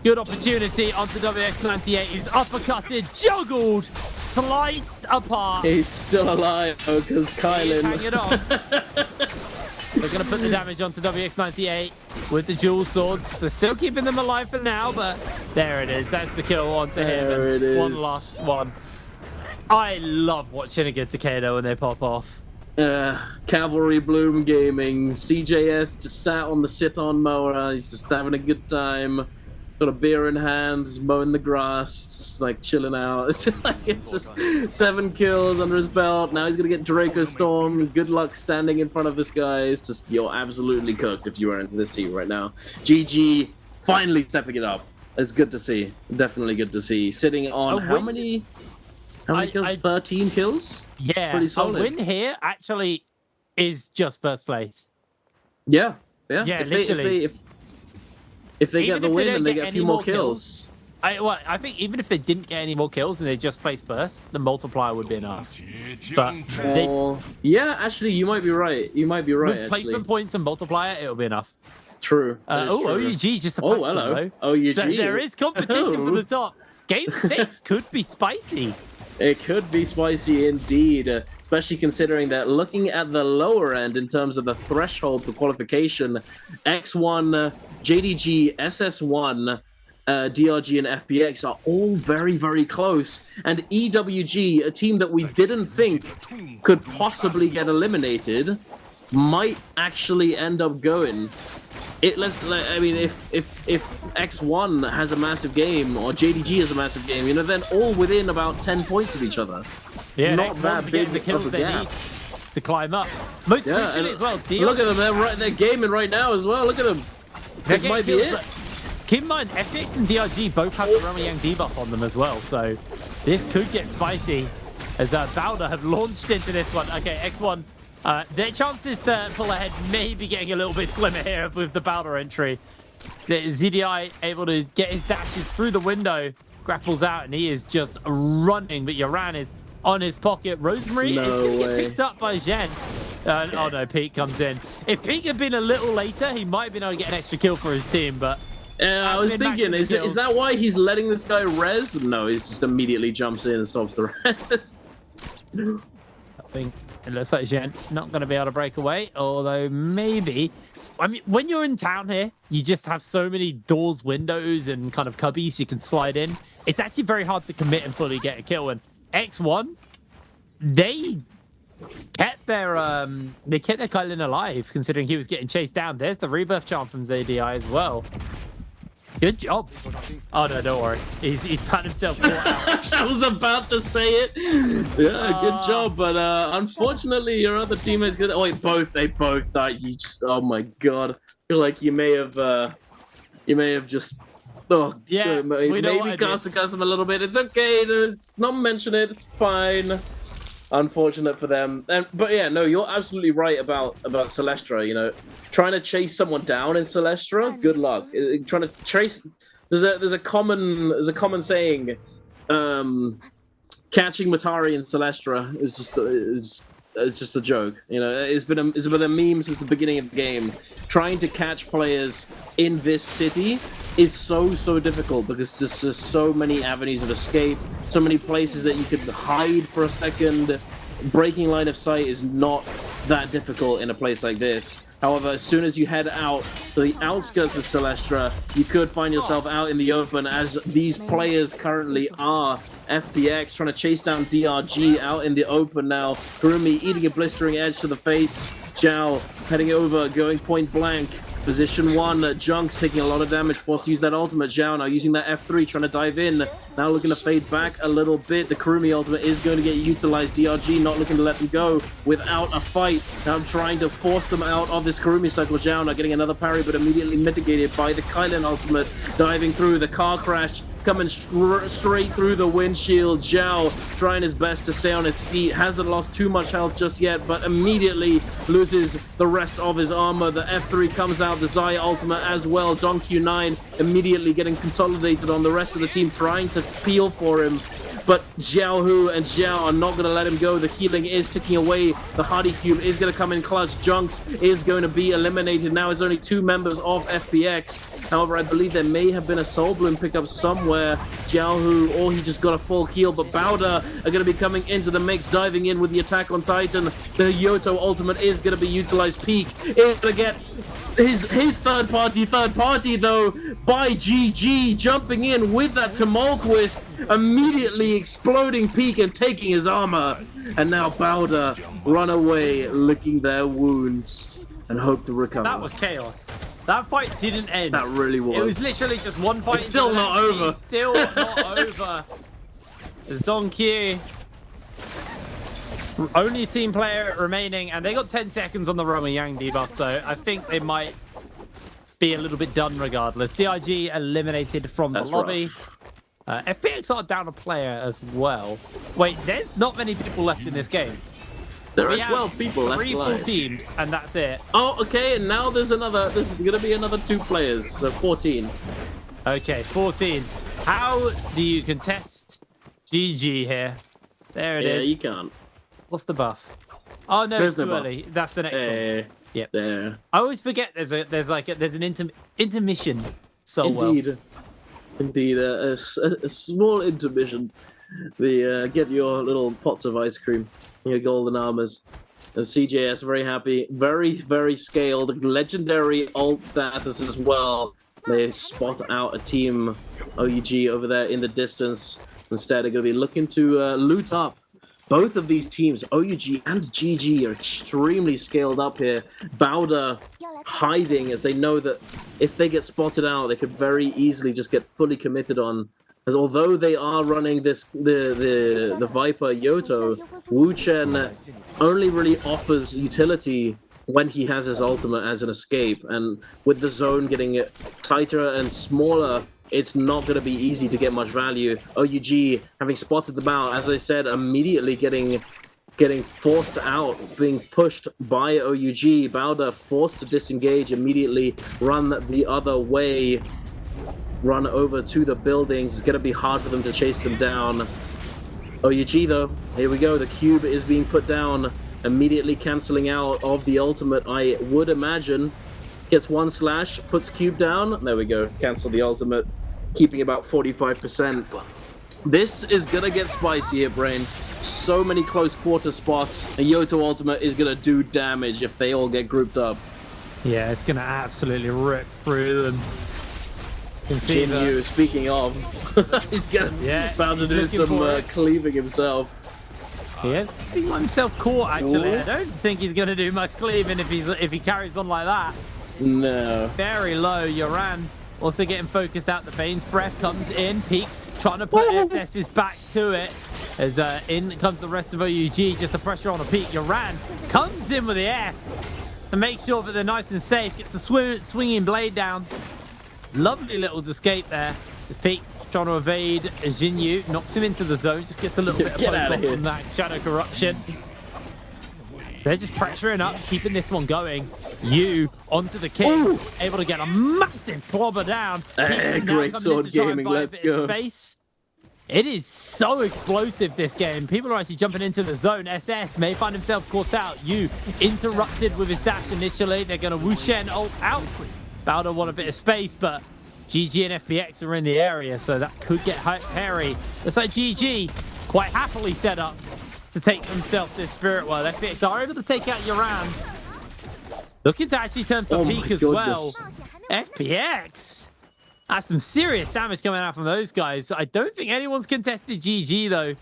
Good opportunity onto WX98. He's uppercutted, juggled, sliced apart. He's still alive because Kylan. Hanging on. They're going to put the damage onto WX98 with the dual swords. They're still keeping them alive for now, but there it is. That's the kill onto him. There it is. One last one. I love watching a good Takeda when they pop off. Cavalry Bloom Gaming. CJS just sat on the sit-on mower. He's just having a good time. Got a beer in hand, just mowing the grass, just like chilling out. It's just 7 kills under his belt. Now he's gonna get Draco Storm. Good luck standing in front of this guy. It's just, you're absolutely cooked if you are into this team right now. GG finally stepping it up. It's good to see. Definitely good to see. Sitting on how many kills? 13 kills? Yeah, pretty solid. A win here actually is just first place. Yeah. Literally. If they get the win and they get a few more kills. I think even if they didn't get any more kills and they just placed first, the multiplier would be enough. But yeah, actually, you might be right. You might be right. With placement points and multiplier, it'll be enough. True. OUG just a patch hello. though. OUG. So there is competition for the top. Game 6 could be spicy. It could be spicy indeed, especially considering that looking at the lower end in terms of the threshold for qualification, X1, JDG, SS1, DRG and FPX are all very, very close. And EWG, a team that we didn't think could possibly get eliminated, might actually end up going. I mean, if X1 has a massive game or JDG has a massive game, you know, then all within about 10 points of each other. Yeah, not that big the kills of a they gap. need to climb up. Most crucially as well, Look at them, they're gaming right now as well. Look at them. This might be it. Keep in mind, FX and DRG both have the Roma Yang debuff on them as well, so this could get spicy as Bowder have launched into this one. Okay, X1, their chances to pull ahead may be getting a little bit slimmer here with the Bowder entry. ZDI able to get his dashes through the window, grapples out, and he is just running, but Yoran is on his pocket. Rosemary is going to get picked up by Zhen. Oh no, Pete comes in. If Pete had been a little later, he might have been able to get an extra kill for his team, but... I was thinking, is that why he's letting this guy res? No, he just immediately jumps in and stops the res. I think it looks like Zhen not going to be able to break away, although maybe... I mean, when you're in town here, you just have so many doors, windows, and kind of cubbies you can slide in. It's actually very hard to commit and fully get a kill. And X1, they kept their Kylan alive, considering he was getting chased down. There's the rebirth charm from ZDI as well. Good job. Oh no, don't worry. He's found himself caught out. I was about to say it. Yeah, good job, but unfortunately your other teammates good. Oh wait, they both died. You just, oh my god. I feel like you may have just yeah, maybe cast him a little bit. It's okay. It's not mention it. It's fine. Unfortunate for them. But yeah, no, you're absolutely right about Celestra. You know, trying to chase someone down in Celestra, good luck. Trying to chase, there's a common saying, catching Matari in Celestra is just a joke. You know, it's been a meme since the beginning of the game. Trying to catch players in this city is so difficult because there's just so many avenues of escape, so many places that you could hide for a second. Breaking line of sight is not that difficult in a place like this. However, as soon as you head out to the outskirts of Celestra, you could find yourself out in the open, as these players currently are. FPX trying to chase down DRG out in the open now. Kurumi eating a blistering edge to the face. Zhao heading over, going point blank. Position 1, Junks taking a lot of damage, forced to use that ultimate. Zhao now using that F3, trying to dive in. Now looking to fade back a little bit. The Kurumi ultimate is going to get utilized. DRG not looking to let them go without a fight. Now trying to force them out of this Kurumi cycle. Zhao now getting another parry, but immediately mitigated by the Kylan ultimate. Diving through the car crash, coming straight through the windshield. Zhao trying his best to stay on his feet. Hasn't lost too much health just yet, but immediately loses the rest of his armor. The F3 comes out, the Zaya ultimate as well. Donkey9 immediately getting consolidated on the rest of the team, trying to peel for him. But Xiaohu and Xiao are not going to let him go. The healing is ticking away. The Hardy Cube is going to come in clutch. Junks is going to be eliminated. Now it's only 2 members of FPX. However, I believe there may have been a Soul Bloom pickup somewhere. Xiaohu, or he just got a full heal. But Bowder are going to be coming into the mix, diving in with the attack on Titan. The Yoto ultimate is going to be utilized. Peak is going to get his third party though by GG, jumping in with that Tumultuous, immediately exploding Peak and taking his armor. And now Bowder run away, licking their wounds and hope to recover. That was chaos. That fight didn't end. That really was. It was literally just one fight. It's still not over. It's still not over. There's Donkey. Only team player remaining, and they got 10 seconds on the Roma Yang debuff, so I think they might be a little bit done regardless. DIG eliminated from the lobby. FPX are down a player as well. Wait, there's not many people left in this game. There are 12 people left. 3 full teams, and that's it. Oh, okay, and now there's another. There's going to be another 2 players, so 14. Okay, 14. How do you contest GG here? There it is. Yeah, you can't. What's the buff? Oh no, it's too early. That's the next one. Yep. There. I always forget there's an intermission. So Indeed, a small intermission. Get your little pots of ice cream, your golden armors. And CJS very happy, very scaled, legendary ult status as well. They spot out a team OUG over there in the distance. Instead, they're going to be looking to loot up. Both of these teams, OUG and GG, are extremely scaled up here. Bowder hiding as they know that if they get spotted out, they could very easily just get fully committed on. As although they are running this the Viper Yoto, Wu Chen only really offers utility when he has his ultimate as an escape. And with the zone getting tighter and smaller, it's not going to be easy to get much value. OUG, having spotted them out, as I said, immediately getting forced out, being pushed by OUG. Bowder forced to disengage, immediately run the other way, run over to the buildings. It's going to be hard for them to chase them down. OUG, though, here we go. The cube is being put down, immediately cancelling out of the ultimate, I would imagine. Gets one slash, puts cube down. There we go. Cancel the ultimate, keeping about 45%. This is gonna get spicy here, Brain. So many close quarter spots. A Yoto ultimate is gonna do damage if they all get grouped up. Yeah, it's gonna absolutely rip through them. Jinyu, speaking of, he's about to do some cleaving himself. He has himself caught, actually. Ooh. I don't think he's gonna do much cleaving if he carries on like that. No. Very low. Yoran also getting focused out. The Bane's breath comes in. Peak trying to put SS's back to it. As in comes the rest of OUG. Just the pressure on a Peak. Yoran comes in with the F to make sure that they're nice and safe. Gets the swinging blade down. Lovely little escape there. As Peak trying to evade Jinyu. Knocks him into the zone. Just gets a little bit of poke from that Shadow Corruption. They're just pressuring up, keeping this one going. You onto the kick, able to get a massive clobber down. Great sword gaming, let's go. Space. It is so explosive, this game. People are actually jumping into the zone. SS may find himself caught out. You interrupted with his dash initially. They're going to Wu Shen ult out. Bowder want a bit of space, but GG and FPX are in the area, so that could get hairy. Looks like GG quite happily set up to take themselves this Spirit World. FPX are able to take out Yoran. Looking to actually turn for Peak as well. FPX! That's some serious damage coming out from those guys. I don't think anyone's contested GG, though.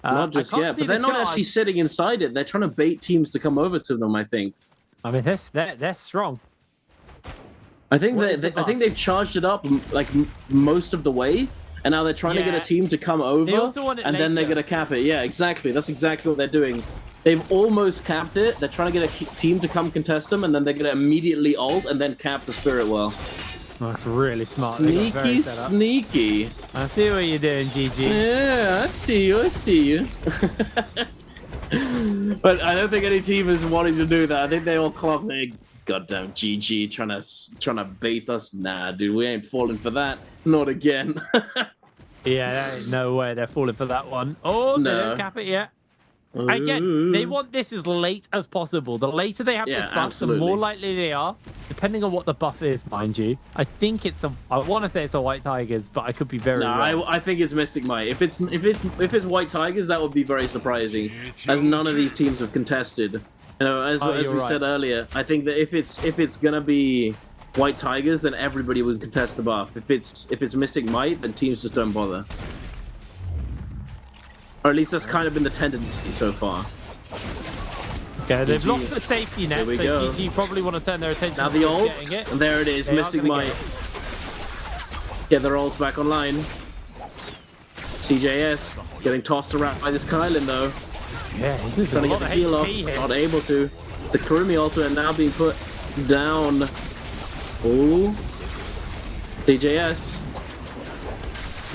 Not just yet, but they're not actually sitting inside it. They're trying to bait teams to come over to them, I think. I mean, they're strong. I think they've charged it up like most of the way. And now they're trying to get a team to come over, and then they're going to cap it. Yeah, exactly. That's exactly what they're doing. They've almost capped it. They're trying to get a team to come contest them, and then they're going to immediately ult and then cap the Spirit Well. Oh, that's really smart. Sneaky, sneaky. I see what you're doing, GG. Yeah, I see you. I see you. But I don't think any team is wanting to do that. I think they all clock their goddamn GG trying to bait us. Nah, dude, we ain't falling for that. Not again. Yeah, there ain't no way they're falling for that one. Oh, no. They don't cap it yet. Again, they want this as late as possible. The later they have this buff, the more likely they are, depending on what the buff is, mind you. I think it's I want to say it's a White Tigers, but I could be very wrong. I think it's Mystic Might. If it's White Tigers, that would be very surprising, as none of these teams have contested. You know, as we said earlier, I think that if it's gonna be White Tigers, then everybody would contest the buff. If it's Mystic Might, then teams just don't bother. Or at least that's kind of been the tendency so far. Okay, they've lost the safety net, so GG probably want to turn their attention now the ults, and there it is, Mystic Might. Get their ults back online. CJS getting tossed around by this Kylan though. Yeah, he's trying to get the heal off, not able to. The Kurumi ultimate now being put down. Ooh. CJS.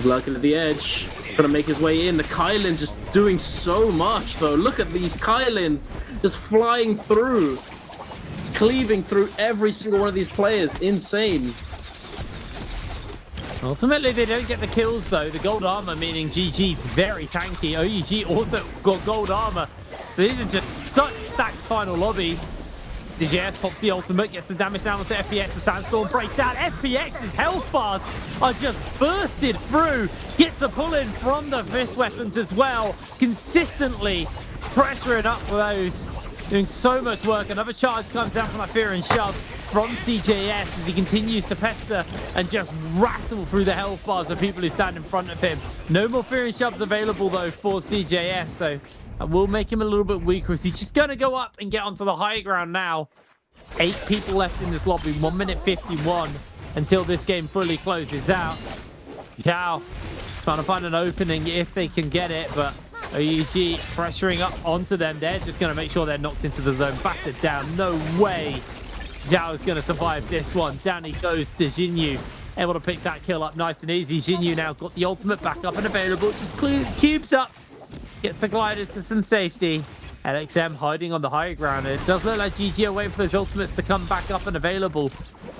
Lurking at the edge. Trying to make his way in. The Kylan just doing so much though. Look at these Kylans just flying through. Cleaving through every single one of these players. Insane. Ultimately, they don't get the kills though. The gold armor meaning GG's very tanky. OUG also got gold armor. So these are just such stacked final lobbies. DJS pops the ultimate, gets the damage down onto FPX. The Sandstorm breaks down. FPX's health bars are just bursted through. Gets the pull in from the fist weapons as well. Consistently pressuring up those. Doing so much work. Another charge comes down from that Fear and Shove. from CJS as he continues to pester and just rattle through the health bars of people who stand in front of him. No more fearing shoves available though for CJS, so that will make him a little bit weaker as he's just going to go up and get onto the high ground now. 8 people left in this lobby, 1 minute 51 until this game fully closes out. Cow trying to find an opening if they can get it, but OUG pressuring up onto them. They're just going to make sure they're knocked into the zone, battered down. No way Zhao is going to survive this one. Down he goes to Jinyu, able to pick that kill up nice and easy. Jinyu now got the ultimate back up and available, just cubes up, gets the glider to some safety. LXM hiding on the high ground. It does look like GG are waiting for those ultimates to come back up and available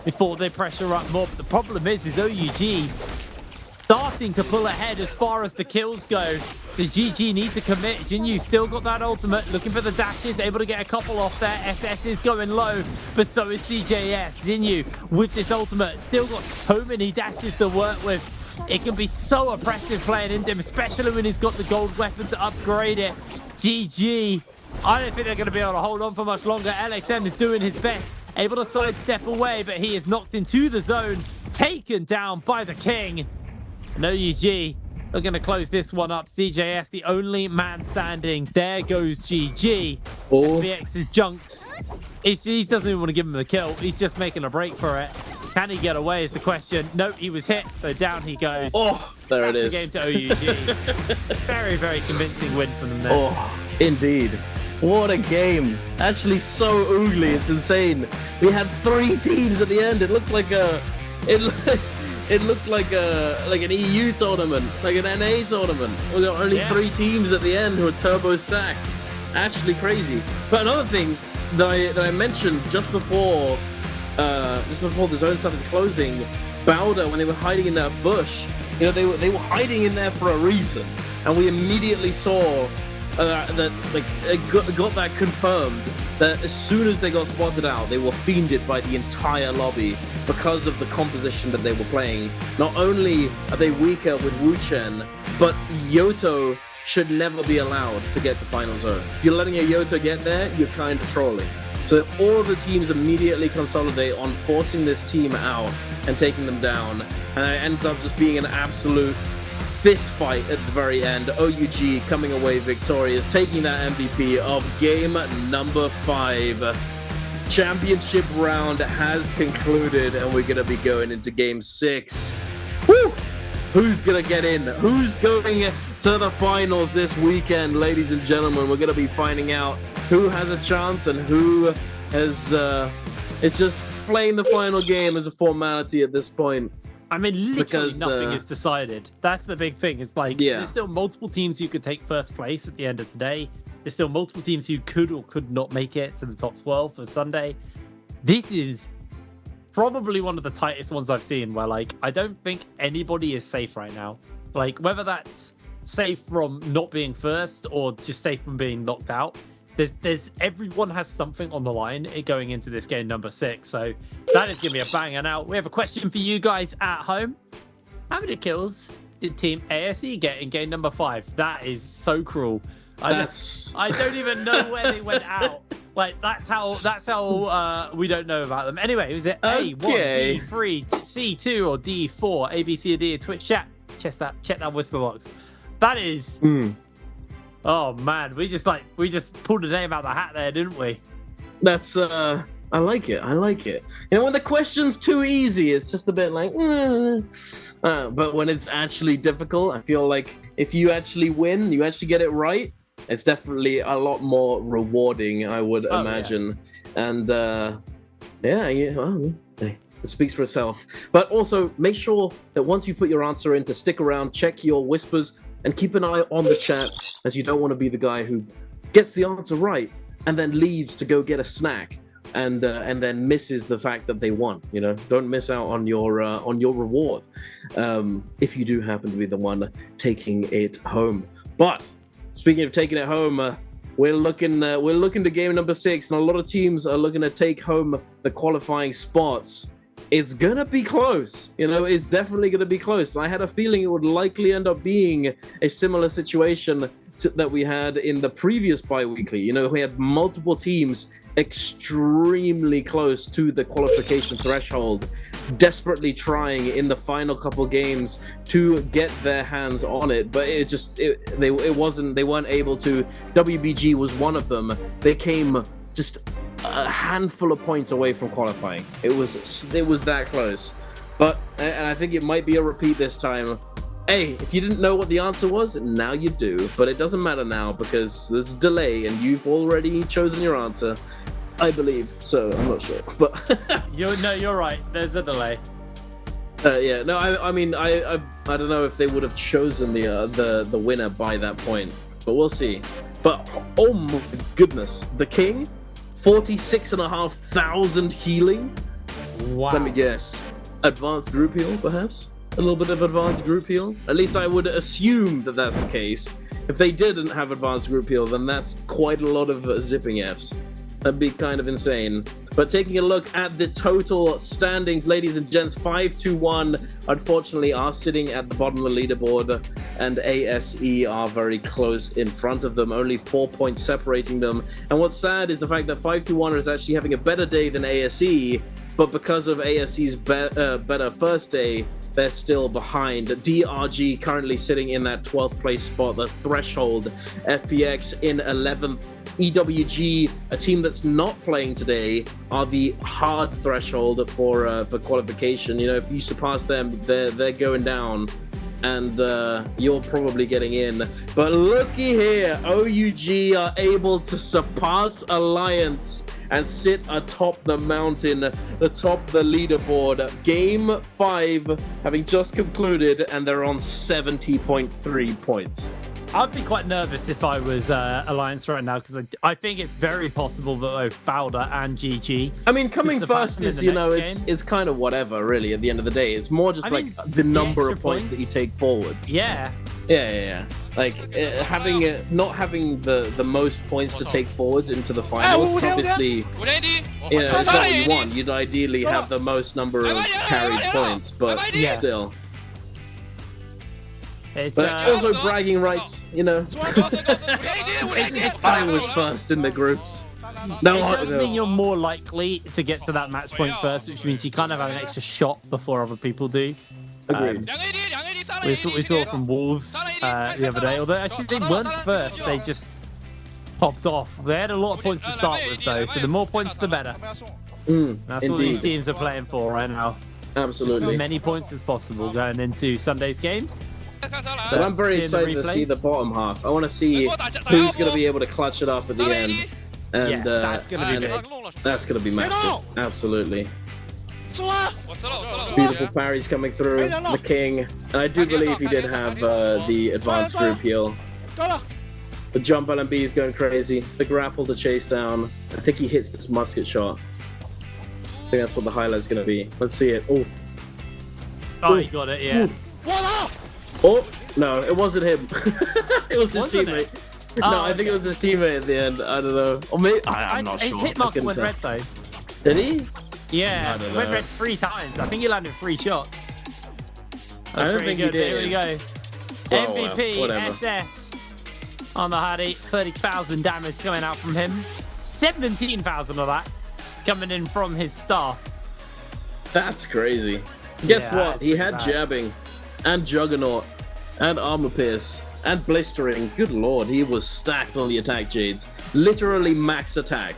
before they pressure up more. But the problem is OUG starting to pull ahead as far as the kills go. So GG need to commit. Jinyu still got that ultimate, looking for the dashes, able to get a couple off there. SS is going low, but so is CJS. Jinyu with this ultimate, still got so many dashes to work with. It can be so oppressive playing into him, especially when he's got the gold weapon to upgrade it. GG. I don't think they're going to be able to hold on for much longer. LXM is doing his best, able to sidestep away, but he is knocked into the zone, taken down by the king. And OUG are going to close this one up. CJS, the only man standing. There goes GG. BX's Junks. He doesn't even want to give him the kill. He's just making a break for it. Can he get away is the question. Nope, he was hit, so down he goes. Oh, there it is. The game to OUG. Very, very convincing win from them there. Oh, indeed. What a game. Actually so oogly, it's insane. We had 3 teams at the end. It looked like a... It looked like an EU tournament, like an NA tournament. We got only 3 teams at the end who were turbo stacked. Actually crazy. But another thing that I mentioned just before the zone started closing, Bowder, when they were hiding in that bush, you know, they were hiding in there for a reason, and we immediately saw got that confirmed. That as soon as they got spotted out, they were fiended by the entire lobby because of the composition that they were playing. Not only are they weaker with Wu Chen, but Yoto should never be allowed to get the final zone. If you're letting a Yoto get there, you're kind of trolling. So all of the teams immediately consolidate on forcing this team out and taking them down, and it ends up just being an absolute fist fight at the very end. OUG coming away victorious, taking that MVP of game number 5. Championship round has concluded, and we're going to be going into game 6. Woo! Who's going to get in? Who's going to the finals this weekend, ladies and gentlemen? We're going to be finding out who has a chance and who is just playing the final game as a formality at this point. I mean, literally nothing is decided. That's the big thing. It's like, there's still multiple teams who could take first place at the end of today. There's still multiple teams who could or could not make it to the top 12 for Sunday. This is probably one of the tightest ones I've seen, where, like, I don't think anybody is safe right now. Like, whether that's safe from not being first or just safe from being knocked out, there's everyone has something on the line going into this game number 6. So that is going to be a banger. Now, we have a question for you guys at home. How many kills did Team ASE get in game number 5? That is so cruel. I don't even know where they went out. Like, that's how we don't know about them. Anyway, was it A1, B3, C2, or D4? A, B, C, or D? Twitch chat. Check that whisper box. That is... Oh man, we just pulled a name out of the hat there, didn't we? That's I like it. You know, when the question's too easy, it's just a bit like, but when it's actually difficult, I feel like if you actually win, you actually get it right, it's definitely a lot more rewarding, I would imagine. Yeah. And it speaks for itself. But also make sure that once you put your answer in, to stick around, check your whispers, and keep an eye on the chat, as you don't want to be the guy who gets the answer right and then leaves to go get a snack and then misses the fact that they won. You know, don't miss out on your reward if you do happen to be the one taking it home. But speaking of taking it home, we're looking to game number 6, and a lot of teams are looking to take home the qualifying spots. It's gonna be close, you know, it's definitely gonna be close. And I had a feeling it would likely end up being a similar situation that we had in the previous bi-weekly. You know, we had multiple teams extremely close to the qualification threshold, desperately trying in the final couple games to get their hands on it, but they weren't able to. WBG was one of them. They came just a handful of points away from qualifying. It was that close. But, and I think it might be a repeat this time. Hey, if you didn't know what the answer was, now you do. But it doesn't matter now because there's a delay and you've already chosen your answer, I believe. So I'm not sure, but you're right. There's a delay. Yeah, no, I mean, I don't know if they would have chosen the winner by that point, but we'll see. But oh my goodness, the king, 46,500 healing. Wow. Let me guess, advanced group heal, perhaps. A little bit of advanced group heal. At least I would assume that that's the case. If they didn't have advanced group heal, then that's quite a lot of zipping Fs. That'd be kind of insane. But taking a look at the total standings, ladies and gents, 5-1, unfortunately, are sitting at the bottom of the leaderboard, and ASE are very close in front of them, only 4 points separating them. And what's sad is the fact that 5-1 is actually having a better day than ASE, but because of ASE's better first day, they're still behind. DRG currently sitting in that 12th place spot, the threshold. FPX in 11th. EWG, a team that's not playing today, are the hard threshold for qualification. You know, if you surpass them, they're going down, and you're probably getting in. But looky here, OUG are able to surpass Alliance and sit atop the mountain, atop the leaderboard. Game 5 having just concluded, and they're on 70.3 points. I'd be quite nervous if I was Alliance right now, because I think it's very possible that both Bowder and GG. I mean, coming first is, you know, it's kind of whatever, really, at the end of the day. It's more just the number of points that you take forwards. Yeah. Yeah. Like, not having the most points to take forwards into the finals, obviously, you know, it's not what you want. You'd ideally have the most number of carried points, but still. But also bragging rights, you know. I was first in the groups. No, it does mean you're more likely to get to that match point first, which means you kind of have an extra shot before other people do. Agreed. We saw from Wolves the other day, although actually they weren't first, they just popped off. They had a lot of points to start with, though, so the more points, the better. That's what these teams are playing for right now. Absolutely. As many points as possible going into Sunday's games. But I'm very excited to see the bottom half. I want to see who's going to be able to clutch it up at the end. And that's going to be big. That's going to be massive. Absolutely. Beautiful parries coming through. The king. And I do believe he did have the advanced group heal. The jump LMB is going crazy. The grapple to chase down. I think he hits this musket shot. I think that's what the highlight's going to be. Let's see it. Oh, he got it, yeah. Oh, no, it wasn't him. It was his teammate. No, I think it was his teammate at the end. I don't know. Or maybe, I'm not sure. His hit marker went red, though. Did he? Yeah, it went red 3 times. I think he landed 3 shots. I don't think he did. Here we go. MVP, SS on the Hardy. 30,000 damage coming out from him. 17,000 of that coming in from his staff. That's crazy. Guess what? He had jabbing. And Juggernaut, and Armor Pierce, and Blistering. Good lord, he was stacked on the attack Jades. Literally max attack.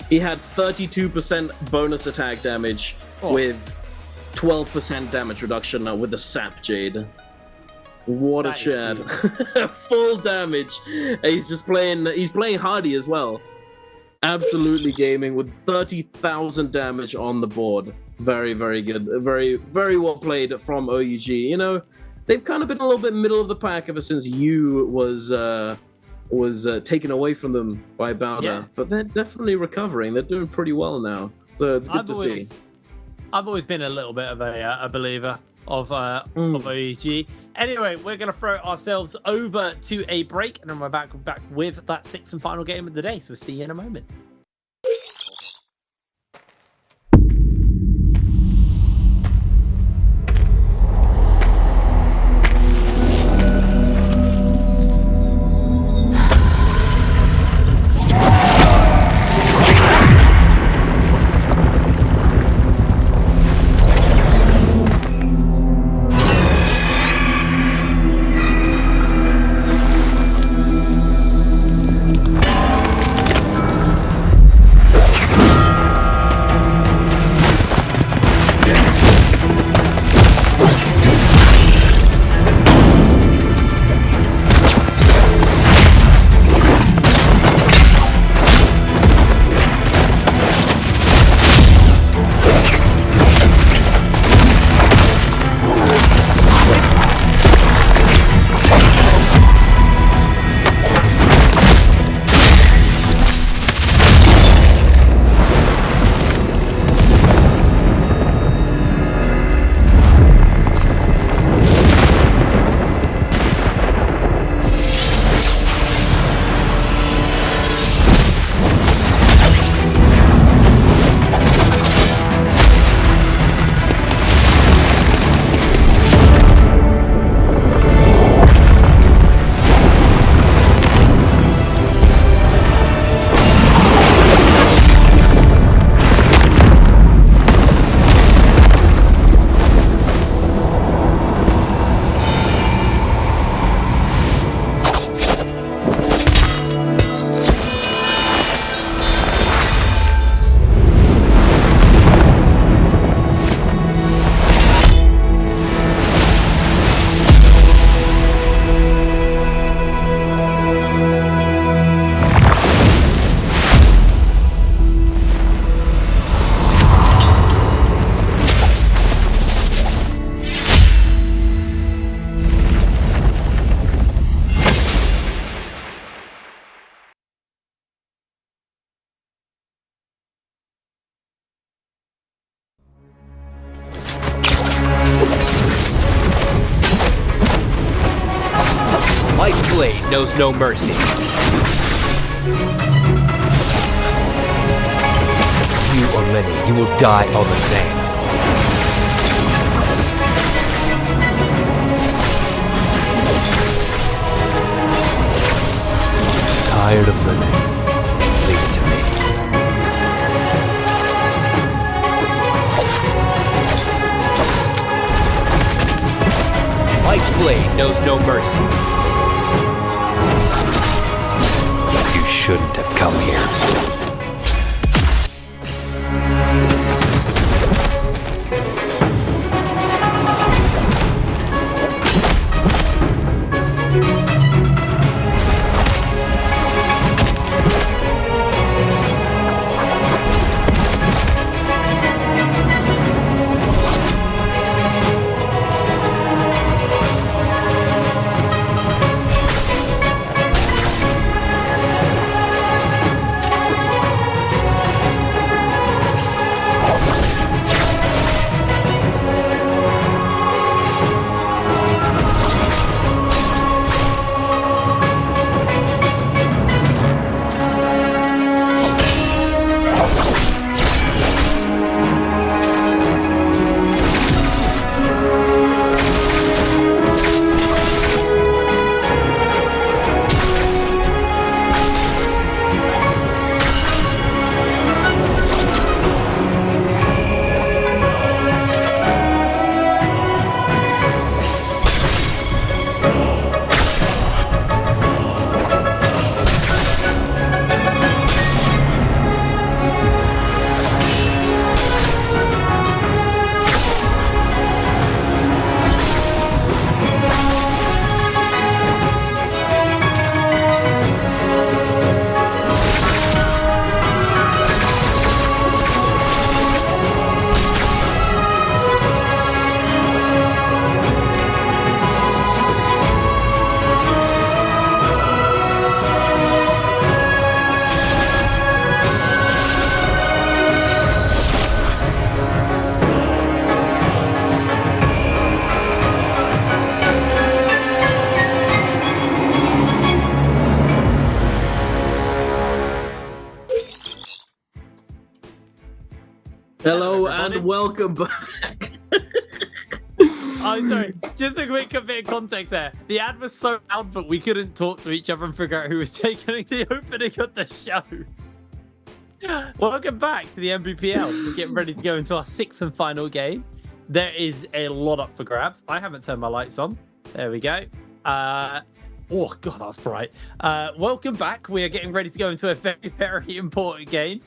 He had 32% bonus attack damage with 12% damage reduction with the Sap Jade. What a Chad. Full damage. He's playing Hardy as well. Absolutely gaming with 30,000 damage on the board. Very, very good. Very, very well played from OUG. You know, they've kind of been a little bit middle of the pack ever since you was taken away from them by Bowder. But they're definitely recovering. They're doing pretty well now. So it's good to see. I've always been a little bit of a believer of OUG. Anyway, we're going to throw ourselves over to a break, and then we're back with that 6th and final game of the day. So we'll see you in a moment. blade knows no mercy. You or many, you will die all the same. Tired of living? Leave it to me. My blade knows no mercy. You shouldn't have come here. Hello and welcome back. Oh, sorry. Just a quick bit of context there. The ad was so loud, but we couldn't talk to each other and figure out who was taking the opening of the show. Welcome back to the Nbpl. We're getting ready to go into our 6th and final game. There is a lot up for grabs. I haven't turned my lights on. There we go. Oh, God, that's bright. Welcome back. We are getting ready to go into a very, very important game.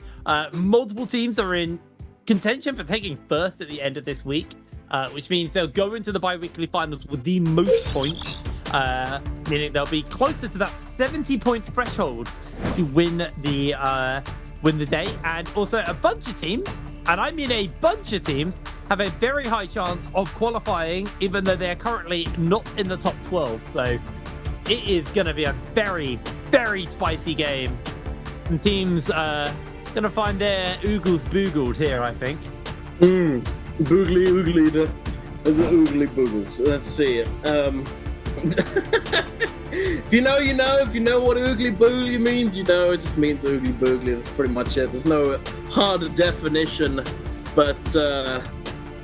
Multiple teams are in contention for taking first at the end of this week, which means they'll go into the bi-weekly finals with the most points, meaning they'll be closer to that 70-point threshold to win the day. And also a bunch of teams, and I mean a bunch of teams, have a very high chance of qualifying, even though they're currently not in the top 12. So it is going to be a very, very spicy game. And teams going to find their oogles boogled here, I think. Boogly oogly, the oogly boogles. Let's see. If you know, you know. If you know what oogly boogly means, you know. It just means oogly boogly. That's pretty much it. There's no hard definition, but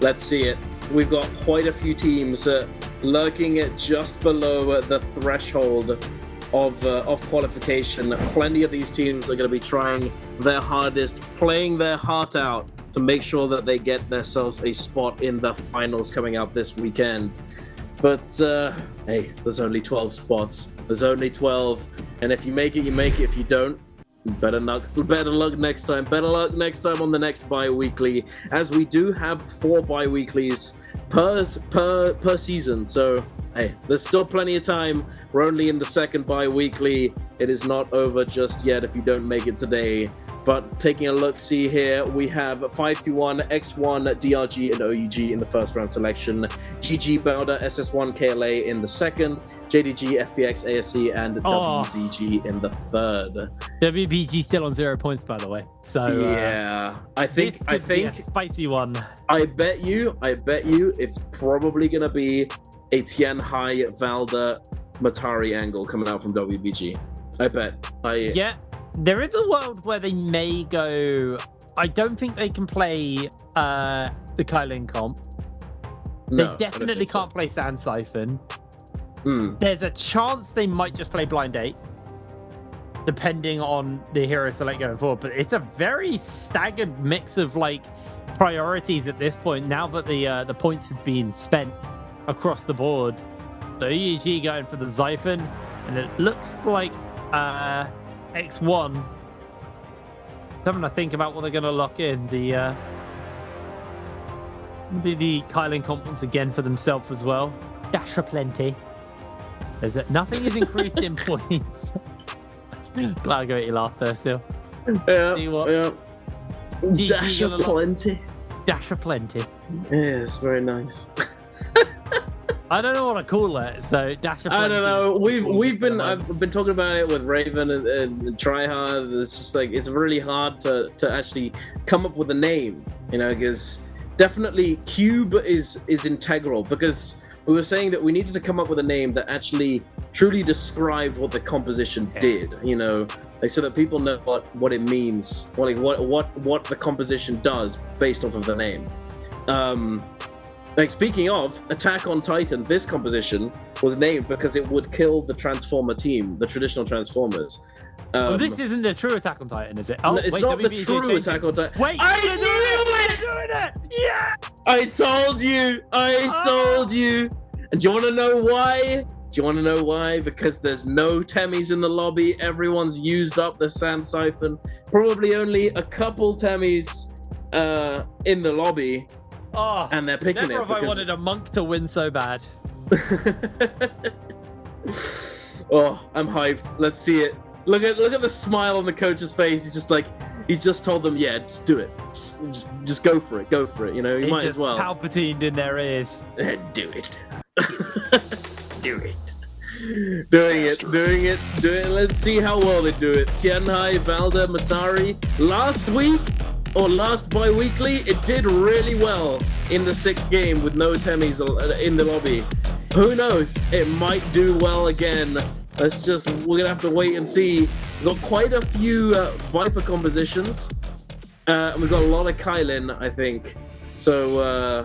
let's see it. We've got quite a few teams lurking at just below the threshold of qualification. Plenty of these teams are going to be trying their hardest, playing their heart out to make sure that they get themselves a spot in the finals coming up this weekend. But hey, there's only 12 spots. There's only 12, and if you make it, you make it. If you don't, better luck next time. Better luck next time on the next bi-weekly, as we do have 4 bi-weeklies per season. So hey, there's still plenty of time. We're only in the 2nd bi-weekly. It is not over just yet if you don't make it today. But taking a look, see here, we have 521, X1, DRG, and OUG in the first round selection. GG, Bowder, SS1, KLA in the 2nd. JDG, FPX, ASC, and WBG in the 3rd. WBG still on 0 points, by the way. So yeah, I think a spicy one. I bet you, it's probably gonna be a Tian Hai Valda Matari angle coming out from WBG. I bet. Yeah, there is a world where they may go. I don't think they can play the Kylin comp. No, They definitely so. can't play Sand Siphon. Hmm. There's a chance they might just play Blind 8, depending on the hero select going forward. But it's a very staggered mix of like priorities at this point. Now that the points have been spent across the board, so EUG going for the Siphon, and it looks like X1. Something to think about what they're going to lock in. The Kylin comp once again for themselves as well. Dash for plenty. Nothing is increased in points. Glad I got your laugh there still. Yeah, See what? yeah. GG Dash of gonna lock- plenty. Dash for plenty. Yes, very nice. I don't know what to call it. So dash for plenty. I don't know. I've I've been talking about it with Raven and Tryhard. It's just like it's really hard to actually come up with a name, you know, because definitely Cube is integral, because we were saying that we needed to come up with a name that actually truly described what the composition did, you know, like so that people know what it means, what the composition does based off of the name. Like speaking of Attack on Titan, this composition was named because it would kill the Transformer team, the traditional Transformers. Well, this isn't the true Attack on Titan, is it? Oh, it's wait, not the WBG true changed Attack it. on Titan. Wait, I they're knew it! doing it! Yeah! I told you! I told you! And do you want to know why? Do you want to know why? Because there's no Temmies in the lobby. Everyone's used up the Sand Siphon. Probably only a couple Temmies in the lobby. Oh, And they're picking never it have I because- wanted a monk to win so bad. Oh, I'm hyped. Let's see it. Look at the smile on the coach's face. He's just like, he's just told them, yeah, just do it. Just go for it. Go for it. You know, you He might just as well. Palpatined in their ears. Do it. Do it. Doing it. Let's see how well they do it. Tianhai, Valda, Matari. Last bi-weekly, it did really well in the 6th game with no Temmies in the lobby. Who knows? It might do well again. We're gonna have to wait and see. We've got quite a few Viper compositions. And we've got a lot of Kylin, I think. So,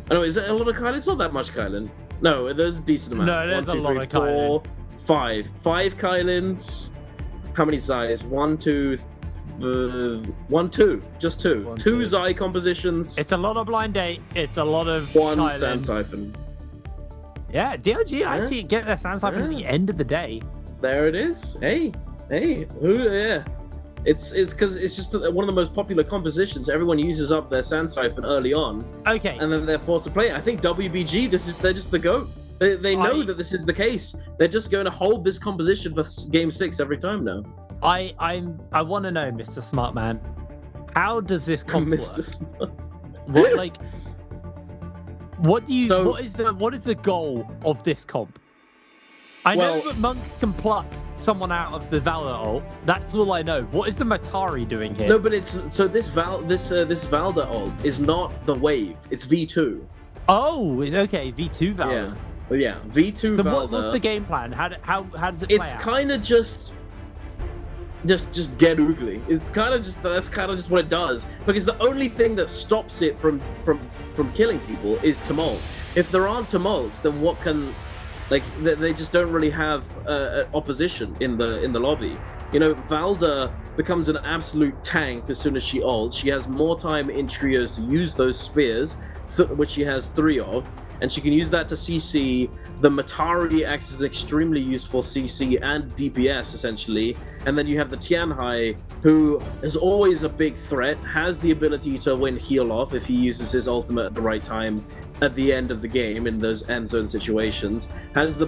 I know, is it a lot of Kylin? It's not that much Kylin. No, there's a decent amount. No, there's 1, 2, a lot 3, of Kylin. 4, 5 Kylins. How many Zais? 1, 2, 2. Just 2. 1, 2 2. Zai compositions. It's a lot of Blind 8. It's a lot of 1 Kylin. Sand Siphon. Yeah, DLG actually get their Sand Siphon at the end of the day. There it is. Hey. Yeah. It's because it's just one of the most popular compositions. Everyone uses up their Sand Siphon early on, Okay. and then they're forced to play it. I think WBG, they're just the GOAT. They know that this is the case. They're just going to hold this composition for game 6 every time now. I want to know, Mr. Smart Man, how does this comp work? Mr. Smart. What is the goal of this comp? I know that Monk can pluck someone out of the Valor ult. That's all I know. What is the Matari doing here? No, but this Valda ult is not the wave. It's V2. Oh, it's okay. V2 Valor. Yeah, V2 Then Valda. what's the game plan? How does it play It's out? kind of just get oogly. That's kind of just what it does, because the only thing that stops it from killing people is tumult. If there aren't tumults, then what can, like, they just don't really have opposition in the lobby. You know, Valda becomes an absolute tank as soon as she ults. She has more time in trios to use those spears, which she has 3 of, and she can use that to CC. The Matari acts as an extremely useful CC and DPS, essentially. And then you have the Tianhai, who is always a big threat, has the ability to win heal off if he uses his ultimate at the right time at the end of the game in those end zone situations, has the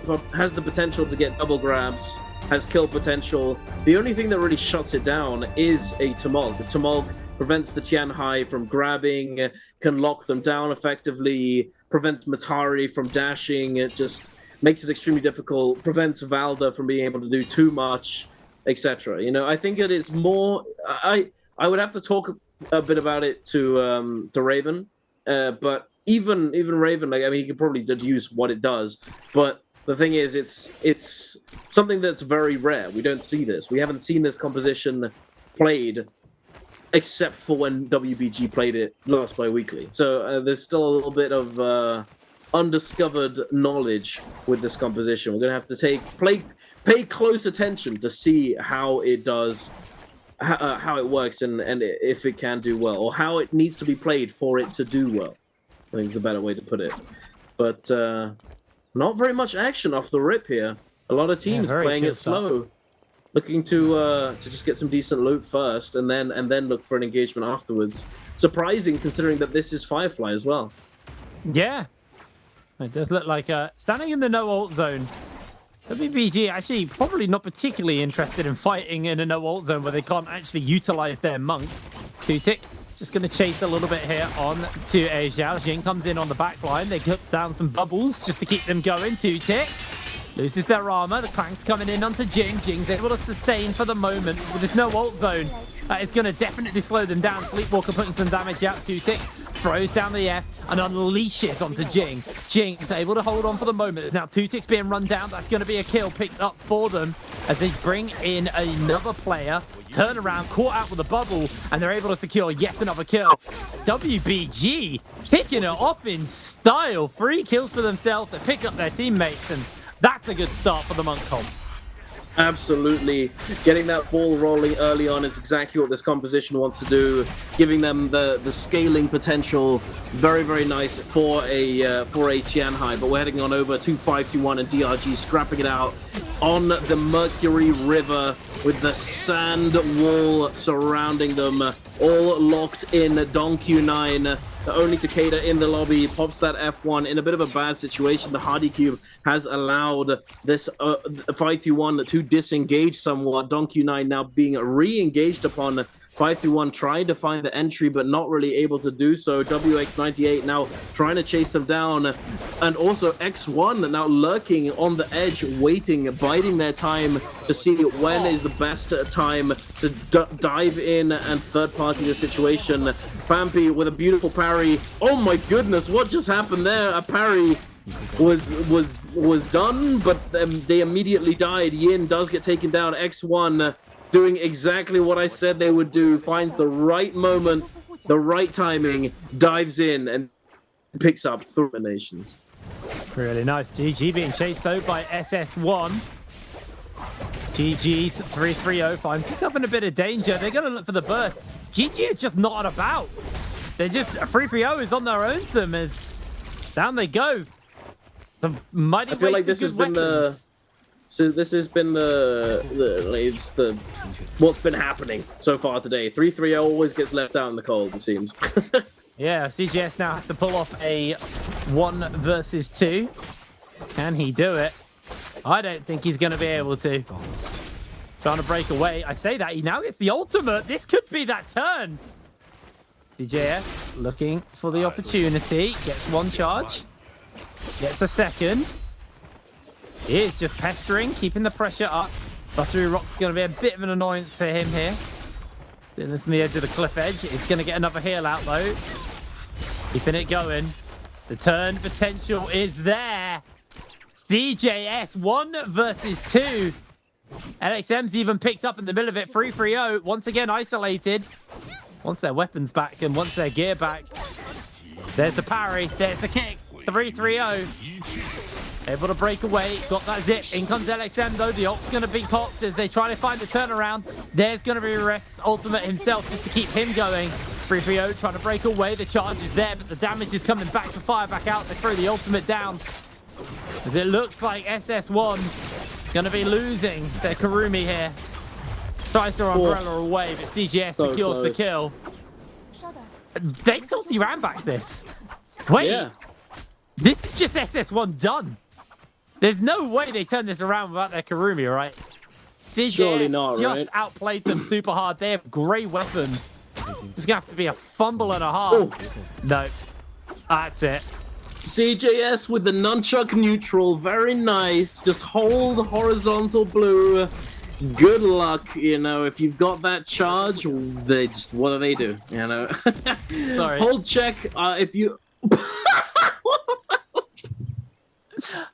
potential to get double grabs, has kill potential. The only thing that really shuts it down is a Tumult. The Tumult prevents the Tianhai from grabbing, can lock them down effectively, prevents Matari from dashing, it just makes it extremely difficult, prevents Valda from being able to do too much, etc. You know, I think it is more, I would have to talk a bit about it to Raven, but even Raven, like, I mean, he could probably deduce what it does, but the thing is, it's something that's very rare. We don't see this. We haven't seen this composition played except for when WBG played it last bi-weekly. So there's still a little bit of undiscovered knowledge with this composition. We're gonna have to pay close attention to see how it does, how it works, and if it can do well, or how it needs to be played for it to do well. I think it's a better way to put it. But not very much action off the rip here. A lot of teams playing it slow, looking to just get some decent loot first, and then look for an engagement afterwards. Surprising considering that this is Firefly as well. Yeah, it does look like standing in the no ult zone. WBG actually probably not particularly interested in fighting in a no ult zone where they can't actually utilize their monk. Tutik just going to chase a little bit here on to a Xiao. Jing comes in on the back line. They put down some bubbles just to keep them going. Tutik loses their armor. The Clank's coming in onto Jing. Jing's able to sustain for the moment with this no ult zone. It's going to definitely slow them down. Sleepwalker putting some damage out. Tutik throws down the F and unleashes onto Jing. Jing is able to hold on for the moment. There's now Tutik's being run down. That's going to be a kill picked up for them as they bring in another player. Turn around, caught out with a bubble, and they're able to secure yet another kill. WBG kicking it off in style. 3 kills for themselves. They pick up their teammates, and that's a good start for the Monk comp. Absolutely. Getting that ball rolling early on is exactly what this composition wants to do, giving them the scaling potential. Very, very nice for a Tianhai. But we're heading on over to 521 and DRG scrapping it out on the Mercury River with the sand wall surrounding them, all locked in. DonQ9, the only Takeda in the lobby, pops that F1 in a bit of a bad situation. The Hardy Cube has allowed this 521 to disengage somewhat. DonQ9 now being re-engaged upon. 521 tried to find the entry, but not really able to do so. WX98 now trying to chase them down. And also X1 now lurking on the edge, waiting, biding their time to see when is the best time to dive in and third party the situation. Pampy with a beautiful parry. Oh my goodness, what just happened there? A parry was done, but they immediately died. Yin does get taken down. X1 doing exactly what I said they would do, finds the right moment, the right timing, dives in and picks up 3 eliminations. Really nice. GG being chased though by SS1. GG's 3-3-0 finds himself in a bit of danger. They're going to look for the burst. GG are just not about. They're just 3-3-0 is on their own, some as down they go. Some mighty. I feel like this has been the. So this has been what's been happening so far today. 3-3-0 always gets left out in the cold, it seems. Yeah, CGS now has to pull off a 1 versus 2. Can he do it? I don't think he's going to be able to. Trying to break away. I say that, he now gets the ultimate. This could be that turn. CJS looking for the opportunity. Gets 1 charge. Gets a second. He is just pestering, keeping the pressure up. Buttery Rock's going to be a bit of an annoyance to him here. Doing this on the edge of the cliff edge. He's going to get another heal out, though. Keeping it going. The turn potential is there. CJS 1 versus 2. LXM's even picked up in the middle of it. 3-3-0. Once again isolated. Once their weapons back and once their gear back. There's the parry. There's the kick. 3-3-0. Able to break away. Got that zip. In comes LXM though. The ult's going to be popped as they try to find the turnaround. There's going to be Rest's ultimate himself just to keep him going. 3-3-0 trying to break away. The charge is there, but the damage is coming back to fire back out. They throw the ultimate down. As it looks like SS1 going to be losing their Karumi here. Tries to umbrella away, but CGS secures the kill. They salty ran back this. Wait. Yeah. This is just SS1 done. There's no way they turn this around without their Karumi, right? CGS surely not, just outplayed them super hard. They have great weapons. Just gonna have to be a fumble and a half. Ooh. No, that's it. CJS with the nunchuck neutral, very nice. Just hold horizontal blue. Good luck, you know. If you've got that charge, they just what do they do? You know. Sorry. Hold check. If you.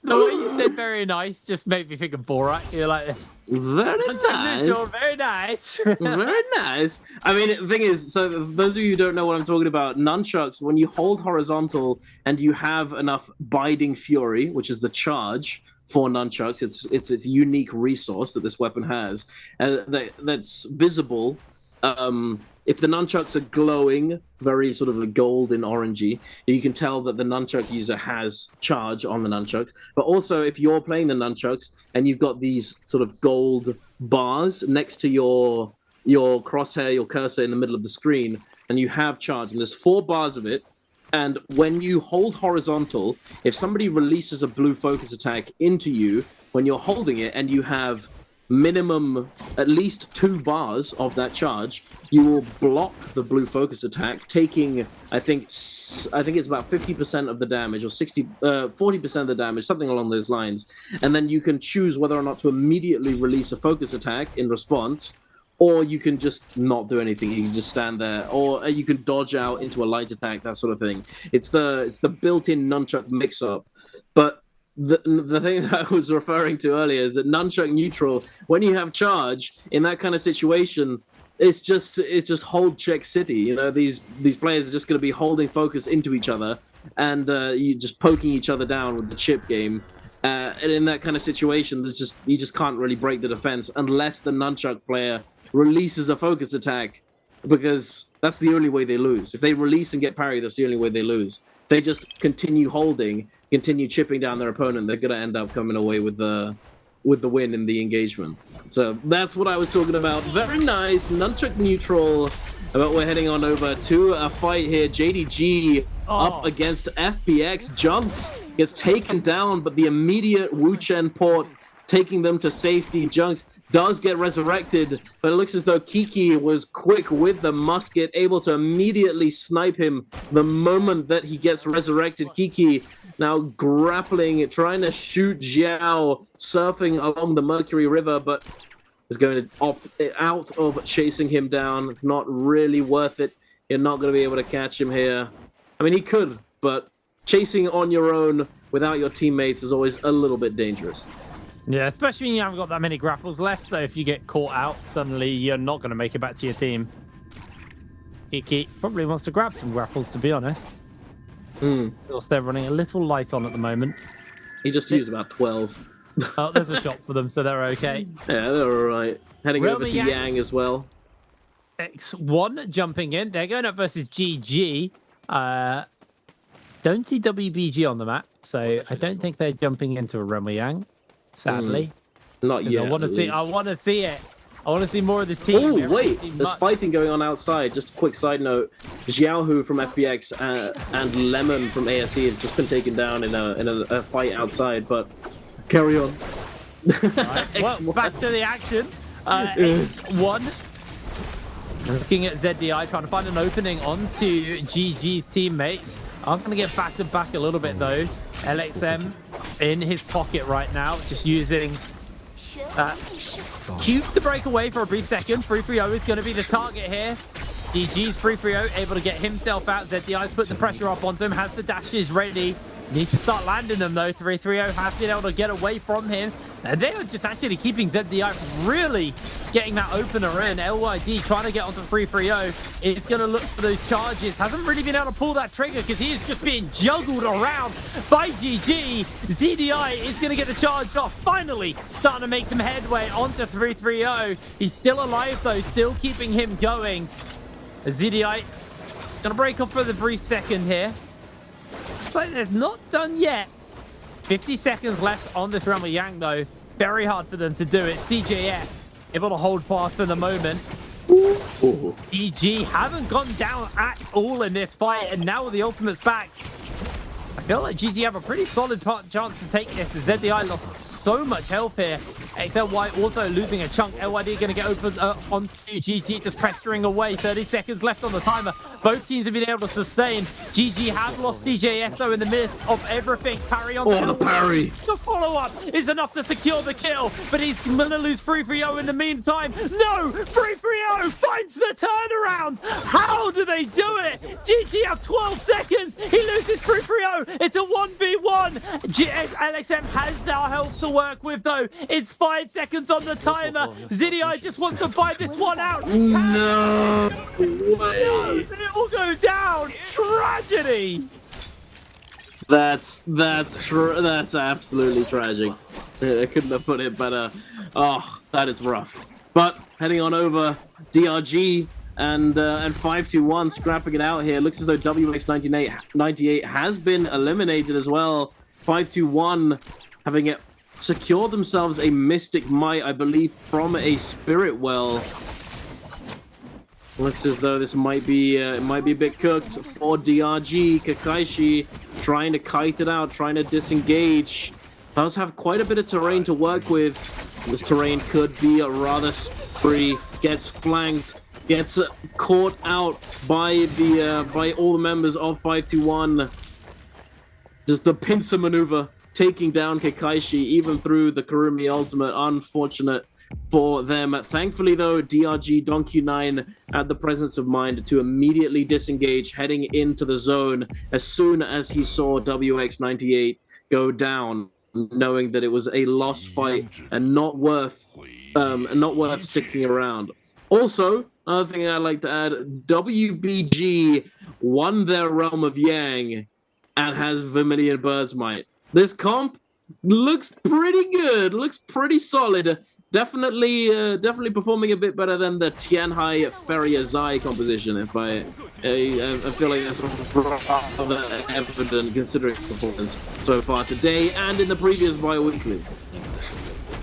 The way you said very nice just made me think of Borat. You're like, Very nice. neutral, very nice. Very nice. I mean, the thing is, so those of you who don't know what I'm talking about, nunchucks, when you hold horizontal and you have enough biding fury, which is the charge for nunchucks, it's a unique resource that this weapon has, that's visible. If the nunchucks are glowing, very sort of a golden orangey, you can tell that the nunchuck user has charge on the nunchucks. But also, if you're playing the nunchucks and you've got these sort of gold bars next to your crosshair, your cursor in the middle of the screen, and you have charge, and there's 4 bars of it, and when you hold horizontal, if somebody releases a blue focus attack into you, when you're holding it and you have minimum at least 2 bars of that charge, you will block the blue focus attack, taking I think it's about 50% of the damage, or 40% of the damage, something along those lines. And then you can choose whether or not to immediately release a focus attack in response, or you can just not do anything. You can just stand there, or you can dodge out into a light attack, that sort of thing. It's the built-in nunchuck mix-up. But the thing that I was referring to earlier is that nunchuck neutral, when you have charge in that kind of situation, it's just hold check city. You know, these players are just going to be holding focus into each other, and you just poking each other down with the chip game. And in that kind of situation, you just can't really break the defense unless the nunchuck player releases a focus attack, because that's the only way they lose. If they release and get parried, that's the only way they lose. If they just continue holding, continue chipping down their opponent, they're going to end up coming away with the win in the engagement. So that's what I was talking about. Very nice, nunchuck neutral. But we're heading on over to a fight here. JDG up against FPX. Junks gets taken down, but the immediate Wu Chen port taking them to safety. Junks does get resurrected, but it looks as though Kiki was quick with the musket, able to immediately snipe him the moment that he gets resurrected. Kiki now grappling, trying to shoot Xiao, surfing along the Mercury River, but is going to opt out of chasing him down. It's not really worth it. You're not going to be able to catch him here. I mean, he could, but chasing on your own without your teammates is always a little bit dangerous. Yeah, especially when you haven't got that many grapples left, so if you get caught out, suddenly you're not going to make it back to your team. Kiki probably wants to grab some grapples, to be honest. Because they're running a little light on at the moment. He just used about 12. Oh, there's a shot for them, so they're okay. Yeah, they're all right. Heading over to Yang as well. X1 jumping in. They're going up versus GG. Don't see WBG on the map, so I don't think they're jumping into a Renwei Yang. Sadly, not yet. I want to see it. I want to see more of this team. Oh wait, there's fighting going on outside. Just a quick side note: Xiaohu from FPX and Lemon from ASE have just been taken down in a fight outside. But carry on. Right. Well, back to the action. X1 looking at ZDI, trying to find an opening onto GG's teammates. I'm going to get battered back a little bit, though. LXM in his pocket right now, just using Cube to break away for a brief second. 330 is going to be the target here. GG's 330 able to get himself out. ZDI's put the pressure up onto him, has the dashes ready. Needs to start landing them, though. 330 has been able to get away from him. And they are just actually keeping ZDI really getting that opener in. LYD trying to get onto 330. Is going to look for those charges. Hasn't really been able to pull that trigger because he is just being juggled around by GG. ZDI is going to get the charge off. Finally starting to make some headway onto 330. He's still alive, though. Still keeping him going. ZDI is going to break off for the brief second here. Looks like there's not done yet. 50 seconds left on this Renwei Yang, though. Very hard for them to do it. CJS able to hold fast for the moment. GG haven't gone down at all in this fight, and now with the ultimate's back, I feel like GG have a pretty solid chance to take this. ZDI lost so much health here. XLY also losing a chunk. LYD going to get open onto GG, just pestering away. 30 seconds left on the timer. Both teams have been able to sustain. GG has lost CJS, though, in the midst of everything. Parry on the parry. The follow-up is enough to secure the kill, but he's going to lose 330 in the meantime. No! 330 finds the turnaround! How do they do it? GG have 12 seconds. He loses 330. It's a 1v1. LXM has now health to work with, though. It's 5 seconds on the timer. ZDI just wants to buy this one out. No way. It will go down. Tragedy. That's absolutely tragic. I couldn't have put it better. Oh, that is rough. But heading on over, DRG and 521 scrapping it out here. Looks as though WX98 has been eliminated as well. 521 having it secured themselves a Mystic Might, I believe, from a Spirit Well. Looks as though this might be a bit cooked for DRG. Kakaishi trying to kite it out, trying to disengage. Does have quite a bit of terrain to work with. This terrain could be rather free. Gets flanked, gets caught out by all the members of 521. Just the pincer maneuver, taking down Kakaishi even through the Kurumi ultimate. Unfortunate for them. Thankfully, though, DRG Donkey9 had the presence of mind to immediately disengage, heading into the zone as soon as he saw WX98 go down, knowing that it was a lost fight and not worth sticking around. Also, another thing I'd like to add, WBG won their Realm of Yang and has Vermilion Bird's Might. This comp looks pretty good, looks pretty solid. Definitely performing a bit better than the Tianhai Feria Zai composition. I feel like that's rather evident considering performance so far today and in the previous bi-weekly.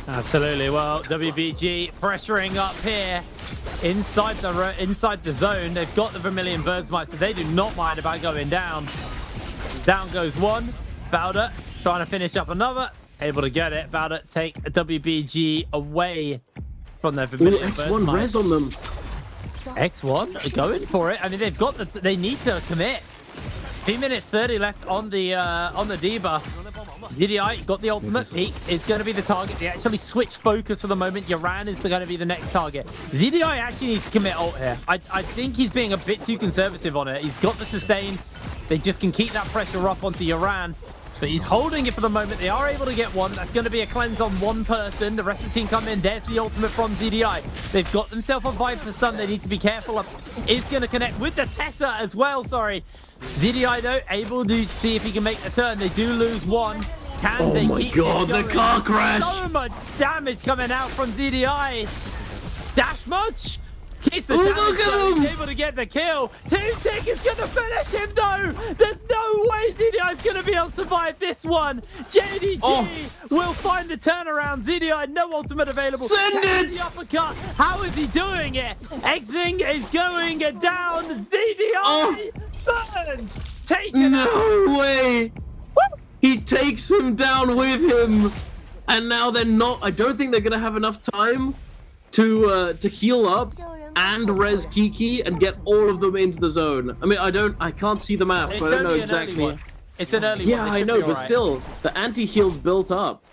Absolutely. Well, WBG pressuring up here inside the zone. They've got the Vermilion Bird's Might, so they do not mind about going down. Down goes one. Bowder trying to finish up another. Able to get it. About to take a WBG away from their Vermilion Bird's X1 Might. res on them. X1 going for it. I mean, they've got they need to commit. 3 minutes 30 left on the debuff. ZDI got the ultimate peak. It's going to be the target. They actually switched focus for the moment. Yaran is going to be the next target. ZDI actually needs to commit ult here. I think he's being a bit too conservative on it. He's got the sustain. They just can keep that pressure up onto Yaran. But he's holding it for the moment. They are able to get one. That's going to be a cleanse on one person. The rest of the team come in. There's the ultimate from ZDI. They've got themselves a vibe for stun. They need to be careful of. Is going to connect with the Tessa as well. Sorry. ZDI, though, able to see if he can make the turn. They do lose one. Can they keep God, the car crash! So much damage coming out from ZDI. Dash much? Keeps the look at him! He's able to get the kill. 2 seconds gonna finish him though. There's no way ZDI's gonna be able to survive this one. JDG will find the turnaround. ZDI, no ultimate available. Send it! The uppercut. How is he doing it? Exing is going down. ZDI burned. Taken out. No way! He takes him down with him, and now they're not. I don't think they're gonna have enough time to heal up and res Kiki and get all of them into the zone. I mean, I can't see the map, so I don't know exactly. It's an early one. Yeah, I know, but still, the anti-heal's built up.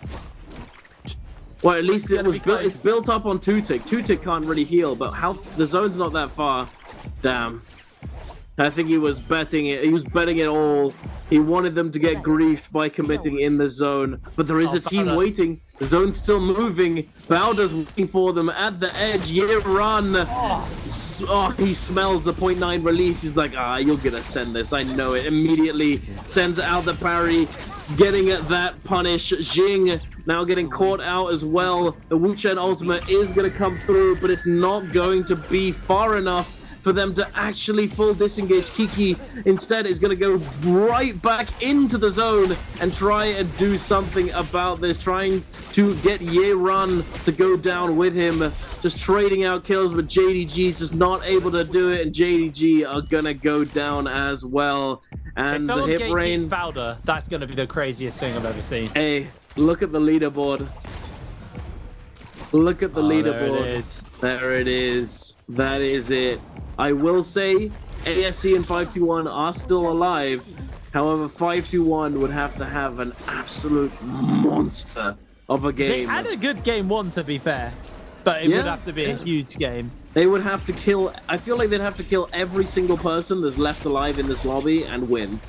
Well, at least it's built up on 2-tick. 2-tick can't really heal, but the zone's not that far. Damn. I think he was betting it. He was betting it all. He wanted them to get griefed by committing in the zone. But there is a team waiting. The zone's still moving. Bowder's waiting for them at the edge. Yeah, run. Oh, he smells the 0.9 release. He's like, you're going to send this. I know it. Immediately sends out the parry. Getting at that punish. Jing now getting caught out as well. The Wu Chen ultimate is going to come through, but it's not going to be far enough for them to actually full disengage. Kiki instead is going to go right back into the zone and try and do something about this, trying to get Ye Run to go down with him, just trading out kills, but JDG's just not able to do it, and JDG are going to go down as well. And the hit rain. Bowder, that's going to be the craziest thing I've ever seen. Hey, look at the leaderboard. Look at the leaderboard. There it is. There it is. That is it. I will say ASC and 521 are still alive. However, 521 would have to have an absolute monster of a game. They had a good game one, to be fair, but it would have to be a huge game. They would have to kill. I feel like they'd have to kill every single person that's left alive in this lobby and win.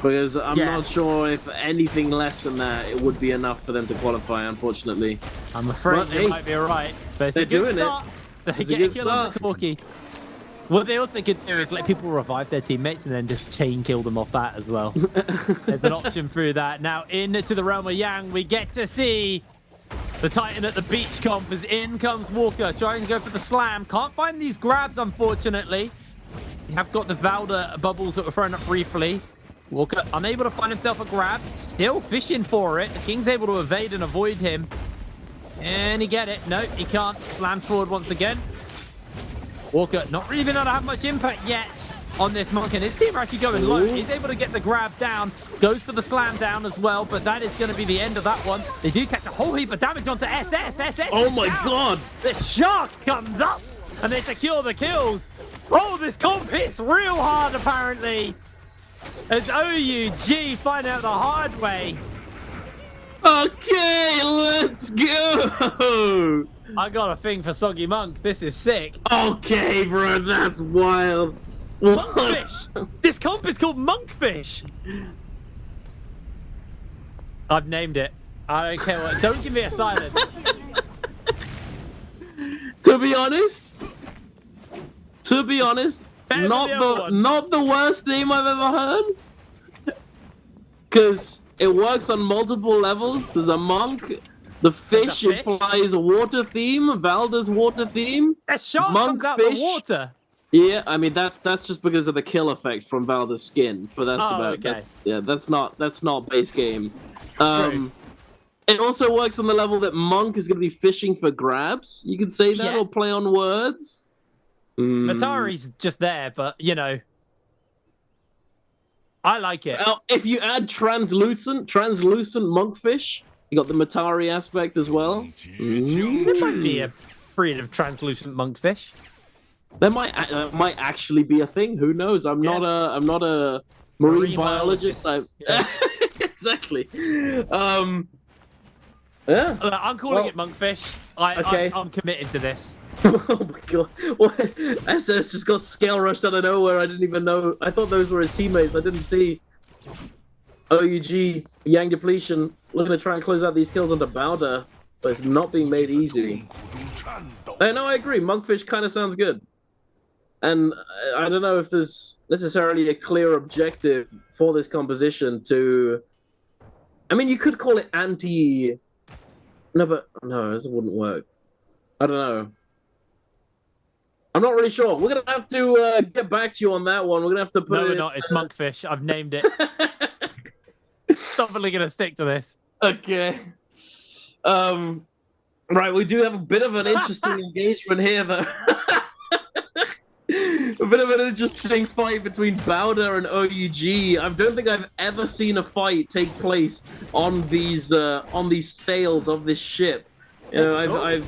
Because I'm not sure if anything less than that it would be enough for them to qualify, unfortunately. I'm afraid you might be right. But it's they're a good doing start. it. It's They a get good a kill on start. Corky. What they also could do is let people revive their teammates and then just chain kill them off that as well. There's an option through that. Now into the realm of Yang, we get to see the Titan at the beach comp as in comes Walker, trying to go for the slam. Can't find these grabs, unfortunately. We have got the Valda bubbles that were thrown up briefly. Walker unable to find himself a grab, still fishing for it. The King's able to evade and avoid him. And he get it. No, he can't. Slams forward once again. Walker not really going to have much impact yet on this Monk, and his team are actually going low. He's able to get the grab down, goes for the slam down as well, but that is going to be the end of that one. They do catch a whole heap of damage onto SS. SS Oh is my down. god! The shark comes up, and they secure the kills. Oh, this comp hits real hard, apparently. As OUG find out the hard way. Okay, let's go! I got a thing for Soggy Monk. This is sick. Okay, bro, that's wild. What? Monkfish! This comp is called Monkfish! I've named it. I don't care what. Don't give me a silence. To be honest, Better than the other one. not the worst name I've ever heard. Because it works on multiple levels. There's a monk. The fish fish. implies a water theme, Valda's water theme. A shark comes out the Monkfish. water. Yeah, I mean that's just because of the kill effect from Valda's skin, but that's Oh, about okay. that's not base game. True. It also works on the level that Monk is going to be fishing for grabs. You could say that Yeah. or play on words. Matari's just there, but you know, I like it. Now, if you add translucent monkfish, you got the Matari aspect as well. It might be a breed of translucent monkfish. That might actually be a thing. Who knows? I'm not a marine biologist. Yeah. Exactly. Yeah. I'm calling it monkfish. Okay. I'm committed to this. Oh my god. What? SS just got scale rushed out of nowhere. I didn't even know. I thought those were his teammates. I didn't see OUG, Yang Depletion, looking to try and close out these kills onto Bowder, but it's not being made easy. No, I agree. Monkfish kind of sounds good. And I don't know if there's necessarily a clear objective for this composition to... I mean, you could call it anti... No, but... No, this wouldn't work. I don't know. I'm not really sure. We're going to have to get back to you on that one. We're going to have to put No, it... we're not. It's monkfish. I've named it. Definitely gonna stick to this. Okay. Right, we do have a bit of an interesting engagement here, though. A bit of an interesting fight between Bowder and OUG. I don't think I've ever seen a fight take place on these sails of this ship. You know, Cool.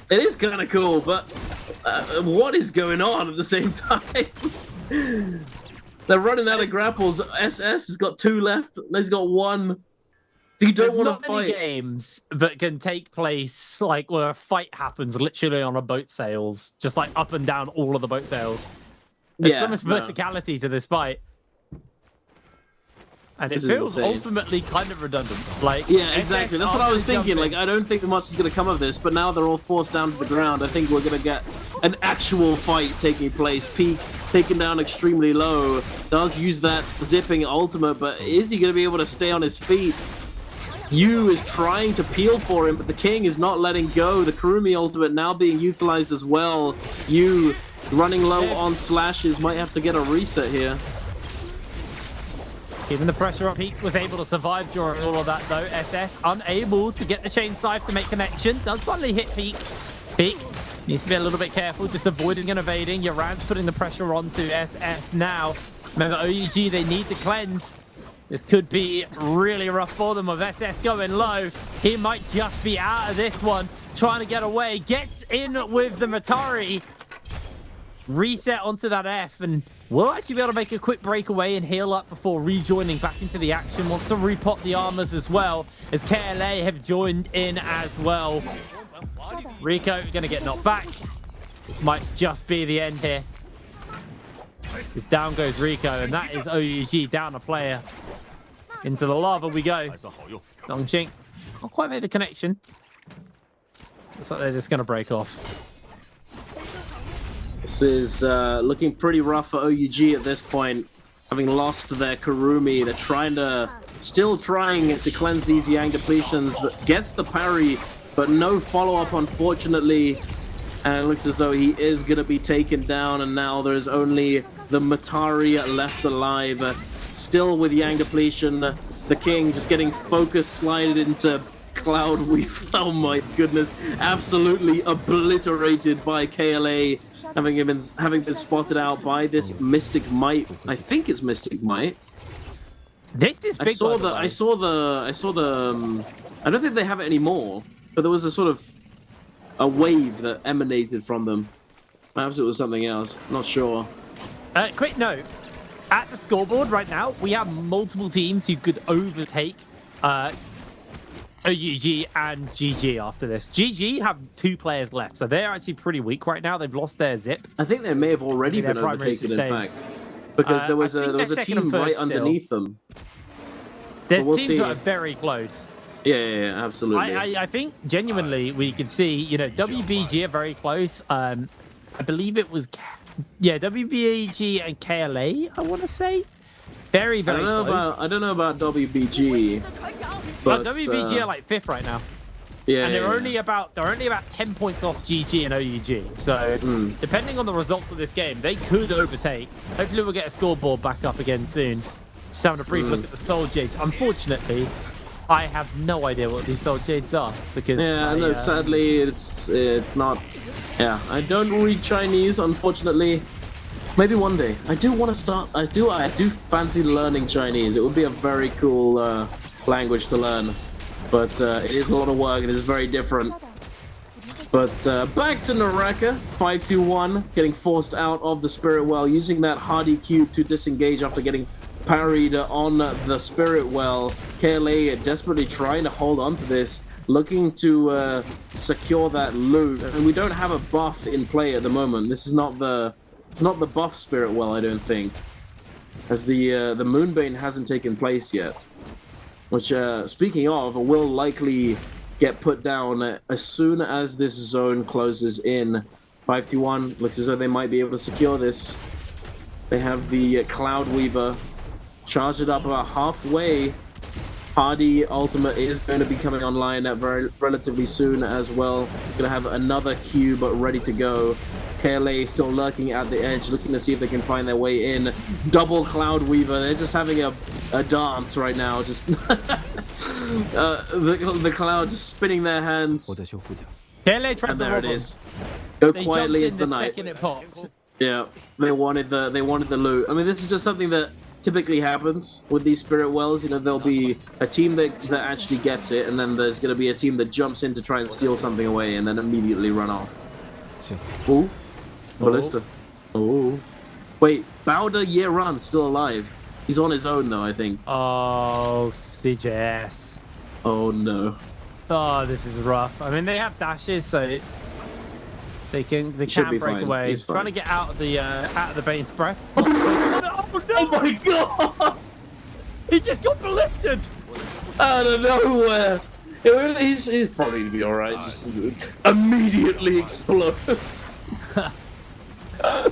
it is kind of cool, but what is going on at the same time? They're running out of grapples. SS has got 2 left. He's got 1. So you don't There's want not to many fight. games that can take place like where a fight happens literally on a boat sails, just like up and down all of the boat sails. There's so much verticality to this fight. And it This is feels insane. ultimately kind of redundant. Like, Yeah, exactly. That's what I was thinking. jumping. Like, I don't think much is going to come of this, but now they're all forced down to the ground. I think we're going to get an actual fight taking place. Peak taken down extremely low. Does use that zipping ultimate, but is he going to be able to stay on his feet? Yu is trying to peel for him, but the King is not letting go. The Kurumi ultimate now being utilized as well. Yu running low on slashes, might have to get a reset here. Keeping the pressure up, Peak was able to survive during all of that though. SS unable to get the chain scythe to make connection. Does finally hit Peak. Peak needs to be a little bit careful, just avoiding and evading. Yoran's putting the pressure onto SS now. Remember, OUG, they need the cleanse. This could be really rough for them with SS going low. He might just be out of this one, trying to get away. Gets in with the Matari. Reset onto that F, and we'll actually be able to make a quick breakaway and heal up before rejoining back into the action. Wants to repot the armors as well, as KLA have joined in as well. Rico going to get knocked back. Might just be the end here. It's down goes Rico, and that is OUG down a player. Into the lava we go. Dongqing not quite made the connection. Looks like they're just going to break off. This is looking pretty rough for OUG at this point. Having lost their Kurumi, they're still trying to cleanse these Yang depletions. That gets the parry, but no follow-up, unfortunately. And it looks as though he is going to be taken down, and now there's only the Matari left alive. Still with Yang depletion, the King just getting focus slided into Cloud Weave. Oh my goodness, absolutely obliterated by KLA, having been spotted out by this Mystic Might. I think it's Mystic Might. This is big. I saw the. I don't think they have it anymore, but there was a sort of a wave that emanated from them. Perhaps it was something else. Not sure. Quick note. At the scoreboard right now, we have multiple teams who could overtake OUG and GG after this. GG have 2 players left, so they're actually pretty weak right now. They've lost their zip. I think they may have already been overtaken, in fact, because there was a team right underneath them. There's teams that are very close. Yeah, absolutely. I think genuinely we could see, you know, WBG are very close. I believe it was, WBG and KLA, I want to say. Very, very close. I don't know about WBG. But WBG are like 5th right now. Yeah. And they're only about 10 points off GG and OUG. So depending on the results of this game, they could overtake. Hopefully we'll get a scoreboard back up again soon. Just having a brief look at the Soul Jades. Unfortunately, I have no idea what these Soul Jades are because sadly it's not. Yeah, I don't read Chinese, unfortunately. Maybe one day. I do want to start. I do fancy learning Chinese. It would be a very cool language to learn, but it is a lot of work. It is very different. But back to NARAKA, 5-2-1, getting forced out of the Spirit Well, using that Hardy Cube to disengage after getting parried on the Spirit Well. KLA desperately trying to hold on to this, looking to secure that loot. And we don't have a buff in play at the moment. This is not the buff Spirit Well, I don't think, as the Moonbane hasn't taken place yet. Which, speaking of, will likely get put down as soon as this zone closes in. 5-2-1, looks as though they might be able to secure this. They have the Cloud Weaver charged it up about halfway. Hardy ultimate is going to be coming online relatively soon as well. Going to have another cube ready to go. KLA still lurking at the edge, looking to see if they can find their way in. Double Cloud Weaver. They're just having a dance right now. Just the Cloud just spinning their hands. KLA tried and to there it rob is. Go quietly into the the night. second it popped. Yeah, they wanted the loot. I mean, this is just something that typically happens with these Spirit Wells. You know, there'll be a team that actually gets it, and then there's going to be a team that jumps in to try and steal something away and then immediately run off. Ooh. Ballista. Oh. Wait, Bowder Year-Run still alive. He's on his own though, I think. Oh, CJS. Oh no. Oh, this is rough. I mean, they have dashes, so they can break fine. away. He's Trying to fine. get out of the Bane's breath. Oh my god! He just got ballisted. Out of nowhere. He's probably gonna be all right. Just immediately explodes. I'm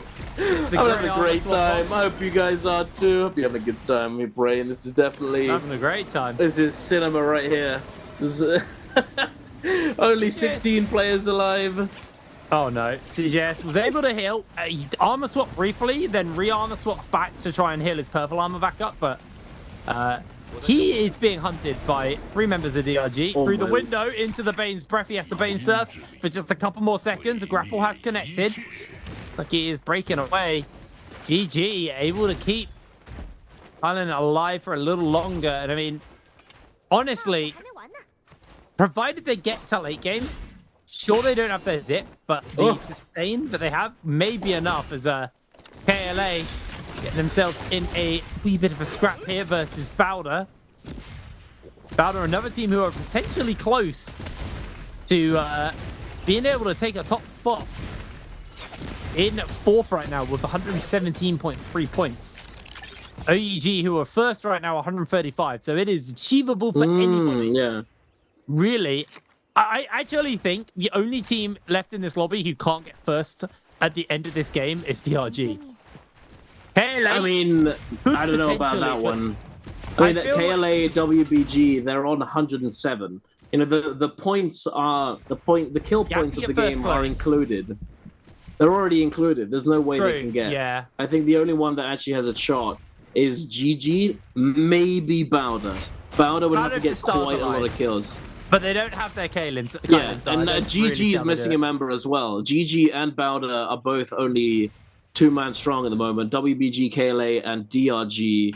having a great time. I hope you guys are too. Hope you have a good time. We're praying. This is definitely having a great time. This is cinema right here. This is, only 16 players alive. Oh no, CJS was able to heal. He armor swapped briefly, then re-armor swapped back to try and heal his purple armor back up, but he is being hunted by 3 members of DRG through the window into the Bane's breath. He has the Bane Surf for just a couple more seconds. A grapple has connected. It's like he is breaking away. GG able to keep Island alive for a little longer. And I mean, honestly, provided they get to late game, sure they don't have their zip, but the sustain that they have may be enough as KLA getting themselves in a wee bit of a scrap here versus Bowder. Bowder, another team who are potentially close to being able to take a top spot. in 4th right now with 117.3 points. OEG, who are 1st right now, 135. So it is achievable for anybody. Yeah. Really, I actually think the only team left in this lobby who can't get 1st at the end of this game is DRG. KLA, I mean, I don't know about that one. I mean, KLA, WBG, they're on 107. You know, the points are the kill points of the game are included. They're already included. There's no way they can get. Yeah. I think the only one that actually has a shot is GG, maybe Bowder. Bowder would have to get quite a lot of kills. But they don't have their Kaylins. Yeah, and GG is missing a member as well. GG and Bowder are both only 2-man strong at the moment. WBG, KLA, and DRG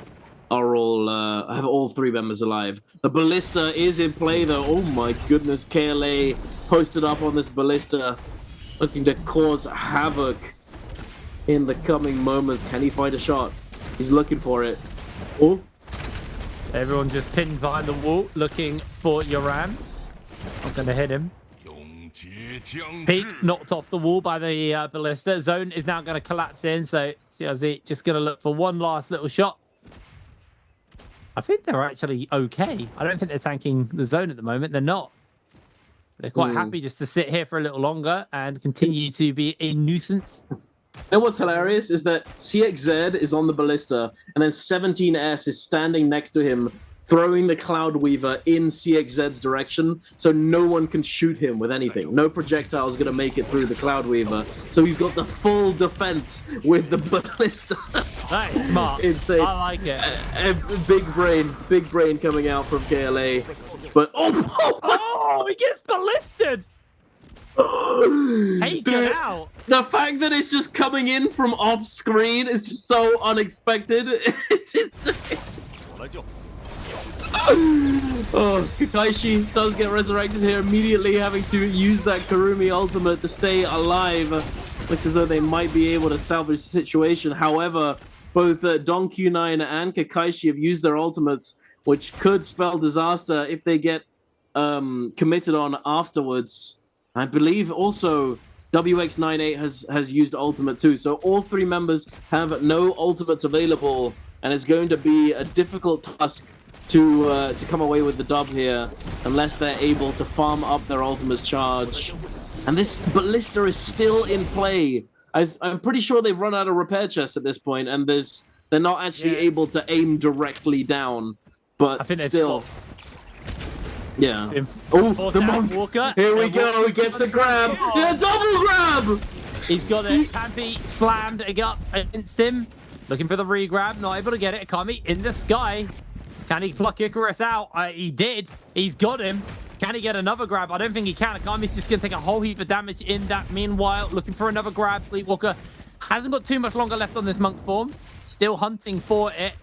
are all have all 3 members alive. The Ballista is in play though. Oh my goodness, KLA posted up on this Ballista, looking to cause havoc in the coming moments. Can he find a shot? He's looking for it. Oh. Everyone just pinned behind the wall, looking for Yoran. I'm going to hit him. Peak knocked off the wall by the Ballista. Zone is now going to collapse in, so CRZ just going to look for one last little shot. I think they're actually okay. I don't think they're tanking the zone at the moment. They're not. They're quite happy just to sit here for a little longer and continue to be a nuisance. You know what's hilarious is that CXZ is on the Ballista, and then 17S is standing next to him, throwing the Cloud Weaver in CXZ's direction, so no one can shoot him with anything. No projectile is going to make it through the Cloud Weaver, so he's got the full defense with the Ballista. That is smart. Insane. I like it. Big brain coming out from KLA. But oh, he gets ballisted. Take it out. The fact that it's just coming in from off screen is just so unexpected. It's insane. Oh, Kakaishi does get resurrected here immediately, having to use that Karumi ultimate to stay alive. Looks as though they might be able to salvage the situation. However, both Don Q9 and Kakaishi have used their ultimates, which could spell disaster if they get committed on afterwards. I believe also WX98 has used ultimate too. So all 3 members have no ultimates available, and it's going to be a difficult task to come away with the dub here unless they're able to farm up their ultimates charge. And this Ballista is still in play. I'm pretty sure they've run out of repair chests at this point, and they're not actually able to aim directly down. But I think still. Yeah. Oh, the monk. Walker. Here we go. He gets a grab. Yeah, double grab. He's got it. Pampy slammed up against him. Looking for the re-grab. Not able to get it. Akami in the sky. Can he pluck Icarus out? He did. He's got him. Can he get another grab? I don't think he can. Akami's just going to take a whole heap of damage in that meanwhile. Looking for another grab. Sleepwalker hasn't got too much longer left on this monk form. Still hunting for it.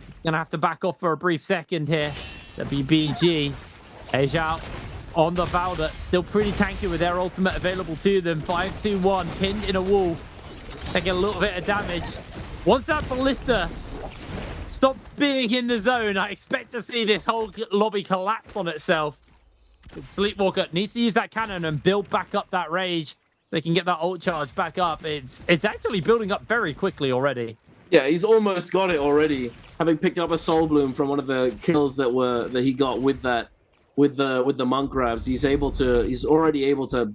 He's going to have to back off for a brief second here. WBG. Edge out on the Valda. Still pretty tanky with their ultimate available to them. 5-2-1. Pinned in a wall. Taking a little bit of damage. Once that Ballista stops being in the zone, I expect to see this whole lobby collapse on itself. Sleepwalker needs to use that cannon and build back up that rage so they can get that ult charge back up. It's actually building up very quickly already. Yeah, he's almost got it already, having picked up a Soul Bloom from one of the kills that he got with that with the monk grabs. He's already able to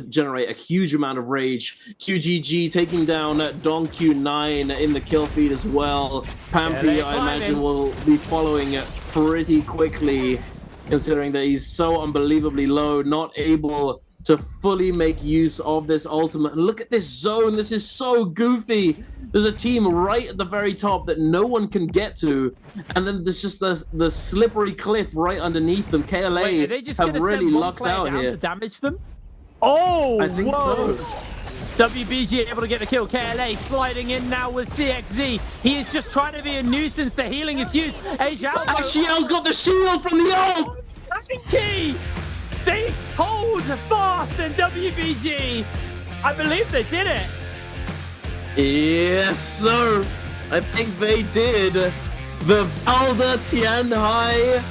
generate a huge amount of rage. QGG taking down Don Q9 in the kill feed as well. Pampy, I imagine, will be following pretty quickly, considering that he's so unbelievably low, not able to fully make use of this ultimate. And look at this zone. This is so goofy. There's a team right at the very top that no one can get to, and then there's just the slippery cliff right underneath them. KLA have really lucked out here to damage them. Oh, I think so. WBG able to get the kill. KLA sliding in now with CXZ. He is just trying to be a nuisance. The healing is huge. Xiao's got the shield from the ult. Key. They hold fast in WBG. I believe they did it. Yes, sir. I think they did. The Valda Tianhai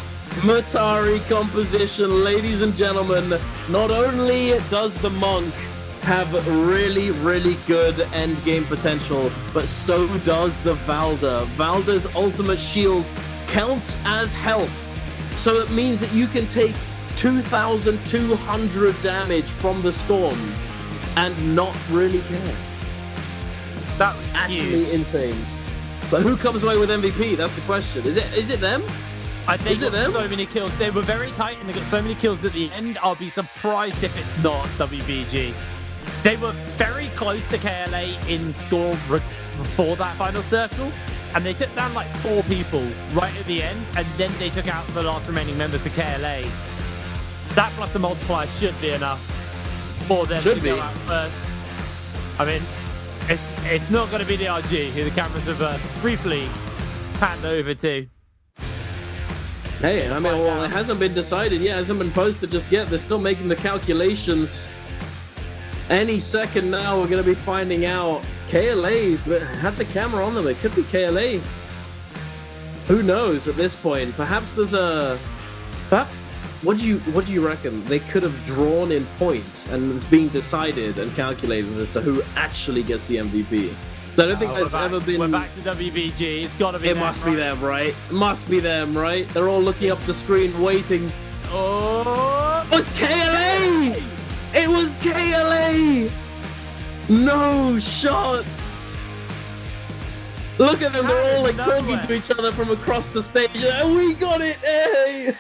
Mutari composition, ladies and gentlemen. Not only does the monk have really, really good end game potential, but so does the Valda. Valda's ultimate shield counts as health, so it means that you can take 2,200 damage from the storm and not really care. That's Actually huge. insane. But who comes away with MVP? That's the question. Is it them? They Is it got them? so many kills. They were very tight and they got so many kills at the end. I'll be surprised if it's not WBG. They were very close to KLA in score before that final circle, and they took down like 4 people right at the end, and then they took out the last remaining members of KLA. That plus the multiplier should be enough for them to go out first. I mean, it's not going to be the RG who the cameras have briefly panned over to. Hey, I mean, well, it hasn't been decided yet. It hasn't been posted just yet. They're still making the calculations. Any second now, we're going to be finding out. KLA's but had the camera on them. It could be KLA. Who knows at this point? Perhaps there's a... What do you reckon? They could have drawn in points, and it's being decided and calculated as to who actually gets the MVP. So I don't think that's ever been... We're back to WBG. It's got to be them. It must be them, right? It must be them, right? They're all looking up the screen, waiting. Oh, It's KLA! It was KLA! No shot! Look at them, they're all like talking to each other from across the stage. And we got it! Hey!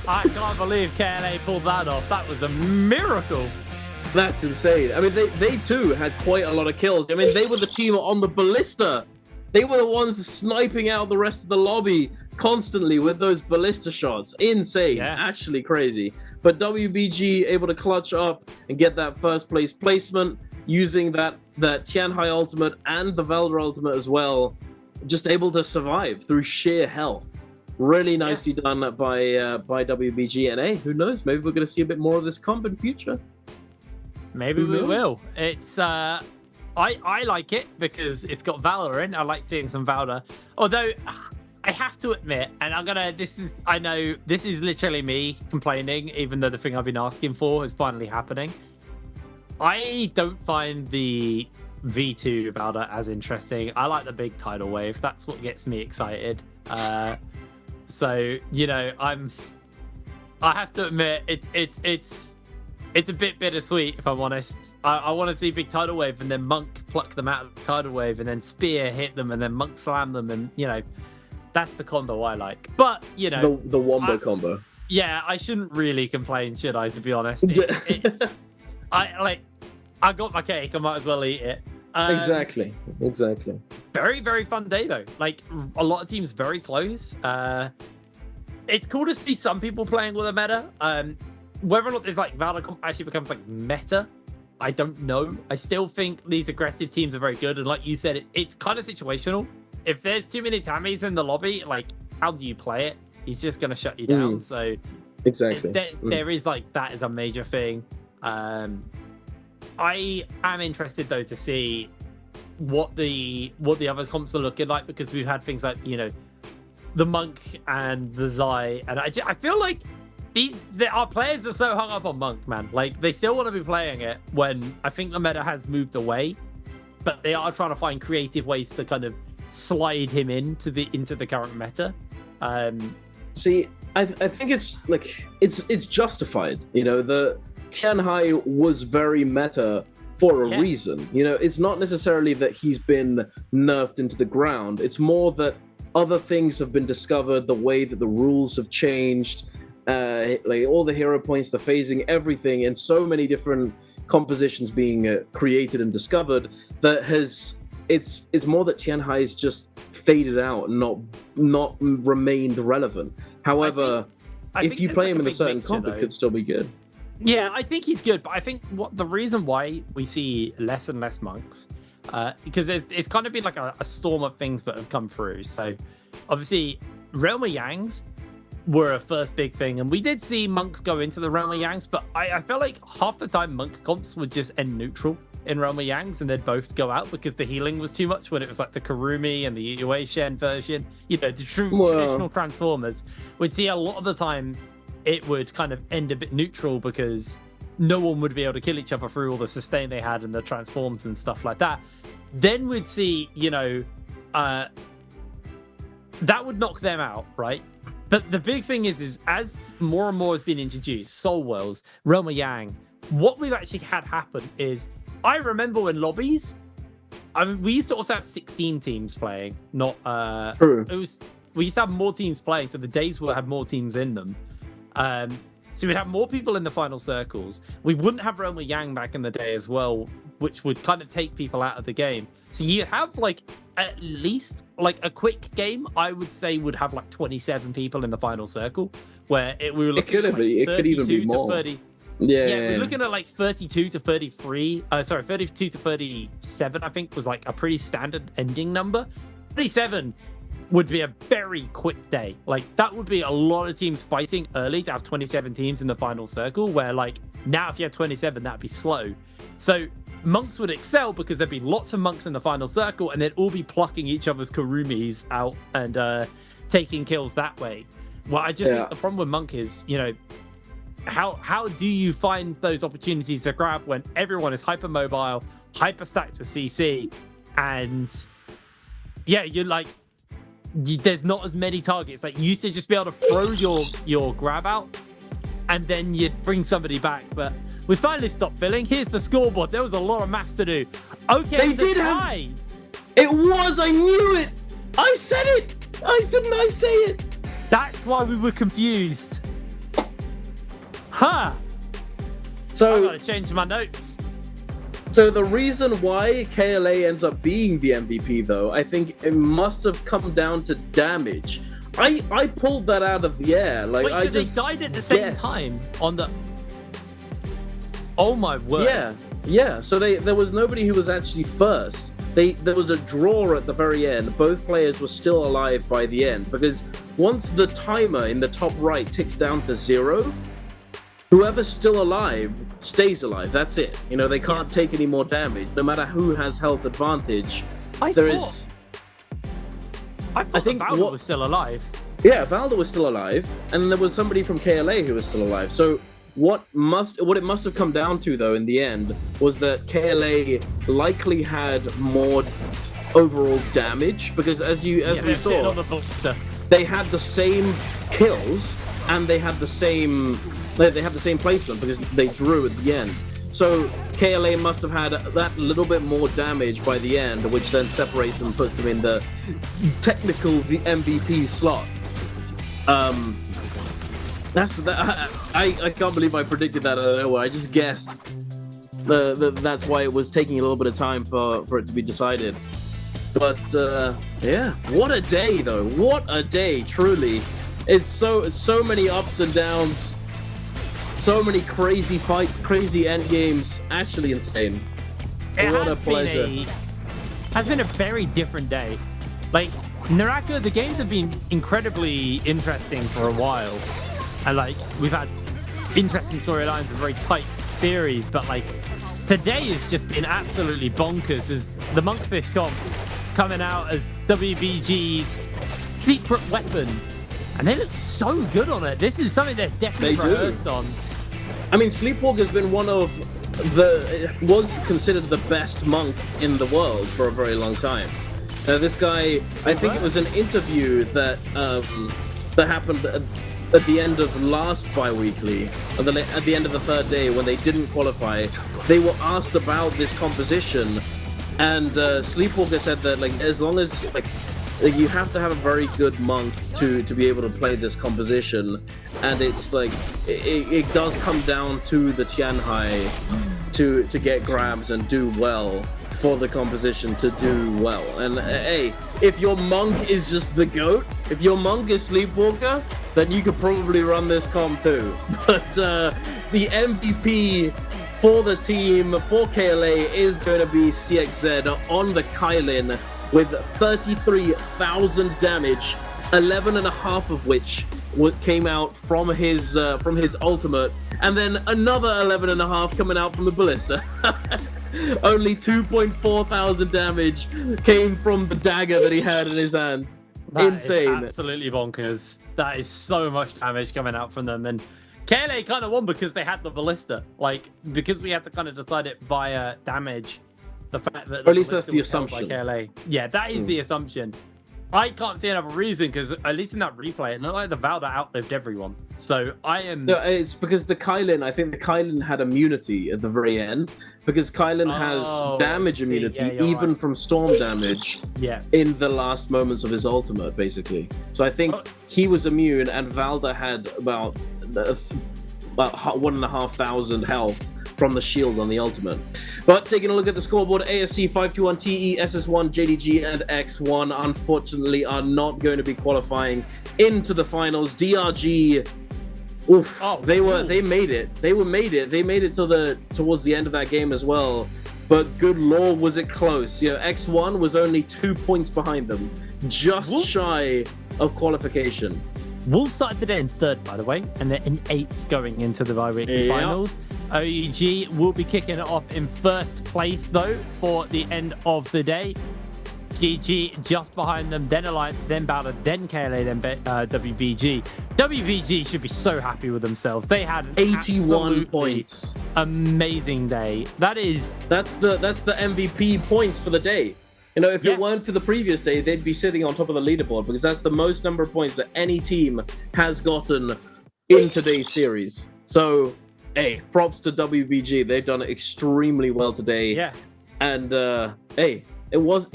I can't believe KLA pulled that off. That was a miracle. That's insane. I mean, they too had quite a lot of kills. I mean, they were the team on the ballista. They were the ones sniping out the rest of the lobby constantly with those ballista shots. Insane. Yeah. Actually crazy. But WBG able to clutch up and get that first place placement using that Tianhai ultimate and the Velda ultimate as well. Just able to survive through sheer health. Really nicely done by WBG. And hey, who knows? Maybe we're going to see a bit more of this comp in future. Maybe we will. It's I like it because it's got Valor in. I like seeing some Valor. Although I have to admit, and I know this is literally me complaining, even though the thing I've been asking for is finally happening. I don't find the V2 Valor as interesting. I like the big tidal wave. That's what gets me excited. So, you know, I have to admit it's a bit bittersweet, if I'm honest. I want to see big tidal wave and then Monk pluck them out of the tidal wave and then Spear hit them and then Monk slam them, and you know, that's the combo I like. But you know, the wombo combo. Yeah, I shouldn't really complain, should I? To be honest, I got my cake. I might as well eat it. Exactly. Very, very fun day though. Like a lot of teams very close. It's cool to see some people playing with a meta. Whether or not this like Valor comp actually becomes like meta, I don't know. I still think these aggressive teams are very good, and like you said, it's kind of situational. If there's too many Tammys in the lobby, like how do you play it? He's just gonna shut you down. So exactly, there is like that is a major thing. I am interested though to see what the other comps are looking like, because we've had things like, you know, the Monk and the Zai, and I feel like our players are so hung up on Monk, man. Like they still want to be playing it when I think the meta has moved away, but they are trying to find creative ways to kind of slide him into the current meta. See, I think it's like it's justified. You know, the Tianhai was very meta for a reason. You know, it's not necessarily that he's been nerfed into the ground. It's more that other things have been discovered, the way that the rules have changed, like all the hero points, the phasing, everything, and so many different compositions being created and discovered that it's more that Tianhai has just faded out and not remained relevant. However, if you play him in a certain comp, it could still be good. Yeah, I think he's good, but I think the reason why we see less and less Monks, because it's kind of been like a storm of things that have come through. So obviously Realm of Yangs were a first big thing, and we did see Monks go into the Realm of Yangs, but I felt like half the time Monk comps would just end neutral in Realm of Yangs, and they'd both go out because the healing was too much when it was like the Karumi and the Yue Shen version, you know, the traditional Transformers. We'd see a lot of the time it would kind of end a bit neutral because no one would be able to kill each other through all the sustain they had and the transforms and stuff like that. Then we'd see, that would knock them out, right? But the big thing is as more and more has been introduced, Soul Worlds, Realm of Yang, what we've actually had happen is, I remember when lobbies, we used to also have 16 teams playing, not True. We used to have more teams playing, so the days will have more teams in them. So we'd have more people in the final circles. We wouldn't have Realm of Yang back in the day as well, which would kind of take people out of the game. So you have like at least like a quick game, I would say would have like 27 people in the final circle, where we were looking at like it could even be more. 30. Yeah, we're looking at like 32 to 33. 32 to 37, I think, was like a pretty standard ending number. 37 would be a very quick day. Like, that would be a lot of teams fighting early to have 27 teams in the final circle, where like now if you had 27, that'd be slow. So monks would excel because there'd be lots of monks in the final circle, and they'd all be plucking each other's Kurumis out and taking kills that way. Well, I just think the problem with monk is, how do you find those opportunities to grab when everyone is hypermobile, hyper stacked with CC, and you're like, there's not as many targets. Like, you used to just be able to throw your grab out and then you'd bring somebody back, but we finally stopped filling. Here's the scoreboard. There was a lot of maths to do. Okay, they did tie. It was. I knew it. I said it. Didn't I say it? That's why we were confused. Huh. So I gotta change my notes. So the reason why KLA ends up being the MVP, though, I think it must have come down to damage. I pulled that out of the air. Like, wait, so they died at the same time on the. Oh my word! Yeah. So there was nobody who was actually first. There was a draw at the very end. Both players were still alive by the end, because once the timer in the top right ticks down to 0. Whoever's still alive stays alive. That's it. They can't take any more damage, no matter who has health advantage. I thought Valda was still alive. Yeah, Valda was still alive, and there was somebody from KLA who was still alive. So what it must have come down to, though, in the end, was that KLA likely had more overall damage, because as we saw, on the bolster. They had the same kills and they had the same placement because they drew at the end. So KLA must have had that little bit more damage by the end, which then separates them and puts them in the technical MVP slot. I can't believe I predicted that out of nowhere. I just guessed. That's why it was taking a little bit of time for it to be decided. But what a day, though. What a day, truly. It's so many ups and downs, so many crazy fights, crazy end games. Actually insane. What a pleasure. Has been a very different day. Like, NARAKA, the games have been incredibly interesting for a while, and like we've had interesting storylines, a very tight series. But like today has just been absolutely bonkers, as the Monkfish comp coming out as WBG's secret weapon. And they look so good on it. This is something they're definitely rehearsed on. I mean, Sleepwalker's been was considered the best monk in the world for a very long time. This guy, I think it was an interview that happened at the end of last bi-weekly, at the end of the third day when they didn't qualify. They were asked about this composition, and Sleepwalker said that like as long as you have to have a very good monk to be able to play this composition, and it's like it does come down to the Tianhai to get grabs and do well for the composition to do well. And hey, if your monk is just the GOAT, if your monk is Sleepwalker, then you could probably run this comp too. But the MVP for the team for KLA is going to be CXZ on the Kylin, with 33,000 damage, 11.5 of which came out from his ultimate, and then another 11.5 coming out from the ballista. Only 2.4 thousand damage came from the dagger that he had in his hands. Insane. Is absolutely bonkers. That is so much damage coming out from them, and KLA kind of won because they had the ballista. Like, because we had to kind of decide it via damage. The fact that or at least that's the assumption. KLA. Yeah, that is the assumption. I can't see another reason because at least in that replay, it looked like the Valda outlived everyone. So I am. No, it's because the Kylin. I think the Kylin had immunity at the very end because Kylin has damage immunity even from storm damage. Yeah. In the last moments of his ultimate, basically. So I think he was immune, and Valda had about 1,500 health from the shield on the ultimate. But taking a look at the scoreboard, ASC 521 TE, SS1, JDG, and X1 unfortunately are not going to be qualifying into the finals. DRG, they made it. They made it towards the end of that game as well. But good lord, was it close. You know, X1 was only 2 points behind them, just shy of qualification. Wolves started today in 3rd, by the way, and they're in 8th going into the BIWEEK2 finals. OEG will be kicking it off in 1st place, though, for the end of the day. GG just behind them, then Alliance, then Bowder, then KLA, then WBG. WBG should be so happy with themselves. They had an 81 points. Amazing day. That's the MVP points for the day. You know, if it weren't for the previous day, they'd be sitting on top of the leaderboard because that's the most number of points that any team has gotten in today's series. So, hey, props to WBG. They've done extremely well today. Yeah. And hey, it was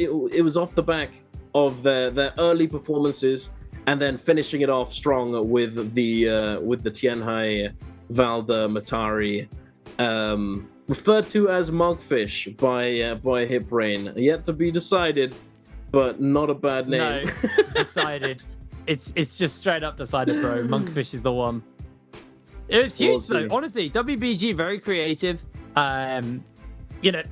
off the back of their early performances and then finishing it off strong with the Tianhai, Valda, Matari, referred to as Monkfish by Hiprain. Yet to be decided, but not a bad name. No, decided. It's just straight up decided, bro. Monkfish is the one. It was huge, though. Honestly, WBG very creative. You know,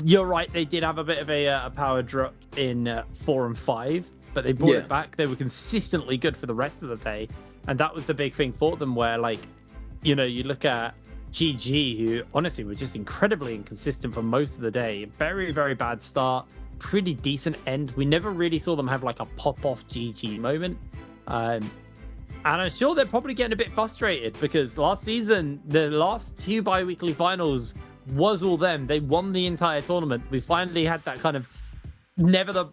you're right. They did have a bit of a power drop in 4 and 5, but they brought it back. They were consistently good for the rest of the day, and that was the big thing for them. Where, like, you know, you look at GG, who honestly were just incredibly inconsistent for most of the day. Very, very bad start, pretty decent end. We never really saw them have like a pop-off GG moment. And I'm sure they're probably getting a bit frustrated because last season, the last 2 bi-weekly finals was all them. They won the entire tournament. We finally had that kind of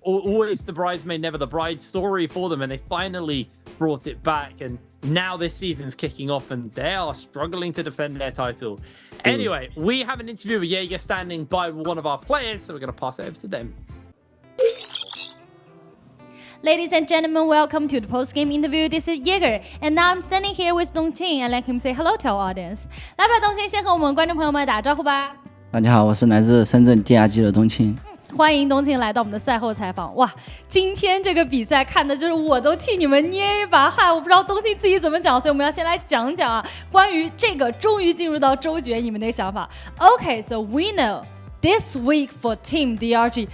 always the bridesmaid, never the bride story for them, and they finally brought it back. And now this season's kicking off and they are struggling to defend their title. Anyway, we have an interview with Jaeger standing by one of our players, so we're going to pass it over to them. Ladies and gentlemen, welcome to the post-game interview. This is Jaeger, and now I'm standing here with Dongqing and let him say hello to our audience. 来吧，东青先和我们观众朋友们打招呼吧。大家好，我是来自深圳 DRG 的东青。欢迎东青来到我们的赛后采访。哇，今天这个比赛看的就是我都替你们捏一把汗，我不知道东青自己怎么讲，所以我们要先来讲讲啊，关于这个终于进入到周决你们的想法。Okay, so we know this week for Team DRG.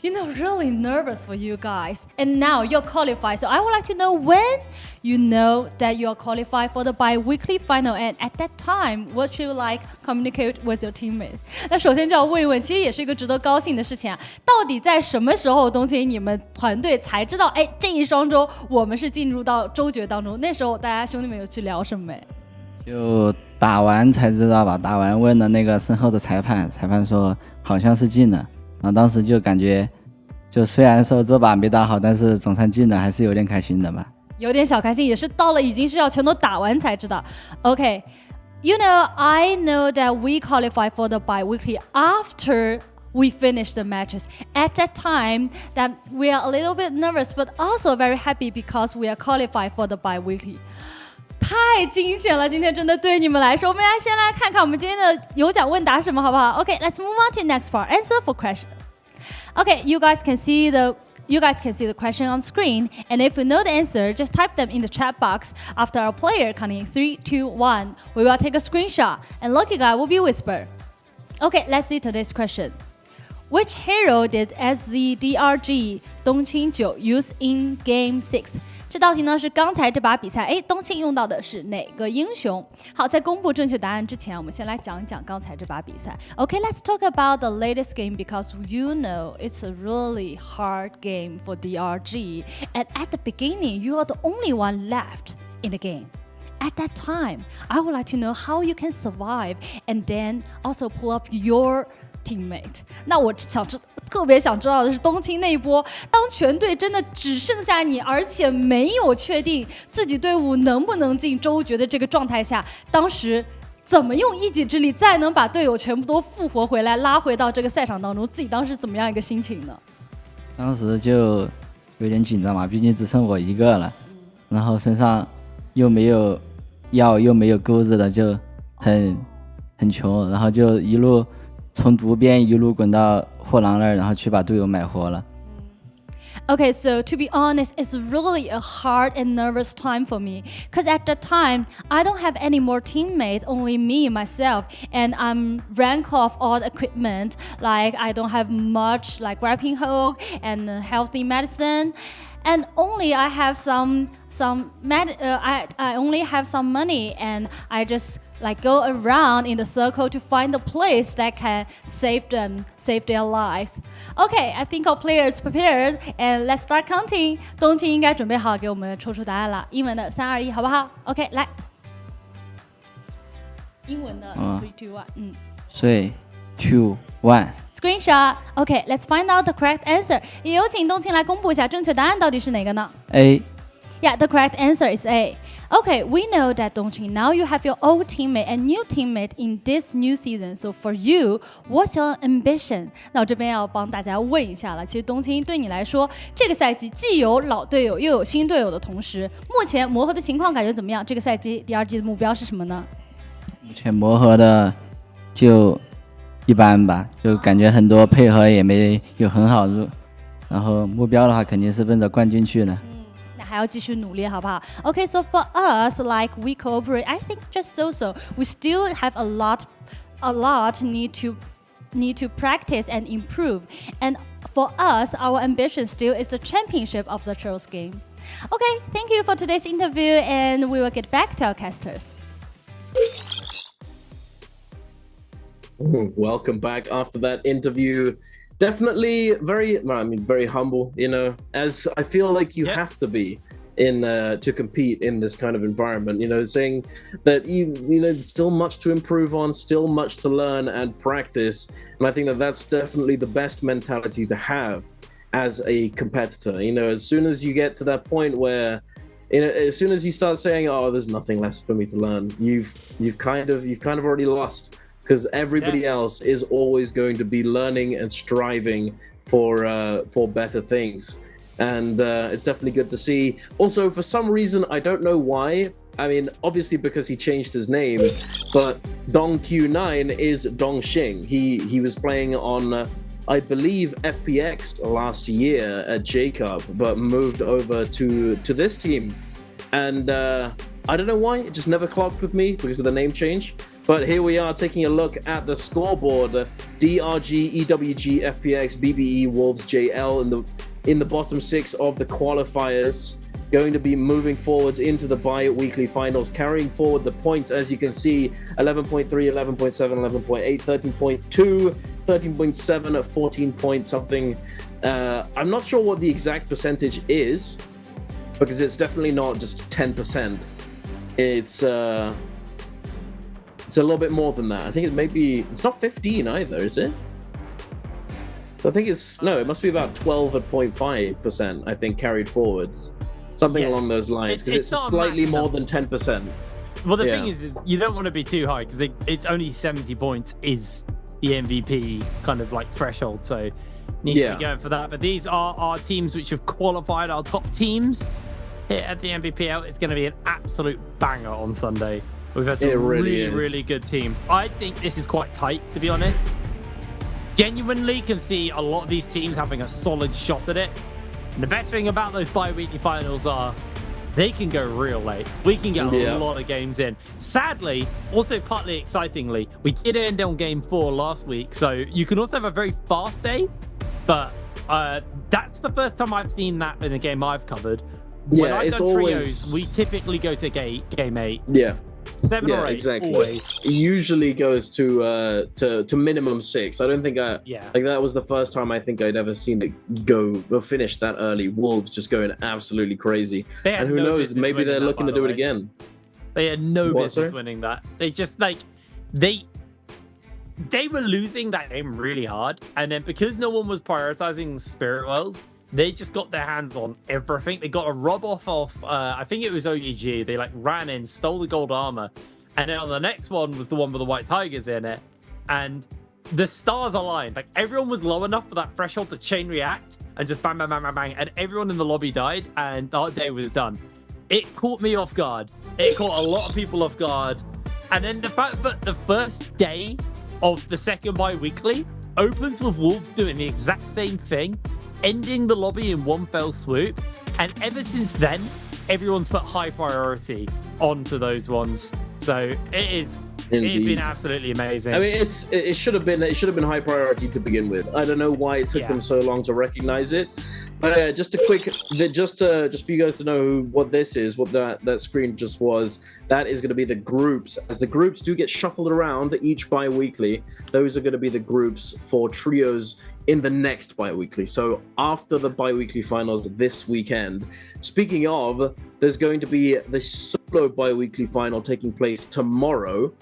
You know, really nervous for you guys. And now you're qualified. So I would like to know when you know that you're qualified for the bi-weekly final. And at that time, what should you like communicate with your teammates? 那首先就要问一问，其实也是一个值得高兴的事情啊。到底在什么时候，东青你们团队才知道，哎，这一双周我们是进入到周决当中？那时候大家兄弟们有去聊什么没？就打完才知道吧。打完问了那个身后的裁判，裁判说好像是进了。然后当时就感觉，就虽然说这把没打好，但是总算进了，还是有点开心的吧。有点小开心，也是到了已经是要全都打完才知道。Okay, you know, I know that we qualify for the bi-weekly after we finish the matches. At that time, that we are a little bit nervous, but also very happy because we are qualified for the bi-weekly. 太惊险了，今天真的对你们来说，我们来先来看看我们今天的有奖问答是什么，好不好 ？Okay, let's move on to next part. Answer for question. Okay, you guys can see the question on screen, and if you know the answer, just type them in the chat box. After our player counting 3, 2, 1, we will take a screenshot, and lucky guy will be whispered. Okay, let's see today's question. Which hero did SZDRG 东青9 use in Game 6? 这道题呢是刚才这把比赛，东青用到的是哪个英雄？好，在公布正确答案之前，我们先来讲一讲刚才这把比赛。Okay, let's talk about the latest game because you know it's a really hard game for DRG. And at the beginning, you are the only one left in the game. at that time, I would like to know how you can survive and then also pull up your teammate. 那我特别想知道的是冬青那一波，当全队真的只剩下你，而且没有确定自己队伍能不能进周决的这个状态下，当时怎么用一己之力再能把队友全部都复活回来，拉回到这个赛场当中？自己当时怎么样一个心情呢？当时就有点紧张嘛，毕竟只剩我一个了，然后身上又没有药又没有钩子的，就很穷，然后就一路从毒边一路滚到货郎那儿，然后去把队友买活了。Okay, so to be honest, it's really a hard and nervous time for me because at the time, I don't have any more teammates, only me, myself, and I'm rank off all the equipment. Like I don't have much like grappling hook and healthy medicine. And only I have I only have some money, and I just like go around in the circle to find a place that can save their lives. Okay, I think our players prepared, and let's start counting. 冬青应该准备好给我们抽出答案了，英文的3、2、1，好不好 ？OK， 来，英文的3、2、1， 3、2、1。Screenshot. Okay, let's find out the correct answer. 也有请冬青来公布一下正确答案到底是哪个呢 A. Yeah, the correct answer is A. Okay, we know that Dongqing, now you have your old teammate and new teammate in this new season. So for you, what's your ambition? 那我这边要帮大家问一下了。其实冬青对你来说，这个赛季既有老队友又有新队友的同时，目前磨合的情况感觉怎么样？这个赛季第2季的目标是什么呢？目前磨合的就一般吧，就感觉很多配合也没有很好入，然后目标的话肯定是奔着冠军去的。那还要继续努力，好不好 ？Okay, so for us, like we cooperate, I think just so. We still have a lot need to practice and improve. And for us, our ambition still is the championship of the Trolls game. Okay, thank you for today's interview, and we will get back to our casters. Welcome back after that interview. Definitely very humble, you know, as I feel like you have to be in to compete in this kind of environment, you know, saying that you know still much to improve on, still much to learn and practice. And I think that that's definitely the best mentality to have as a competitor. You know, as soon as you get to that point where, you know, as soon as you start saying, oh, there's nothing left for me to learn, you've kind of already lost. Because everybody else is always going to be learning and striving for better things, and it's definitely good to see. Also, for some reason, I don't know why. I mean, obviously because he changed his name, but Dong Q9 is Dong Xing. He was playing on, I believe, FPX last year at J-Cup, but moved over to this team, and I don't know why. It just never clocked with me because of the name change. But here we are taking a look at the scoreboard. DRG, EWG, FPX, BBE, Wolves, JL in the bottom 6 of the qualifiers. Going to be moving forwards into the bi-weekly finals, carrying forward the points, as you can see, 11.3, 11.7, 11.8, 13.2, 13.7, 14 point something. I'm not sure what the exact percentage is, because it's definitely not just 10%. It's a little bit more than that. I think it's not 15 either, is it? I think it must be about 12.5%, I think, carried forwards. Something along those lines, because it's slightly more than 10%. Well, the thing is you don't want to be too high, because it's only 70 points is the MVP kind of like threshold, so need to be going for that. But these are our teams which have qualified, our top teams here at the Nbpl. It's going to be an absolute banger on Sunday. We've had some really good teams. I think this is quite tight, to be honest. Genuinely can see a lot of these teams having a solid shot at it. And the best thing about those bi-weekly finals are they can go real late. We can get a lot of games in. Sadly, also partly excitingly, we did end on game 4 last week, so you can also have a very fast day. But that's the first time I've seen that in a game I've covered. When I've done trios, we typically go to game 8. Yeah. 7 or 8, exactly. Always. It usually goes to minimum 6. I don't think like that was the first time I think I'd ever seen it finish that early. Wolves just going absolutely crazy. And who knows, maybe they're looking to do it again. They had no What, business sorry? winning that. They just like they were losing that game really hard, and then because no one was prioritizing Spirit Wells, they just got their hands on everything. They got a rob off of I think it was OEG. They like ran in, stole the gold armor, and then on the next one was the one with the white tigers in it, and the stars aligned. Like everyone was low enough for that threshold to chain react and just bang, bang, bang, bang, bang, and everyone in the lobby died, and the day was done. It caught me off guard. It caught a lot of people off guard, and then the fact that the first day of the second bi-weekly opens with Wolves doing the exact same thing, ending the lobby in one fell swoop, and ever since then everyone's put high priority onto those ones. So it's been absolutely amazing. I mean, it should have been high priority to begin with. I don't know why it took them so long to recognize it. But just for you guys to know what this is, what that screen just was, that is going to be the groups. As the groups do get shuffled around each bi-weekly, those are going to be the groups for trios in the next bi-weekly. So after the bi-weekly finals this weekend. Speaking of, there's going to be the solo bi-weekly final taking place tomorrow.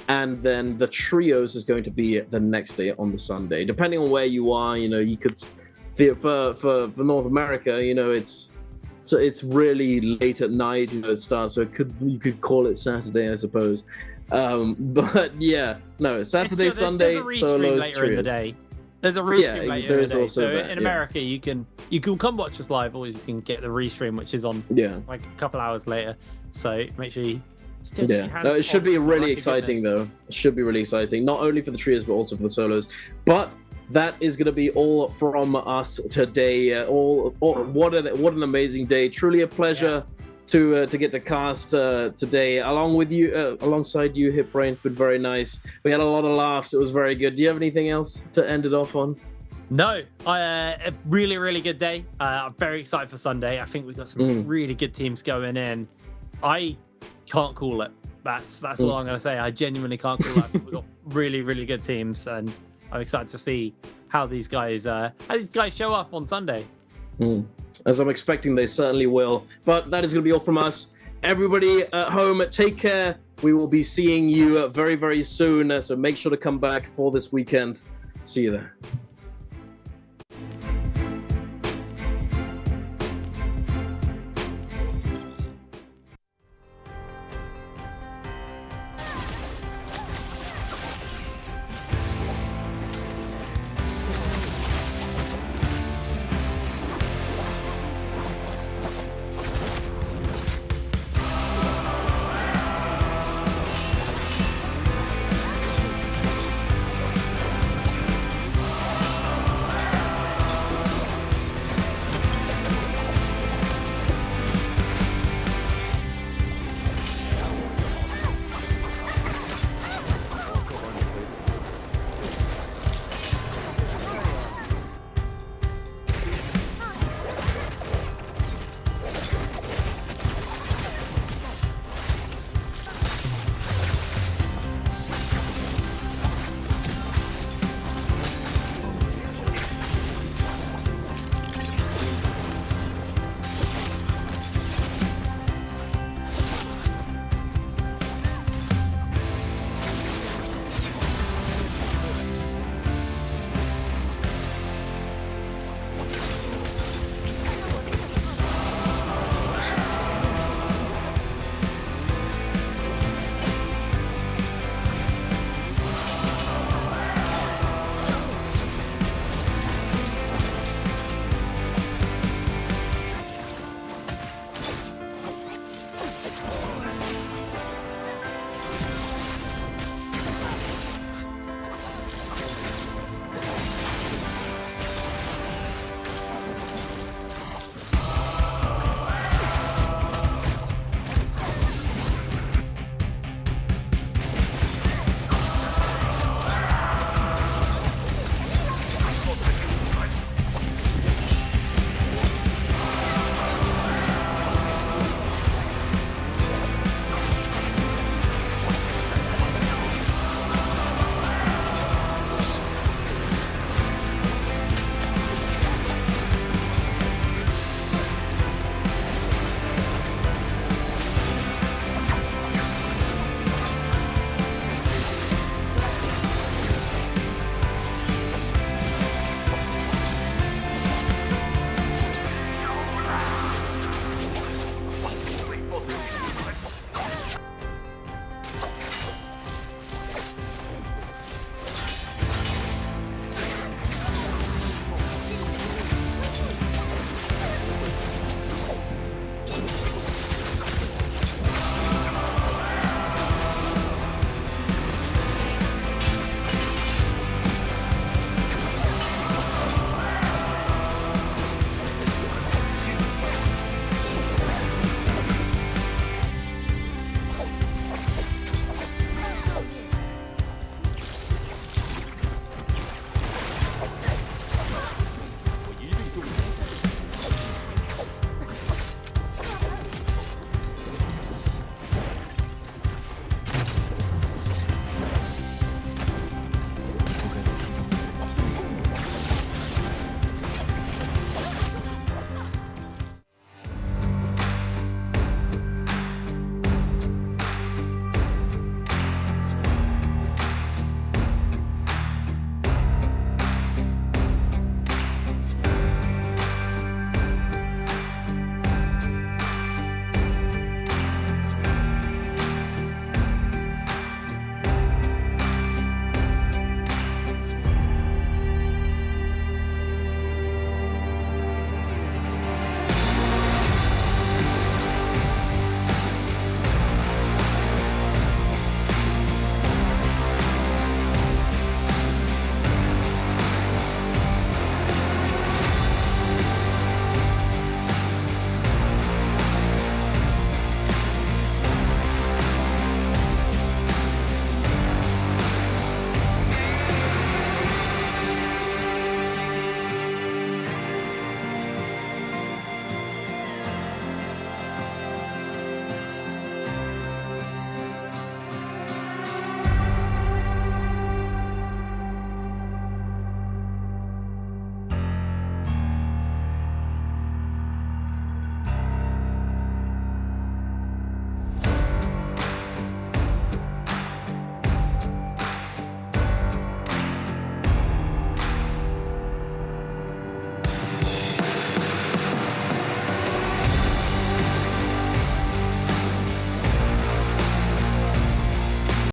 And then the trios is going to be the next day on the Sunday. Depending on where you are, you could... For North America, it's really late at night, it starts, so you could call it Saturday, I suppose. But yeah, no, Saturday, Sunday, solos, later in the day. There's a restream later in the day. So that, in America, you can come watch us live, or you can get the restream, which is on like a couple hours later. So make sure you still get your hands no, it should be really exciting goodness. though. It should be really exciting, not only for the trios but also for the solos. But that is going to be all from us today. What an amazing day! Truly a pleasure to get to cast today alongside you, Hip Brain. It's been very nice. We had a lot of laughs. It was very good. Do you have anything else to end it off on? No, a really good day. I'm very excited for Sunday. I think we've got some really good teams going in. I can't call it. That's all I'm going to say. I genuinely can't call it. I think we've got really good teams, and I'm excited to see how these guys show up on Sunday. As I'm expecting they certainly will. But that is going to be all from us. Everybody at home, take care. We will be seeing you very soon. So make sure to come back for this weekend. See you there.